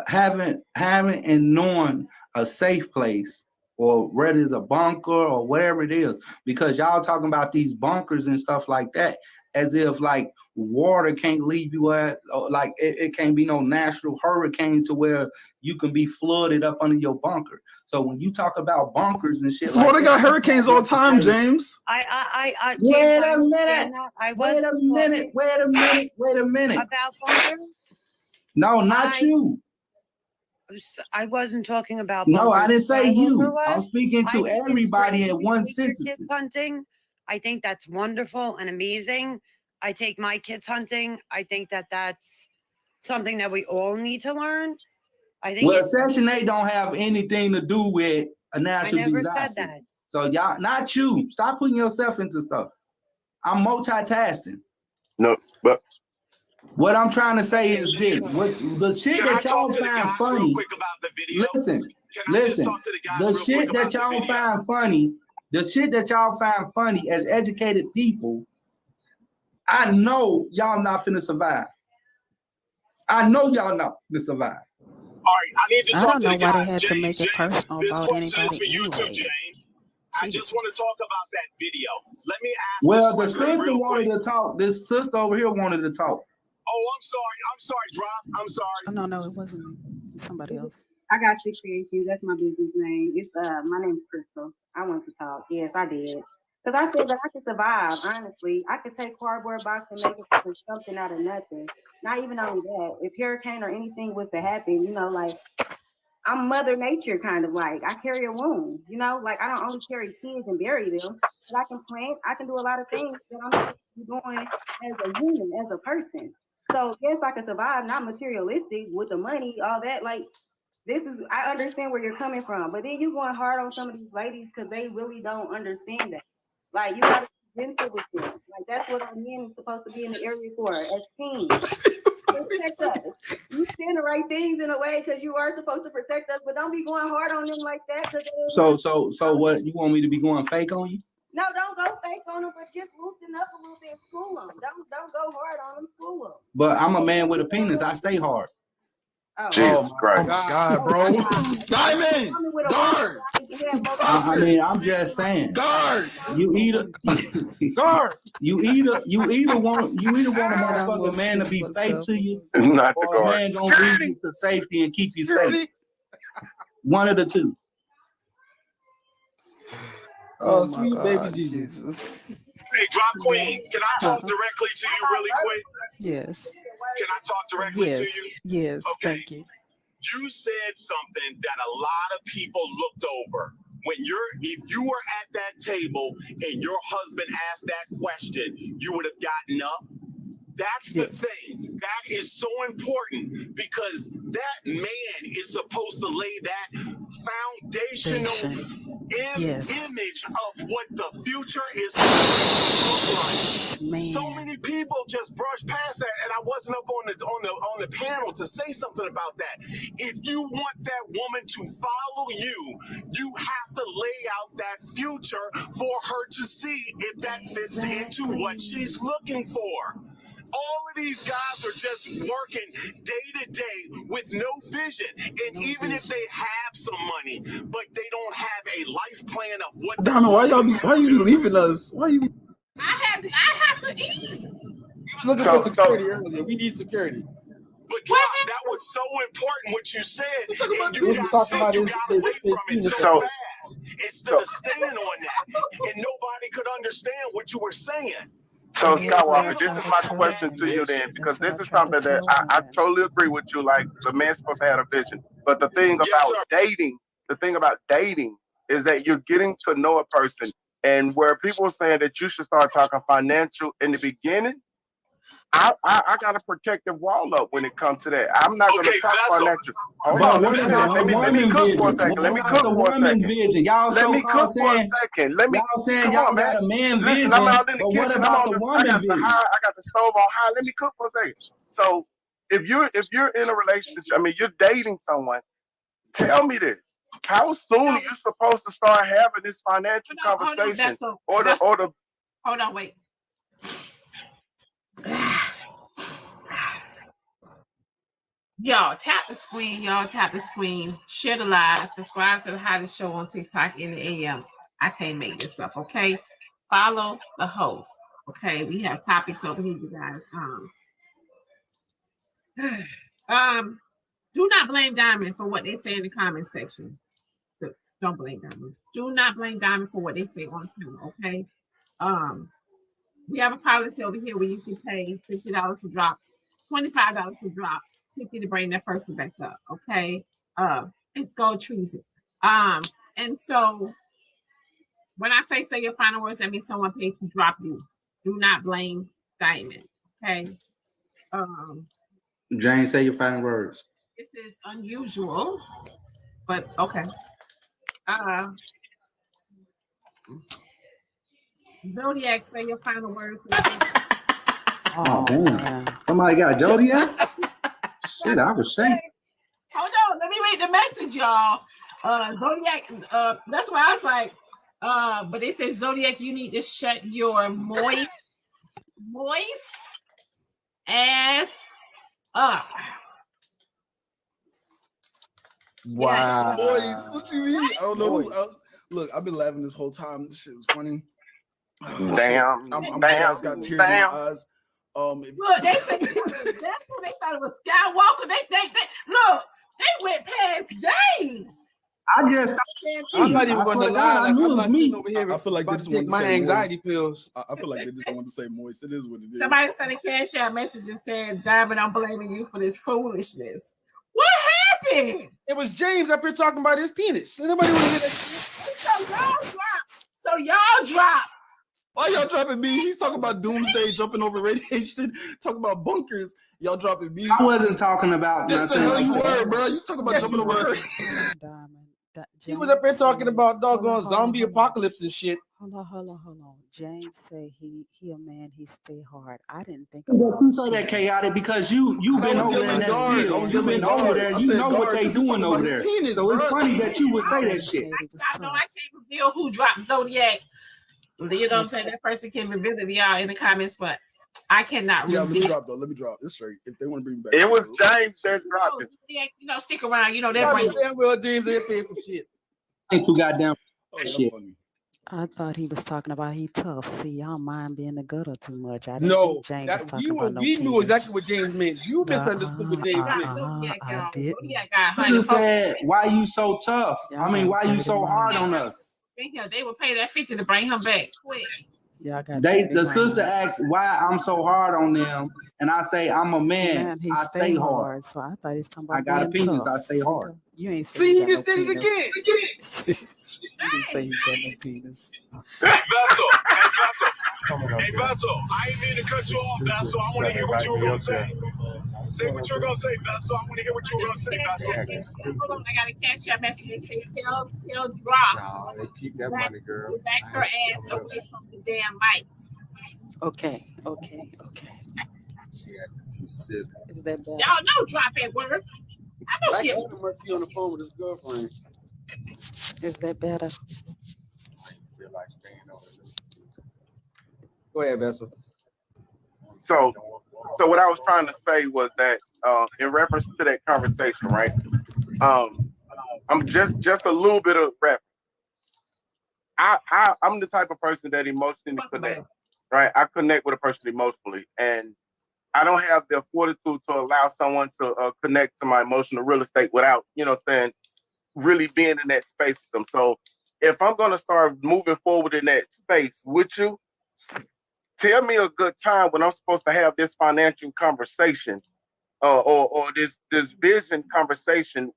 having and knowing a safe place, or whether it's a bunker or whatever it is, because y'all talking about these bunkers and stuff like that, as if like water can't leave you at, like it can't be no natural hurricane to where you can be flooded up under your bunker. So when you talk about bunkers and shit Florida like got that, hurricanes all the time, James. James, wait I a minute. understand that. I Wait a wasn't minute. talking Wait a minute. Wait a minute. about bunkers. No, not you. I wasn't talking about No, bunkers. I didn't say What I will you. do I'm was, speaking I to think it's everybody great in that you one take your sentence. kids hunting. I think that's wonderful and amazing. I take my kids hunting. I think that that's something that we all need to learn. I think Well, it's. Section 8 don't have anything to do with a I natural never said disaster. that. So y'all, not you. Stop putting yourself into stuff. I'm multitasking. No, but What I'm trying to say is this: what the shit Can I that y'all talk to the find guys real funny. quick about the video? Listen, Can I just listen. talk to the guys The real quick shit about that the y'all video? find funny, the shit that y'all find funny as educated people, I know y'all not finna survive. I know y'all not finna survive. All right, I need to I talk don't to know the why they guys. had to make James, it personal this about question is anybody for you too, anyway. James. I just want to talk about that video. Let me ask this Well, the question sister real wanted quick. to talk. This sister over here wanted to talk. Oh, I'm sorry. I'm sorry, Drop. I'm sorry. Oh, no, it wasn't me. It's somebody else. I got 6AQ. That's my business name. It's my name is Crystal. I want to talk. Yes, I did. Because I said that I could survive, honestly. I could take cardboard box and make it something out of nothing. Not even only that. If hurricane or anything was to happen, you know, like I'm Mother Nature kind of like. I carry a womb, you know, like I don't only carry kids and bury them, but I can plant. I can do a lot of things that I'm supposed to be doing as a human, as a person. So yes, I can survive, not materialistic with the money, all that. Like this is, I understand where you're coming from, but then you going hard on some of these ladies because they really don't understand that. Like you gotta be gentle with them. Like that's what our men is supposed to be in the area for, as teams. Protect us. You saying the right things in a way because you are supposed to protect us, but don't be going hard on them like that. So what you want me to be going fake on you? No, don't go fake on them, but just loosen up a little bit, school them. Don't go hard on them, school them. But I'm a man with a penis. I stay hard. Jesus Christ. God, bro. Diamond, guard. I mean, I'm just saying. Guard. You either guard. You either want a motherfucking almost man to kissed be fake myself. to you, Not the or a guard. man gonna lead you to safety and keep you safe. One of the two. Oh, my sweet baby God, Jesus. Hey, Drop Queen, can I talk directly to you really quick? Yes. Can I talk directly to Yes. you? Yes. Okay. Thank you. You said something that a lot of people looked over. If you were at that table and your husband asked that question, you would have gotten up. That's the thing. That is so important because that man is supposed to lay that foundational image of what the future is supposed to look like. Man. So many people just brush past that, and I wasn't up on the panel to say something about that. If you want that woman to follow you, you have to lay out that future for her to see if that fits into what she's looking for. All of these guys are just working day to day with no vision. And even if they have some money, but they don't have a life plan of what Diamond, why you be leaving us? Why you be I have to eat. Looking for security earlier. We need security. But Drop, that was so important what you said. And you We'll got talk sick, about you his- got his- away his from it penis. so fast. Instead of staying on that. And nobody could understand what you were saying. So Skywalker, this is my question to you then, because this is something that I totally agree with you. Like the man's supposed to have a vision, but the thing about dating is that you're getting to know a person, and where people are saying that you should start talking financial in the beginning. I got a protective wall up when it comes to that. I'm not going to talk financial. Hold on, let me cook for a second. Let me cook for a second. Vision. Y'all Let me cook for a second. Let me. Y'all saying Come y'all on, got man. a man Listen, vision, I'm out in the but kitchen. what about the I woman got vision? I got the stove on high. Let me cook for a second. So if you're in a relationship, I mean, you're dating someone. Tell me this. How soon are you supposed to start having this financial conversation? Hold on, wait. Y'all tap the screen. Share the live. Subscribe to the Hottest Show on TikTok in the AM. I can't make this up. Okay. Follow the host. Okay. We have topics over here, you guys. Do not blame Diamond for what they say in the comment section. Don't blame Diamond. Do not blame Diamond for what they say on camera. Okay. We have a policy over here where you can pay $50 to drop, $25 to drop, $50 to bring that person back up. Okay. It's gold treason. And so when I say your final words, that means someone paid to drop you. Do not blame Diamond. Okay. Jane, say your final words. This is unusual, but okay. Zodiac, say your final words. Oh, damn. Somebody got Zodiac? Shit, I was shaking. Hold on, let me read the message, y'all. Zodiac, that's why I was like, but they said Zodiac, you need to shut your moist ass up. Wow. Boys, what you mean? I don't know. Look, I've been laughing this whole time. This shit was funny. Damn. I'm got tears in my eyes. Look, they said that's what they thought it was Skywalker. They look, they went past James. I'm not even going to lie. Like, I'm not sitting over here. I feel like they just want to my say anxiety moist. pills. I feel like they just want to say moist. It is what it is. Somebody sent a cash out message and said, Diamond, I'm blaming you for this foolishness. What happened? It was James up here talking about his penis. Nobody want to hear that. So y'all drop. Why y'all dropping me? He's talking about doomsday, jumping over radiation, talking about bunkers. Y'all dropping me. I wasn't talking about That's the hell you were, bro. You talking about jumping over. He was up here talking about doggone zombie apocalypse and shit. Hold on. James say he a man, he stay hard. I didn't think But you say that chaotic because you've been over there in that field. You've been over there. You know what they doing over there. So it's funny that you would say that shit. I know I can't reveal who dropped Zodiac. You know what I'm saying? That person can reveal it to y'all in the comments, but I cannot Yeah, let me reveal. drop though. Let me drop. It's straight. If they want to bring me back, It was James that dropped it. Stick around. They'll Yeah, bring. damn well James ain't paying for shit. Ain't too goddamn shit. Funny. I thought he was talking about he tough. See, y'all mind being the gutter too much. I didn't No, think James was that talking about no we knew penis. exactly what James meant. You misunderstood what James meant. I didn't. Sister said, "Why you so tough? I mean, why you so hard on us?" They would pay that 50 to bring him back quick. Y'all got The sister asks why I'm so hard on them, and I say I'm a man. he I stay hard. So I thought he was talking I about got a being penis. tough. I stay hard. You ain't say See, you he got just no did it penis. again. You didn't say you got no penis. Hey, Vessel, I ain't mean to cut you off, Vessel. I want to hear what you were going to say. Say what you're going to say, Vessel. I want to hear what you were going to say, Vessel. Hold on, I got a cash out message. They say tell Drop They keep that back, money, girl. to back her ass away from the damn mic. Okay. Is that bad? Y'all know Drop at work. I know she Blaqqdiamond must be on the phone with his girlfriend. Is that better? Feel like staying on it. Go ahead, Vessel. So what I was trying to say was that in reference to that conversation, right? I'm just a little bit of rep. I'm the type of person that emotionally connect, right? I connect with a person emotionally, and I don't have the fortitude to allow someone to connect to my emotional real estate without, really being in that space with them. So if I'm going to start moving forward in that space with you, tell me a good time when I'm supposed to have this financial conversation or this vision conversation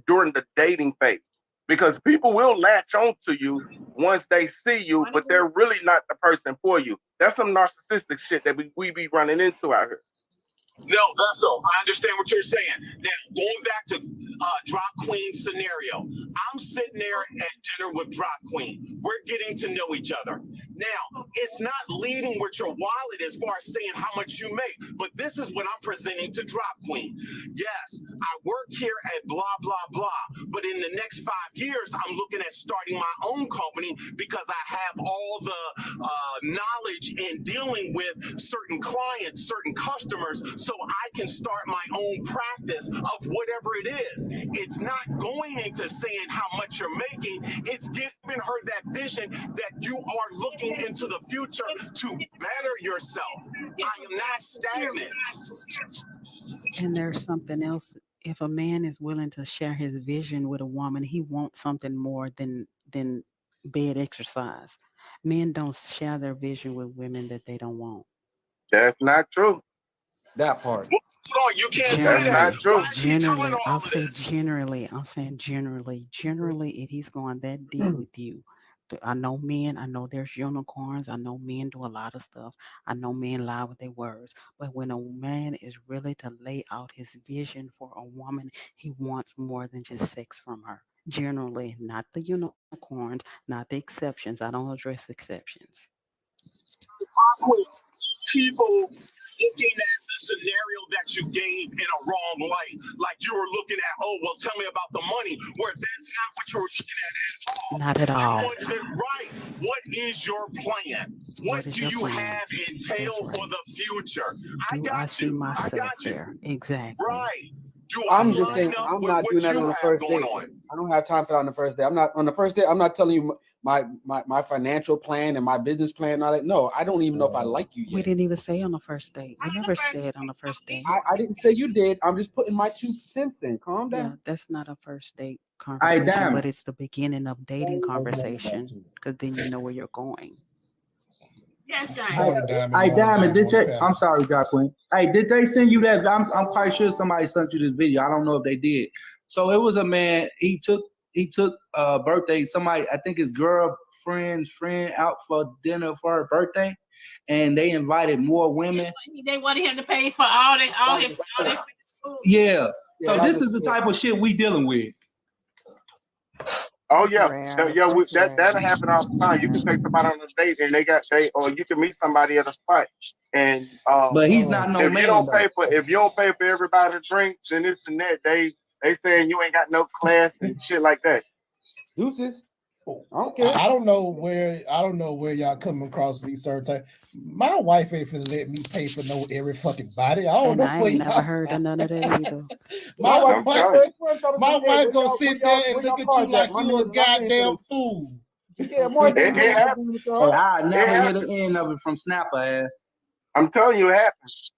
during the dating phase, because people will latch on to you once they see you, but they're really not the person for you. That's some narcissistic shit that we be running into out here. No, Vessel, I understand what you're saying. Now, going back to Drop Queen scenario, I'm sitting there at dinner with Drop Queen. We're getting to know each other. Now, it's not leading with your wallet as far as saying how much you make, but this is what I'm presenting to Drop Queen. Yes, I work here at blah, blah, blah, but in the next 5 years, I'm looking at starting my own company because I have all the knowledge in dealing with certain clients, certain customers, so I can start my own practice of whatever it is. It's not going into saying how much you're making. It's giving her that vision that you are looking into the future to better yourself. I am not stagnant. And there's something else. If a man is willing to share his vision with a woman, he wants something more than bed exercise. Men don't share their vision with women that they don't want. That's not true. That part. Hold on, you can't say That's that. not true. Why is he telling Generally, all I'll of say this? generally. I'm saying generally, if he's going that deep with you. I know men, I know there's unicorns. I know men do a lot of stuff. I know men lie with their words. But when a man is really to lay out his vision for a woman, he wants more than just sex from her. Generally, not the unicorns, not the exceptions. I don't address exceptions. People looking at the scenario that you gave in a wrong light, like you were looking at, oh, well, tell me about the money, where that's not what you were looking at all. Not at all. You want to, right? What is your plan? What is do your you plan? have entail for the future? I Do got I see you. myself I got you. there? Exactly. Right. Do I'm I just line saying up I'm with not doing what that you on the have first going date. on? I don't have time for that on the first day. I'm not on the first day. I'm not telling you my financial plan and my business plan and all that. No, I don't even know if I like you We yet. didn't even say on the first date. We never said on the first date. I didn't say you did. I'm just putting my 2 cents in. Calm Yeah, down. that's not a first date Hey, conversation, damn but it. it's the beginning of dating conversation because then you know where you're going. Yes, Hey, James. Diamond, I'm sorry, Drop Queen. Hey, did they send you that? I'm quite sure somebody sent you this video. I don't know if they did. So it was a man. He took birthday. Somebody, I think his girlfriend's friend, out for dinner for her birthday, and they invited more women. They wanted him to pay for all his food. Yeah. Yeah, So that this was is the cool. type of shit we dealing with. Oh yeah, Rare. that'll happen all the time. You can take somebody on a date and or you can meet somebody at a spot, and But he's not no if man you don't though. pay for everybody to drink, then this and that, they saying you ain't got no class and shit like that. Deuces. I don't know where y'all come across these certain times. My wife ain't finna let me pay for no every fucking body. I don't And know I where ain't never y'all. heard of none of that either. My wife gonna sit there and look at you like you a goddamn fool. Yeah, more things It to happens. do with Hey, y'all. I It never hear the happens. end of it from Snapper ass. I'm telling you, it happens.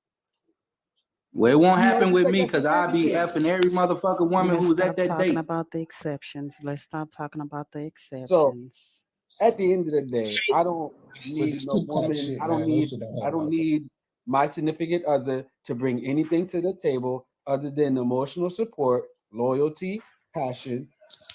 Well, it won't You happen had to with take me that because I'll be certificate. effing every motherfucking woman Let's who was at stop that talking date. about the exceptions. Let's stop talking about the So exceptions. at the end of the day, I don't But need this no TikTok woman. shit, I don't man, that need shit don't I have a lot don't of time. need my significant other to bring anything to the table other than emotional support, loyalty, passion,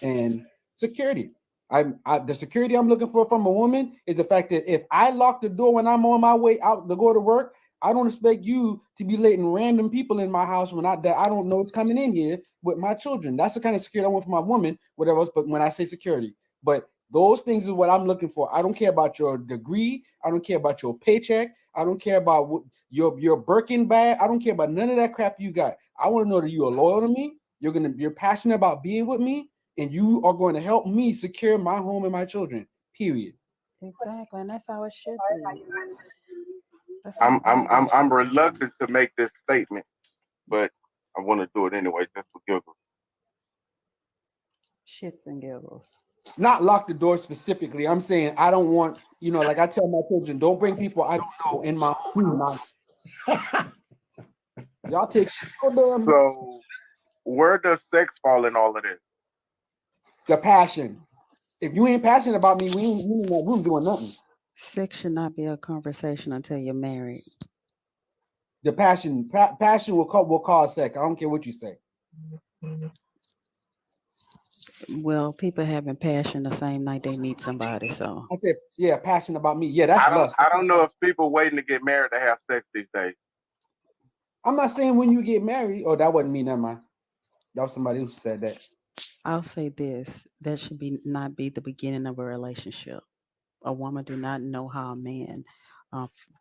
and security. The security I'm looking for from a woman is the fact that if I lock the door when I'm on my way out to go to work, I don't expect you to be letting random people in my house that I don't know is coming in here with my children. That's the kind of security I want for my woman, whatever else. But when I say security, but those things is what I'm looking for. I don't care about your degree. I don't care about your paycheck. I don't care about what your Birkin bag. I don't care about none of that crap you got. I want to know that you are loyal to me. You're passionate about being with me, and you are going to help me secure my home and my children. Period. Exactly, and that's how it should be. That's how I'm reluctant to make this statement, but I want to do it anyway, just for giggles. shits and giggles. Not lock the door specifically. I'm saying I don't want, like I tell my children, don't bring people I don't know in my home. Y'all take So, where does sex fall in all of this? the passion. If you ain't passionate about me, we ain't in that room doing nothing. Sex should not be a conversation until you're married. The passion will cause sex. I don't care what you say. Well, people having passion the same night they meet somebody. So I said, yeah, passion about me. Yeah, that's lust. I don't know if people waiting to get married to have sex these days. I'm not saying when you get married. Oh, that wasn't me. Never mind. That was somebody who said that. I'll say this: that should not be the beginning of a relationship. A woman do not know how a man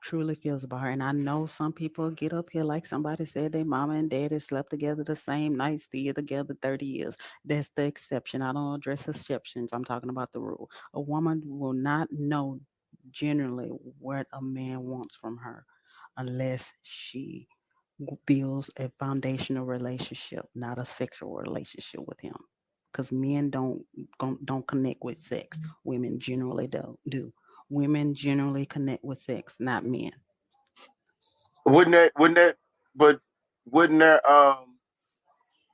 truly feels about her. And I know some people get up here like somebody said their mama and daddy slept together the same night, still together 30 years. That's the exception. I don't address exceptions. I'm talking about the rule. A woman will not know generally what a man wants from her unless she builds a foundational relationship, not a sexual relationship with him. Because men don't connect with sex. Women generally do. Women generally connect with sex, not men. Wouldn't there, wouldn't there,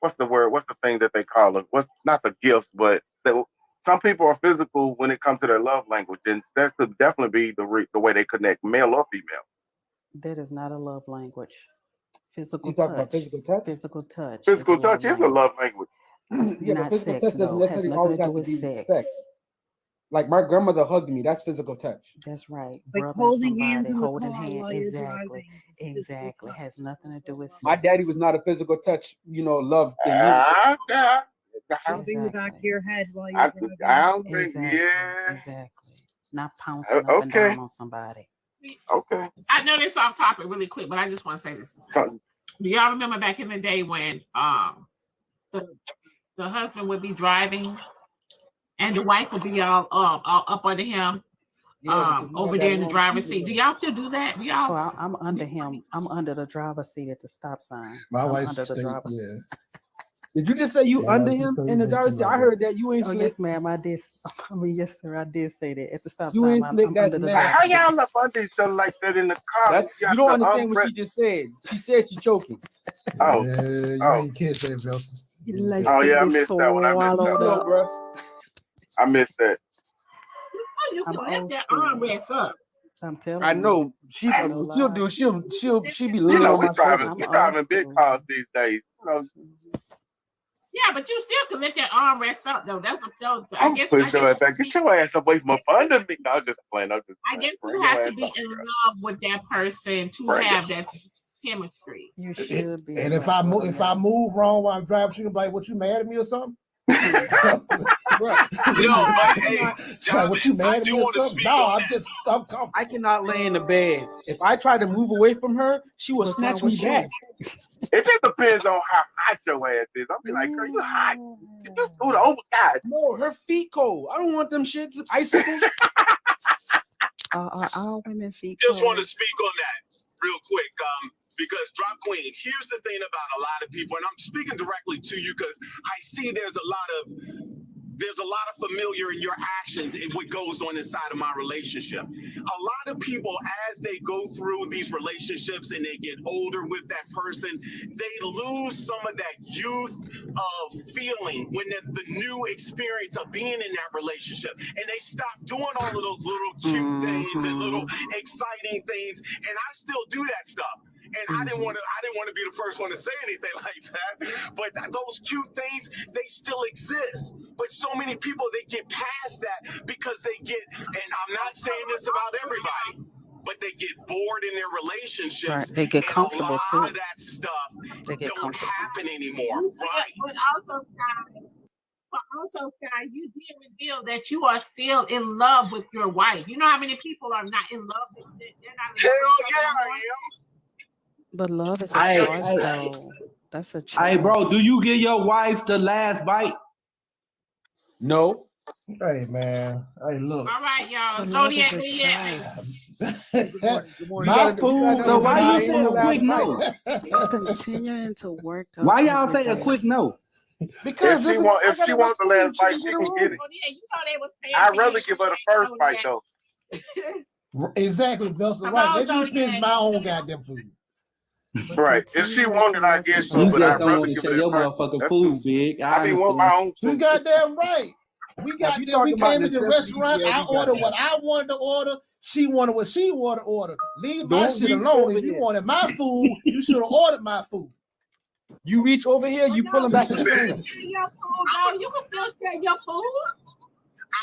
what's the word? What's the thing that they call it? What's not the gifts, but some people are physical when it comes to their love language, and that could definitely be the way they connect, male or female. That is not a love language. Physical You talk touch. about physical touch? Physical touch. Physical touch is a love language. Yeah, but Not physical sex, touch doesn't though. Has necessarily nothing always to do have to with be sex. sex. Like my grandmother hugged me. That's physical touch. That's right. Like Rubbing holding hands somebody, in the holding car hand. while you're Exactly. driving is physical Exactly. touch. Has nothing to do with sex. My daddy was not a physical touch, love thing. Rubbing the back of your head while you're I driving. don't think, Exactly. yeah. Exactly. Not pouncing up and down on somebody. Okay. I know this off topic really quick, but I just want to say this. Do y'all remember back in the day when the husband would be driving and the wife would be all up under him, over there in the driver's seat? Do y'all still do that? Do y'all? Well, I'm under him. I'm under the driver's seat at the stop sign. My I'm wife under the stayed, driver's. yeah. Did you just say you under him in the driver's seat? I heard that you ain't Oh, slick. yes, ma'am. I did. I mean, yes, sir. I did say that at the stop You sign. ain't slick. I'm That's under the nasty. driver's seat. How y'all up under each other like that in the car? You don't understand what she just said. She said she choking. Oh, you ain't catch that, Velson. Like oh to yeah, I be missed that one. swallowed up. I missed that. You can I'm lift old that school. armrest up. I'm telling you. I know she be leaning You know, on my shoulder. we driving big cars these days. You know, Yeah, but you still can lift that armrest up though. That's I I'm guess. push your ass back. Get your ass away from up under me. No, I'm just playing. I guess you have to be in love with that person to have that chemistry. You should be. And if I move wrong while I'm driving, she gonna be like, "What, you mad at me or something?" What, you mad at me or something? No, I'm comfortable. I cannot lay in the bed. If I try to move away from her, she will snatch me back. It just depends on how hot your ass is. I'll be like, girl, you hot. You just do the overtime. No, her feet cold. I don't want them shits icicles. Are all women feet Just want to cold? speak on that real quick. Because Drop Queen, here's the thing about a lot of people, and I'm speaking directly to you because I see there's a lot of familiar in your actions in what goes on inside of my relationship. A lot of people, as they go through these relationships and they get older with that person, they lose some of that youth of feeling when the new experience of being in that relationship, and they stop doing all of those little cute things and little exciting things. And I still do that stuff. And I didn't want to be the first one to say anything like that. But those cute things, they still exist. But so many people, they get past that because they get, and I'm not saying this about everybody, but they get bored in their relationships. Right. They get comfortable and a too. lot of that stuff They get don't comfortable. happen anymore, You said, right? but also, Sky, you did reveal that you are still in love with your wife. You know how many people are not in love with they're not in love with each other anymore? But love is a Hey, choice, hey, though. That's a hey, bro, choice. do you give your wife the last bite? No. Hey man, hey look. All right, y'all. But love is Zodiac, a where you at? choice. My food So is why my you say a quick food. no? Continuing to work up Why y'all every say a day. quick no? Because If she listen, want, I if got she enough wants the food. last She bite, can she get her can own. get it. Oh, yeah, you know they was paying I'd for rather you. give her the first bite though. Exactly, Velsa. Come Right. on, Let me finish Zodiac. my own goddamn food. But Right. If she continuing wanted, to I work guess You so, but just I'd don't rather want to give share her the your first. motherfucking That's food, too. big. I I be want my understand. own You food. goddamn right. We Now, if got you there. We talking about came to the necessities, restaurant. yeah, I we got ordered that. what I wanted to order. She wanted what she wanted to order. Leave my Don't shit reach alone. over If you here. wanted my food, you should have ordered my food. You reach over here, you pull them back in the You can corner. share your food, though. You can still share your food.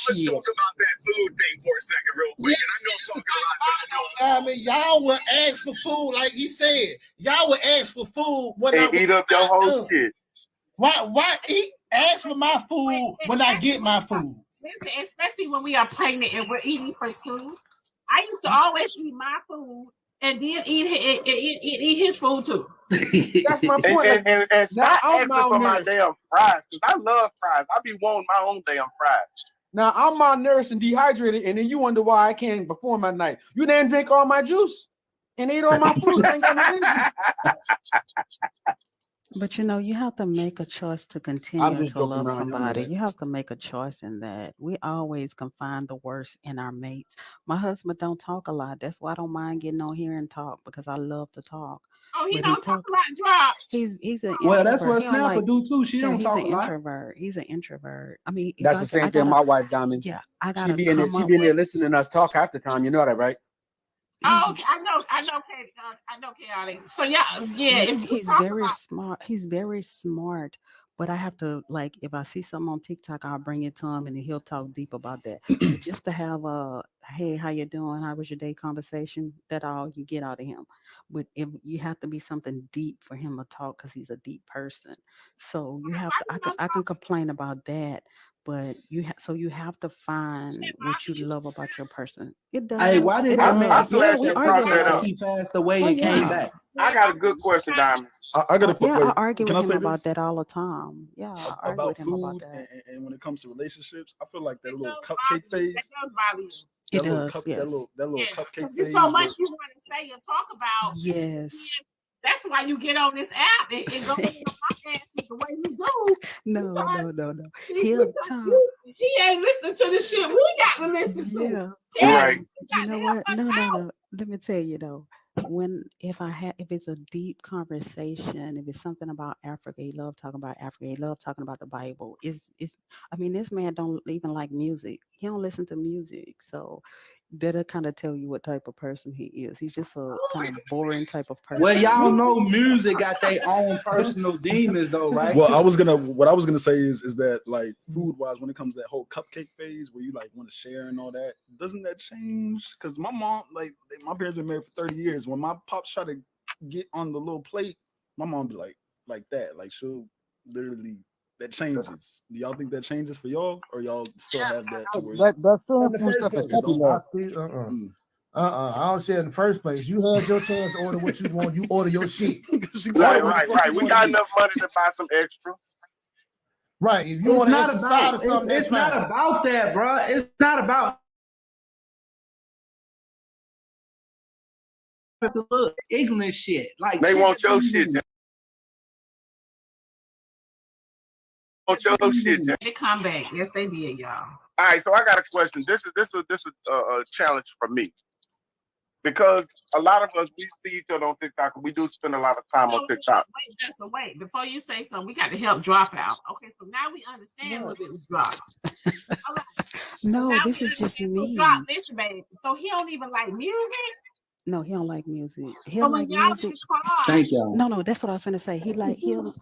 Let's Shit. talk about that food thing for a second real quick. And I know I'm talking a lot, but I mean, y'all would ask for food, like he said. Y'all would ask for food when And eat up your whole shit. Why ask for my food when I get my food? Listen, especially when we are pregnant and we're eating for two. I used to always eat my food and then eat his food too. That's my And, point. and, Like, and, and now stop I'm asking for my malnourished. damn fries, because I love fries. I be wanting my own damn fries. Now I'm malnourished and dehydrated, and then you wonder why I can't perform at night. You didn't drink all my juice and ate all my food. I ain't got no energy. But you know, you have to make a choice to I'm continue just to joking love around. Y'all know somebody. that. You have to make a choice in that. We always can find the worst in our mates. My husband don't talk a lot. That's why I don't mind getting on here and talk because I love to talk. Oh, he But don't talk a lot, Drop. he's an Well, that's introvert. what He don't Snapper like. do too. She Yeah, don't he's talk an a lot. introvert. He's an introvert. I mean, That's the same thing. My wife, Diamond. yeah, I She gotta be in there. come She up be in there with. listening to us talk half the time. You know that, right? Oh, okay. I know, chaotic. So yeah. If you He's talk very about, smart. He's very smart. But I have to, like, if I see something on TikTok, I'll bring it to him and then he'll talk deep about that. But just to have a hey, how you doing? How was your day conversation? That all you get out of him. But if you have to be something deep for him to talk because he's a deep person. So you have to I can complain about that, but you have to find what you love about your person. It does. Hey, why did It that man does. say Yeah, at we that argue picture with like him. he passed away Oh and came yeah. back? I got a good question, Diamond. I got to put. Yeah, Wait, I argue can with I him say about this that all the time. Yeah, I argue about with him about food that. and when it comes to relationships? I feel like that little that cupcake does phase. bother you. It does, That yes. little Yeah, cupcake because there's phase. so much was- you want to say and talk about. Yes. That's why you get on this app and go on the podcast the way you do. No. He He'll talk. ain't listening to the shit we got to listen to. Yeah. Right. You know what? No. Let me tell you though. If it's a deep conversation, if it's something about Africa, he love talking about Africa. He love talking about the Bible. I mean, this man don't even like music. He don't listen to music, so that'll kind of tell you what type of person he is. He's just a kind of boring type of person. Well, y'all know music got their own personal demons, though, right? Well, what I was gonna say is that like food wise, when it comes to that whole cupcake phase where you like want to share and all that, doesn't that change? Because my mom, my parents been married for 30 years. When my pops try to get on the little plate, my mom be like that. Like she'll literally that changes. Do y'all think that changes for y'all, or y'all still have that to where That certain food stuff is puppy love. I don't share in the first place. You had your chance to order what you want. You order your shit. Right. We got enough money to buy some extra. Right. If you want an extra side or something, that's it's not fine. about that, bro. It's not about look ignorant shit. Like They shit want that your you shit. do. Want your shit. They come back. Yes, they did, y'all. All right, so I got a question. This is a challenge for me because a lot of us we see each other on TikTok and we do spend a lot of time on TikTok. Wait, Jessa, wait. Before you say something, we got to help Drop out. Okay, so now we understand what it was Drop. All right. No, Now this we is just understand. So me. Drop, listen, baby. So he don't even like music. No, he don't like music. So He'll when like y'all music. in the car, Thank y'all. No, that's what I was gonna say.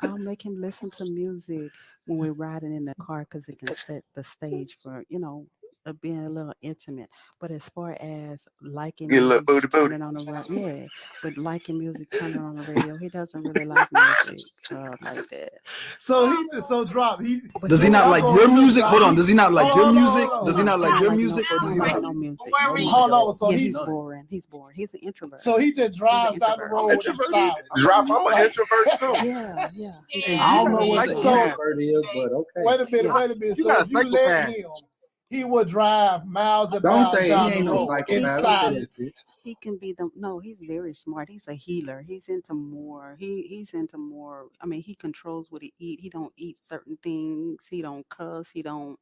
I'll make him listen to music when we're riding in the car because it can set the stage for, being a little intimate. But as far as liking Get a little music, booty. turning on the radio, yeah, but liking music, turning on the radio, he doesn't really like music like that. So he just so drop. Does he not like your music? Hold on. Does he not like your music? Does he No, not like your no, music, or does he he don't not? like no music. Hold on. So Yeah, he he's boring. He's boring. He's an introvert. So he just drives down the road in silence. Drop. I'm an introvert too. Yeah. I don't know what the So- introvert is, but okay. Wait a minute. You So got a if you let psychopath. him, he would drive miles and Don't miles say he down ain't the no road psychopath. in Don't say that silence. shit. He can be he's very smart. He's a healer. He's into more. He's into more. I mean, he controls what he eat. He don't eat certain things. He don't cuss. He don't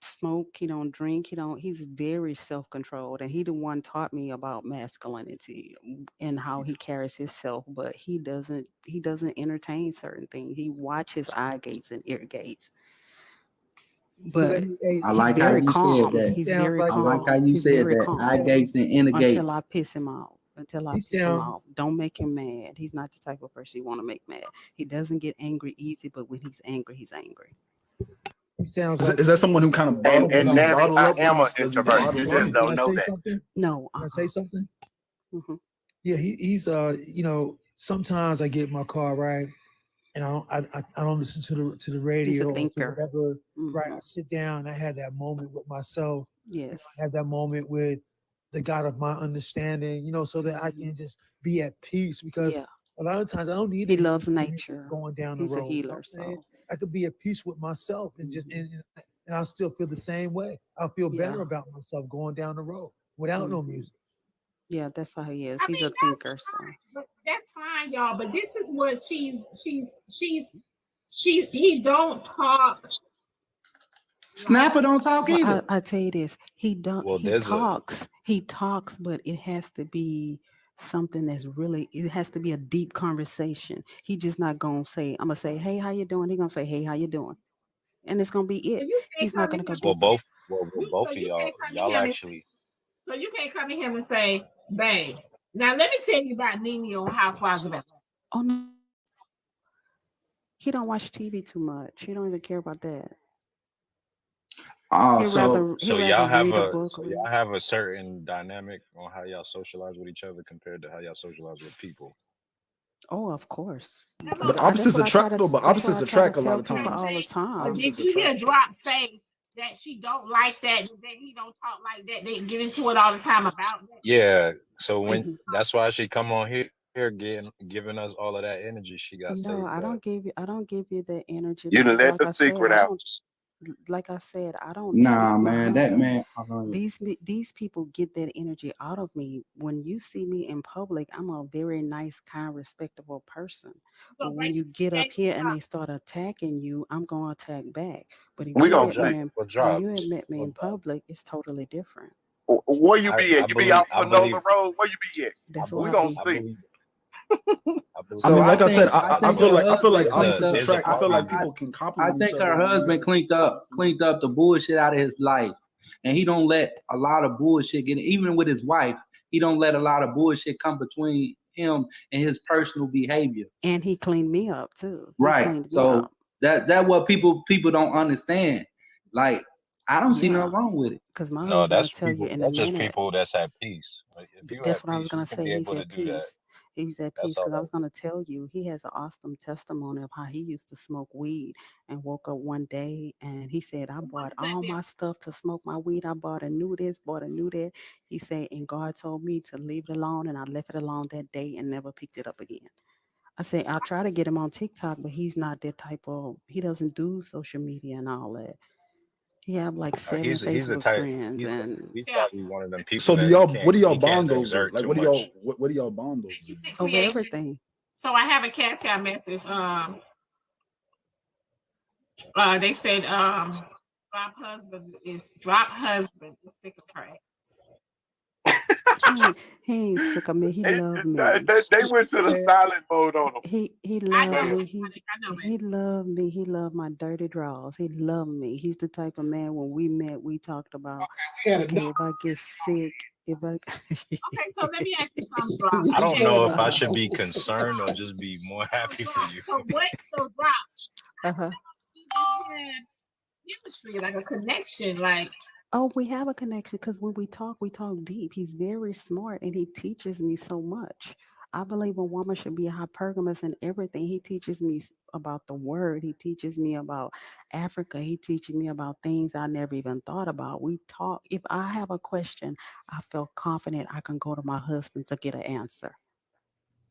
smoke. He don't drink. He's very self-controlled. And he the one taught me about masculinity and how he carries himself, but he doesn't entertain certain things. He watches eye gates and ear gates. But I he's like how very you calm. said that. He's I very calm. like how you He's said very that. calm. Eye gates and inner gates. Until I piss him off. Don't make him mad. He's not the type of person you want to make mad. He doesn't get angry easy, but when he's angry, he's angry. He sounds Is, like. is that someone who kind of bottle, And does he Nancy, bottle I up? am an Does he introvert. bottle You up? just Can don't I know say that. something? No. Can I say something? Mm-hmm. Yeah, he's sometimes I get in my car, right, and I don't listen to the radio He's a or to thinker. whatever. Right, Mhm. I sit down. I have that moment with myself. Yes. I have that moment with the God of my understanding. So that I can just be at peace because Yeah. a lot of times I don't need He to hear loves music nature. going down He's the a road. You know healer, what I'm saying? so I could be at peace with myself and just and I'll still feel the same way. I'll feel better yeah. about myself going down the road without no Mhm. music. Yeah, that's how he is. I He's mean, a thinker, so but that's fine, y'all. But this is what he don't talk. Snapper don't talk well, either. I tell you this, he there's talks, but it has to be something that's really, it has to be a deep conversation. He just not gonna say, I'm gonna say, hey, how you doing? He gonna say, hey, how you doing? And it's gonna be So it. you can't He's not come gonna in go here. deep. both So of you y'all can't come to y'all him. actually So you can't come to him and say, babe. Now let me tell you about Nene on Housewives of Atlanta. Oh no, he don't watch TV too much. He don't even care about that. Oh, He'd so rather y'all have read a a book. so y'all have a certain dynamic on how y'all socialize with each other compared to how y'all socialize with people. Oh, of course. But opposites attract, though. But opposites attract a lot of People times. all the But time. did you hear Drop say that she don't like that he don't talk like that? They get into it all the time about that. Yeah. So when Mhm. that's why she come on here giving us all of that energy she got No, saved I up. don't give you the energy You done because let the secret out. like I said, I don't Nah, treat man, that man. these people get that energy out of me. When you see me in public, I'm a very nice, kind, respectable person. But when you get up here and they start attacking you, I'm gonna attack back. But if We you gonna admit see. me Well, when you admit me in public, it's totally different. Where you be I at? You be out believe Panola Road? Where you be at? That's We where I gonna be. I see. believe I mean, like I said, I I think feel her like husband opposites cleaned attract. I up. feel like people can I compliment each think other. her husband cleaned up the bullshit out of his life, and he don't let a lot of bullshit get. Even with his wife, he don't let a lot of bullshit come between him and his personal behavior. And he cleaned me up too. He Right. cleaned me So up. that what people don't understand. Like I don't see nothing wrong with it. Because my No, husband will that's tell you people. in a That's just minute. people that's at peace. Like, if you That's at what I was peace, you gonna should say. be He's able to at do that. peace. He was at That's peace all because I that was going to tell you he has an awesome testimony of how he used to smoke weed and woke up one day and he said, I bought all my stuff to smoke my weed. I bought a new this, bought a new that. He said, and God told me to leave it alone, and I left it alone that day and never picked it up again. I said, I'll try to get him on TikTok, but he's not that type of, he doesn't do social media and all that. He have like 7 he's a Facebook type. friends He's and he's probably one of them people So do that y'all? he What do y'all he can't bond over? exert Like, too what do much. y'all? What do y'all bond over? over Creation. everything. So I have a cash out message. They said drop husband is sick of her. He ain't sick of me. He loved me. They went to the silent mode on him. He loved me. He loved me. He loved my dirty draws. He loved me. He's the type of man when we met, we talked about, okay, if I get sick, if I Okay, so let me ask you something, Drop. I don't know if I should be concerned or just be more happy for you. So Drop. Uh-huh. You had chemistry, like a connection, like. Oh, we have a connection because when we talk deep. He's very smart and he teaches me so much. I believe a woman should be hypergamous in everything. He teaches me about the word. He teaches me about Africa. He teaches me about things I never even thought about. We talk. If I have a question, I feel confident I can go to my husband to get an answer.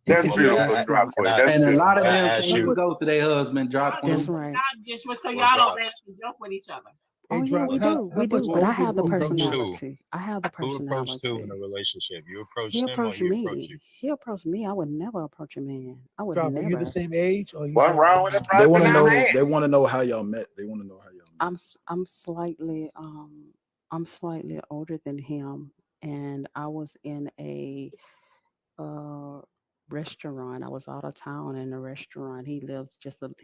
That's He's beautiful, that Drop smart. Boy. That's And a beautiful. lot of Can I them ask can't even you? go to their husband. Drop That's queen. right. Just so Well, y'all don't Drop. laugh and joke with each other. Oh Hey, yeah, Drop, we how do. But I have the Who approached who? personality. I have the Who approached who in a personality. relationship? You approached He him or approached he approached you? me. He approached me. I would never approach a man. I would Drop, are you the never. same age or you What's younger wrong than with the him? They want to know. personality? They want to know how y'all met. They want to know how y'all met. I'm slightly older than him, and I was in a restaurant. I was out of town in a restaurant. He lived just a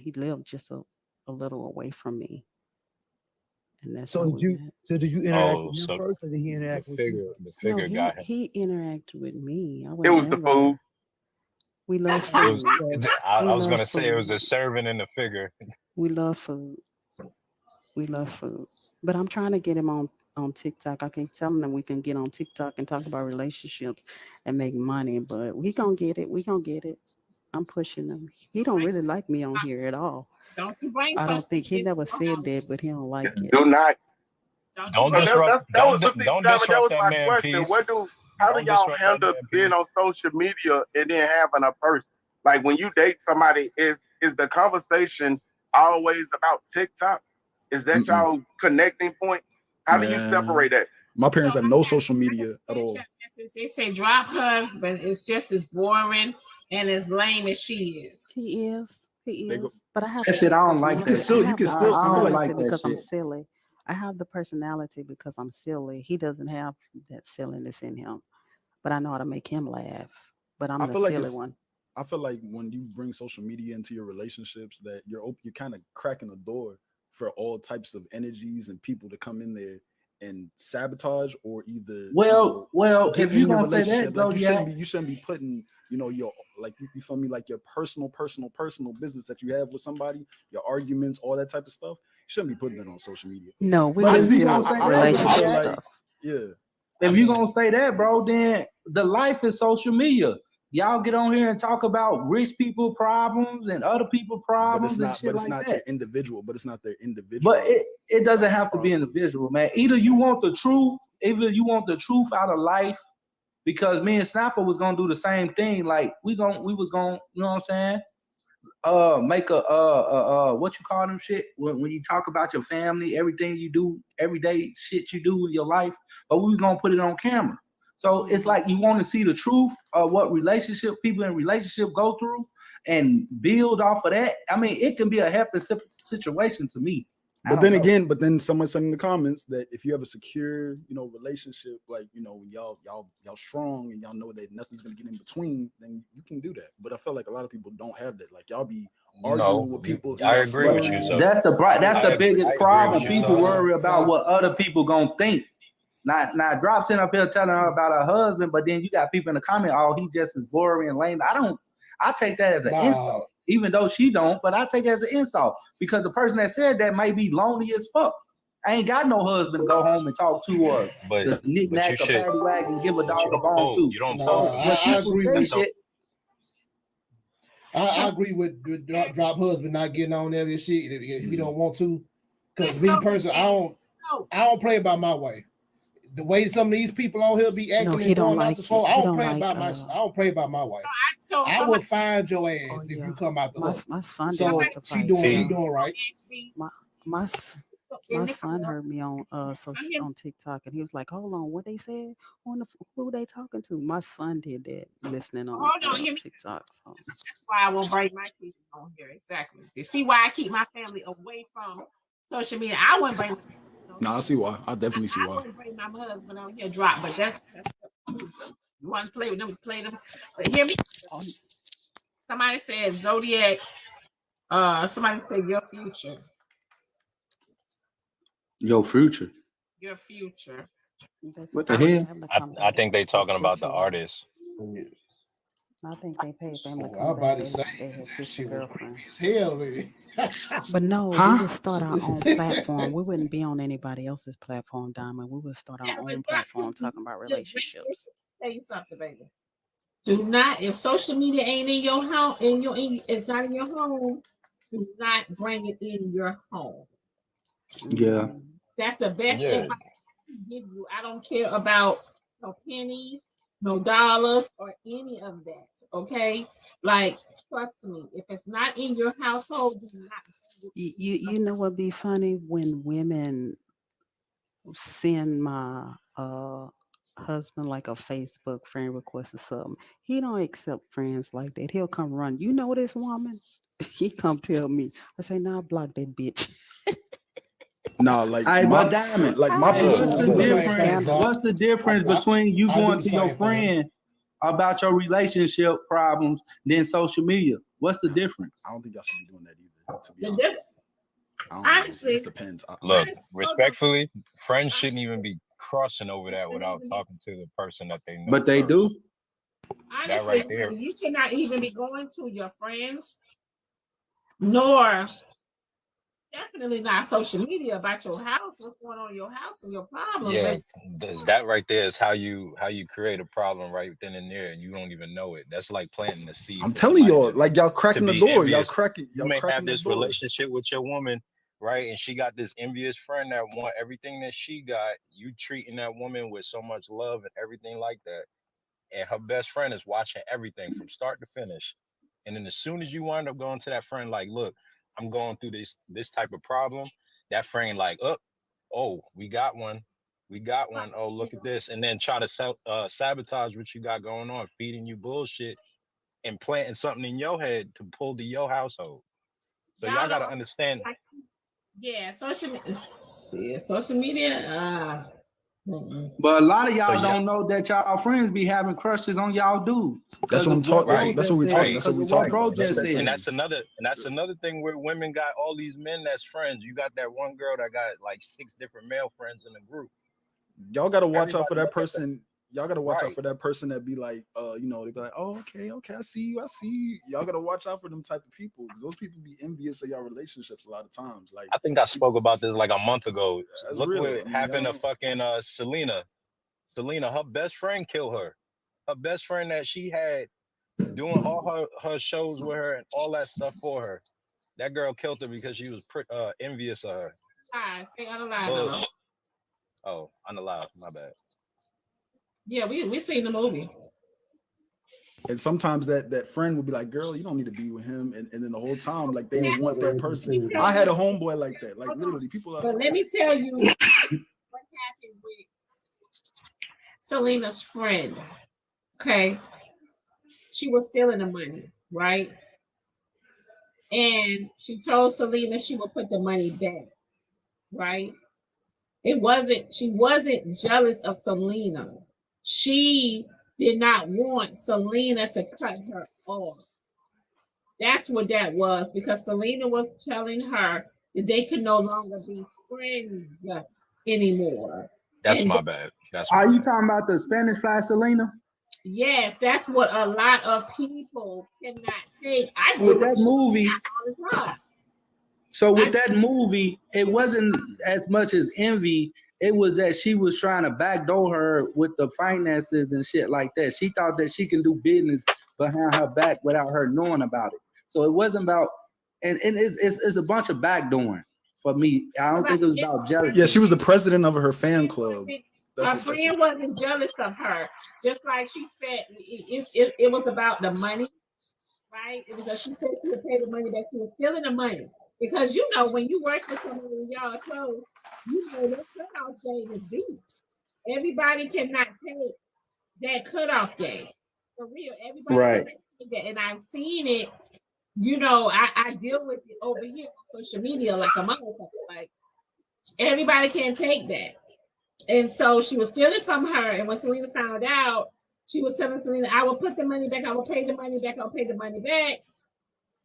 little away from me, and that's So how did we you? met. So did you interact Oh, with him so first, or did he interact with you the first? No, figure got him. he interacted with me. I would It was the never. food. We love It was. food. So, I We was love gonna say it was food. the serving and the figure. We love food. We love food. But I'm trying to get him on TikTok. I keep telling him we can get on TikTok and talk about relationships and make money, but we gonna get it. We gonna get it. I'm pushing him. He don't really like me on here at all. Don't you bring I such don't think he shit to never your said house. that, but he don't like it. Do not. Don't Well, disrupt. that was, but see, Don't Diamond, that disrupt was that my man question. peace. How do Don't y'all disrupt that handle man being peace. on social media and then having a person? Like when you date somebody, is the conversation always about TikTok? Is that Mm-mm. y'all connecting point? How do you separate Man, that? my parents have no social media at all. They say drop husband is just as boring and as lame as she is. He is. He They go. is. But I have That a shit, good I don't like You can that personality. I still. shit. You have can the I still. I feel don't like. personality like that because I'm shit. silly. I have the personality because I'm silly. He doesn't have that silliness in him. But I know how to make him laugh. But I'm I the feel like silly it's. one. I feel like when you bring social media into your relationships, that you're kind of cracking a door for all types of energies and people to come in there and sabotage or either Well, get if you in your gonna say relationship. that, Like Zodiac, you shouldn't be putting your like you feel me, like your personal business that you have with somebody, your arguments, all that type of stuff. You shouldn't be putting it on social media. No, we but just if you do gonna say that, relationship Zodiac, like stuff. yeah. if you gonna say that, bro, then the life is social media. Y'all get on here and talk about rich people problems and other people problems and shit like that. Their individual. But it's not their individual. But it doesn't have to be individual, man. Either you want the truth out of life, because me and Snapper was gonna do the same thing. Like we was gonna, you know what I'm saying? Make a what you call them shit when you talk about your family, everything you do, everyday shit you do in your life. But we was gonna put it on camera. So it's like you want to see the truth of what people in relationship go through and build off of that. I mean, it can be a happy situation to me. But then someone said in the comments that if you have a secure, relationship, like, y'all strong and y'all know that nothing's gonna get in between, then you can do that. But I feel like a lot of people don't have that. Like y'all be arguing with people. I agree with you. That's the biggest problem. People Zoe. worry about what other people gonna think. Now Drop sitting up here telling her about her husband, but then you got people in the comment, oh, he just is boring and lame. I take that as an insult, even though she don't, but I take it as an insult because the person that said that might be lonely as fuck. I ain't got no husband to go home and talk to or the knick-knack or patty wag and give a dog a bone to. You don't So when people say shit, I agree with drop husband not getting on there and shit if he don't want to. Because me personally, I don't play by my way. The way some of these people on here be acting and going out the phone, I don't play by my. I don't play by my way. I will find your ass if you come out the hook. My son So didn't have to he fight. doing right. My son heard me on on TikTok, and he was like, "Hold on, what they said on who they talking to?" My son did that, listening on TikTok. So. That's why I won't bring my kids on here. Exactly. You see why I keep my family away from social media? I wouldn't bring. No, I see why. I definitely see I why. wouldn't bring my husband on here drop, but that's you want to play with them, play them. But hear me. Somebody said Zodiac. Somebody said your future. Your future. Your future. What the hell? I think they talking about the artist. I think they paid for him to I'm come about back. to say, They had sister girlfriend. Hell, man. But no, Huh? we would start our own platform. We wouldn't be on anybody else's platform, Diamond. We would start our own platform talking about relationships. Tell you something, baby. Do not, if social media ain't in your house, it's not in your home, do not bring it in your home. Yeah. That's the best advice I can give you. I don't care about no pennies, no dollars, or any of that. Okay, like trust me, if it's not in your household, do not. You know what be funny when women send my husband like a Facebook friend request or something. He don't accept friends like that. He'll come run. You know this woman? He come tell me. I say, nah, block that bitch. No, like but Diamond, like my what's the difference? What's the difference between you going to your friend about your relationship problems than social media? What's the difference? I don't think y'all should be doing that either. To be The honest. difference. Honestly, it just depends. Look, respectfully, friends shouldn't even be crossing over that without talking to the person that they know. But they do. Honestly, right there. you should not even be going to your friends, nor definitely not social media about your house, what's going on in your house and your problems. Yeah, But that right there is how you create a problem right then and there, and you don't even know it. That's like planting the seed. I'm telling y'all, like y'all cracking the door. Y'all cracking. You may have this relationship with your woman, right? And she got this envious friend that want everything that she got. You treating that woman with so much love and everything like that. And her best friend is watching everything from start to finish. And then as soon as you wind up going to that friend, like, look, I'm going through this type of problem, that friend like, oh, we got one. Oh, look at this. And then try to sabotage what you got going on, feeding you bullshit and planting something in your head to pull to your household. So y'all got to understand. Yeah, social media. But a lot of y'all don't know that y'all friends be having crushes on y'all dudes. That's what I'm talking. That's what we talking. That's what we talking about. And that's another thing where women got all these men that's friends. You got that one girl that got like 6 different male friends in the group. Y'all got to watch out for that person. Y'all got to watch out for that person that be like, they be like, oh, okay, I see you. Y'all got to watch out for them type of people because those people be envious of y'all relationships a lot of times. Like, I think I spoke about this like a month ago. That's Look real. what happened to fucking Selena. Selena, her best friend killed her. Her best friend that she had doing all her shows with her and all that stuff for her. That girl killed her because she was envious of her. Say unalive. Oh, unalive. My bad. Yeah, we seen the movie. And sometimes that friend will be like, girl, you don't need to be with him. And then the whole time, like they want that person. I had a homeboy like that. Like literally people are. But let me tell you what happened with Selena's friend. Okay. She was stealing the money, right? And she told Selena she would put the money back, right? She wasn't jealous of Selena. She did not want Selena to cut her off. That's what that was, because Selena was telling her that they could no longer be friends anymore. That's my bad. Are you talking about the Spanish fly Selena? Yes, that's what a lot of people cannot take. With that movie. So with that movie, it wasn't as much as envy It was that she was trying to backdoor her with the finances and shit like that. She thought that she can do business behind her back without her knowing about it. So it wasn't about, and it's a bunch of backdooring for me. I don't think it was about jealousy. Yeah, she was the president of her fan club. Her friend wasn't jealous of her. Just like she said, it was about the money, right? It was she said she would pay the money back. She was stealing the money. Because you know, when you work for someone and y'all are close, you know that cutoff date is deep. Everybody cannot take that cutoff date. For real, everybody Right. cannot take that. And I've seen it, you know, I deal with it over here on social media like a motherfucker. Like everybody can't take that. And so she was stealing from her. And when Selena found out, she was telling Selena, I will put the money back, I will pay the money back, I'll pay the money back.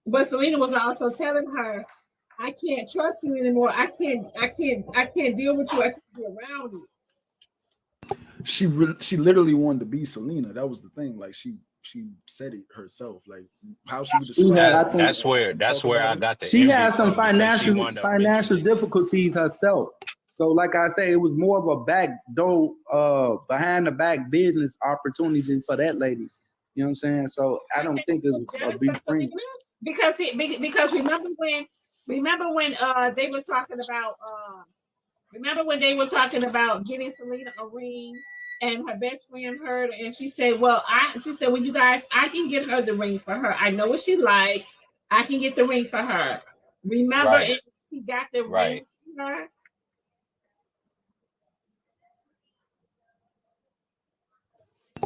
But Selena was also telling her, I can't trust you anymore. I can't deal with you. I can't be around you. She literally wanted to be Selena. That was the thing. Like she said it herself. Like how she would describe. That's where I got the. She had some financial financial difficulties herself. So, like I say, it was more of a backdoor, behind the back business opportunity for that lady. You know what I'm saying? So I don't think it's a big friend. Because remember when they were talking about getting Selena a ring, and her best friend heard her, and she said, well, you guys, I can get her the ring for her. I know what she likes. I can get the ring for her. Remember, Right. she got the Right. ring for her.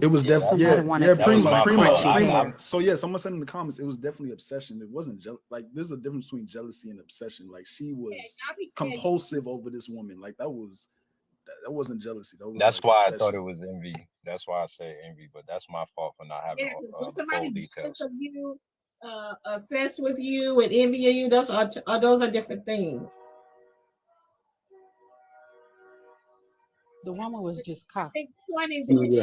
It was definitely primo. So yes, someone said in the comments it was definitely obsession. It wasn't like there's a difference between jealousy and obsession. Like she was compulsive over this woman. Like that wasn't jealousy. That's like why obsession. I thought it was envy. That's why I say envy, but that's my fault for not having When full somebody details. of you, obsessed with you and envying you, those are different things. The woman was just cocky. She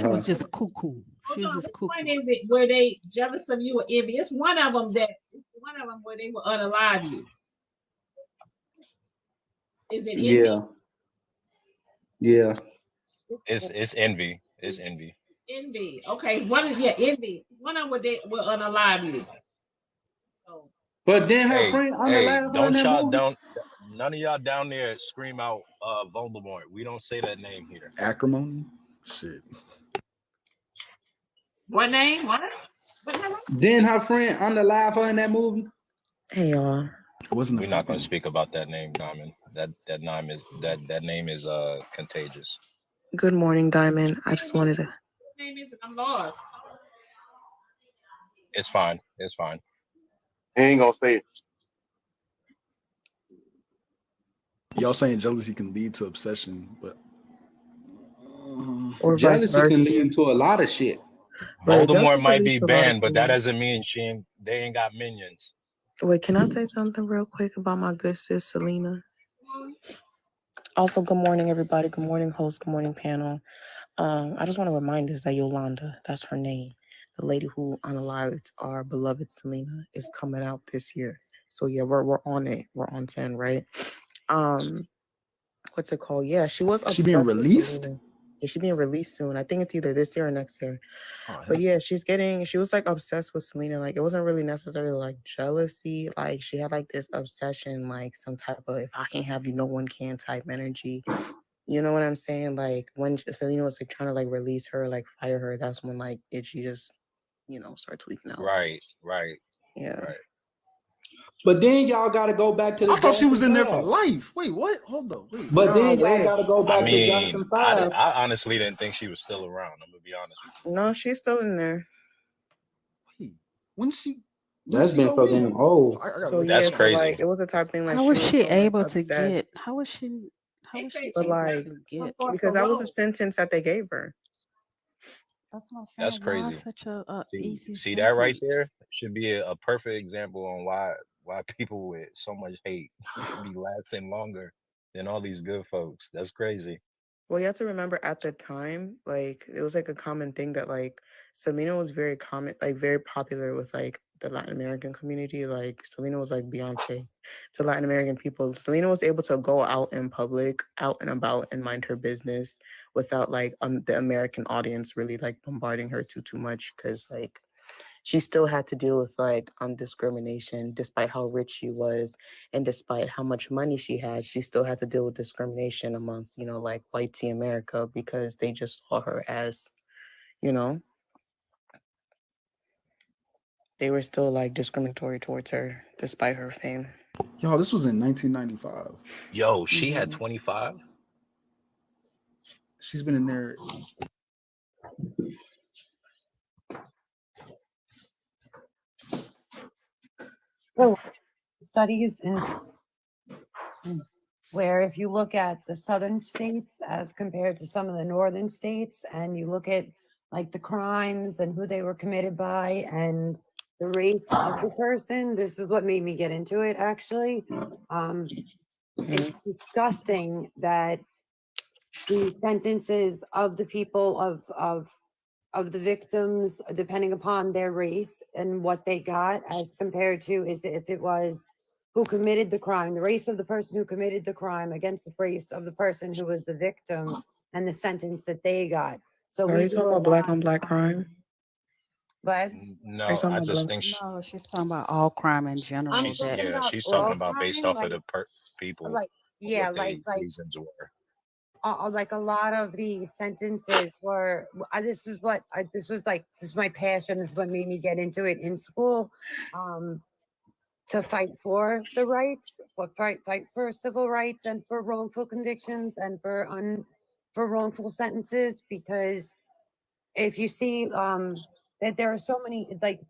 was just cuckoo. She was just cuckoo. Which one is it where they jealous of you or envy? It's one of them where they will unalive you. Is it envy? Yeah. It's envy. It's envy. Envy. Okay. Envy. One of them where they will unalive you. So. But then her Hey, friend none of y'all down there scream out Voldemort. We don't say that name here. Acrimony? Shit. What name? What? Didn't her friend unalive her in that movie? Hey y'all. We're not going to speak about that name, Diamond. That name is contagious. Good morning, Diamond. I just wanted to. What name is it? I'm lost. It's fine. It's fine. He ain't gonna say it. Y'all saying jealousy can lead to obsession, but or jealousy can lead to a lot of shit. Voldemort might be banned, but that doesn't mean they ain't got minions. Wait, can I say something real quick about my good sis Selena? Also, good morning, everybody. Good morning, host. Good morning, panel. I just want to remind us that Yolanda, that's her name, the lady who unalived our beloved Selena, is coming out this year. So yeah, we're on it. We're on 10, right? What's it called? Yeah, she was obsessed. She being released? Yeah, she's being released soon. I think it's either this year or next year. But yeah, she was like obsessed with Selena. Like it wasn't really necessarily like jealousy. Like she had like this obsession, like some type of if I can't have you, no one can type energy. You know what I'm saying? Like when Selena was like trying to like release her, like fire her, that's when like she just, started tweaking out. Right. Yeah. Right. But then y'all got to go back to the. I thought she was in there for life. Wait, what? Hold up. Wait. But then y'all got to go back to Jackson 5. I honestly didn't think she was still around. I'm gonna be honest with you. No, she's still in there. Wait, when she? That's been so damn old. So that's yeah, crazy. So, like it was the type of thing like how was she so, able like, to obsessed. get? How was she? But like because that was a sentence that they gave her. That's what I'm saying. That's crazy. Why such a easy See sentence? that right there should be a perfect example on why people with so much hate should be lasting longer than all these good folks. That's crazy. Well, you have to remember at the time, like it was like a common thing that like Selena was very popular with like the Latin American community. Like Selena was like Beyonce to Latin American people. Selena was able to go out in public, out and about, and mind her business without like the American audience really like bombarding her too much, because like she still had to deal with like discrimination despite how rich she was and despite how much money she had. She still had to deal with discrimination amongst, you know, like white tea America, because they just saw her as, you know, they were still like discriminatory towards her despite her fame. Yo, this was in 1995. Yo, she had 25. She's been in there. So, studies where if you look at the southern states as compared to some of the northern states, and you look at like the crimes and who they were committed by and the race of the person, this is what made me get into it actually. It's disgusting that the sentences of the people of the victims, depending upon their race and what they got, as compared to is if it was who committed the crime, the race of the person who committed the crime against the race of the person who was the victim, and the sentence that they got. So Are you talking about black on black crime? But No, I just think no, she's talking about all crime in general. I'm talking about she's all talking about based crime, off of the people. like yeah, what like they reasons were. Like a lot of the sentences were this is my passion. This is what made me get into it in school, to fight for the rights, fight for civil rights and for wrongful convictions and for wrongful sentences. Because if you see that there are so many, like,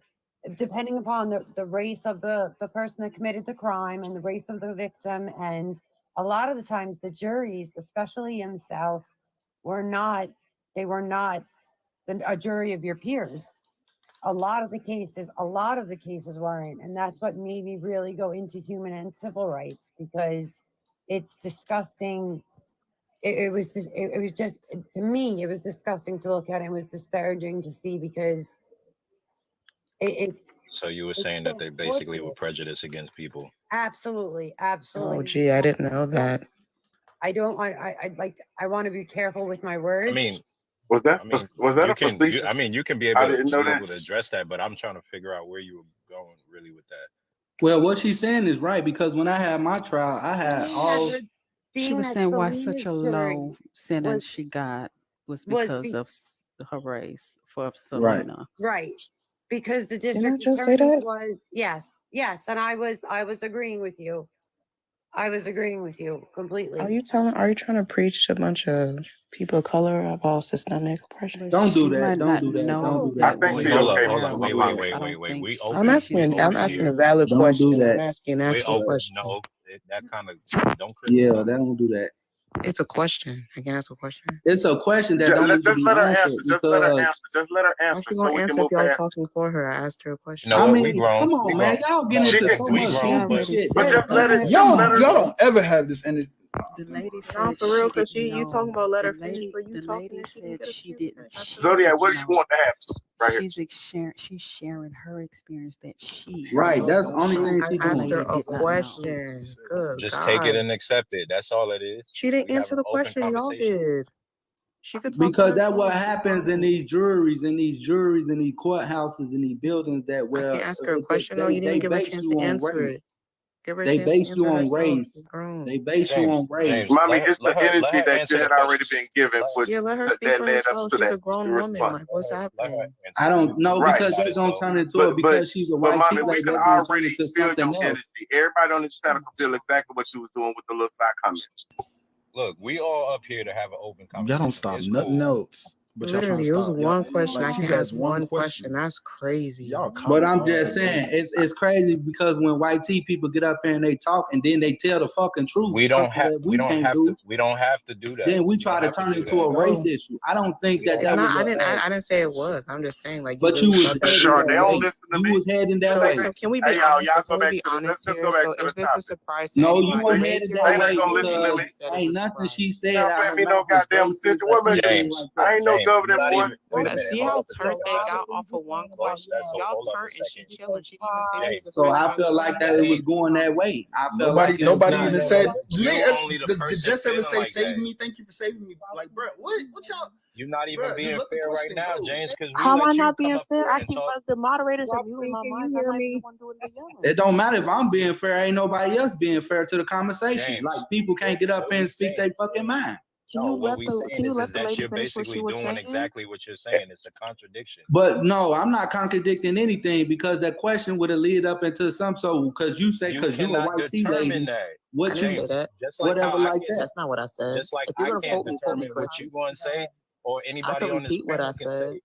depending upon the race of the person that committed the crime and the race of the victim, and a lot of the times the juries, especially in the South, were not a jury of your peers. A lot of the cases weren't, and that's what made me really go into human and civil rights, because it's disgusting. It was just to me, it was disgusting to look at. It was disparaging to see, because So you were saying that they basically were prejudiced against people. absolutely. Oh, gee, I didn't know that. I don't. I want to be careful with my words. I mean, was that a facetious? you can be I able didn't know that. to address that, but I'm trying to figure out where you were going really with that. Well, what she's saying is right, because when I had my trial, I had all. She was saying why such a low sentence she got was because of her race for Selena. Right. Because the Didn't I district just say attorney that? was yes, and I was agreeing with you. I was agreeing with you completely. Are you trying to preach to a bunch of people of color about systemic oppression? Don't do that. Don't do that. Don't do that. Hold on. Wait. I'm asking a valid question. I'm asking an actual question. No, that kind of don't. Yeah, don't do that. It's a question. I can ask a question. It's a question that don't need to be answered. Just let her answer. Just let her How answer. she So gonna we can answer move if y'all past. talking for her? I asked her a question. I mean, come on, man. Y'all get into so much goofy shit. Y'all don't ever have this energy. The lady No, said for real, she because didn't you know. talking about let her The finish lady, for you the talking. lady said she didn't. Zodiac, what do you want to happen right here? She's sharing her experience that she. Right, that's the only thing she I asked her doing. a question. Good Just God. take it and accept it. That's all it is. She didn't We have answer an the open question. Y'all conversation. did. She could talk Because for that's what herself. She's happens in fine. these juries, in these courthouses, in these buildings that I can't ask her a question. No, you didn't give her a chance to answer it. Give her a They chance to base you answer on herself. race. She's grown. They base you on race. Mommy, it's the let her energy that answer you the had already question. been given for Yeah, let her speak that for led up herself. to She's a that grown woman. response. Like, what's happening? I don't know, Right. because they're gonna turn into But it because she's a but white mommy, teacher. we They're can gonna turn already into feel something your else. energy. Everybody on this channel can feel exactly what you was doing with the little side comment. Look, we all up here to have an open Y'all conversation. don't stop It's nothing cool. else. But y'all trying to Literally, it was stop. one question. Like, I she can has ask one question. That's crazy. Y'all But I'm just saying, it's crazy because when white tea people get up here and they talk and then they tell the fucking truth, We don't something have that we can't to do, we don't have to do that. then we don't try to have turn do into a that. race issue. I don't think We that don't that It's was not. a, I didn't say it was. I'm just saying, like, but you you really was felt that heading Sure, that they don't way. listen to You me. was heading that So, way. so can we be Hey, y'all, honest? y'all Can go we back be to the, honest let's here? go back So, to the is this a topic. surprise to No, you anybody? weren't Raise headed your that They not way hand gonna if listen to because me. you said it's ain't a nothing surprise. she said Y'all out paying her me no mouth was goddamn racist attention. or What makes anything James, like I that. ain't no discovered that boy. See how turned they got off of one question? Y'all turned and she chilling. She didn't even say she was So I offended feel like that it was going that way. I felt like it was Nobody going even that said. way. Did Jess ever say save me? Thank you for saving me. Like, bro, what y'all? You're not even Bruh, being just let the fair right question now, go. James, because we How am I let you not come being up fair? here I and keep talk. the moderators are muting my mic. I'm not the one doing the yelling. It don't matter if I'm being fair. Ain't nobody else being fair to the conversation. James, Like people can't get up what here we and speak their saying? fucking mind. Can No, you what let we the saying is lady that you're finish what she basically was doing saying? exactly what you're saying. It's a contradiction. But no, I'm not contradicting anything because that question would have led up into some. So because you say You because you a cannot white tea determine lady, that. what I you didn't say that. Just like whatever how I like can, that. That's not what I said. just like If you're I gonna can't quote me determine what correctly. you're going to say, or I anybody can on this repeat what I panel can said. say.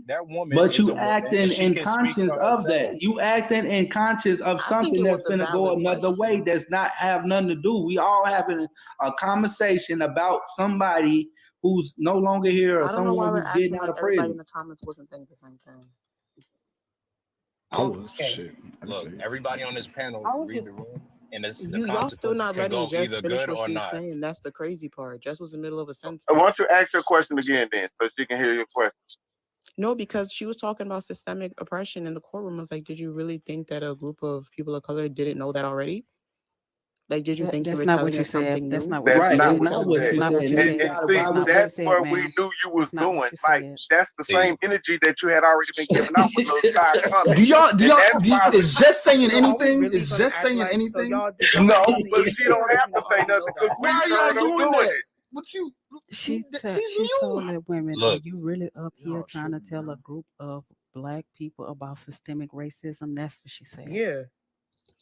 That woman But is a you woman and acting she in can speak conscience for of herself. that. You acting in conscience of I think something it that's was a gonna go valid another way. question. That's not have nothing to do. We all having a conversation about somebody who's no longer here or I don't know why someone we're who's getting acting out like of everybody in prison. the comments wasn't thinking the same thing. Shit. Look, everybody on this panel I was read the just room, and the y'all still consequences not can letting go Jess either finish good what or she was not. saying. That's the crazy part. Jess was in the middle of a sentence. Why don't you ask your question again then, so she can hear your question? No, because she was talking about systemic oppression in the courtroom. I was like, did you really think that a group of people of color didn't know that already? Like, did you think you That's were not telling what you us something said. That's new? not what you Right, said. it's not what That's you not said. what you And said. you gotta See, That's not what you that's said, what we ma'am. knew you was That's not doing. what you Like said. that's the same energy that you had already been giving out with those side comments. Do y'all? And that's why we, Is Jess saying So are we anything? really Is gonna Jess act saying like so anything? y'all did y'all no, actually but she don't have to say nothing because we Why are heard y'all them doing doing that? it. What you? She She's mute. told that women, are Look, you really up here Y'all trying to tripping, tell a man. group of black people about systemic racism? That's what she said. Yeah,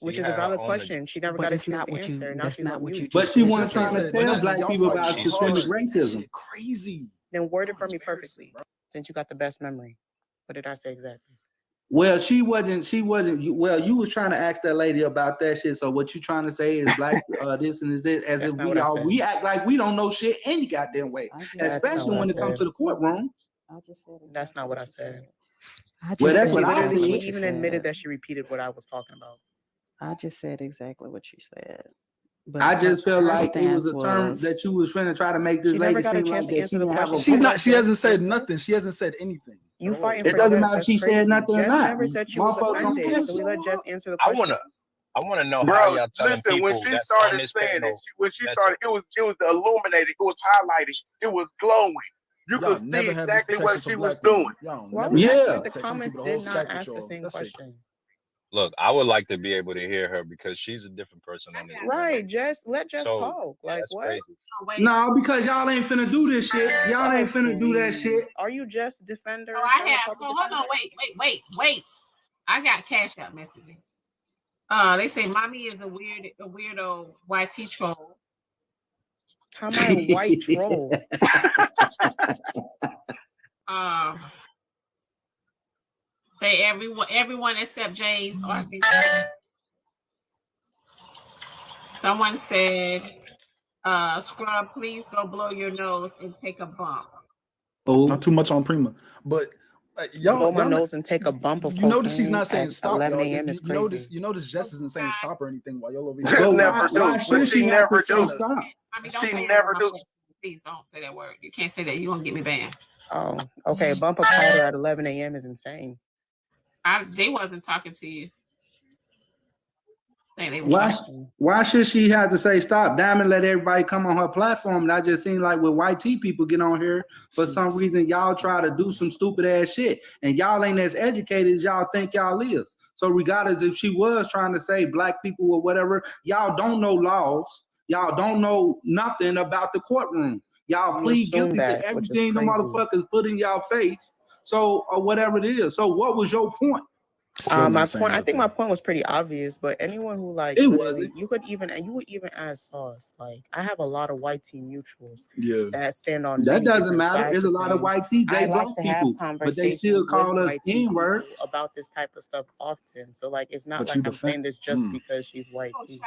which she is a had her valid own. question. She never But got a it's chance not to what you. answer. Now That's she's not on what you mute. But just she said. wasn't That's what I trying to said. tell But black y'all people fighting about too systemic hard. That racism. shit crazy. Then word it for me perfectly, since you got the best memory. What did I say exactly? Well, she wasn't. Well, you was trying to ask that lady about that shit. So what you trying to say is black this and this, as That's if not what I said. we act like we don't know shit any goddamn way, That's not especially what I when it comes said. to the courtroom. I just said That's not what I said. I Well, just that's said what I exactly said. She what you even said. admitted that she repeated what I was talking about. I just said exactly what you said. But I just felt her like it was stance a term was that you was trying to try to make this She never lady got a seem chance like to that answer she the didn't have a question. She's voice. not. She hasn't said nothing. She hasn't said anything. You fighting It for doesn't Jess? matter if That's she crazy. said nothing or Jess not. never said she was Motherfuckers don't offended, care. so we let Jess answer the I question. wanna know how Bro, y'all telling listen, when people she that's on started this saying panel it, when she that's started, it was illuminated, it was highlighted, it was glowing. You Y'all could see never have this exactly what protection she for was black people. doing. Y'all Why never we have acting this like the protection. We keep comments it a did whole not stack with ask the y'all. same That's it. question? Look, I would like to be able to hear her because she's a different person on this panel. Right, Jess, let Jess So talk. Like that's what? crazy. No, because y'all ain't finna do this shit. Y'all Oh, ain't finna do that shit. please. Are you Jess defender? So I Not a have. public So hold on. defender? Wait. I got cash out messages. They say mommy is a weirdo YT troll. How am I a white troll? Say everyone except James. Someone said, Scrub, please go blow your nose and take a bump. Oh, not too much on Prima, but Blow my nose and take a bump of you notice she's cocaine not saying at stop, 11 y'all. a.m. is crazy. You notice Jess isn't saying stop or anything while y'all over here. Just never why do. should But she she have to never say do. stop? I mean, don't She say never that. do. Please don't say that word. You can't say that. You're gonna get me banned. Oh, okay. A bump of powder at 11 a.m. is insane. They wasn't talking to you. They was Why should she have to say stop? Diamond let everybody come on her platform. And I just seem like with white tea people get on here for some reason, y'all try to do some stupid ass shit, and y'all ain't as educated as y'all think y'all is. So regardless if she was trying to say black people or whatever, y'all don't know laws. Y'all don't know nothing about the courtroom. Y'all You plead assume guilty that, to which is everything the crazy. motherfuckers put in y'all face. So or whatever it is. So what was your point? My point. I think my point was pretty obvious, but anyone who like It literally, wasn't. you would even ask Sauce. Like, I have a lot of white team mutuals Yeah, that stand on that many doesn't different matter. sides There's a of lot of things. white TJ I black like to have people, but they conversations still with call us white tea N-word. people about this type of stuff often. So like, it's not but like you I'm defend. saying this just because she's white tea.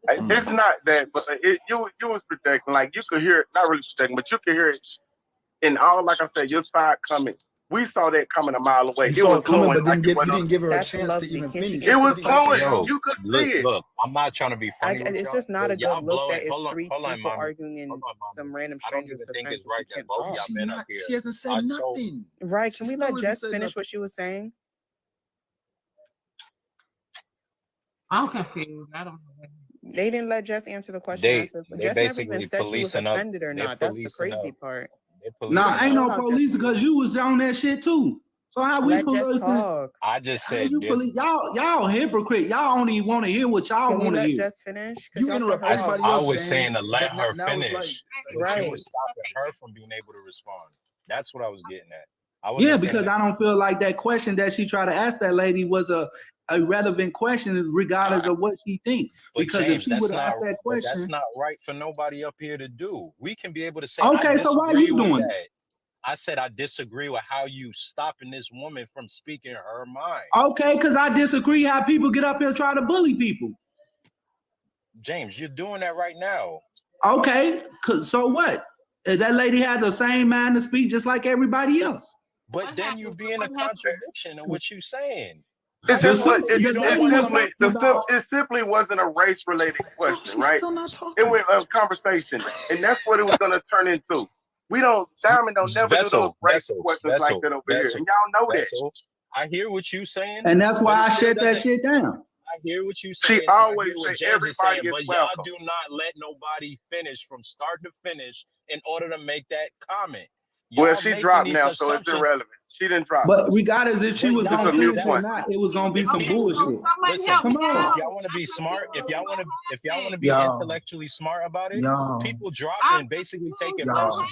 It's not that, but you was projecting. Like you could hear it, not really projecting, but you could hear it in all. Like I said, your side comments We saw that coming a mile away. You It saw was it coming, glowing but like it you wasn't. didn't give her a That's chance to lovely. even Can she finish. It answer was the question glowing. now? Yo, You could look, see it. look, I'm not trying to be funny with It's y'all, just not but a good y'all look blowing. that it's Hold on, three hold on, people mommy. arguing in Hold on, some mommy. random I don't stranger's even think defense it's and she right that can't both of talk. y'all been up here. She hasn't said I so nothing. Right? Can She we still let hasn't Jess said finish nothing. what she was saying? I'm confused. I don't know. They didn't let Jess answer the question. they Jess never even basically said she was policing up. offended or They're not. That's the policing crazy up. part. They're Nah, policing ain't up. no police because you was on that shit too. So how we Let Jess policing? talk. I just How said you this. police? Y'all hypocrite. Y'all only want to hear what y'all Can we want to let hear. Jess finish? Because You y'all cut interrupt her off. everybody I else, was saying James. to let her Now it's like, finish, but you Right. was stopping her from being able to respond. That's what I was getting at. I Yeah, wasn't saying because that. I don't feel like that question that she tried to ask that lady was a relevant question, regardless of what she thinks. But Because if James, she that's would have not. asked that But that's question, not right for nobody up here to do. We can be able to say, I okay, so why disagree you with doing it? that. I said I disagree with how you stopping this woman from speaking her mind. Okay, because I disagree how people get up here and try to bully people. James, you're doing that right now. Okay, so what? That lady had the same mind to speak just like everybody else. But then you be in a contradiction in what you're saying. It just was. You don't want somebody. It simply wasn't a race related question, right? Still not talking. It was a conversation, and that's what it was going to turn into. We don't. Diamond don't never do those race questions like that over here, and y'all know that. I hear what you saying, And that's why but I it still shut that doesn't. shit down. I hear what you She saying, and I always hear what say James is saying, everybody is but y'all welcome. do not let nobody finish from start to finish in order to make that comment. Well, Y'all she making dropped these now, so it's assumptions. irrelevant. She didn't drop. But regardless if she But was It's gonna a mute finish or point. not, it was gonna be some Okay, so bullshit. listen, Come on. so if y'all want to be smart, if y'all want to be intellectually smart about it, people dropping basically take it personal.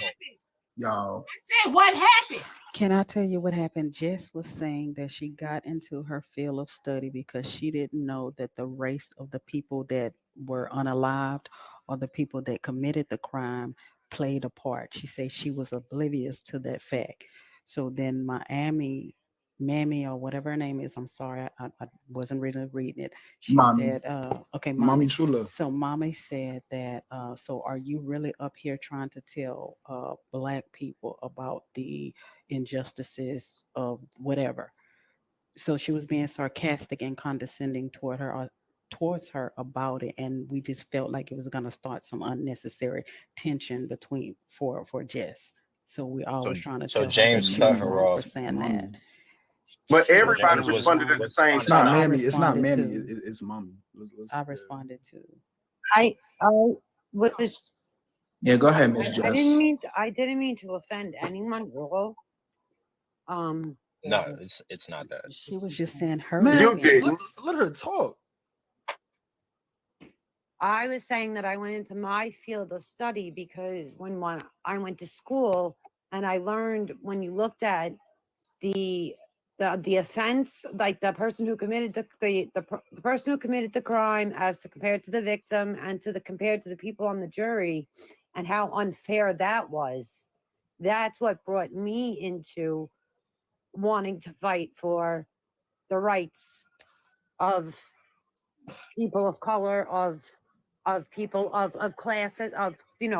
I said, what happened? Can I tell you what happened? Jess was saying that she got into her field of study because she didn't know that the race of the people that were unalived or the people that committed the crime played a part. She said she was oblivious to that fact. So then Mammy or whatever her name is, I'm sorry, I wasn't really reading it. She Mommy. said, okay, Mommy True Love. So Mommy said that, so are you really up here trying to tell Black people about the injustices of whatever? So she was being sarcastic and condescending towards her about it, and we just felt like it was going to start some unnecessary tension for Jess. So we always trying to So tell her that James she cut was her wrong for off. saying that. But everybody James was responded at the same It's not time. Mammy. It's not responded Mammy. too. It's Mommy. I responded to. I was. Yeah, go ahead, Miss I Jess. didn't mean to offend anyone, Rolo. No, it's not that. She was just saying her Man, experience. let her talk. I was saying that I went into my field of study because when I went to school and I learned when you looked at the offense, like the person who committed the person who committed the crime as compared to the victim and compared to the people on the jury, and how unfair that was. That's what brought me into wanting to fight for the rights of people of color, of people of class, of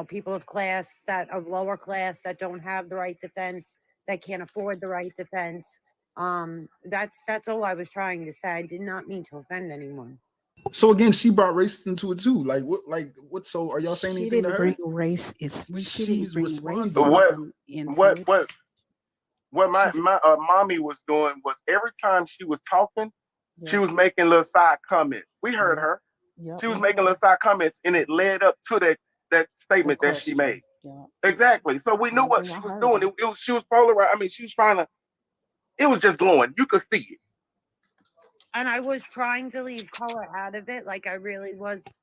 people of class, that of lower class that don't have the right defense, that can't afford the right defense. That's all I was trying to say. I did not mean to offend anyone. So again, she brought race into it too. Like what? So are y'all saying She anything to didn't her? bring race. She didn't bring racism into it. What my mommy was doing was every time she was talking, she was making little side comments. We heard her. She was making little side comments, and it led up to that statement that she made. Exactly. So we knew what she was doing. She was polarized. I mean, she was trying to. It was just glowing. You could see it. And I was trying to leave color out of it, like I really was.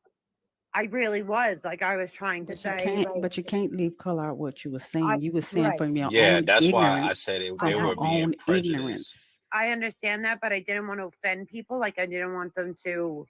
Like I was trying to say. But you can't leave color out what you were saying. You were saying Right. from your Yeah, own that's why I ignorance. said it. From They her were being own prejudiced. ignorance. I understand that, but I didn't want to offend people. Like I didn't want them to.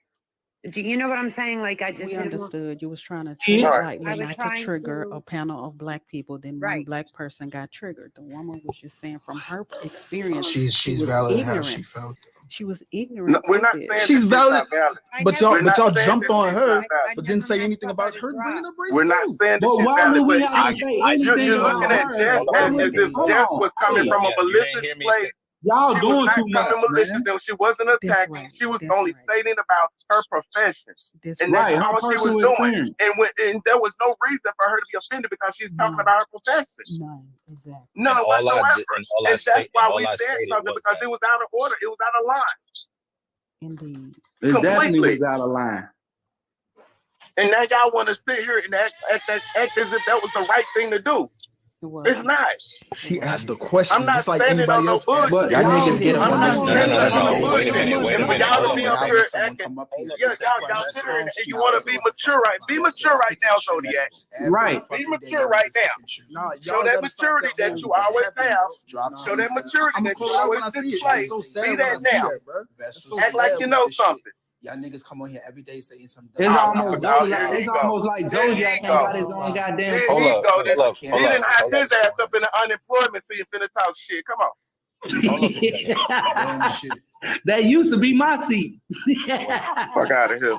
Do you know what I'm saying? Like I just We didn't understood. You was trying to Yeah. treat I was not to trying trigger to- a panel of Black people. Then one Right. Black person got triggered. The woman was just saying from her experience. She's she was valid how ignorant. she felt. She was ignorant. We're not saying she's valid, not valid. but y'all jumped on her, but didn't say anything about her bringing up race. We're not saying that she's why valid, would we but have to say anything you're about looking at her? Jess as if Jess was coming from a malicious place. Y'all She was doing not too much, coming malicious, man. and she wasn't attacking. She was only stating about her profession, and that's all she was doing. And there was no reason for her to be offended because she's talking about her profession. None, exactly. None And whatsoever. all I And stated- that's why all we I said stated something, was because it was out of order. It was out of line. Indeed. It definitely Completely. was out of line. And now y'all want to sit here and act as if that was the right thing to do. It's not. She asked a question, I'm not just like standing anybody on no else. bullshit. Y'all niggas get I'm on not this standing on no every bullshit. day. And y'all to be up here acting, y'all sit here and you want to be mature, right? Be mature right now, Zodiac. Right. Be mature right now. Show that maturity that you always have. Show that maturity that you always display. Be that now. Act like you know something. Y'all niggas come on here every day saying some It's dumb almost like Zodiac ain't got his own goddamn. He didn't have his ass up in the unemployment, so you finna talk shit. Come on. That used to be my seat. Fuck out of here.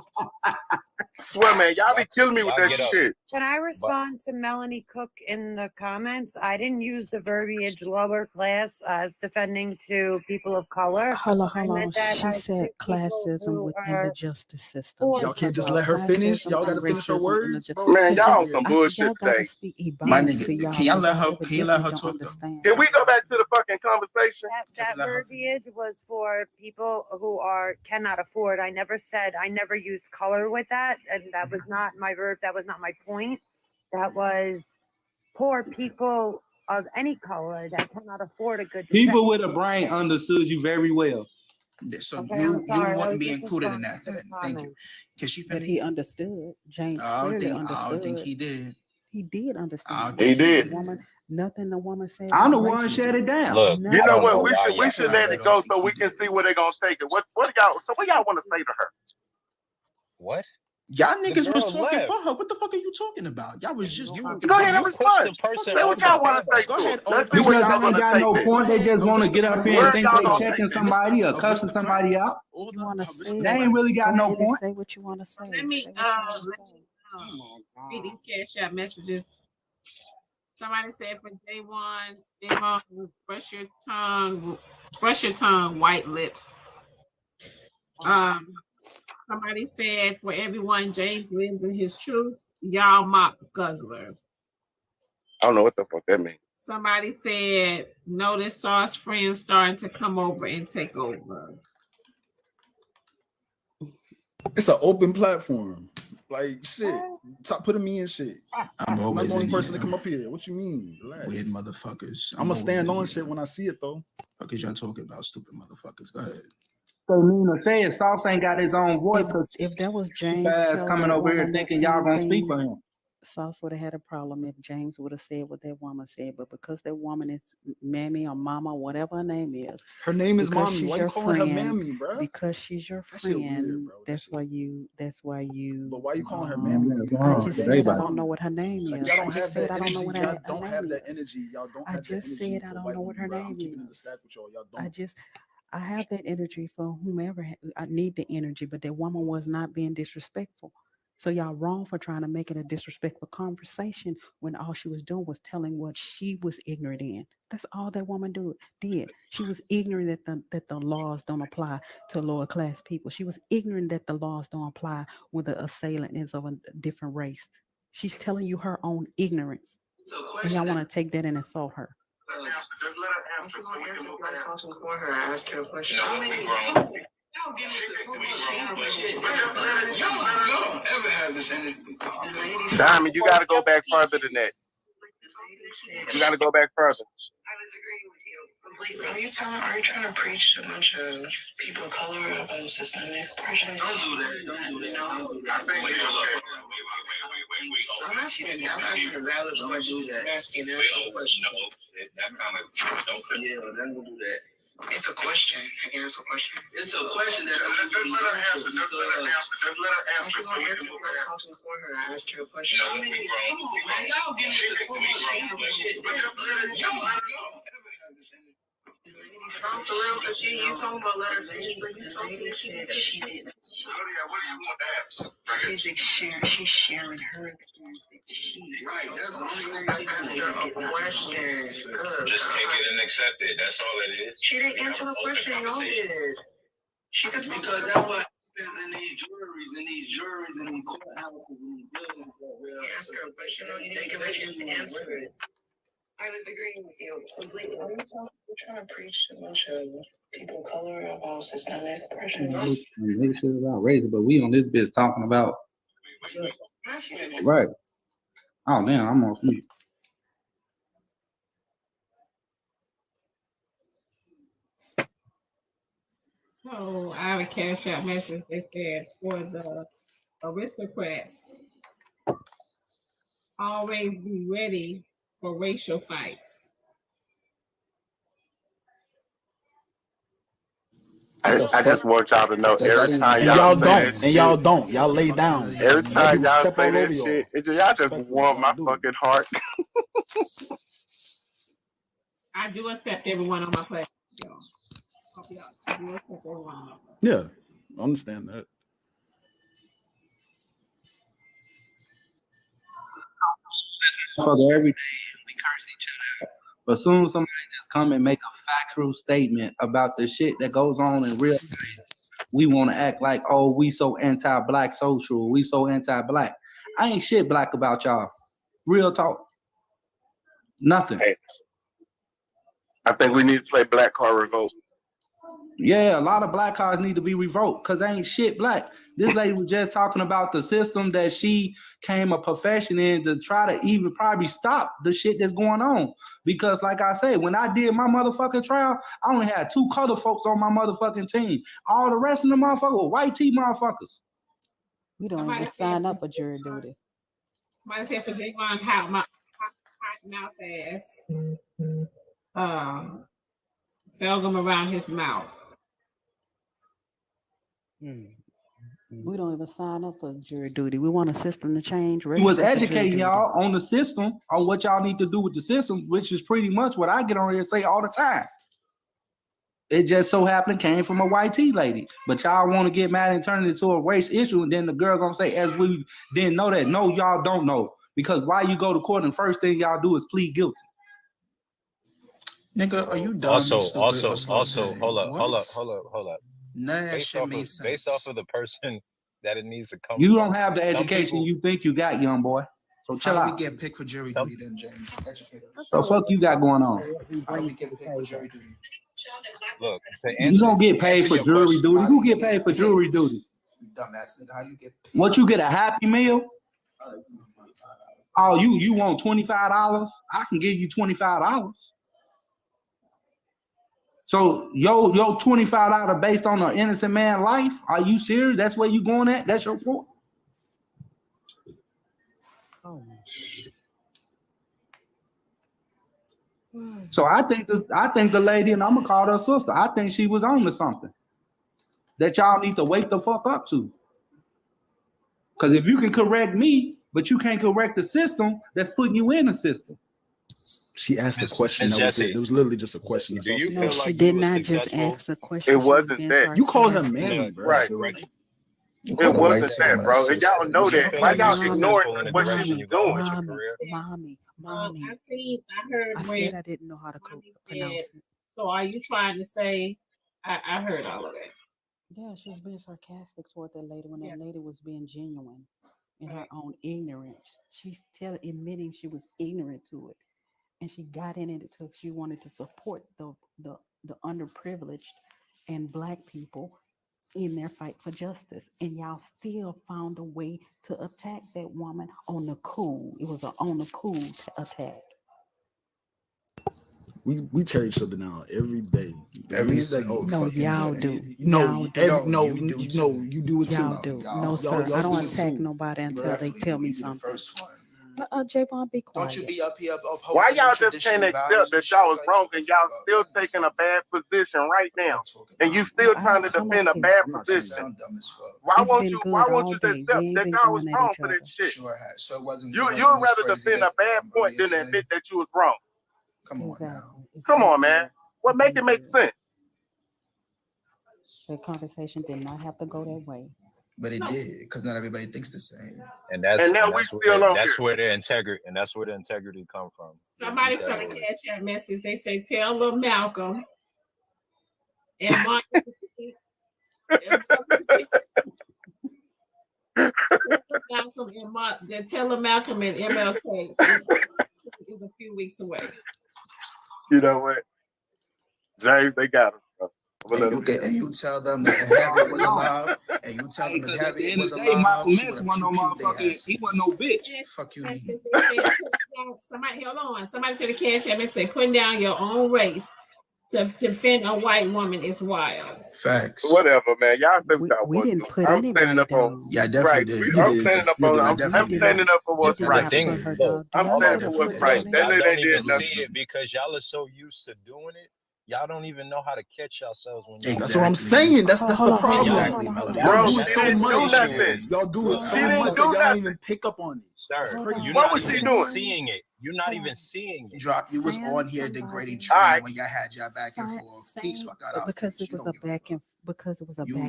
Swear, man, y'all be killing me with that shit. Can I respond to Melanie Cook in the comments? I didn't use the verbiage lower class as defending to people of color. Hold on. She said classism within the justice system. Y'all can't just let her finish. Y'all gotta finish her words. Man, y'all on some bullshit y'all gotta today. speak My Ebonics nigga, to y'all. can y'all let her? Because Can you let her don't talk? understand. Can we go back to the fucking conversation? That verbiage was for people who cannot afford. I never used color with that, and that was not my verb. That was not my point. That was poor people of any color that cannot afford a good. People with a brain understood you very well. So Okay, you I'm sorry. wouldn't be included in that then. Thank you. Because she But he understood. James I clearly don't understood. think he did. He did understand. He did. Nothing the woman said. I'm the was one racist. shut it down. Look, You know what? We why should let it go so we can see where they're gonna take it. What y'all want to say to her? What? Y'all The niggas was girl talking left. for her. What the fuck are you talking about? Y'all was just talking. Go ahead and You pushed respond. the person Say what off y'all the want to say Go to ahead. it. Let's see where Because y'all they ain't gonna got take no this. point. They just want to get up here Where and think y'all they gonna checking take this? somebody or cussing somebody out. You want to say? They ain't really got Go no ahead and point. say what you want to say. Let me Say what you wanna say. read these Cash App messages. Somebody said for J1, brush your tongue, white lips. Somebody said for everyone, James lives in his truth. Y'all mop guzzlers. I don't know what the fuck that means. Somebody said, notice Sauce friends starting to come over and take over. It's an open platform. Like shit. Stop putting me in shit. I'm not always the only in person here. to come up here. What you mean? Relax. Weird motherfuckers. I'm gonna stand on here. shit when I see it though. Fuck is y'all talking about, stupid motherfuckers? Go ahead. So Nina said Sauce ain't got his own voice because If that was James fast coming over here thinking y'all gonna speak for him. Sauce would have had a problem if James would have said what that woman said, but because that woman is Mammy or Mama, whatever her name is. Her name is because Mommy. she's Why your you calling friend, her Mammy, bro? Because she's your That shit friend. weird, bro. That's why you. But why you calling her Mammy? I just said I don't know what her name is. Y'all don't I have just said that I don't know energy. what Y'all her don't name have that is. energy. Y'all don't I have that just energy said I for don't white know what her people, bro. I'm name keeping it in the is. stack with y'all. Y'all don't. I have that energy for whomever. I need the energy, but that woman was not being disrespectful. So y'all wrong for trying to make it a disrespectful conversation when all she was doing was telling what she was ignorant in. That's all that woman did. She was ignorant that the laws don't apply to lower class people. She was ignorant that the laws don't apply when the assailant is of a different race. She's telling you her own ignorance. And y'all want to take that and insult her. Diamond, you gotta go back further than that. You gotta go back further. Are you trying to preach to a bunch of people of color about systemic oppression? Don't do that. I'm asking a valid question. I'm asking an actual question. Yeah, then we'll do that. It's a question. I can ask a question. It's a question that just let her answer. Just let her answer. So we can move on. I asked her a question. Come on, man. Y'all getting into the shit. For real, because you talking about let her finish, but you told me said she didn't. She's sharing her experience that she. Right, that's the only thing she did. A question. Just take it and accept it. That's all it is. She didn't answer the question. Y'all did. She could talk Because that's what happens in these juries, and these courthouses, and these buildings. You ask her a question, you didn't give her a chance to answer it. I was agreeing with you completely. We're trying to preach to a bunch of people of color about systemic oppression. Make shit about race, but we on this bitch talking about right. Oh damn, I'm on mute. So I have a cash out message that said for the aristocrats, always be ready for racial fights. I just want y'all to know every time and y'all don't. Y'all lay down. Every time y'all step say all that over shit, y'all just warm my fucking heart. I do accept everyone on my platform, y'all. I do accept everyone on my platform. Yeah, I understand that. For every day we curse each other, but soon somebody just come and make a factual statement about the shit that goes on in real life. We want to act like, oh, we so anti-black social, we so anti-black. I ain't shit black about y'all. Real talk. Nothing. Hey, I think we need to play Black Card Revolt. Yeah, a lot of black cars need to be revoked because they ain't shit black. This lady was just talking about the system that she came a profession in to try to even probably stop the shit that's going on. Because like I said, when I did my motherfucking trial, I only had 2 color folks on my motherfucking team. All the rest of the motherfuckers were white tee motherfuckers. We don't even sign up for jury duty. Somebody said for Javon, how my hot mouth ass Felgum around his mouth. We don't even sign up for jury duty. We want a system to change. He was educating y'all on the system, on what y'all need to do with the system, which is pretty much what I get on here and say all the time. It just so happened came from a white tea lady. But y'all want to get mad and turn it into a race issue, and then the girl gonna say, as we didn't know that. No, y'all don't know. Because why you go to court and the first thing y'all do is plead guilty. Nigga, are you dumb? Also, stupid, hold up. None of that shit made sense. Based off of the person that it needs to come. You don't have the education you think you got, young boy. So chill How do out. we get picked for jury duty then, James? Educate us. So fuck you got going on. How do we get picked for jury duty? Look, you don't get paid for jury duty. Who get paid for jury duty? You dumbass nigga, how do you get paid? What, you get a Happy Meal? Oh, you want $25? I can give you $25. So your $25 based on an innocent man's life? Are you serious? That's where you going at? That's your point? Oh. So I think the lady, and I'm gonna call her sister, I think she was on to something that y'all need to wake the fuck up to. Because if you can correct me, but you can't correct the system that's putting you in the system. She asked a question. That was it. It was literally just a question. Do you No, feel she like did you not were just successful? ask a question. It wasn't that. You called her sarcastic. manly, bro. Right. It wasn't that, bro. And y'all know that. Why y'all ignoring what she was doing? Mommy. I heard I said I didn't know how to pronounce it. So are you trying to say, I heard all of that. Yeah, she was being sarcastic toward that lady when that lady was being genuine in her own ignorance. She's admitting she was ignorant to it. And she got in it because she wanted to support the underprivileged and black people in their fight for justice. And y'all still found a way to attack that woman on the cool. It was on the cool attack. We tear each other down every day. Every single no, y'all do. You do it too. Y'all do. No, sir. I don't attack nobody until they tell me something. Javon, be quiet. Don't you be up here Why y'all just can't accept that y'all was wrong and y'all still taking a bad position right now, and you still trying to defend a bad position? Why won't you just accept that y'all was wrong for that shit? So it wasn't. You'd rather defend a bad point than admit that you was wrong. Come on now. Come on, man. What make it make sense? The conversation did not have to go that way. But it did, because not everybody thinks the same. And that's now we still on that's here. where the integrity come from. Somebody sent a cash app message. They say, tell little Malcolm and Martin. Tell him Malcolm and MLK is a few weeks away. You know what? James, they got him. And you tell them that Harriet was alive, and you tell them that Harriet was alive. He wasn't no bitch. Fuck you. Somebody, hold on. Somebody said the cash app and say, putting down your own race to defend a white woman is wild. Facts. Whatever, man. Y'all say we didn't put I'm anybody standing up down. on. Yeah, I definitely right. did. I'm standing up on. I'm standing up for what's right. I'm standing for what's right. Y'all don't even see it because y'all are so used to doing it. Y'all don't even know how to catch yourselves when y'all. That's what I'm saying. That's the problem. Exactly, Melody. Y'all do Bro, it so much. Y'all do it so much that y'all don't even pick up on it. Sir, you're What not was she even doing? Seeing it. You're not even seeing it. Drop. You was on here degrading All Trina right. when y'all had y'all back and forth. Peace, fuck out of Because it was a back and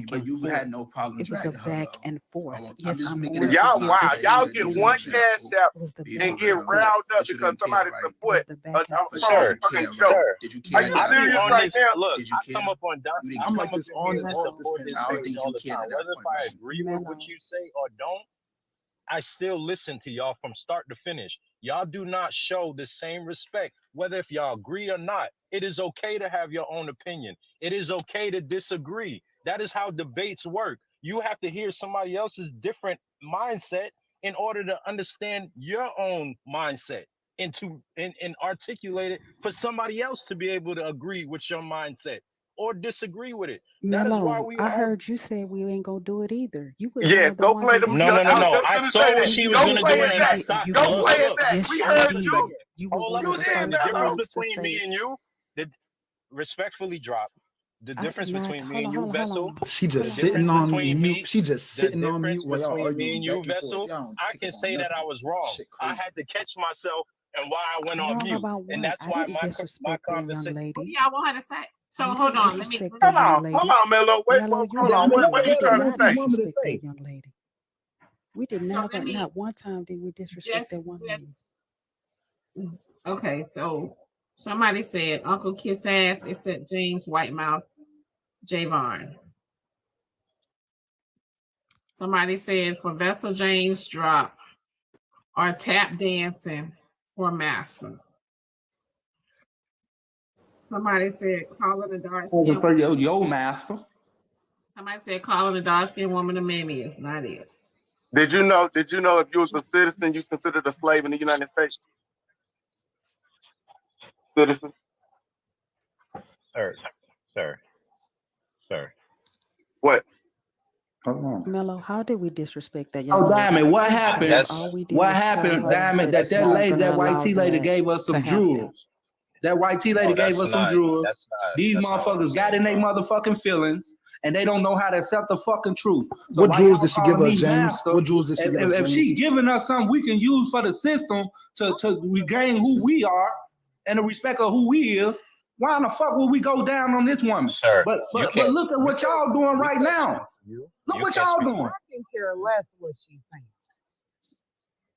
But you forth. had no problem It was a dragging her. back and forth. I'm just making on it Y'all, to wow, say y'all that get you one didn't cash app be and for get real, riled up but you because didn't care, somebody right? support But you didn't care, right? Sir, Did you Are care? you I be serious on right this. now? Look, Did you I come care? up on. You didn't I care. come up here and support this I don't page think all you the cared time. at that Whether if point, I right? agree with what you say or don't, I still listen to y'all from start to finish. Y'all do not show the same respect, whether if y'all agree or not. It is okay to have your own opinion. It is okay to disagree. That is how debates work. You have to hear somebody else's different mindset in order to understand your own mindset and to articulate it for somebody else to be able to agree with your mindset or disagree with it. That is why Mello, we I all. heard you say we ain't gonna do it either. You was Yes, one of the go ones play that the. No. I was just I gonna saw say what that. she was Go gonna play do, it and I back. stopped. Go Look, play it look. back. Yes, We you heard did. you. You were Hold one up of a the second. The first difference ones to between me say. and you, respectfully drop. The I difference did not. between me Hold and on, you, hold on, Vessel. hold on. She just The sitting difference on between mute. me. She just The sitting on difference mute while y'all between me arguing and you, back and forth. Vessel. Y'all don't I pick can up on say that I nothing. was wrong. Shit I crazy. had to catch myself and why I went on Wrong mute, about and what? that's I why didn't my disrespect that young conversation. lady. What do y'all want her to say? So I hold didn't on. Let me. disrespect that young lady. Hold on, Mello. Wait, Mello, you hold on. did What you not. trying We to did say? not disrespect that young lady. We did So never, let me not one time did we disrespect that one lady. Okay, so somebody said Uncle Kiss Ass except James Whitemouth Javon. Somebody said for Vessel James drop or tap dancing for Massa. Somebody said calling the dark skin. For your master. Somebody said calling the dark skinned woman a mammy is not it. Did you know? Did you know if you was a citizen, you considered a slave in the United States? Citizen. Sir. What? Hold on. Mello, how did we disrespect that young Oh, lady? Diamond, what happened? All we did What was tell happened, her Diamond? that That we weren't lady, gonna that white allow tea lady that gave us to some happen. jewels. That white tea lady Oh, gave us some jewels. That's These not what I'm motherfuckers got saying, in their bro. motherfucking feelings, and they don't know how to accept the fucking truth. So What why jewels y'all did she give calling us, me James? master? What jewels did she give us, If James? she giving us something we can use for the system to regain who we are and the respect of who we is, why in the fuck would we go down on this woman? Sir, But you can't. look at what y'all doing right now. Look what y'all doing. I can care less what she's saying.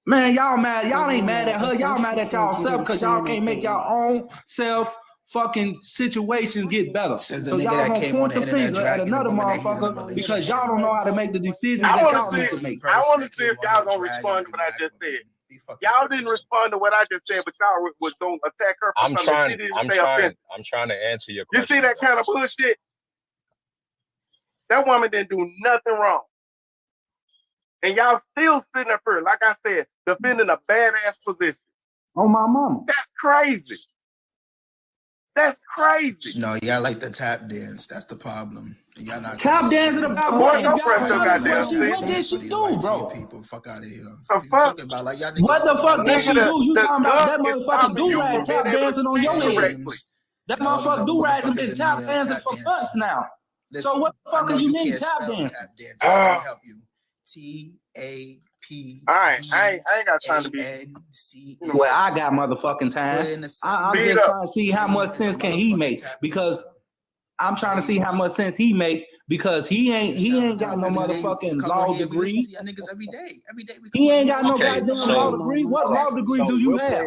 Man, y'all mad. Y'all ain't Selena, mad at her. at Y'all first mad you at said y'all you self didn't because see y'all can't make anything. your own self fucking situations get better. Says the So nigga y'all that gonna came on point the the internet finger at dragging the another woman that he's in a motherfucker because relationship y'all don't know how to make the decisions I that want y'all to need see. to make. I want to see came if on y'all here gonna dragging respond to the what I black just woman. said. Be fucking Y'all for didn't real. respond to what I just said, but y'all was gonna attack her for something she didn't say offensive. I'm trying to answer your You question. see that kind of bullshit? That woman didn't do nothing wrong. And y'all still sitting up here, like I said, defending a badass position. On my mama. That's crazy. That's crazy. No, y'all like the tap dance. That's the problem. Y'all not Tap dancing about Boy, what? If don't y'all press your trying to goddamn question, thing. what did she do, bro? People, fuck out of here. The What you fuck? talking about? Like y'all niggas What the talking fuck about did she Nigga, do? You the talking about that gov is motherfucking stopping you do-rag from being tap able to dancing on speak your head. correctly. That and all these motherfucker other do-rags and motherfuckers been in tap here dancing tap for dancing. months now. Listen, So what the I fuck know are you you need can't tap spell dancing? tap dancing, so let me help you. TAP. All right, I ain't got time to be. Well, I got motherfucking time. I'm Speed just up. trying to see how much sense can he make because I'm trying to see how much sense he make because he ain't got no motherfucking law degree. Niggas every day. Every day we He ain't got no Okay, goddamn so- law degree. What law degree do you have?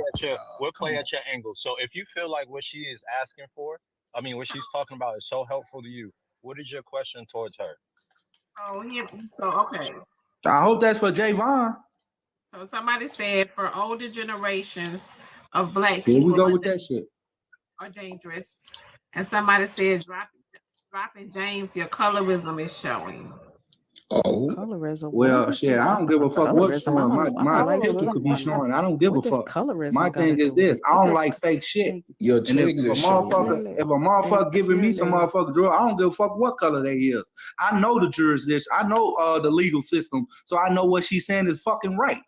We'll play at your angle. So if you feel like what she is asking for, I mean, what she's talking about is so helpful to you, what is your question towards her? Oh, okay. I hope that's for Javon. So somebody said for older generations of Black Here people, we go with that shit. are dangerous, and somebody said dropping James, your colorism is showing. Oh, colorism. well, shit. I don't give a fuck what's showing. My picture could be What showing. I don't give a what does fuck. colorism My gotta thing is do this: with it? I don't Because like fake shit. Your And if twigs a are showing. motherfucker giving me some motherfucker drill, I don't give a fuck what color they is. I know the jurisdiction. I know the legal system, so I know what she's saying is fucking right.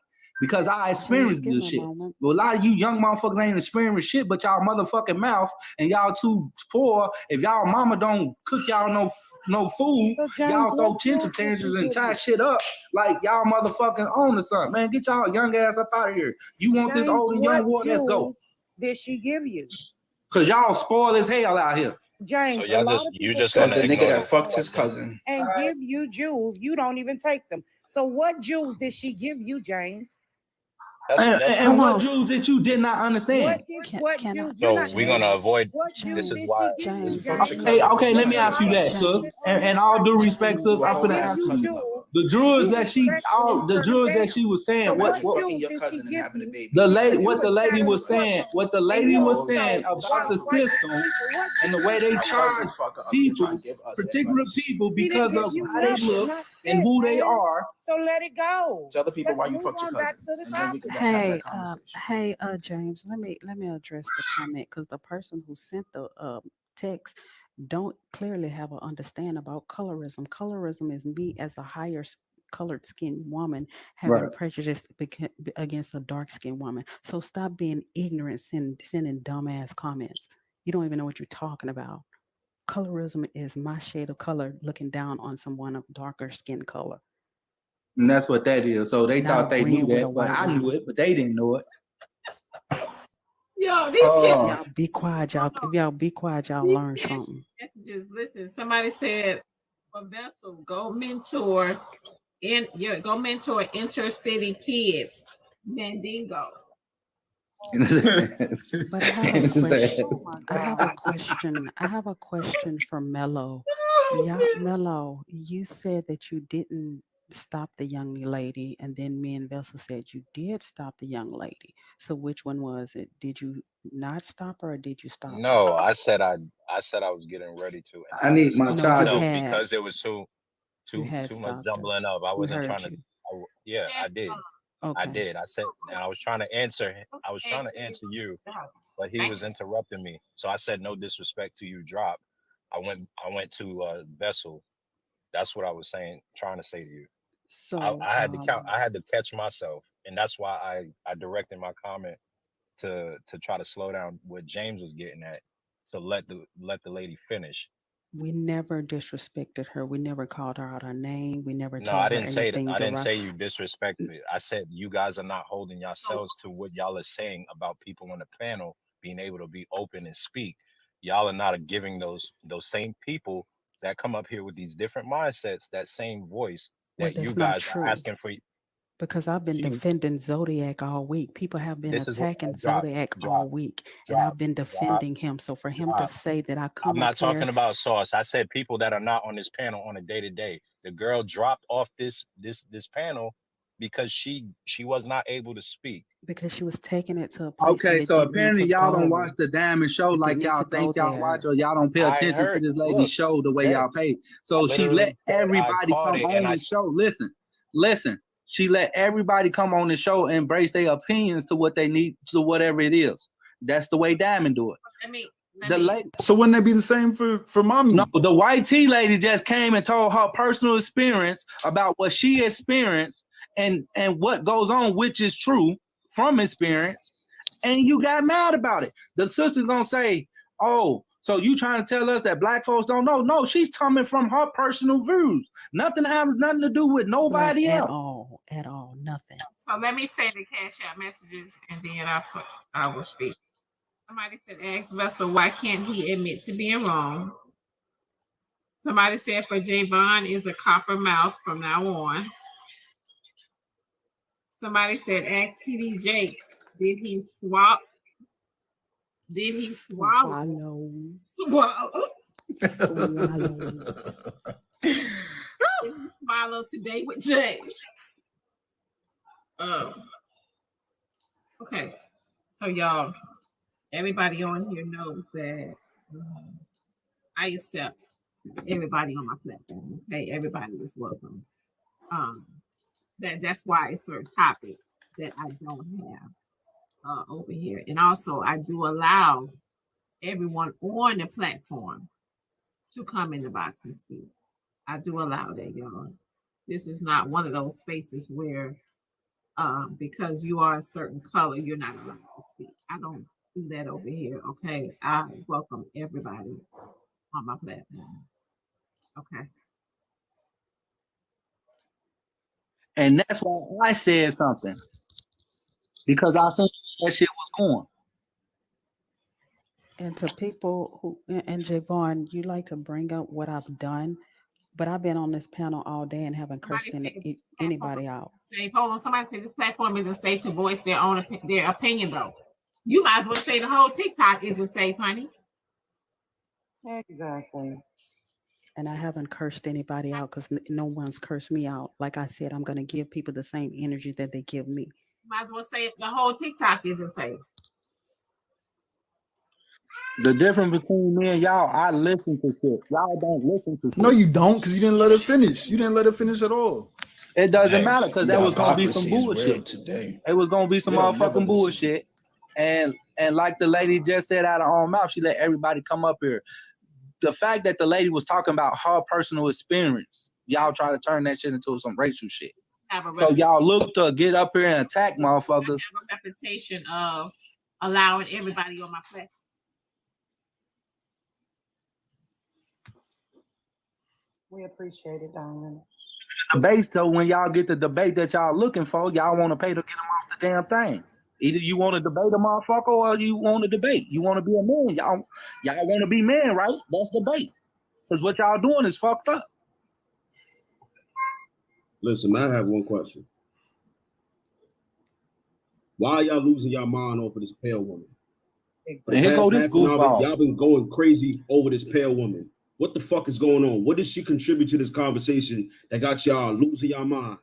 Because I experienced this shit. But a lot of you young motherfuckers ain't experienced shit, but y'all motherfucking mouth and y'all too poor. If y'all mama don't cook y'all no food, y'all throw tantrums and tie shit up like y'all motherfucking own or something. Man, get y'all young ass up out of here. You want this old and young war? Let's go. Did she give you? Cause y'all spoil as hell out here. James, So y'all a lot just of you people just That's gonna the nigga ignore that the fucked his cousin. and give you jewels, you don't even take them. So what jewels did she give you, James? And what Jews that you did not understand? What jewels? So we're gonna avoid. This is why. Okay, let me ask you that, sis. And all due respect, sis, I'm gonna ask you. The jewels that she was saying, what your cousin and having a baby. what the lady was saying about the system and the way they charge people, particular people, because of how they look and who they are. So let it go. Tell the people why you fucked your cousin. And then we could have Hey, that conversation. James, let me address the comment because the person who sent the text don't clearly have an understanding about colorism. Colorism is me as a higher colored skinned woman having prejudice against a dark skinned woman. So stop being ignorant, sending dumbass comments. You don't even know what you're talking about. Colorism is my shade of color looking down on someone of darker skin color. And that's what that is. So they thought they knew that, but I knew woman. it, but they didn't know it. Yo, these y'all be quiet, y'all. If y'all be quiet, y'all learn something. messages. Listen, somebody said, "For Vessel, go mentor intercity kids, Mandingo." But I have a question for Mello. Yeah, Mello, you said that you didn't stop the young lady, and then me and Vessel said you did stop the young lady. So which one was it? Did you not stop her, or did you stop her? No, I said I was getting ready to. I need my charger because it was too much jumbling up. I wasn't trying to. Yeah, I did. Okay. I did. I said, and I was trying to answer. I was trying to answer you, but he was interrupting me. So I said, no disrespect to you. Drop. I went to Vessel. That's what I was saying, trying to say to you. So I had to count. I had to catch myself, and that's why I directed my comment to try to slow down what James was getting at, to let the lady finish. We never disrespected her. We never called her out her name. We never No, told I didn't her say that. anything. I didn't say you disrespected it. I said you guys are not holding yourselves to what y'all are saying about people on the panel being able to be open and speak. Y'all are not giving those same people that come up here with these different mindsets that same voice that you guys are asking for. Because I've been defending Zodiac all week. People have been attacking Drop, Zodiac all week, and I've been defending him. So for him to say that I come I'm not up here, talking about Sauce. I said people that are not on this panel on a day-to-day. The girl dropped off this panel because she was not able to speak. because she was taking it to a place. Okay, so apparently y'all don't watch the Diamond Show like y'all think y'all watch, or y'all don't pay attention to this lady's show the way y'all pay. So she let everybody come on the show. Listen. She let everybody come on the show and embrace their opinions to what they need, to whatever it is. That's the way Diamond do it. So wouldn't that be the same for mommy? No, the white tea lady just came and told her personal experience about what she experienced and what goes on, which is true from experience, and you got mad about it. The sister's gonna say, "Oh, so you trying to tell us that black folks don't know?" No, she's coming from her personal views. Nothing to do with nobody else. At all, nothing. So let me say the cash out messages, and then I will speak. Somebody said, "Ask Vessel, why can't he admit to being wrong?" Somebody said for Javon is a copper mouth from now on. Somebody said ask TD Jakes, did he swap? Did he swallow? Swallow. Swallow today with James. Okay. So y'all, everybody on here knows that I accept everybody on my platform. Okay, everybody is welcome. That's why it's certain topics that I don't have over here. And also I do allow everyone on the platform to come in the box and speak. I do allow that, y'all. This is not one of those spaces where because you are a certain color, you're not allowed to speak. I don't do that over here, okay? I welcome everybody on my platform. Okay. And that's why I said something. Because I said that shit was going. And to people who, and Javon, you like to bring up what I've done, but I've been on this panel all day and haven't cursed anybody out. Safe. Hold on. Somebody said this platform isn't safe to voice their own their opinion, though. You might as well say the whole TikTok isn't safe, honey. Exactly. And I haven't cursed anybody out because no one's cursed me out. Like I said, I'm going to give people the same energy that they give me. Might as well say the whole TikTok isn't safe. The difference between me and y'all, I listen to shit. Y'all don't listen to shit. No, you don't, because you didn't let her finish. You didn't let her finish at all. It doesn't matter because there was gonna be some bullshit today. It was gonna be some motherfucking bullshit. And like the lady just said out of her own mouth, she let everybody come up here. The fact that the lady was talking about her personal experience, y'all try to turn that shit into some racial shit. So y'all look to get up here and attack motherfuckers. I have a reputation of allowing everybody on my platform. We appreciate it, Diamond. Debate, so when y'all get the debate that y'all looking for, y'all want to pay to get them off the damn thing. Either you want to debate a motherfucker or you want to debate. You want to be a man. Y'all want to be men, right? That's debate. Because what y'all doing is fucked up. Listen, I have one question. Why are y'all losing your mind over this pale woman? And here go this goofball. Y'all been going crazy over this pale woman. What the fuck is going on? What did she contribute to this conversation that got y'all losing your mind?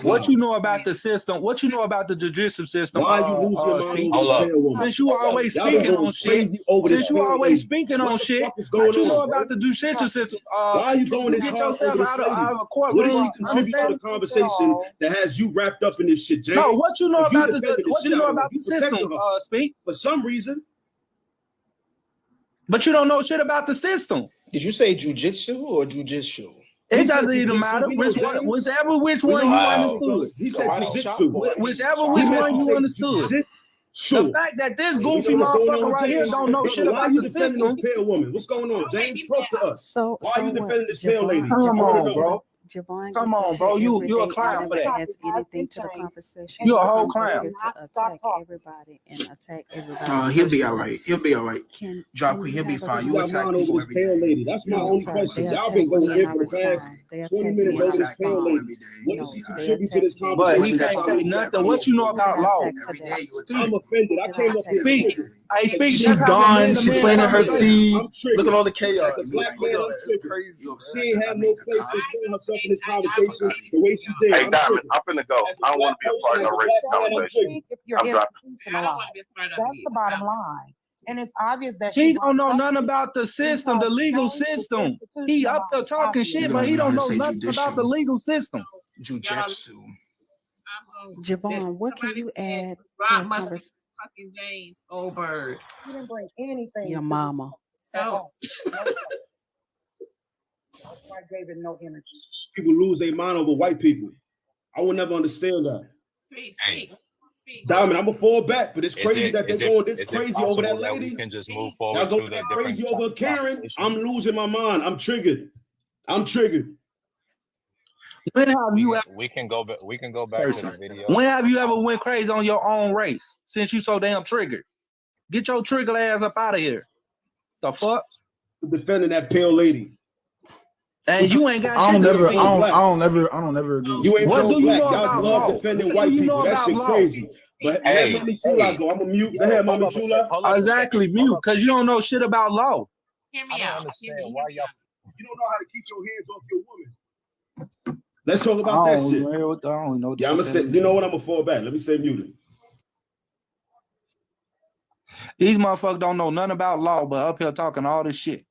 What you know about the system? What you know about the judicial system? Why are you losing your mind over this pale woman? Since you always speaking on shit. Since you always speaking on shit. What you know about the judicial system? Why are you going this hard over this lady? What did she contribute to the conversation that has you wrapped up in this shit, James? No, what you know about the system? Speak. For some reason. But you don't know shit about the system. Did you say jujitsu or jujitsu? It doesn't even matter whichever one you understood. He said jujitsu. Whichever which one you understood. The fact that this goofy motherfucker right here don't know shit about the system. Why are you defending this pale woman? What's going on, James? Talk to us. Why are you defending this pale lady? Come on, bro. Javon, come on, bro. You a clown for that. Adds anything to the conversation. You a whole clown. To attack everybody and attack everybody. He'll be all right. He'll be all right. Drop Queen, he'll be fine. You attack people every day. Lady. That's my only question. Y'all been going here for the past 20 minutes over this pale lady. What does he contribute to this conversation? But he can't say nothing. What you know about law? I'm offended. I came up here. Speak. I speak. She's gone. She planted her seed. Look at all the chaos. She ain't had no place to show herself in this conversation the way she did. Hey, Diamond, I'm finna go. I don't want to be a part of no race conversation. I'm dropping. That's the bottom line. And it's obvious that he don't know nothing about the system, the legal system. He up there talking shit, but he don't know nothing about the legal system. Jujitsu. Javon, what can you add to the conversation? Fucking James Goldberg. You didn't bring anything. Your mama. So. I gave it no energy. People lose their mind over white people. I will never understand that. Speak. Diamond, I'm gonna fall back, but it's crazy that they're going this crazy over that lady. We can just move forward. Y'all going that crazy over Karen. I'm losing my mind. I'm triggered. When have you ever? We can go back. We can go back to the video. When have you ever went crazy on your own race? Since you so damn triggered, get your trigger ass up out of here. The fuck? Defending that pale lady. And you ain't got I shit don't to never, defend. I don't never agree. You ain't What pro do you black. know Y'all about love law? defending What do white you people. know That about shit law? crazy. But Hey, let me Chula go. I'm gonna mute. Go yo, ahead, hold Mommy up a second. Chula. Hold up a Exactly, second. Hold mute, up. because you don't know shit about law. Hear I me don't out. understand Hear me why out. y'all. You don't know how to keep your hands off your woman. Let's talk I about that don't shit. know what the Yeah, I'm fuck gonna that stay. is. You know what? I'm gonna fall back. Let me stay muted. These motherfuckers don't know nothing about law, but up here talking all this shit.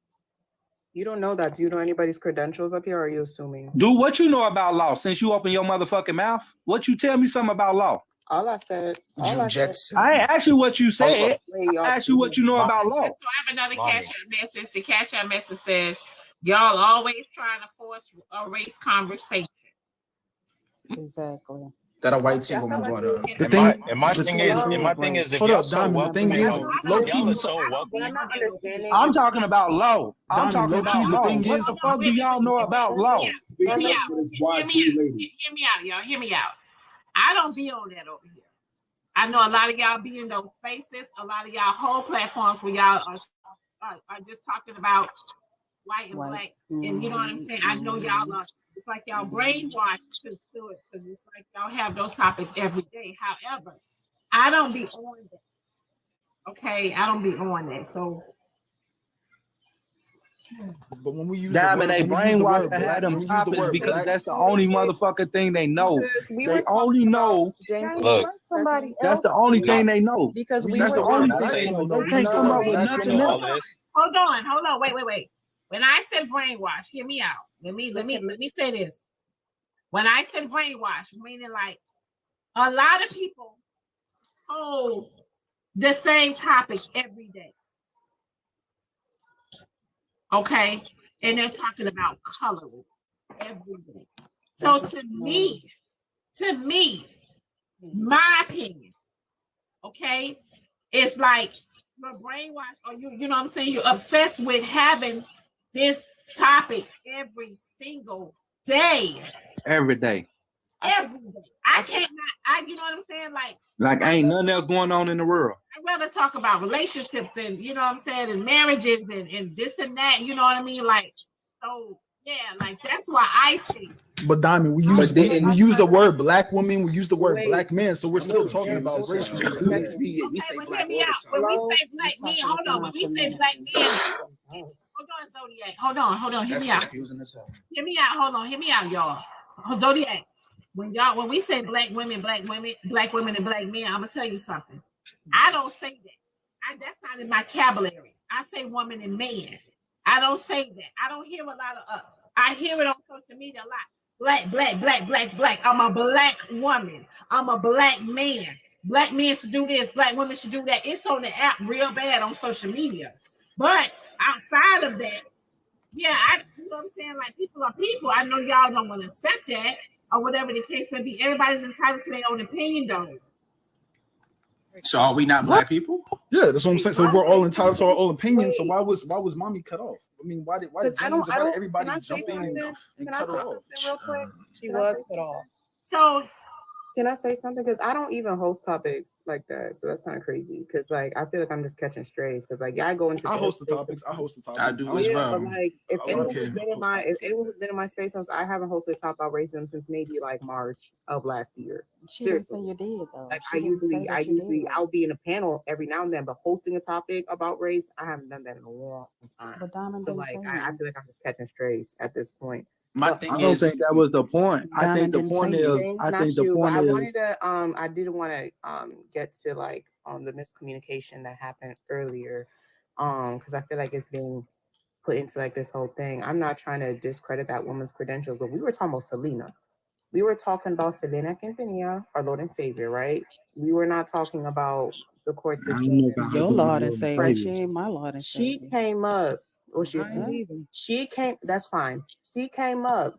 You don't know that. Do you know anybody's credentials up here, or are you assuming? Do what you know about law since you open your motherfucking mouth. What you tell me something about law? All I said. I ain't asked you what you said. Wait, I asked you what you know about law. So I have another Cash App message. The Cash App message says, y'all always trying to force a race conversation. Exactly. That a white teen woman brought up. And my thing is, if hold y'all up, so Diamond. The welcoming, thing is, low y'all key. are so welcoming. What I'm not understanding. I'm talking about law. I'm Diamond, talking low key, about the law. thing What is, the fuck do y'all know about law? Hear me out. Hear me out, y'all. Hear me out. I don't be on that over here. I know a lot of y'all be in those spaces, a lot of y'all whole platforms where y'all are just talking about white and black. And you know what I'm saying? I know y'all are, it's like y'all brainwashed to do it because it's like y'all have those topics every day. However, I don't be on that. Okay, I don't be on that. So But when we use Diamond, they brainwashed to have them when we use the topics word because black, that's the only motherfucking thing they know. They only know. Look, that's the only thing they know. Because That's the only thing they know. They can't come up with nothing else. hold on, wait. When I said brainwash, hear me out. Let me say this. When I said brainwash, meaning like a lot of people hold the same topics every day. Okay, and they're talking about coloring every day. So to me, my opinion, okay, it's like you're brainwashed, or you know what I'm saying, you're obsessed with having this topic every single day. Every day. Every day. I can't not, you know what I'm saying? Like ain't nothing else going on in the world. I'd rather talk about relationships and you know what I'm saying, and marriages and this and that, you know what I mean? Like, so yeah, like that's why I see. But Diamond, we use the word black woman, we use the word black man, so we're still talking about race. We say black all the When time. we say black men, hold on. When we say black men, hold on, Zodiac. Hold on. Hear That's me out. confusing as hell. Hear me out. Hold on. Hear me out, y'all. Zodiac. When we say black women, and black men, I'm gonna tell you something. I don't say that. That's not in my vocabulary. I say woman and man. I don't say that. I don't hear a lot of I hear it on social media a lot. Black. I'm a black woman. I'm a black man. Black men should do this. Black women should do that. It's on the app real bad on social media. But outside of that, yeah, you know what I'm saying? Like people are people. I know y'all don't want to accept that or whatever the case may be. Everybody's entitled to their own opinion, though. So are we not black people? Yeah, that's what I'm saying. So we're all entitled to our own opinions. So why was mommy cut off? I mean, why did everybody jump in and cut her off? Real quick? She was cut off. So can I say something? Because I don't even host topics like that, so that's kind of crazy. Because like I feel like I'm just catching strays. Because like I go into I host the topics. I do as well. But like if anyone has been in my space house, I haven't hosted a top about racism since maybe like March of last year. Seriously, you did though. Like I'll be in a panel every now and then, but hosting a topic about race, I haven't done that in a long time. But Diamond so like I feel like I'm just catching strays at this point. I don't think that was the point. I think the point is, I wanted to I didn't want to get to like the miscommunication that happened earlier, because I feel like it's being put into like this whole thing. I'm not trying to discredit that woman's credentials, but we were talking about Selena. We were talking about Selena Quintanilla, our Lord and Savior, right? We were not talking about the court system. Your Lord and Savior. She ain't my Lord and Savior. She came up. Well, she came. That's fine. She came up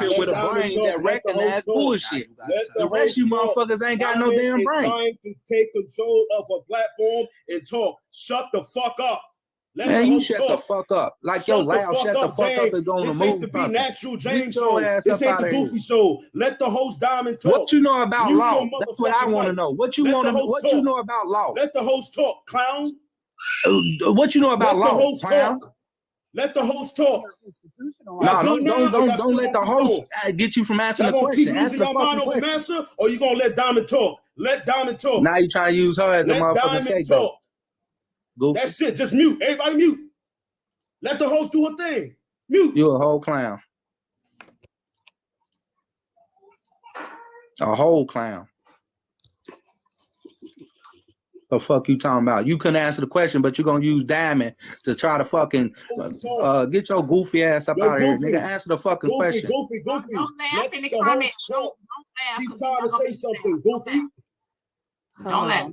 here with a brain that recognize bullshit. The rest of you motherfuckers ain't got no damn brain. Trying to take control of a platform and talk. Shut the fuck up. Man, you shut the fuck up. Like your loud shut the fuck up is going to move. This ain't the Be Natural James show. This ain't the Goofy show. Let the host Diamond talk. What you know about law? That's what I want to know. What you want to? What you know about law? Let the host talk, clown. What you know about law, clown? Let the host talk. No, don't let the host get you from answering the question. Answer the fucking question. Master, or you gonna let Diamond talk? Let Diamond talk. Now you trying to use her as a motherfucking scapegoat. That's it. Just mute. Everybody mute. Let the host do her thing. Mute. You a whole clown. A whole clown. The fuck you talking about? You couldn't answer the question, but you're gonna use Diamond to try to fucking get your goofy ass up out of here, nigga. Answer the fucking question. Goofy. Don't laugh in the comments. Don't laugh. She's trying to say something, Goofy. Don't laugh.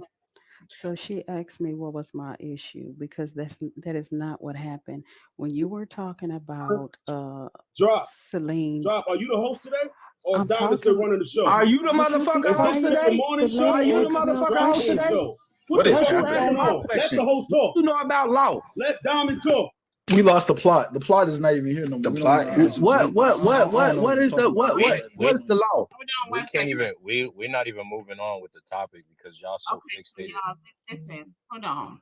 So she asked me what was my issue because that is not what happened. When you were talking about Celine. Drop. Are you the host today? Or is I'm Diamond still talking. running the show? Are you the Would you be motherfucker Is host this still the today? morning The show? Are lady you the asked me a motherfucker host question. today? Show. What is you happening? answer my Let question. the host talk. You know about law. Let Diamond talk. We lost the plot. The plot is not even here no more. The plot is What is the what We is the law? we can't even we're not even moving on with the topic because y'all so fixated. Y'all, listen, hold on.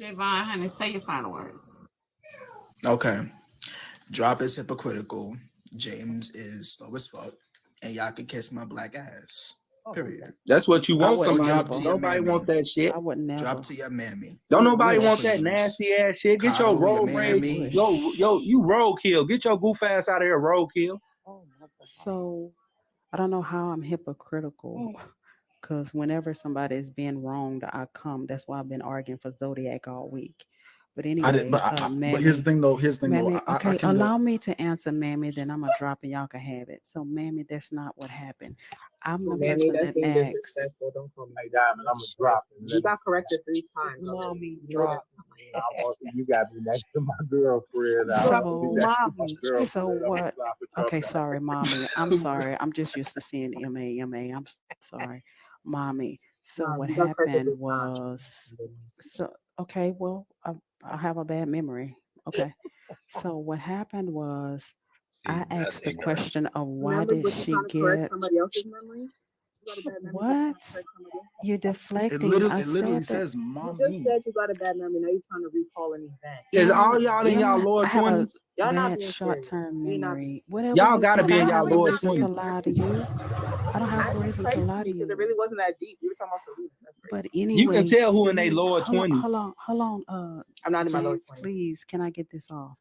Javon, honey, say your final words. Okay. Drop is hypocritical. James is slow as fuck. And y'all can kiss my black ass. Period. That's what you want from drop to your nobody mammy. want that shit. I would never. Drop to your mammy. Don't nobody Yes, want that please. nasty ass shit. Get your Coddle your road rage. mammy. Yo, you roadkill. Get your goof ass out of here, roadkill. So I don't know how I'm hypocritical because whenever somebody is being wronged, I come. That's why I've been arguing for Zodiac all week. But anyway, but here's the thing though. Mammy, I okay, can allow me to answer, Mammy, then I'm gonna drop and y'all can have it. So, Mammy, that's not what happened. I'm the Mammy, person that's that being asked. disrespectful. Don't call me Diamond, I'm gonna drop it. You got corrected 3 times. Mommy, drop. You got to be next to my girlfriend. So what? Okay, sorry, Mommy. I'm sorry. I'm just used to seeing MA. I'm sorry, Mommy. So what happened was, okay, well, I have a bad memory. Okay. So what happened was I asked the question of why did she get somebody else's memory? what? You're deflecting. It I literally said says that. mom. You just said you got a bad memory. Now you're trying to recall an event. Is all y'all in y'all lower I have a 20s? Y'all not bad being short-term serious. memory. Whatever. Y'all gotta be I in don't y'all have a lower reason to 20s. lie to you. I don't have a reason to lie to Because you. it really wasn't that deep. You were talking about Selena. That's crazy. But anyway, You can tell who in their lower 20s. Hold on. I'm not in my lower James, 20s. please, can I get this off?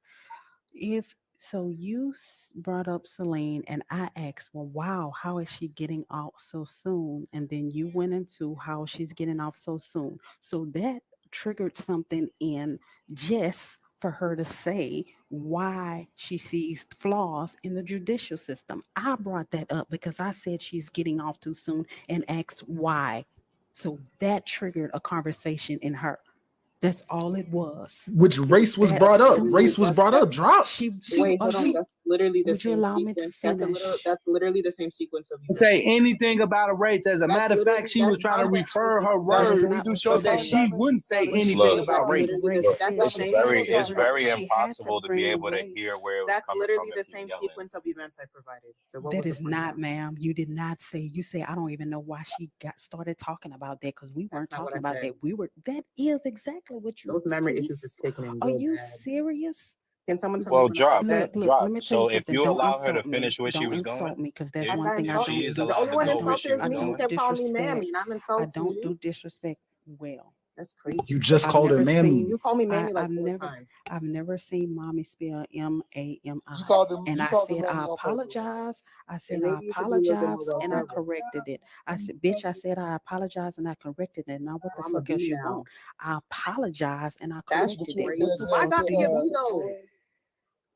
If so, you brought up Celine, and I asked, well, wow, how is she getting off so soon? And then you went into how she's getting off so soon. So that triggered something in Jess for her to say why she sees flaws in the judicial system. I brought that up because I said she's getting off too soon and asked why. So that triggered a conversation in her. That's all it was. Which race was brought up? Race was brought up. Drop. Wait, hold on. That's literally the Would you same allow me to sequence. finish? That's literally the same sequence of events. Say anything about a race. As a matter of fact, she was trying to refer her words so that she wouldn't say anything about race. It's very impossible to be able to hear where it was That's coming literally from the if you same yelling. sequence of events I provided. So what That was the is point? not, ma'am. You did not say. You say I don't even know why she got started talking about that because we weren't That's not what talking I about said. that. We were. That is exactly what you. Those memory saying. issues is kicking in. Are real you bad. serious? Can someone tell Well, me when I drop, said that? Look, drop. let me tell you So if something. you Don't allow her to insult me. finish where she Don't was insult going, me because that's if I'm one not thing I insulting she don't is do. The allowed only to one go where insulted she is was I me. You don't going, kept calling me disrespect. mammy, and I'm I insulting don't you. do disrespect well. That's crazy. You just I've called her never mammy. seen- You call me mammy like I've 4 never, times. I've never seen mommy spell MAMI. You called them. And You I called them said I mammy on purpose. apologize. I said And I maybe you should be a little bit more apologize, and I well-versed. corrected it. I said, bitch, I said I apologize and I corrected it. Now what the I'm a fuck else B you now. want? I apologize and I That's corrected But it. What to, the Why fuck got do to be you a B want? though?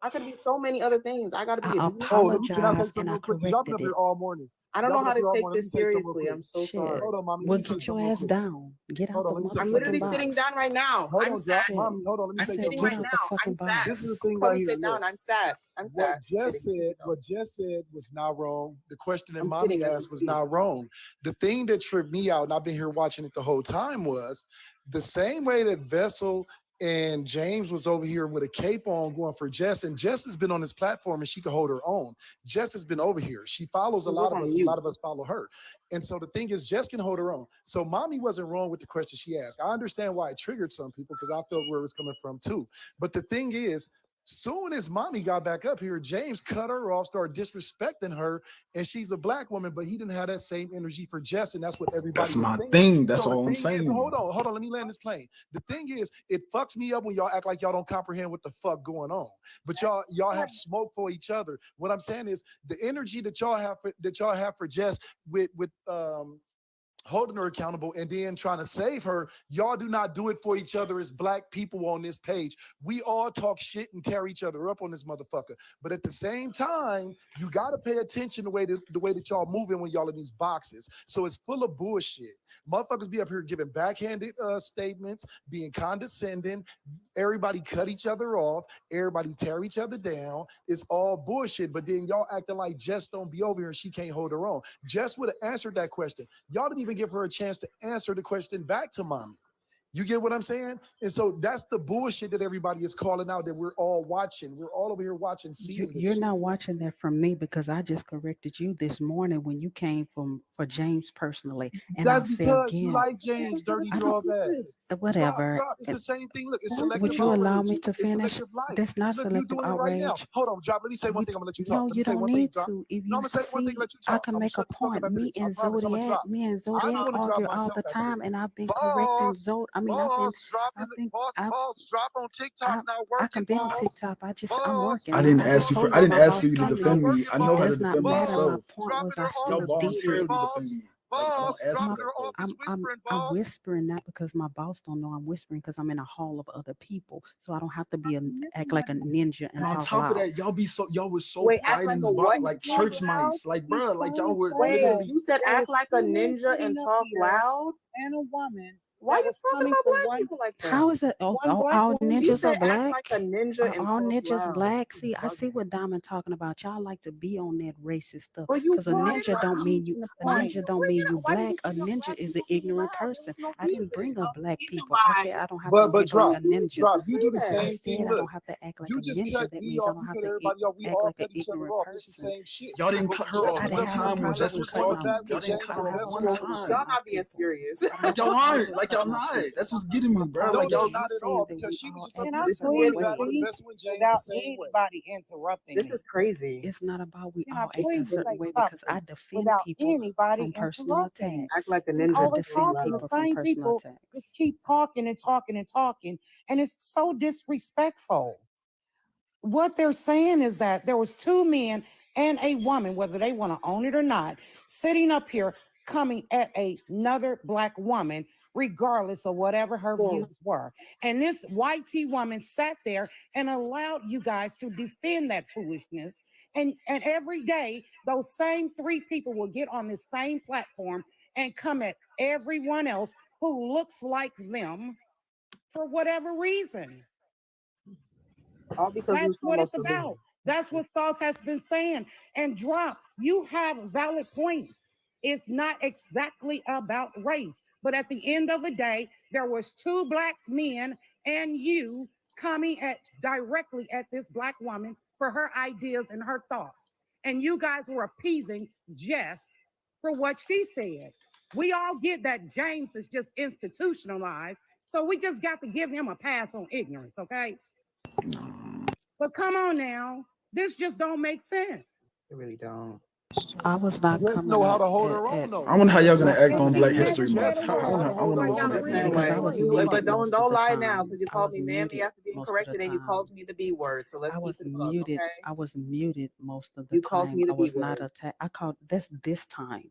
I could be so many other things. I got to I be a B. Can I say apologize something and I real quick? Y'all been corrected up here it. all morning. I don't Y'all know been how up here to all take morning. Let me this say something real seriously. quick. I'm so Shit. sorry. Hold on, mommy. Let Well, me say get something your real ass quick. down. Get Hold out on. the Let me say I'm something literally real quick. sitting down right now. Hold I'm on, drop, sad. mommy. Hold on. Let me I'm say said, something sitting real get right quick. out the now. I'm fucking sad. This is the box. thing Call right me here. sit down. Look, I'm sad. I'm sad. what Jess said was not wrong. The question that I'm mommy sitting as we asked was speak. not wrong. The thing that tripped me out, and I've been here watching it the whole time, was the same way that Vessel and James was over here with a cape on going for Jess, and Jess has been on this platform and she can hold her own. Jess has been over here. She follows a She lot was of on us. A mute. lot of us follow her. And so the thing is, Jess can hold her own. So mommy wasn't wrong with the question she asked. I understand why it triggered some people because I felt where it was coming from too. But the thing is, soon as mommy got back up here, James cut her off, started disrespecting her, and she's a black woman, but he didn't have that same energy for Jess, and that's what everybody That's was my saying. thing. That's So the all I'm thing is, saying. hold on, let me land this plane. The thing is, it fucks me up when y'all act like y'all don't comprehend what the fuck going on. But y'all have smoke for each other. What I'm saying is the energy that y'all have for Jess with holding her accountable and then trying to save her. Y'all do not do it for each other as black people on this page. We all talk shit and tear each other up on this motherfucker. But at the same time, you got to pay attention the way that y'all moving when y'all in these boxes. So it's full of bullshit. Motherfuckers be up here giving backhanded statements, being condescending. Everybody cut each other off. Everybody tear each other down. It's all bullshit. But then y'all acting like Jess don't be over here and she can't hold her own. Jess would have answered that question. Y'all didn't even give her a chance to answer the question back to mommy. You get what I'm saying? And so that's the bullshit that everybody is calling out that we're all watching. We're all over here watching, seeing. You're not watching that from me because I just corrected you this morning when you came for James personally. And That's I'll say because again, you like James Dirty Draws ass. whatever. It's the same thing. Look, it's selective Would you allow outrage. me to It's finish? selective light. That's not Look, you selective doing it right now. outrage. Hold on, Drop. Let me say one thing. I'm gonna let you talk. No, Let me you say don't one thing, need Drop. to. If No, you I'm gonna say one thing. see, Let you I talk. can I'm gonna make a shut the fuck point. up after Me this. I and promise I'm gonna Zodiac, drop. I'm gonna drop argue all myself the after time, this. and I've been correcting Zod. I mean, Boss, drop on TikTok. Not I can working, be on boss. TikTok. I'm working. I didn't I ask just you told for. I you didn't my ask for boss you to told me. defend me. I know It how to does not defend matter. My myself. point was I still Y'all did voluntarily it. defend me. Like, I don't ask you that though. I'm whispering not because my boss don't know I'm whispering because I'm in a hall of other people, so I don't have to be act like a ninja and And on talk top of loud. that, y'all was so Wait, act pride like in a this what? box, like church mice, like bro, like y'all were Wait, literally. you said act like a ninja and talk loud? And a woman. Why you talking about black people like that? How is it? All She ninjas said are act black? like a ninja Are and all talk ninjas loud. black? See, I see what Diamond talking about. Y'all like to be on that racist stuff. Well, you Because a brought it ninja don't up. mean you. A Why ninja you don't bring mean it you up? Why did black. you A bring up ninja black is an people being ignorant loud? There person. was no I didn't reason. bring up black reason people. I why said I don't have But to act Drop, like a ninja. Drop, you do the I same thing. said I Look, don't have to act like you a just ninja. cut That me means I off. don't You have cut to everybody off. We act all like an cut each other ignorant off. It's the person. same shit. Y'all didn't But cut what her Jess off I was didn't up one have here no time when doing, problem Jess we with was going cutting talking. back off Y'all with didn't people. James cut I her and don't off have no messing one with problem with bullshit. time. Y'all cutting not off being people. serious. Like y'all aren't. Like y'all not. That's what's getting me, bro. No, Like no, y'all. not at all. Because she was just up And here I'm This is going getting back with funny. messing with James without the same way. anybody interrupting This me. is crazy. It's not about we Can I all act a please certain say way because I something defend without people anybody from personal interrupting me? Act like a attacks. We ninja. I and always talk defend talking. The people loud. from same personal people attacks. just keep talking and talking and talking, and it's so disrespectful. What they're saying is that there was two men and a woman, whether they want to own it or not, sitting up here coming at another black woman, regardless of whatever her views were. And this white tea woman sat there and allowed you guys to defend that foolishness. And every day, those same three people will get on this same platform and come at everyone else who looks like them for whatever reason. All because That's you what it's almost about. That's what Sauce has been saying. And Drop, you have valid points. It's not exactly about race, but at the end of the day, there was two black men and you coming at directly at this black woman for her ideas and her thoughts. And you guys were appeasing Jess for what she said. We all get that James is just institutionalized, so we just got to give him a pass on ignorance, okay? But come on now, this just don't make sense. It really don't. I was not Jess coming know how up to hold her own though. I wonder how y'all gonna Jess act know on how Black to History Month. Jess knows how to hold her own The at the same end of way. the day. But don't lie now because you I called was me mammy muted after being most of corrected the and you time. called me the B word. So let's I keep was it above, muted. okay? I was muted most of the You called time. me the I B was not word. attacked. I called this time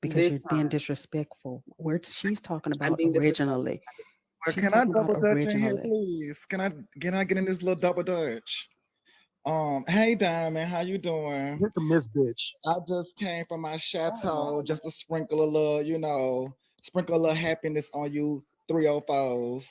because This you're being time. disrespectful. Where she's talking I'm about being disrespectful. originally. Well, She's can I talking about double dutch in here, originally. please? Can I get in this little double dutch? Hey Diamond, how you doing? Look at this bitch. I just came from my chateau just to sprinkle a little, sprinkle a little happiness on you 304s.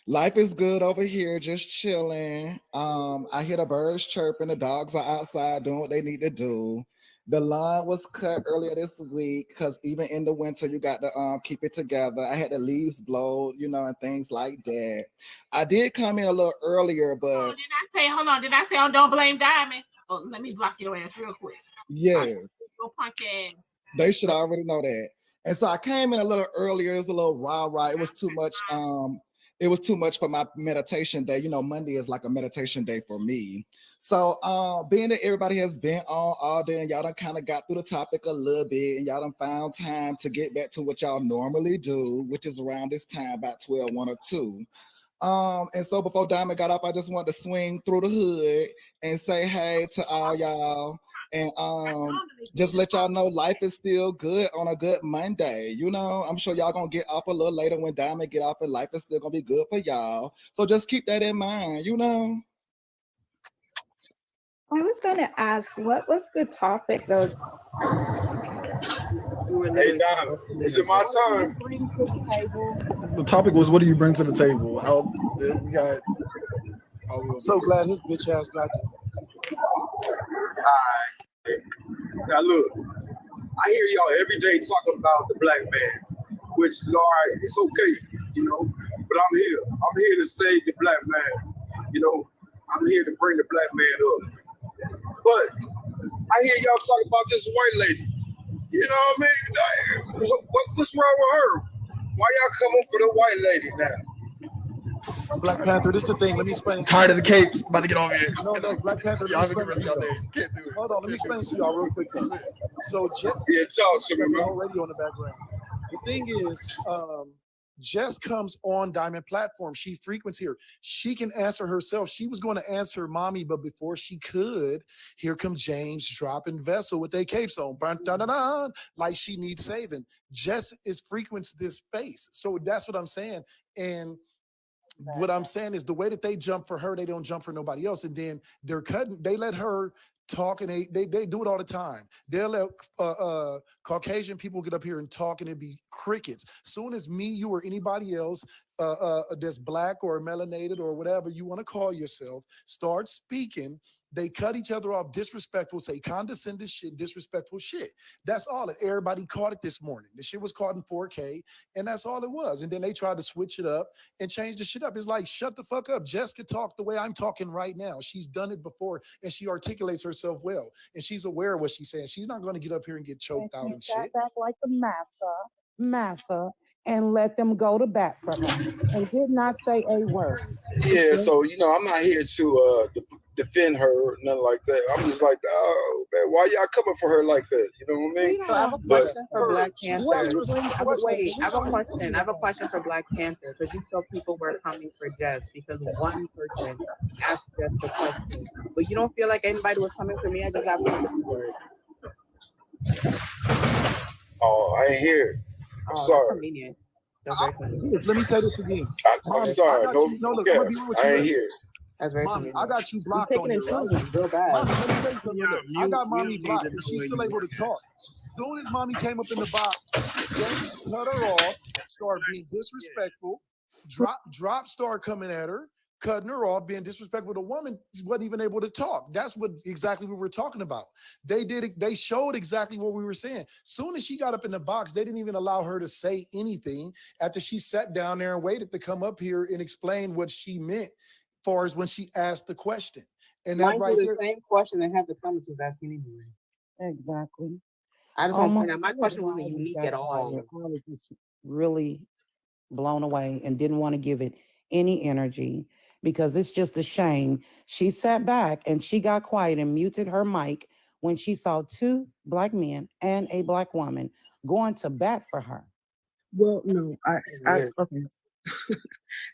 Life is good over here, just chilling. I hear the birds chirping, the dogs are outside doing what they need to do. The lawn was cut earlier this week because even in the winter, you got to keep it together. I had the leaves blow, and things like that. I did come in a little earlier, but Hold on, did I say oh, don't blame Diamond? Oh, let me block your ass real quick. yes, Your punk ass. they should already know that. And so I came in a little earlier. It was a little rah-rah. It was too much. It was too much for my meditation day. Monday is like a meditation day for me. So being that everybody has been on all day and y'all done kind of got through the topic a little bit and y'all done found time to get back to what y'all normally do, which is around this time, about 12, 1 or 2. And so before Diamond got off, I just wanted to swing through the hood and say hey to all y'all And just let y'all know life is still good on a good Monday. You know, I'm sure y'all gonna get off a little later when Diamond get off, and life is still gonna be good for y'all. So just keep that in mind, you know. I was gonna ask, what was the topic though? Hey Dom, is it my turn? Bring to the table. The topic was, what do you bring to the table? How we got. I'm so glad his bitch ass got there. Alright. Now look, I hear y'all every day talking about the black man, which is all right. It's okay, you know. But I'm here. I'm here to save the black man. You know, I'm here to bring the black man up. But I hear y'all talking about this white lady. You know what I mean? What's wrong with her? Why y'all coming for the white lady now? Black Panther, this is the thing. Let me explain it. Tired of the capes. About to get over here. No, Black Panther. Y'all have a good rest of y'all day. Can't do it. Hold on, let me explain it to y'all real quick. So, Jess, talk to me, bro. Already on the background. The thing is, Jess comes on Diamond platform. She frequents here. She can answer herself. She was going to answer mommy, but before she could, here comes James dropping Vessel with their capes on. Like she needs saving. Jess frequents this space. So that's what I'm saying. And what I'm saying is the way that they jump for her, they don't jump for nobody else. And then they let her talk, and they do it all the time. They'll let Caucasian people get up here and talk, and it'd be crickets. Soon as me, you, or anybody else that's black or melanated or whatever you want to call yourself start speaking, they cut each other off, disrespectful, say condescending shit, disrespectful shit. That's all. And everybody caught it this morning. The shit was caught in 4K, and that's all it was. And then they tried to switch it up and change the shit up. It's like, shut the fuck up. Jess could talk the way I'm talking right now. She's done it before, and she articulates herself well. And she's aware of what she's saying. She's not going to get up here and get choked out and shit. Back like the massa, and let them go to bat for her, and did not say a word. Yeah, so, you know, I'm not here to defend her or nothing like that. I'm just like, oh, man, why y'all coming for her like that? You know what I mean? So I have a question for Black Panther. I have a question for Black Panther, because you saw people were coming for Jess because one person asked Jess the question. But you don't feel like anybody was coming for me? I just have one word. Oh, I ain't here. I'm sorry. Convenient. That's very convenient. Let me say this again. I'm sorry. I ain't here. That's very Mommy, I got you blocked picking on here, and right? choosing real bad. Mommy, let me tell you something. Look, I got mommy blocked, and she's still able to talk. Soon as mommy came up in the box, James cut her off, started being disrespectful. Drop started coming at her, cutting her off, being disrespectful. The woman wasn't even able to talk. That's what exactly we were talking about. They did it. They showed exactly what we were saying. Soon as she got up in the box, they didn't even allow her to say anything after she sat down there and waited to come up here and explain what she meant, far as when she asked the question. And that Mind right you, there, the same question that half the comments was asking anyway. Exactly. I just want to point out, my question wasn't unique at all. I was just really blown away and didn't want to give it any energy, because it's just a shame. She sat back and she got quiet and muted her mic when she saw two black men and a black woman going to bat for her. Well, no, I okay.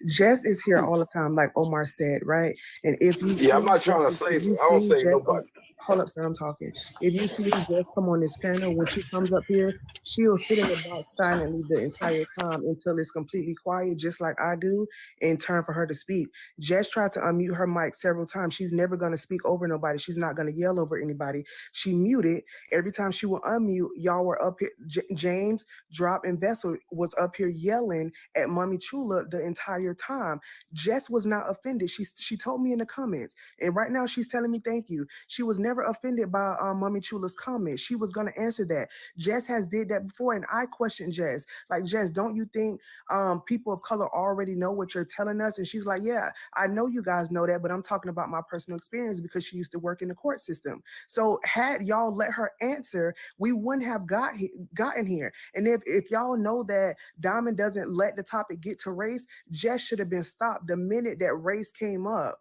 Jess is here all the time, like Omar said, right? And if you Yeah, I'm not trying to save her. I don't save nobody. Hold up, sir, I'm talking. If you see Jess come on this panel, when she comes up here, she'll sit in the box silently the entire time until it's completely quiet, just like I do, in turn for her to speak. Jess tried to unmute her mic several times. She's never going to speak over nobody. She's not going to yell over anybody. She muted. Every time she would unmute, y'all were up here. James, Drop, and Vessel was up here yelling at Mommy Chula the entire time. Jess was not offended. She told me in the comments, and right now she's telling me thank you. She was never offended by Mommy Chula's comment. She was gonna answer that. Jess has did that before, and I questioned Jess. Like, Jess, don't you think people of color already know what you're telling us? And she's like, yeah, I know you guys know that, but I'm talking about my personal experience because she used to work in the court system. So had y'all let her answer, we wouldn't have gotten here. And if y'all know that Diamond doesn't let the topic get to race, Jess should have been stopped the minute that race came up.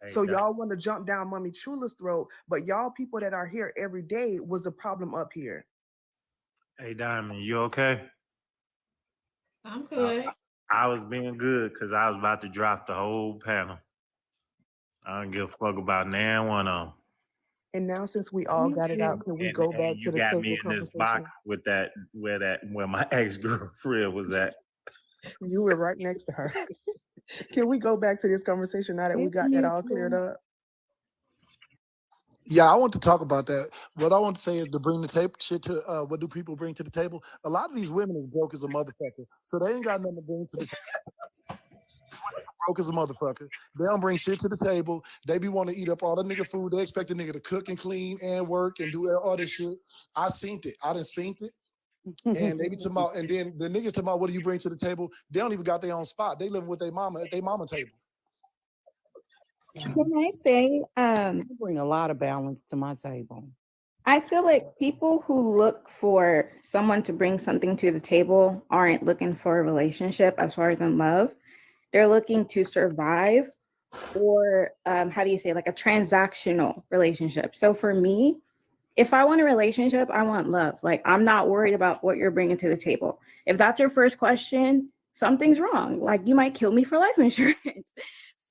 So y'all want to jump down Mommy Chula's throat, but y'all people that are here every day was the problem up here. Hey, Diamond, you okay? I'm good. I was being good because I was about to drop the whole panel. I don't give a fuck about nan one of them. And now since we all got it out, can we go back to you the got table me in this box conversation? with that where my ex-girlfriend was at. You were right next to her. Can we go back to this conversation now that we got that all cleared up? Yeah, I want to talk about that. What I want to say is to bring the table shit to what do people bring to the table? A lot of these women is broke as a motherfucker, so they ain't got nothing to bring to the table. Broke as a motherfucker. They don't bring shit to the table. They be want to eat up all the nigga food. They expect the nigga to cook and clean and work and do all this shit. I seen it. I done seen it. And they be talking about, and then the niggas talking about what do you bring to the table? They don't even got their own spot. They living with their mama at their mama table. Can I say, I bring a lot of balance to my table. I feel like people who look for someone to bring something to the table aren't looking for a relationship as far as in love. They're looking to survive, or how do you say, like a transactional relationship. So for me, if I want a relationship, I want love. Like, I'm not worried about what you're bringing to the table. If that's your first question, something's wrong. Like, you might kill me for life insurance.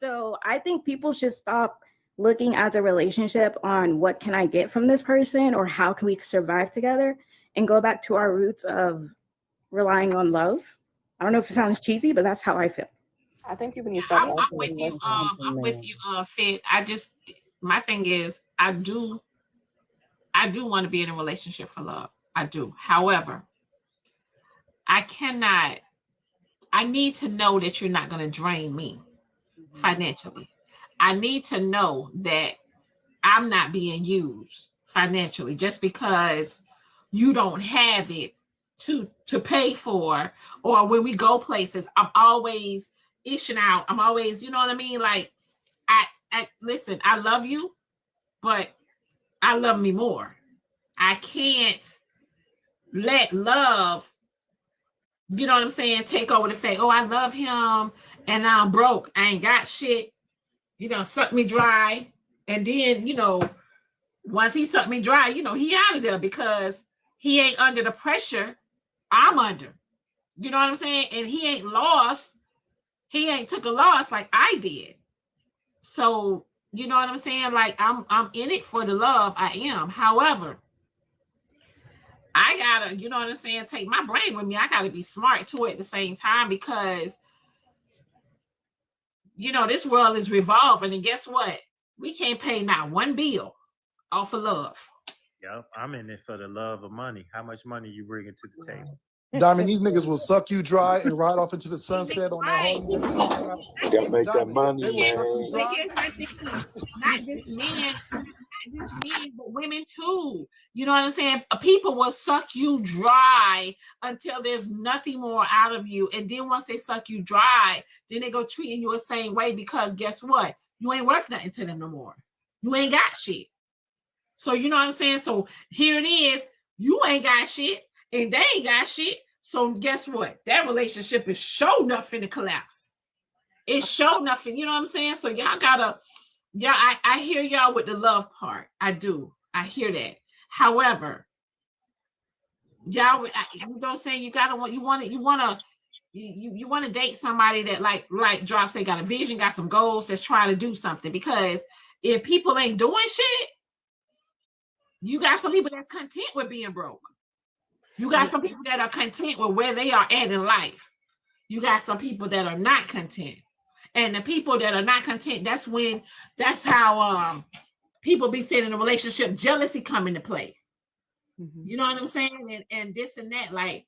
So I think people should stop looking as a relationship on what can I get from this person or how can we survive together, and go back to our roots of relying on love. I don't know if it sounds cheesy, but that's how I feel. I think people need to stop I'm asking with the you. question. I'm with you, Fit. My thing is, I do want to be in a relationship for love. I do. However, I need to know that you're not going to drain me financially. I need to know that I'm not being used financially just because you don't have it to pay for, or when we go places, I'm always ishing out. I'm always, you know what I mean? Like, I listen, I love you, but I love me more. I can't let love, you know what I'm saying, take over the fact, oh, I love him and now I'm broke. I ain't got shit. You're gonna suck me dry. And then, once he sucked me dry, he out of there because he ain't under the pressure I'm under. You know what I'm saying? And he ain't lost. He ain't took a loss like I did. So, you know what I'm saying? Like, I'm in it for the love. I am. However, I gotta, you know what I'm saying, take my brain with me. I gotta be smart too at the same time because, this world is revolving. And guess what? We can't pay not one bill off of love. Yep, I'm in it for the love of money. How much money you bringing to the table? Diamond, these niggas will suck you dry and ride off into the sunset on that whole You gotta make that money, they will man. suck you dry. Here's my thing. Not just men, but women too. You know what I'm saying? People will suck you dry until there's nothing more out of you. And then once they suck you dry, then they go treating you the same way because guess what? You ain't worth nothing to them no more. You ain't got shit. So you know what I'm saying? So here it is. You ain't got shit and they ain't got shit. So guess what? That relationship is sure nothing to collapse. It's sure nothing. You know what I'm saying? So y'all gotta, I hear y'all with the love part. I do. I hear that. However, y'all, you know what I'm saying? You want to date somebody that like Drop say got a vision, got some goals, that's trying to do something. Because if people ain't doing shit, you got some people that's content with being broke. You got some people that are content with where they are at in life. You got some people that are not content. And the people that are not content, that's how people be saying in a relationship, jealousy come into play. Mm-hmm. You know what I'm saying? And this and that, like,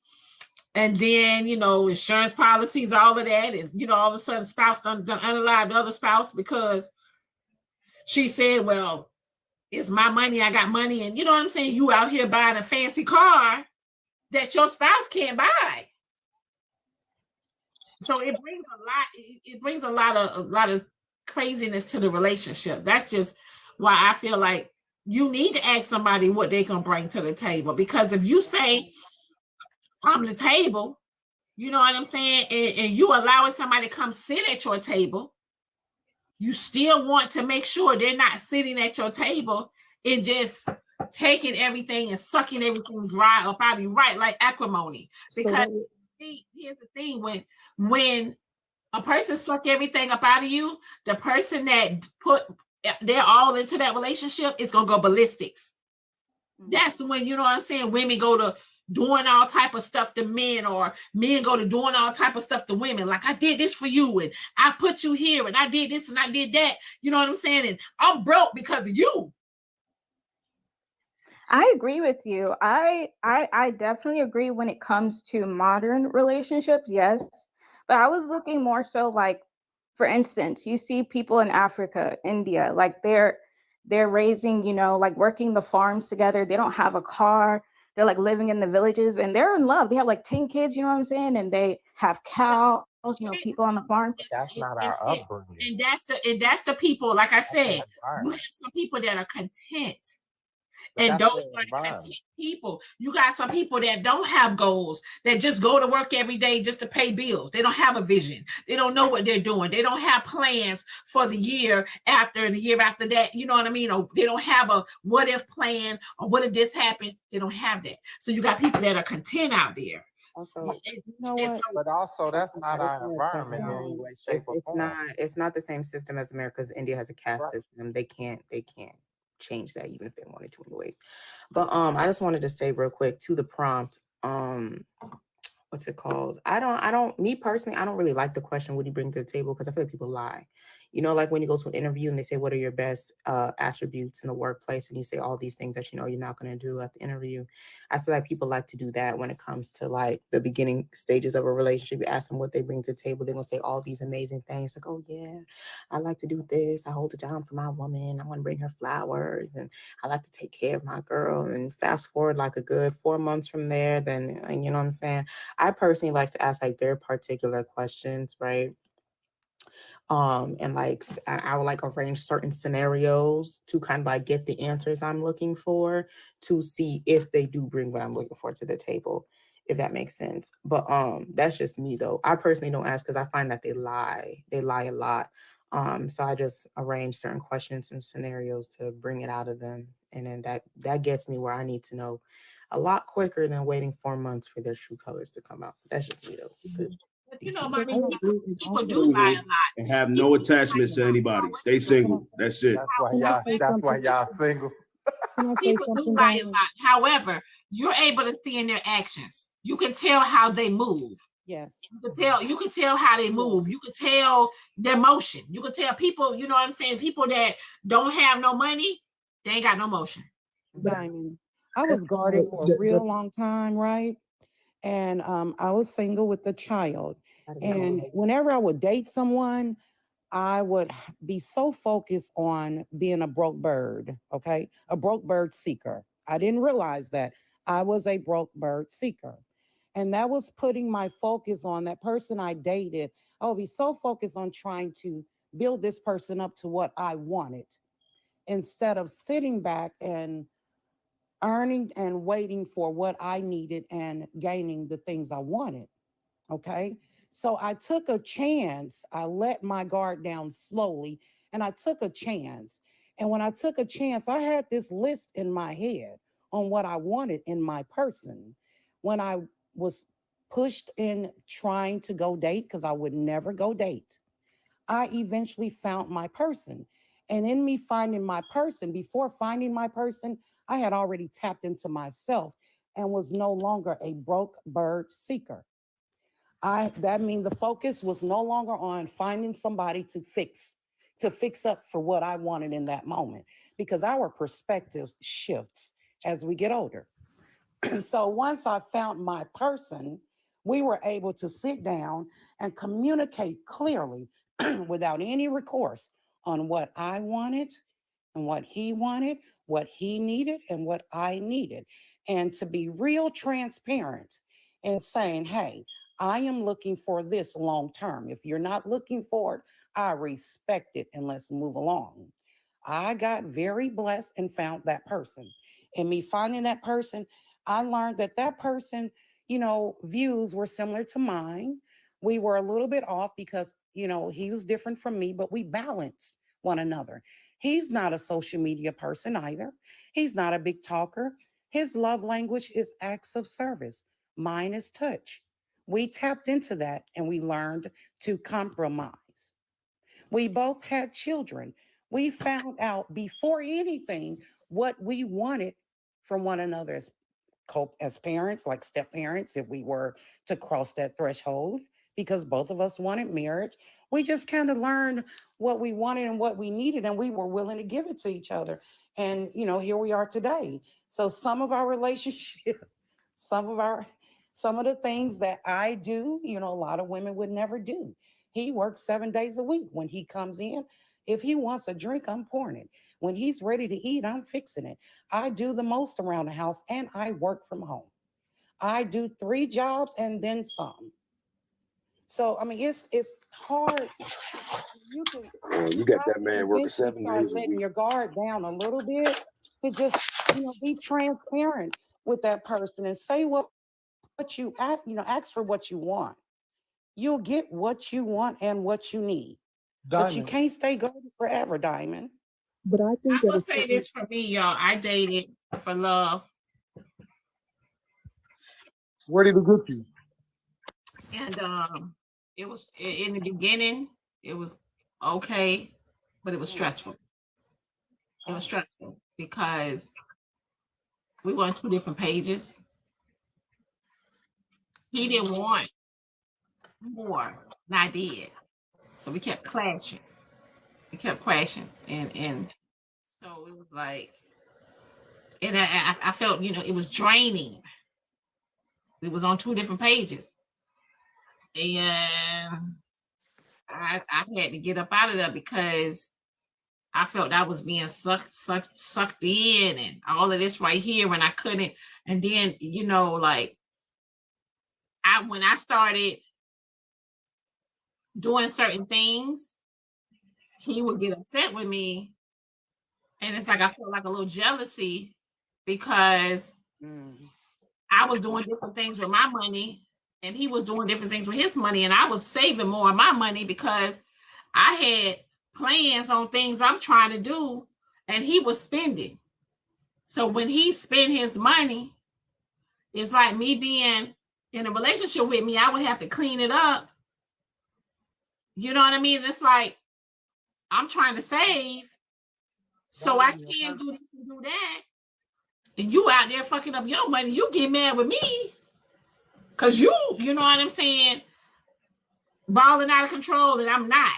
and then, insurance policies, all of that. And, all of a sudden spouse done unalive the other spouse because she said, well, it's my money, I got money. And you know what I'm saying? You out here buying a fancy car that your spouse can't buy. So it brings a lot of craziness to the relationship. That's just why I feel like you need to ask somebody what they can bring to the table. Because if you say, I'm the table, you know what I'm saying? And you allowing somebody to come sit at your table, you still want to make sure they're not sitting at your table and just taking everything and sucking everything dry up out of you, right? Like acrimony. Because here's the thing, when a person suck everything up out of you, the person that they're all into that relationship, it's gonna go ballistics. That's when, you know what I'm saying, women go to doing all type of stuff to men, or men go to doing all type of stuff to women. Like, I did this for you, and I put you here, and I did this and I did that. You know what I'm saying? And I'm broke because of you. I agree with you. I definitely agree when it comes to modern relationships, yes. But I was looking more so like, for instance, you see people in Africa, India, like they're raising, you know, like working the farms together. They don't have a car. They're like living in the villages and they're in love. They have like 10 kids, you know what I'm saying? And they have cows, you know, people on the farm. But that's not our upbringing. And that's the people, like I said, you have some people that are content. And those are the content people. You got some people that don't have goals, that just go to work every day just to pay bills. They don't have a vision. They don't know what they're doing. They don't have plans for the year after and the year after that. You know what I mean? Or they don't have a what if plan, or what if this happened? They don't have that. So you got people that are content out there. Also, you know what? But also, that's not our environment in any way, shape, or form. It's not the same system as America, because India has a caste system. They can't change that even if they wanted to anyways. But I just wanted to say real quick to the prompt, what's it called? Me personally, I don't really like the question, what do you bring to the table? Because I feel like people lie. You know, like when you go to an interview and they say, what are your best attributes in the workplace? And you say all these things that you know you're not going to do at the interview. I feel like people like to do that when it comes to like the beginning stages of a relationship. You ask them what they bring to the table. They're going to say all these amazing things like, oh yeah, I like to do this. I hold it down for my woman. I want to bring her flowers and I like to take care of my girl. And fast forward like a good 4 months from there, then, you know what I'm saying? I personally like to ask like very particular questions, right? And like I would like arrange certain scenarios to kind of like get the answers I'm looking for, to see if they do bring what I'm looking for to the table, if that makes sense. But that's just me though. I personally don't ask because I find that they lie a lot. So I just arrange certain questions and scenarios to bring it out of them, and then that gets me where I need to know a lot quicker than waiting 4 months for their true colors to come out. That's just me though. But you know, I mean, people do lie a lot. And have no attachments to anybody. Stay single. That's it. That's why y'all single. People do lie a lot. However, you're able to see in their actions. You can tell how they move. Yes. You can tell how they move. You can tell their motion. You can tell people, you know what I'm saying? People that don't have no money, they ain't got no motion. Diamond, I was guarded for a real long time, right? And I was single with a child. And whenever I would date someone, I would be so focused on being a broke bird, okay? A broke bird seeker. I didn't realize that I was a broke bird seeker. And that was putting my focus on that person I dated. I would be so focused on trying to build this person up to what I wanted, instead of sitting back and earning and waiting for what I needed and gaining the things I wanted. Okay. So I took a chance. I let my guard down slowly and I took a chance. And when I took a chance, I had this list in my head on what I wanted in my person. When I was pushed in trying to go date, because I would never go date, I eventually found my person. And in me finding my person, before finding my person, I had already tapped into myself and was no longer a broke bird seeker. That means the focus was no longer on finding somebody to fix up for what I wanted in that moment, because our perspectives shifts as we get older. So once I found my person, we were able to sit down and communicate clearly without any recourse on what I wanted and what he wanted, what he needed and what I needed. And to be real transparent and saying, hey, I am looking for this long term. If you're not looking for it, I respect it and let's move along. I got very blessed and found that person. And me finding that person, I learned that that person, you know, views were similar to mine. We were a little bit off because, you know, he was different from me, but we balanced one another. He's not a social media person either. He's not a big talker. His love language is acts of service. Mine is touch. We tapped into that and we learned to compromise. We both had children. We found out before anything what we wanted from one another as parents, like step parents, if we were to cross that threshold, because both of us wanted marriage. We just kind of learned what we wanted and what we needed, and we were willing to give it to each other. And, you know, here we are today. So some of our relationship, some of the things that I do, you know, a lot of women would never do. He works 7 days a week. When he comes in, if he wants a drink, I'm pouring it. When he's ready to eat, I'm fixing it. I do the most around the house, and I work from home. I do 3 jobs and then some. So I mean, it's hard. You got that man working 7 days a letting week. your guard down a little bit to just, you know, be transparent with that person and say what you ask, you know, ask for what you want. You'll get what you want and what you need. But you Diamond. can't stay golden forever, Diamond. But I think I will say this for me, y'all. I dated for love. Where did it get you? And it was in the beginning, it was okay, but it was stressful. It was stressful because we were on 2 different pages. He didn't want more than I did. So we kept clashing. We kept crashing. And so it was like, and I felt, you know, it was draining. We was on 2 different pages. And I had to get up out of there because I felt I was being sucked in and all of this right here when I couldn't. And then, you know, like when I started doing certain things, he would get upset with me. And it's like I felt like a little jealousy because I was doing different things with my money and he was doing different things with his money. And I was saving more of my money because I had plans on things I'm trying to do and he was spending. So when he spent his money, it's like me being in a relationship with me, I would have to clean it up. You know what I mean? It's like I'm trying to save, so I can't do this and do that. And you out there fucking up your money, you get mad with me. Cause you know what I'm saying, balling out of control, and I'm not.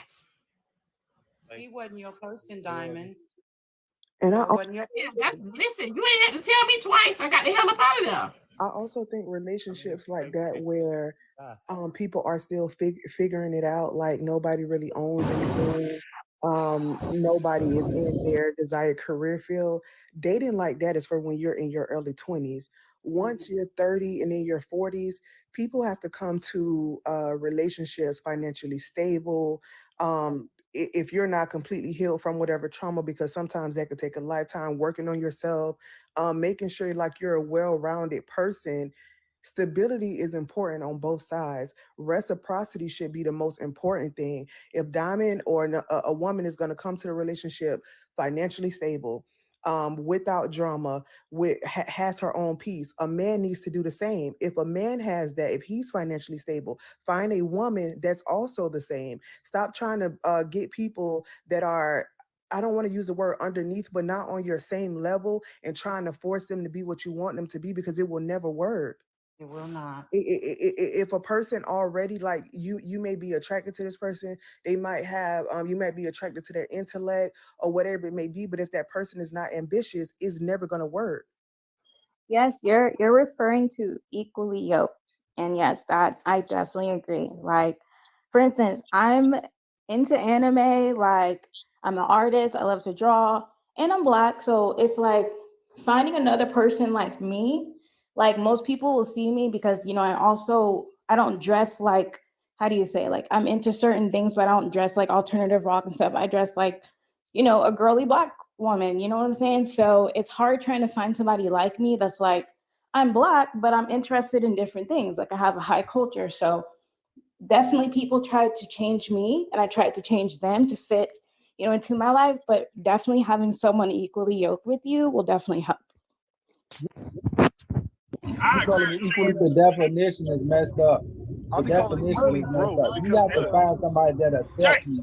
He wasn't your person, Diamond. And listen, you ain't have to tell me twice. I got the hell up out of there. I also think relationships like that where people are still figuring it out, like nobody really owns anything, nobody is in their desired career field. Dating like that is for when you're in your early 20s. Once you're 30 and in your 40s, people have to come to relationships financially stable. If you're not completely healed from whatever trauma, because sometimes that could take a lifetime, working on yourself, making sure like you're a well-rounded person. Stability is important on both sides. Reciprocity should be the most important thing. If Diamond or a woman is going to come to the relationship financially stable, without drama, has her own peace, a man needs to do the same. If a man has that, if he's financially stable, find a woman that's also the same. Stop trying to get people that are, I don't want to use the word underneath, but not on your same level, and trying to force them to be what you want them to be, because it will never work. It will not. If a person already, like you may be attracted to this person, they might have, you might be attracted to their intellect or whatever it may be, but if that person is not ambitious, it's never going to work. Yes, you're referring to equally yoked. And yes, that I definitely agree. Like, for instance, I'm into anime, like I'm an artist, I love to draw, and I'm Black. So it's like finding another person like me, like most people will see me because, you know, I don't dress like, how do you say, like I'm into certain things, but I don't dress like alternative rock and stuff. I dress like, you know, a girly Black woman, you know what I'm saying? So it's hard trying to find somebody like me that's like, I'm Black, but I'm interested in different things. Like I have a high culture. So definitely people tried to change me and I tried to change them to fit, you know, into my life, but definitely having someone equally yoked with you will definitely help. The definition is messed up. The definition is messed up. You have to find somebody that accepts you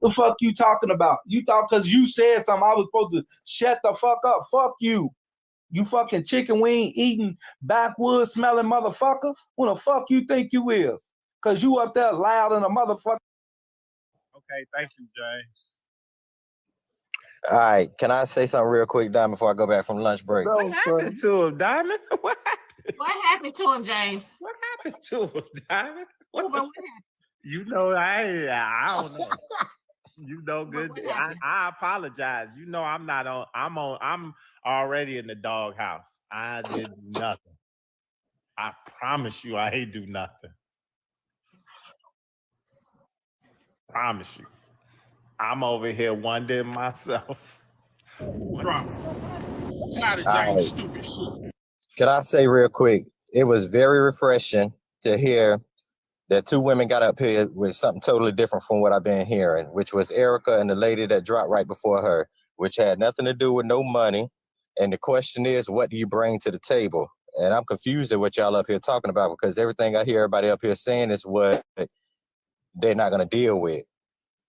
The fuck you talking about? You thought because you said something, I was supposed to shut the fuck up. Fuck you. You fucking chicken wing eating, backwoods smelling motherfucker. Who the fuck you think you is? Because you up there loud in a motherfucker. Okay, thank you, James. All right, can I say something real quick, Diamond, before I go back from lunch break? What happened to him, Diamond? What happened? What happened to him, James? What happened to him, Diamond? What happened? You know, I don't know. You know, good. I apologize. You know, I'm already in the doghouse. I did nothing. I promise you, I ain't do nothing. Promise you. I'm over here wondering myself. Drop. Tired of James' stupid shit. Can I say real quick? it was very refreshing to hear that two women got up here with something totally different from what I've been hearing, which was Erica and the lady that dropped right before her, which had nothing to do with no money. And the question is, what do you bring to the table? And I'm confused at what y'all up here talking about, because everything I hear everybody up here saying is what they're not going to deal with.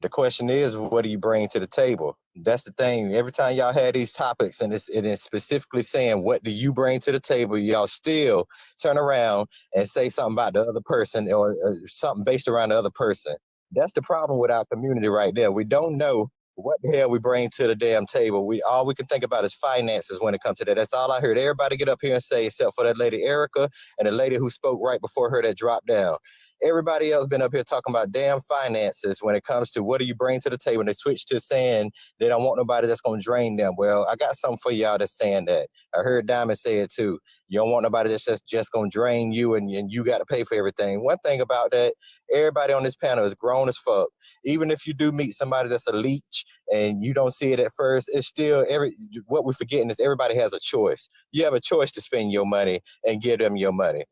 The question is, what do you bring to the table? That's the thing. Every time y'all had these topics and it's specifically saying, what do you bring to the table? Y'all still turn around and say something about the other person or something based around the other person. That's the problem with our community right there. We don't know what the hell we bring to the damn table. All we can think about is finances when it comes to that. That's all I heard everybody get up here and say, except for that lady Erica and the lady who spoke right before her that dropped down. Everybody else been up here talking about damn finances when it comes to what do you bring to the table. And they switched to saying they don't want nobody that's going to drain them. Well, I got something for y'all that's saying that. I heard Diamond say it too. You don't want nobody that's just going to drain you and you got to pay for everything. One thing about that, everybody on this panel is grown as fuck. Even if you do meet somebody that's a leech and you don't see it at first, it's still what we're forgetting is everybody has a choice. You have a choice to spend your money and give them your money.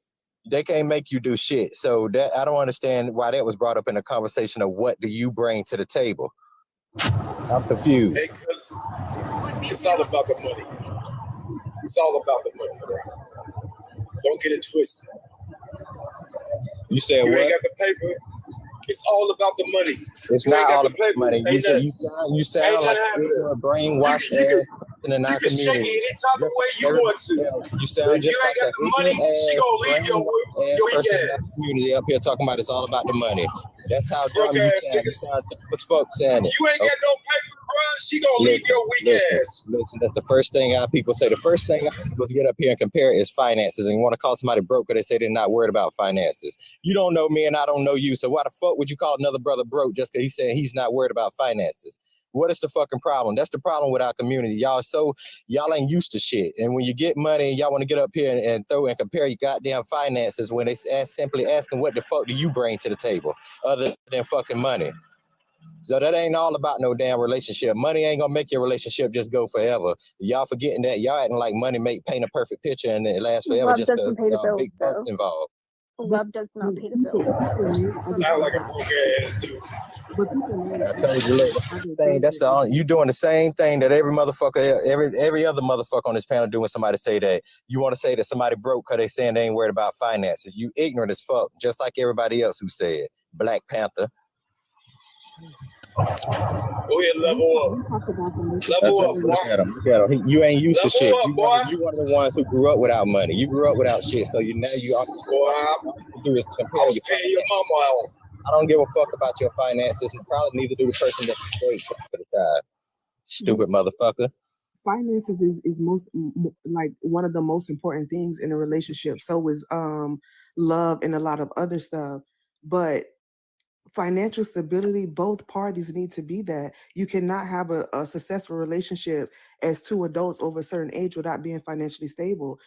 They can't make you do shit. So that I don't understand why that was brought up in the conversation of what do you bring to the table. I'm confused. Hey, cause it's all about the money. It's all about the money, bro. Don't get it twisted. You said you what? Ain't got the paper. It's all about the money. It's not all about the money. You sound like you're a brainwashed ass in our community. You can shake it any type of way you want to. You sound just like got the money, she gonna leave your weak ass. Community up here talking about it's all about the money. That's how dumb you sound. What's folks saying it? You ain't got no paper, bro. She gonna leave your weak ass. Listen, that's the first thing our people say. The first thing our people get up here and compare is finances. And you want to call somebody broke because they say they're not worried about finances. You don't know me and I don't know you. So why the fuck would you call another brother broke just because he's saying he's not worried about finances? What is the fucking problem? That's the problem with our community. Y'all ain't used to shit. And when you get money and y'all want to get up here and throw and compare your goddamn finances when they simply asking what the fuck do you bring to the table other than fucking money? So that ain't all about no damn relationship. Money ain't gonna make your relationship just go forever. Y'all forgetting that. Y'all acting like money paint a perfect picture and it lasts forever just because big bucks involved. Love does not pay the bills. Sound like a broke ass dude. I tell you, look, you doing the same thing that every motherfucker, every other motherfucker on this panel do when somebody say that. You want to say that somebody broke because they saying they ain't worried about finances. You ignorant as fuck, just like everybody else who said Black Panther. Go ahead, level up. Level up, boy. Look at him. You ain't used to shit. Up, boy. You one of the ones who grew up without money. You grew up without shit. So now you all do is compare. I was paying your mama out. I don't give a fuck about your finances, and probably neither do the person that you date for the time. Stupid motherfucker. Finances is like one of the most important things in a relationship. So is love and a lot of other stuff. But financial stability, both parties need to be that. You cannot have a successful relationship as two adults over a certain age without being financially stable.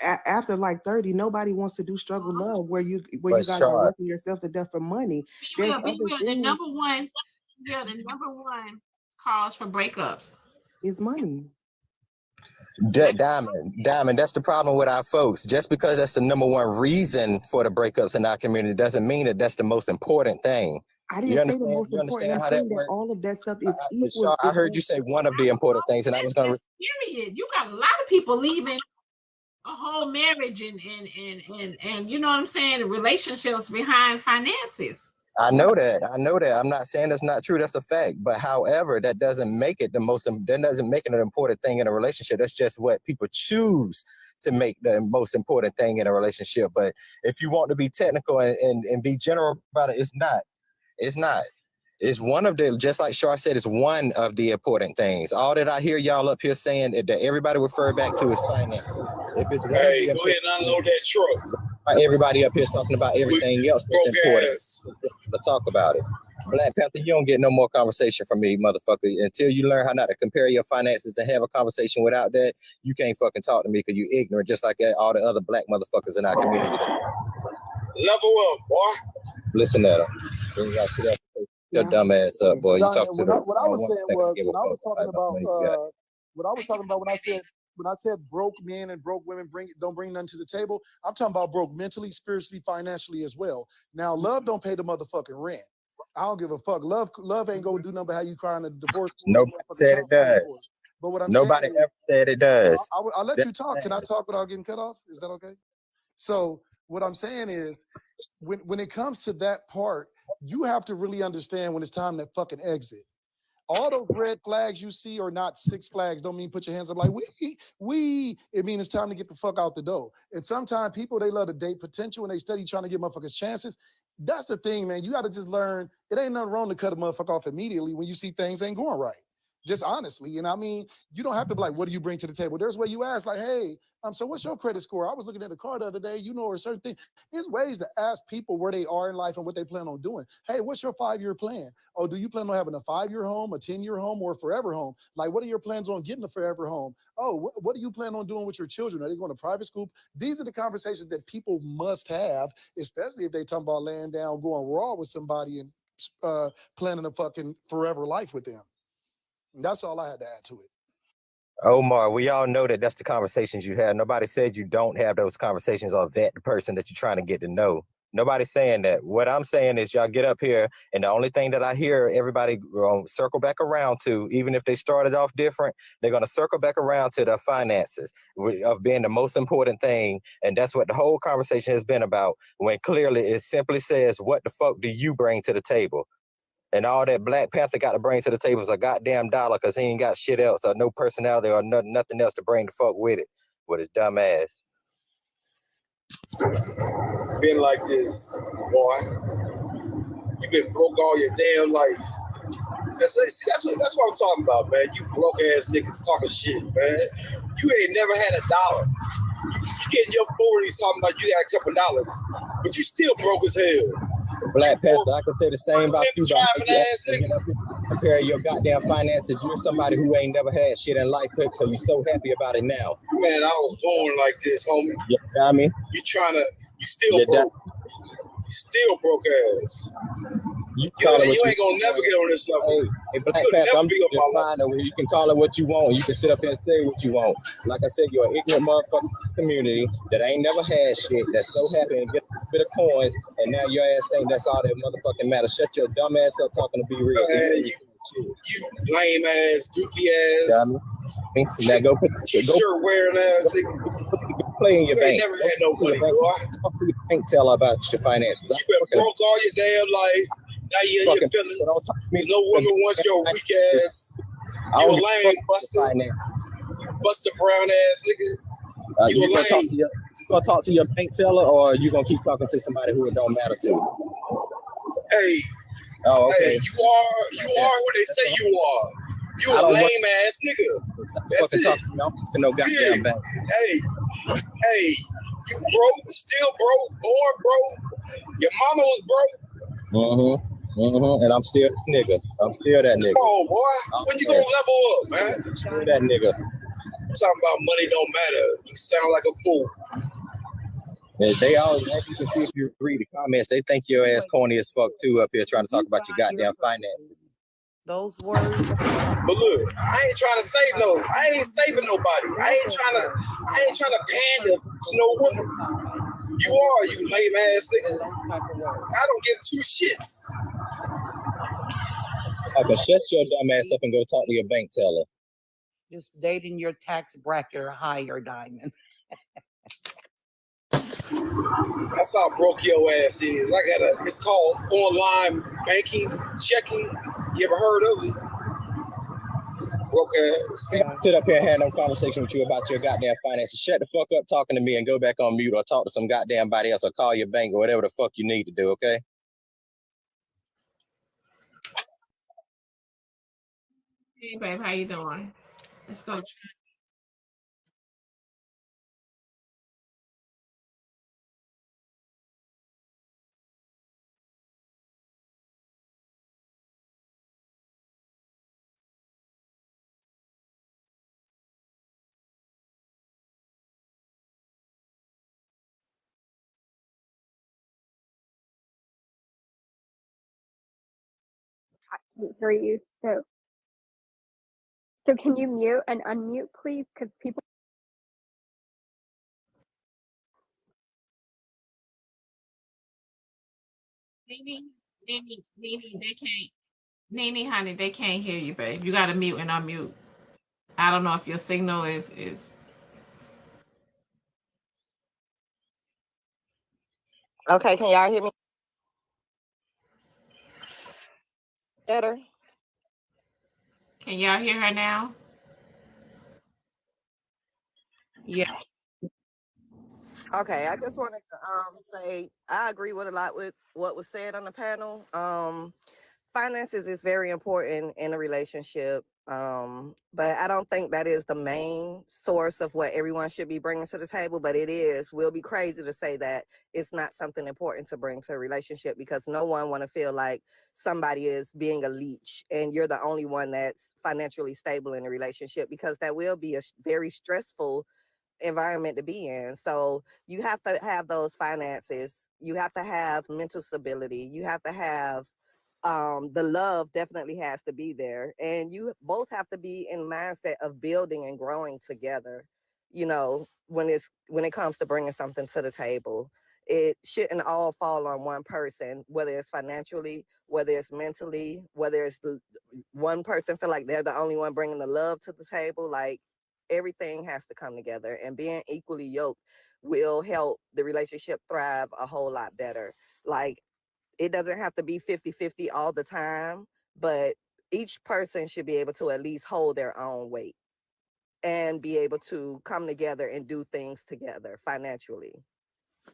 After like 30, nobody wants to do struggle love where you guys are working yourself to death for money. The number one cause for breakups is money. Diamond, that's the problem with our folks. Just because that's the number one reason for the breakups in our community doesn't mean that that's the most important thing. I didn't say the most important. I'm saying that all of that stuff is equal. I heard you say one of the important things, and I was going to. Period. You got a lot of people leaving a whole marriage and you know what I'm saying, relationships behind finances. I know that. I'm not saying that's not true. That's a fact. But however, that doesn't make it that doesn't make it an important thing in a relationship. That's just what people choose to make the most important thing in a relationship. But if you want to be technical and be general about it, it's not. It's one of the, just like Shar said, it's one of the important things. All that I hear y'all up here saying that everybody refer back to is finance. If it's go ahead and unload that truck. Everybody up here talking about everything else that's important. Let's talk about it. Black Panther, you don't get no more conversation from me, motherfucker. Until you learn how not to compare your finances and have a conversation without that, you can't fucking talk to me because you ignorant, just like all the other black motherfuckers in our community. Level up, boy. Listen at him. Your dumb ass up, boy. You talk to what I was saying was when I was talking about when I said when I said broke men and broke women don't bring nothing to the table, I'm talking about broke mentally, spiritually, financially as well. Now, love don't pay the motherfucking rent. I don't give a fuck. Love ain't gonna do nothing but how you crying a divorce. Nobody said it does. But what I'm Nobody saying ever said it does. I'll let you talk. Can I talk without getting cut off? Is that okay? So what I'm saying is, when it comes to that part, you have to really understand when it's time to fucking exit. All those red flags you see are not six flags. Don't mean put your hands up like we. It means it's time to get the fuck out the door. And sometimes people, they love to date potential and they study trying to give motherfuckers chances. That's the thing, man. You got to just learn. It ain't nothing wrong to cut a motherfucker off immediately when you see things ain't going right. Just honestly. And I mean, you don't have to be like, what do you bring to the table? There's where you ask, like, hey, so what's your credit score? I was looking at the car the other day, or a certain thing. There's ways to ask people where they are in life and what they plan on doing. Hey, what's your 5-year plan? Oh, do you plan on having a 5-year home, a 10-year home, or a forever home? Like, what are your plans on getting a forever home? Oh, what do you plan on doing with your children? Are they going to private school? These are the conversations that people must have, especially if they talking about laying down, going raw with somebody and planning a fucking forever life with them. That's all I had to add to it. Omar, we all know that that's the conversations you have. Nobody said you don't have those conversations or vet the person that you're trying to get to know. Nobody's saying that. What I'm saying is y'all get up here, and the only thing that I hear everybody circle back around to, even if they started off different, they're going to circle back around to the finances of being the most important thing. And that's what the whole conversation has been about, when clearly it simply says, what the fuck do you bring to the table? And all that Black Panther got to bring to the table is a goddamn dollar, because he ain't got shit else or no personality or nothing else to bring the fuck with it, with his dumb ass. Been like this, boy. You been broke all your damn life. That's what I'm talking about, man. You broke ass niggas talking shit, man. You ain't never had a dollar. You get in your 40s talking about you got a couple dollars, but you still broke as hell. Black Panther, I can say the same about you, compare your goddamn finances. You're somebody who ain't never had shit in life, so you're so happy about it now. Man, I was born like this, homie. You know what I mean? You still broke. You still broke ass. You ain't gonna never get on this level. Hey, Black Panther, I'm just fine where you can call it what you want. You can sit up there and say what you want. Like I said, you're an ignorant motherfucking community that ain't never had shit, that's so happy and get a bit of coins, and now your ass think that's all that motherfucking matters. Shut your dumb ass up talking to Be Real. You lame ass, goofy ass. Now go shirt wearing ass nigga. Play in your bank. You ain't never had no money, boy. Talk to your bank teller about your finances. You been broke all your damn life. Now you in your feelings. No woman wants your weak ass. You a lame buster. Buster brown ass nigga. You gonna talk to your bank teller, or you gonna keep talking to somebody who it don't matter to? Hey. Oh, okay. Hey, you are who they say you are. You a lame ass nigga. That's it. No goddamn bank. Hey, you broke, still broke, born broke. Your mama was broke. And I'm still that nigga. I'm still that nigga. Come on, boy. When you gonna level up, man? I'm still that nigga. Talking about money don't matter. You sound like a fool. They all, as you can see if you read the comments, they think your ass corny as fuck too up here trying to talk about your goddamn finances. Those words. But look, I ain't trying to save I ain't saving nobody. I ain't trying to pander to no woman. You are, you lame ass nigga. I don't give two shits. Okay, shut your dumb ass up and go talk to your bank teller. Just dating your tax bracket or higher, Diamond. That's how broke your ass is. It's called online banking, checking. You ever heard of it? Broke ass. Sit up here and have no conversation with you about your goddamn finances. Shut the fuck up talking to me and go back on mute, or talk to some goddamn body else, or call your bank, or whatever the fuck you need to do, okay? Hey, babe, how you doing? Let's go. I can't hear you. So can you mute and unmute, please? Because people. Nene, they can't. Nene, honey, they can't hear you, babe. You got to mute and unmute. I don't know if your signal is. Okay, can y'all hear me better? Can y'all hear her now? Yeah. Okay, I just wanted to say I agree with a lot with what was said on the panel. Finances is very important in a relationship, but I don't think that is the main source of what everyone should be bringing to the table. But it is. We'll be crazy to say that it's not something important to bring to a relationship, because no one want to feel like somebody is being a leech and you're the only one that's financially stable in a relationship, because that will be a very stressful environment to be in. So you have to have those finances. You have to have mental stability. You have to have the love definitely has to be there, and you both have to be in mindset of building and growing together. You know, when it comes to bringing something to the table, it shouldn't all fall on one person, whether it's financially, whether it's mentally, whether it's one person feel like they're the only one bringing the love to the table. Like, everything has to come together, and being equally yoked will help the relationship thrive a whole lot better. Like, it doesn't have to be 50-50 all the time, but each person should be able to at least hold their own weight and be able to come together and do things together financially.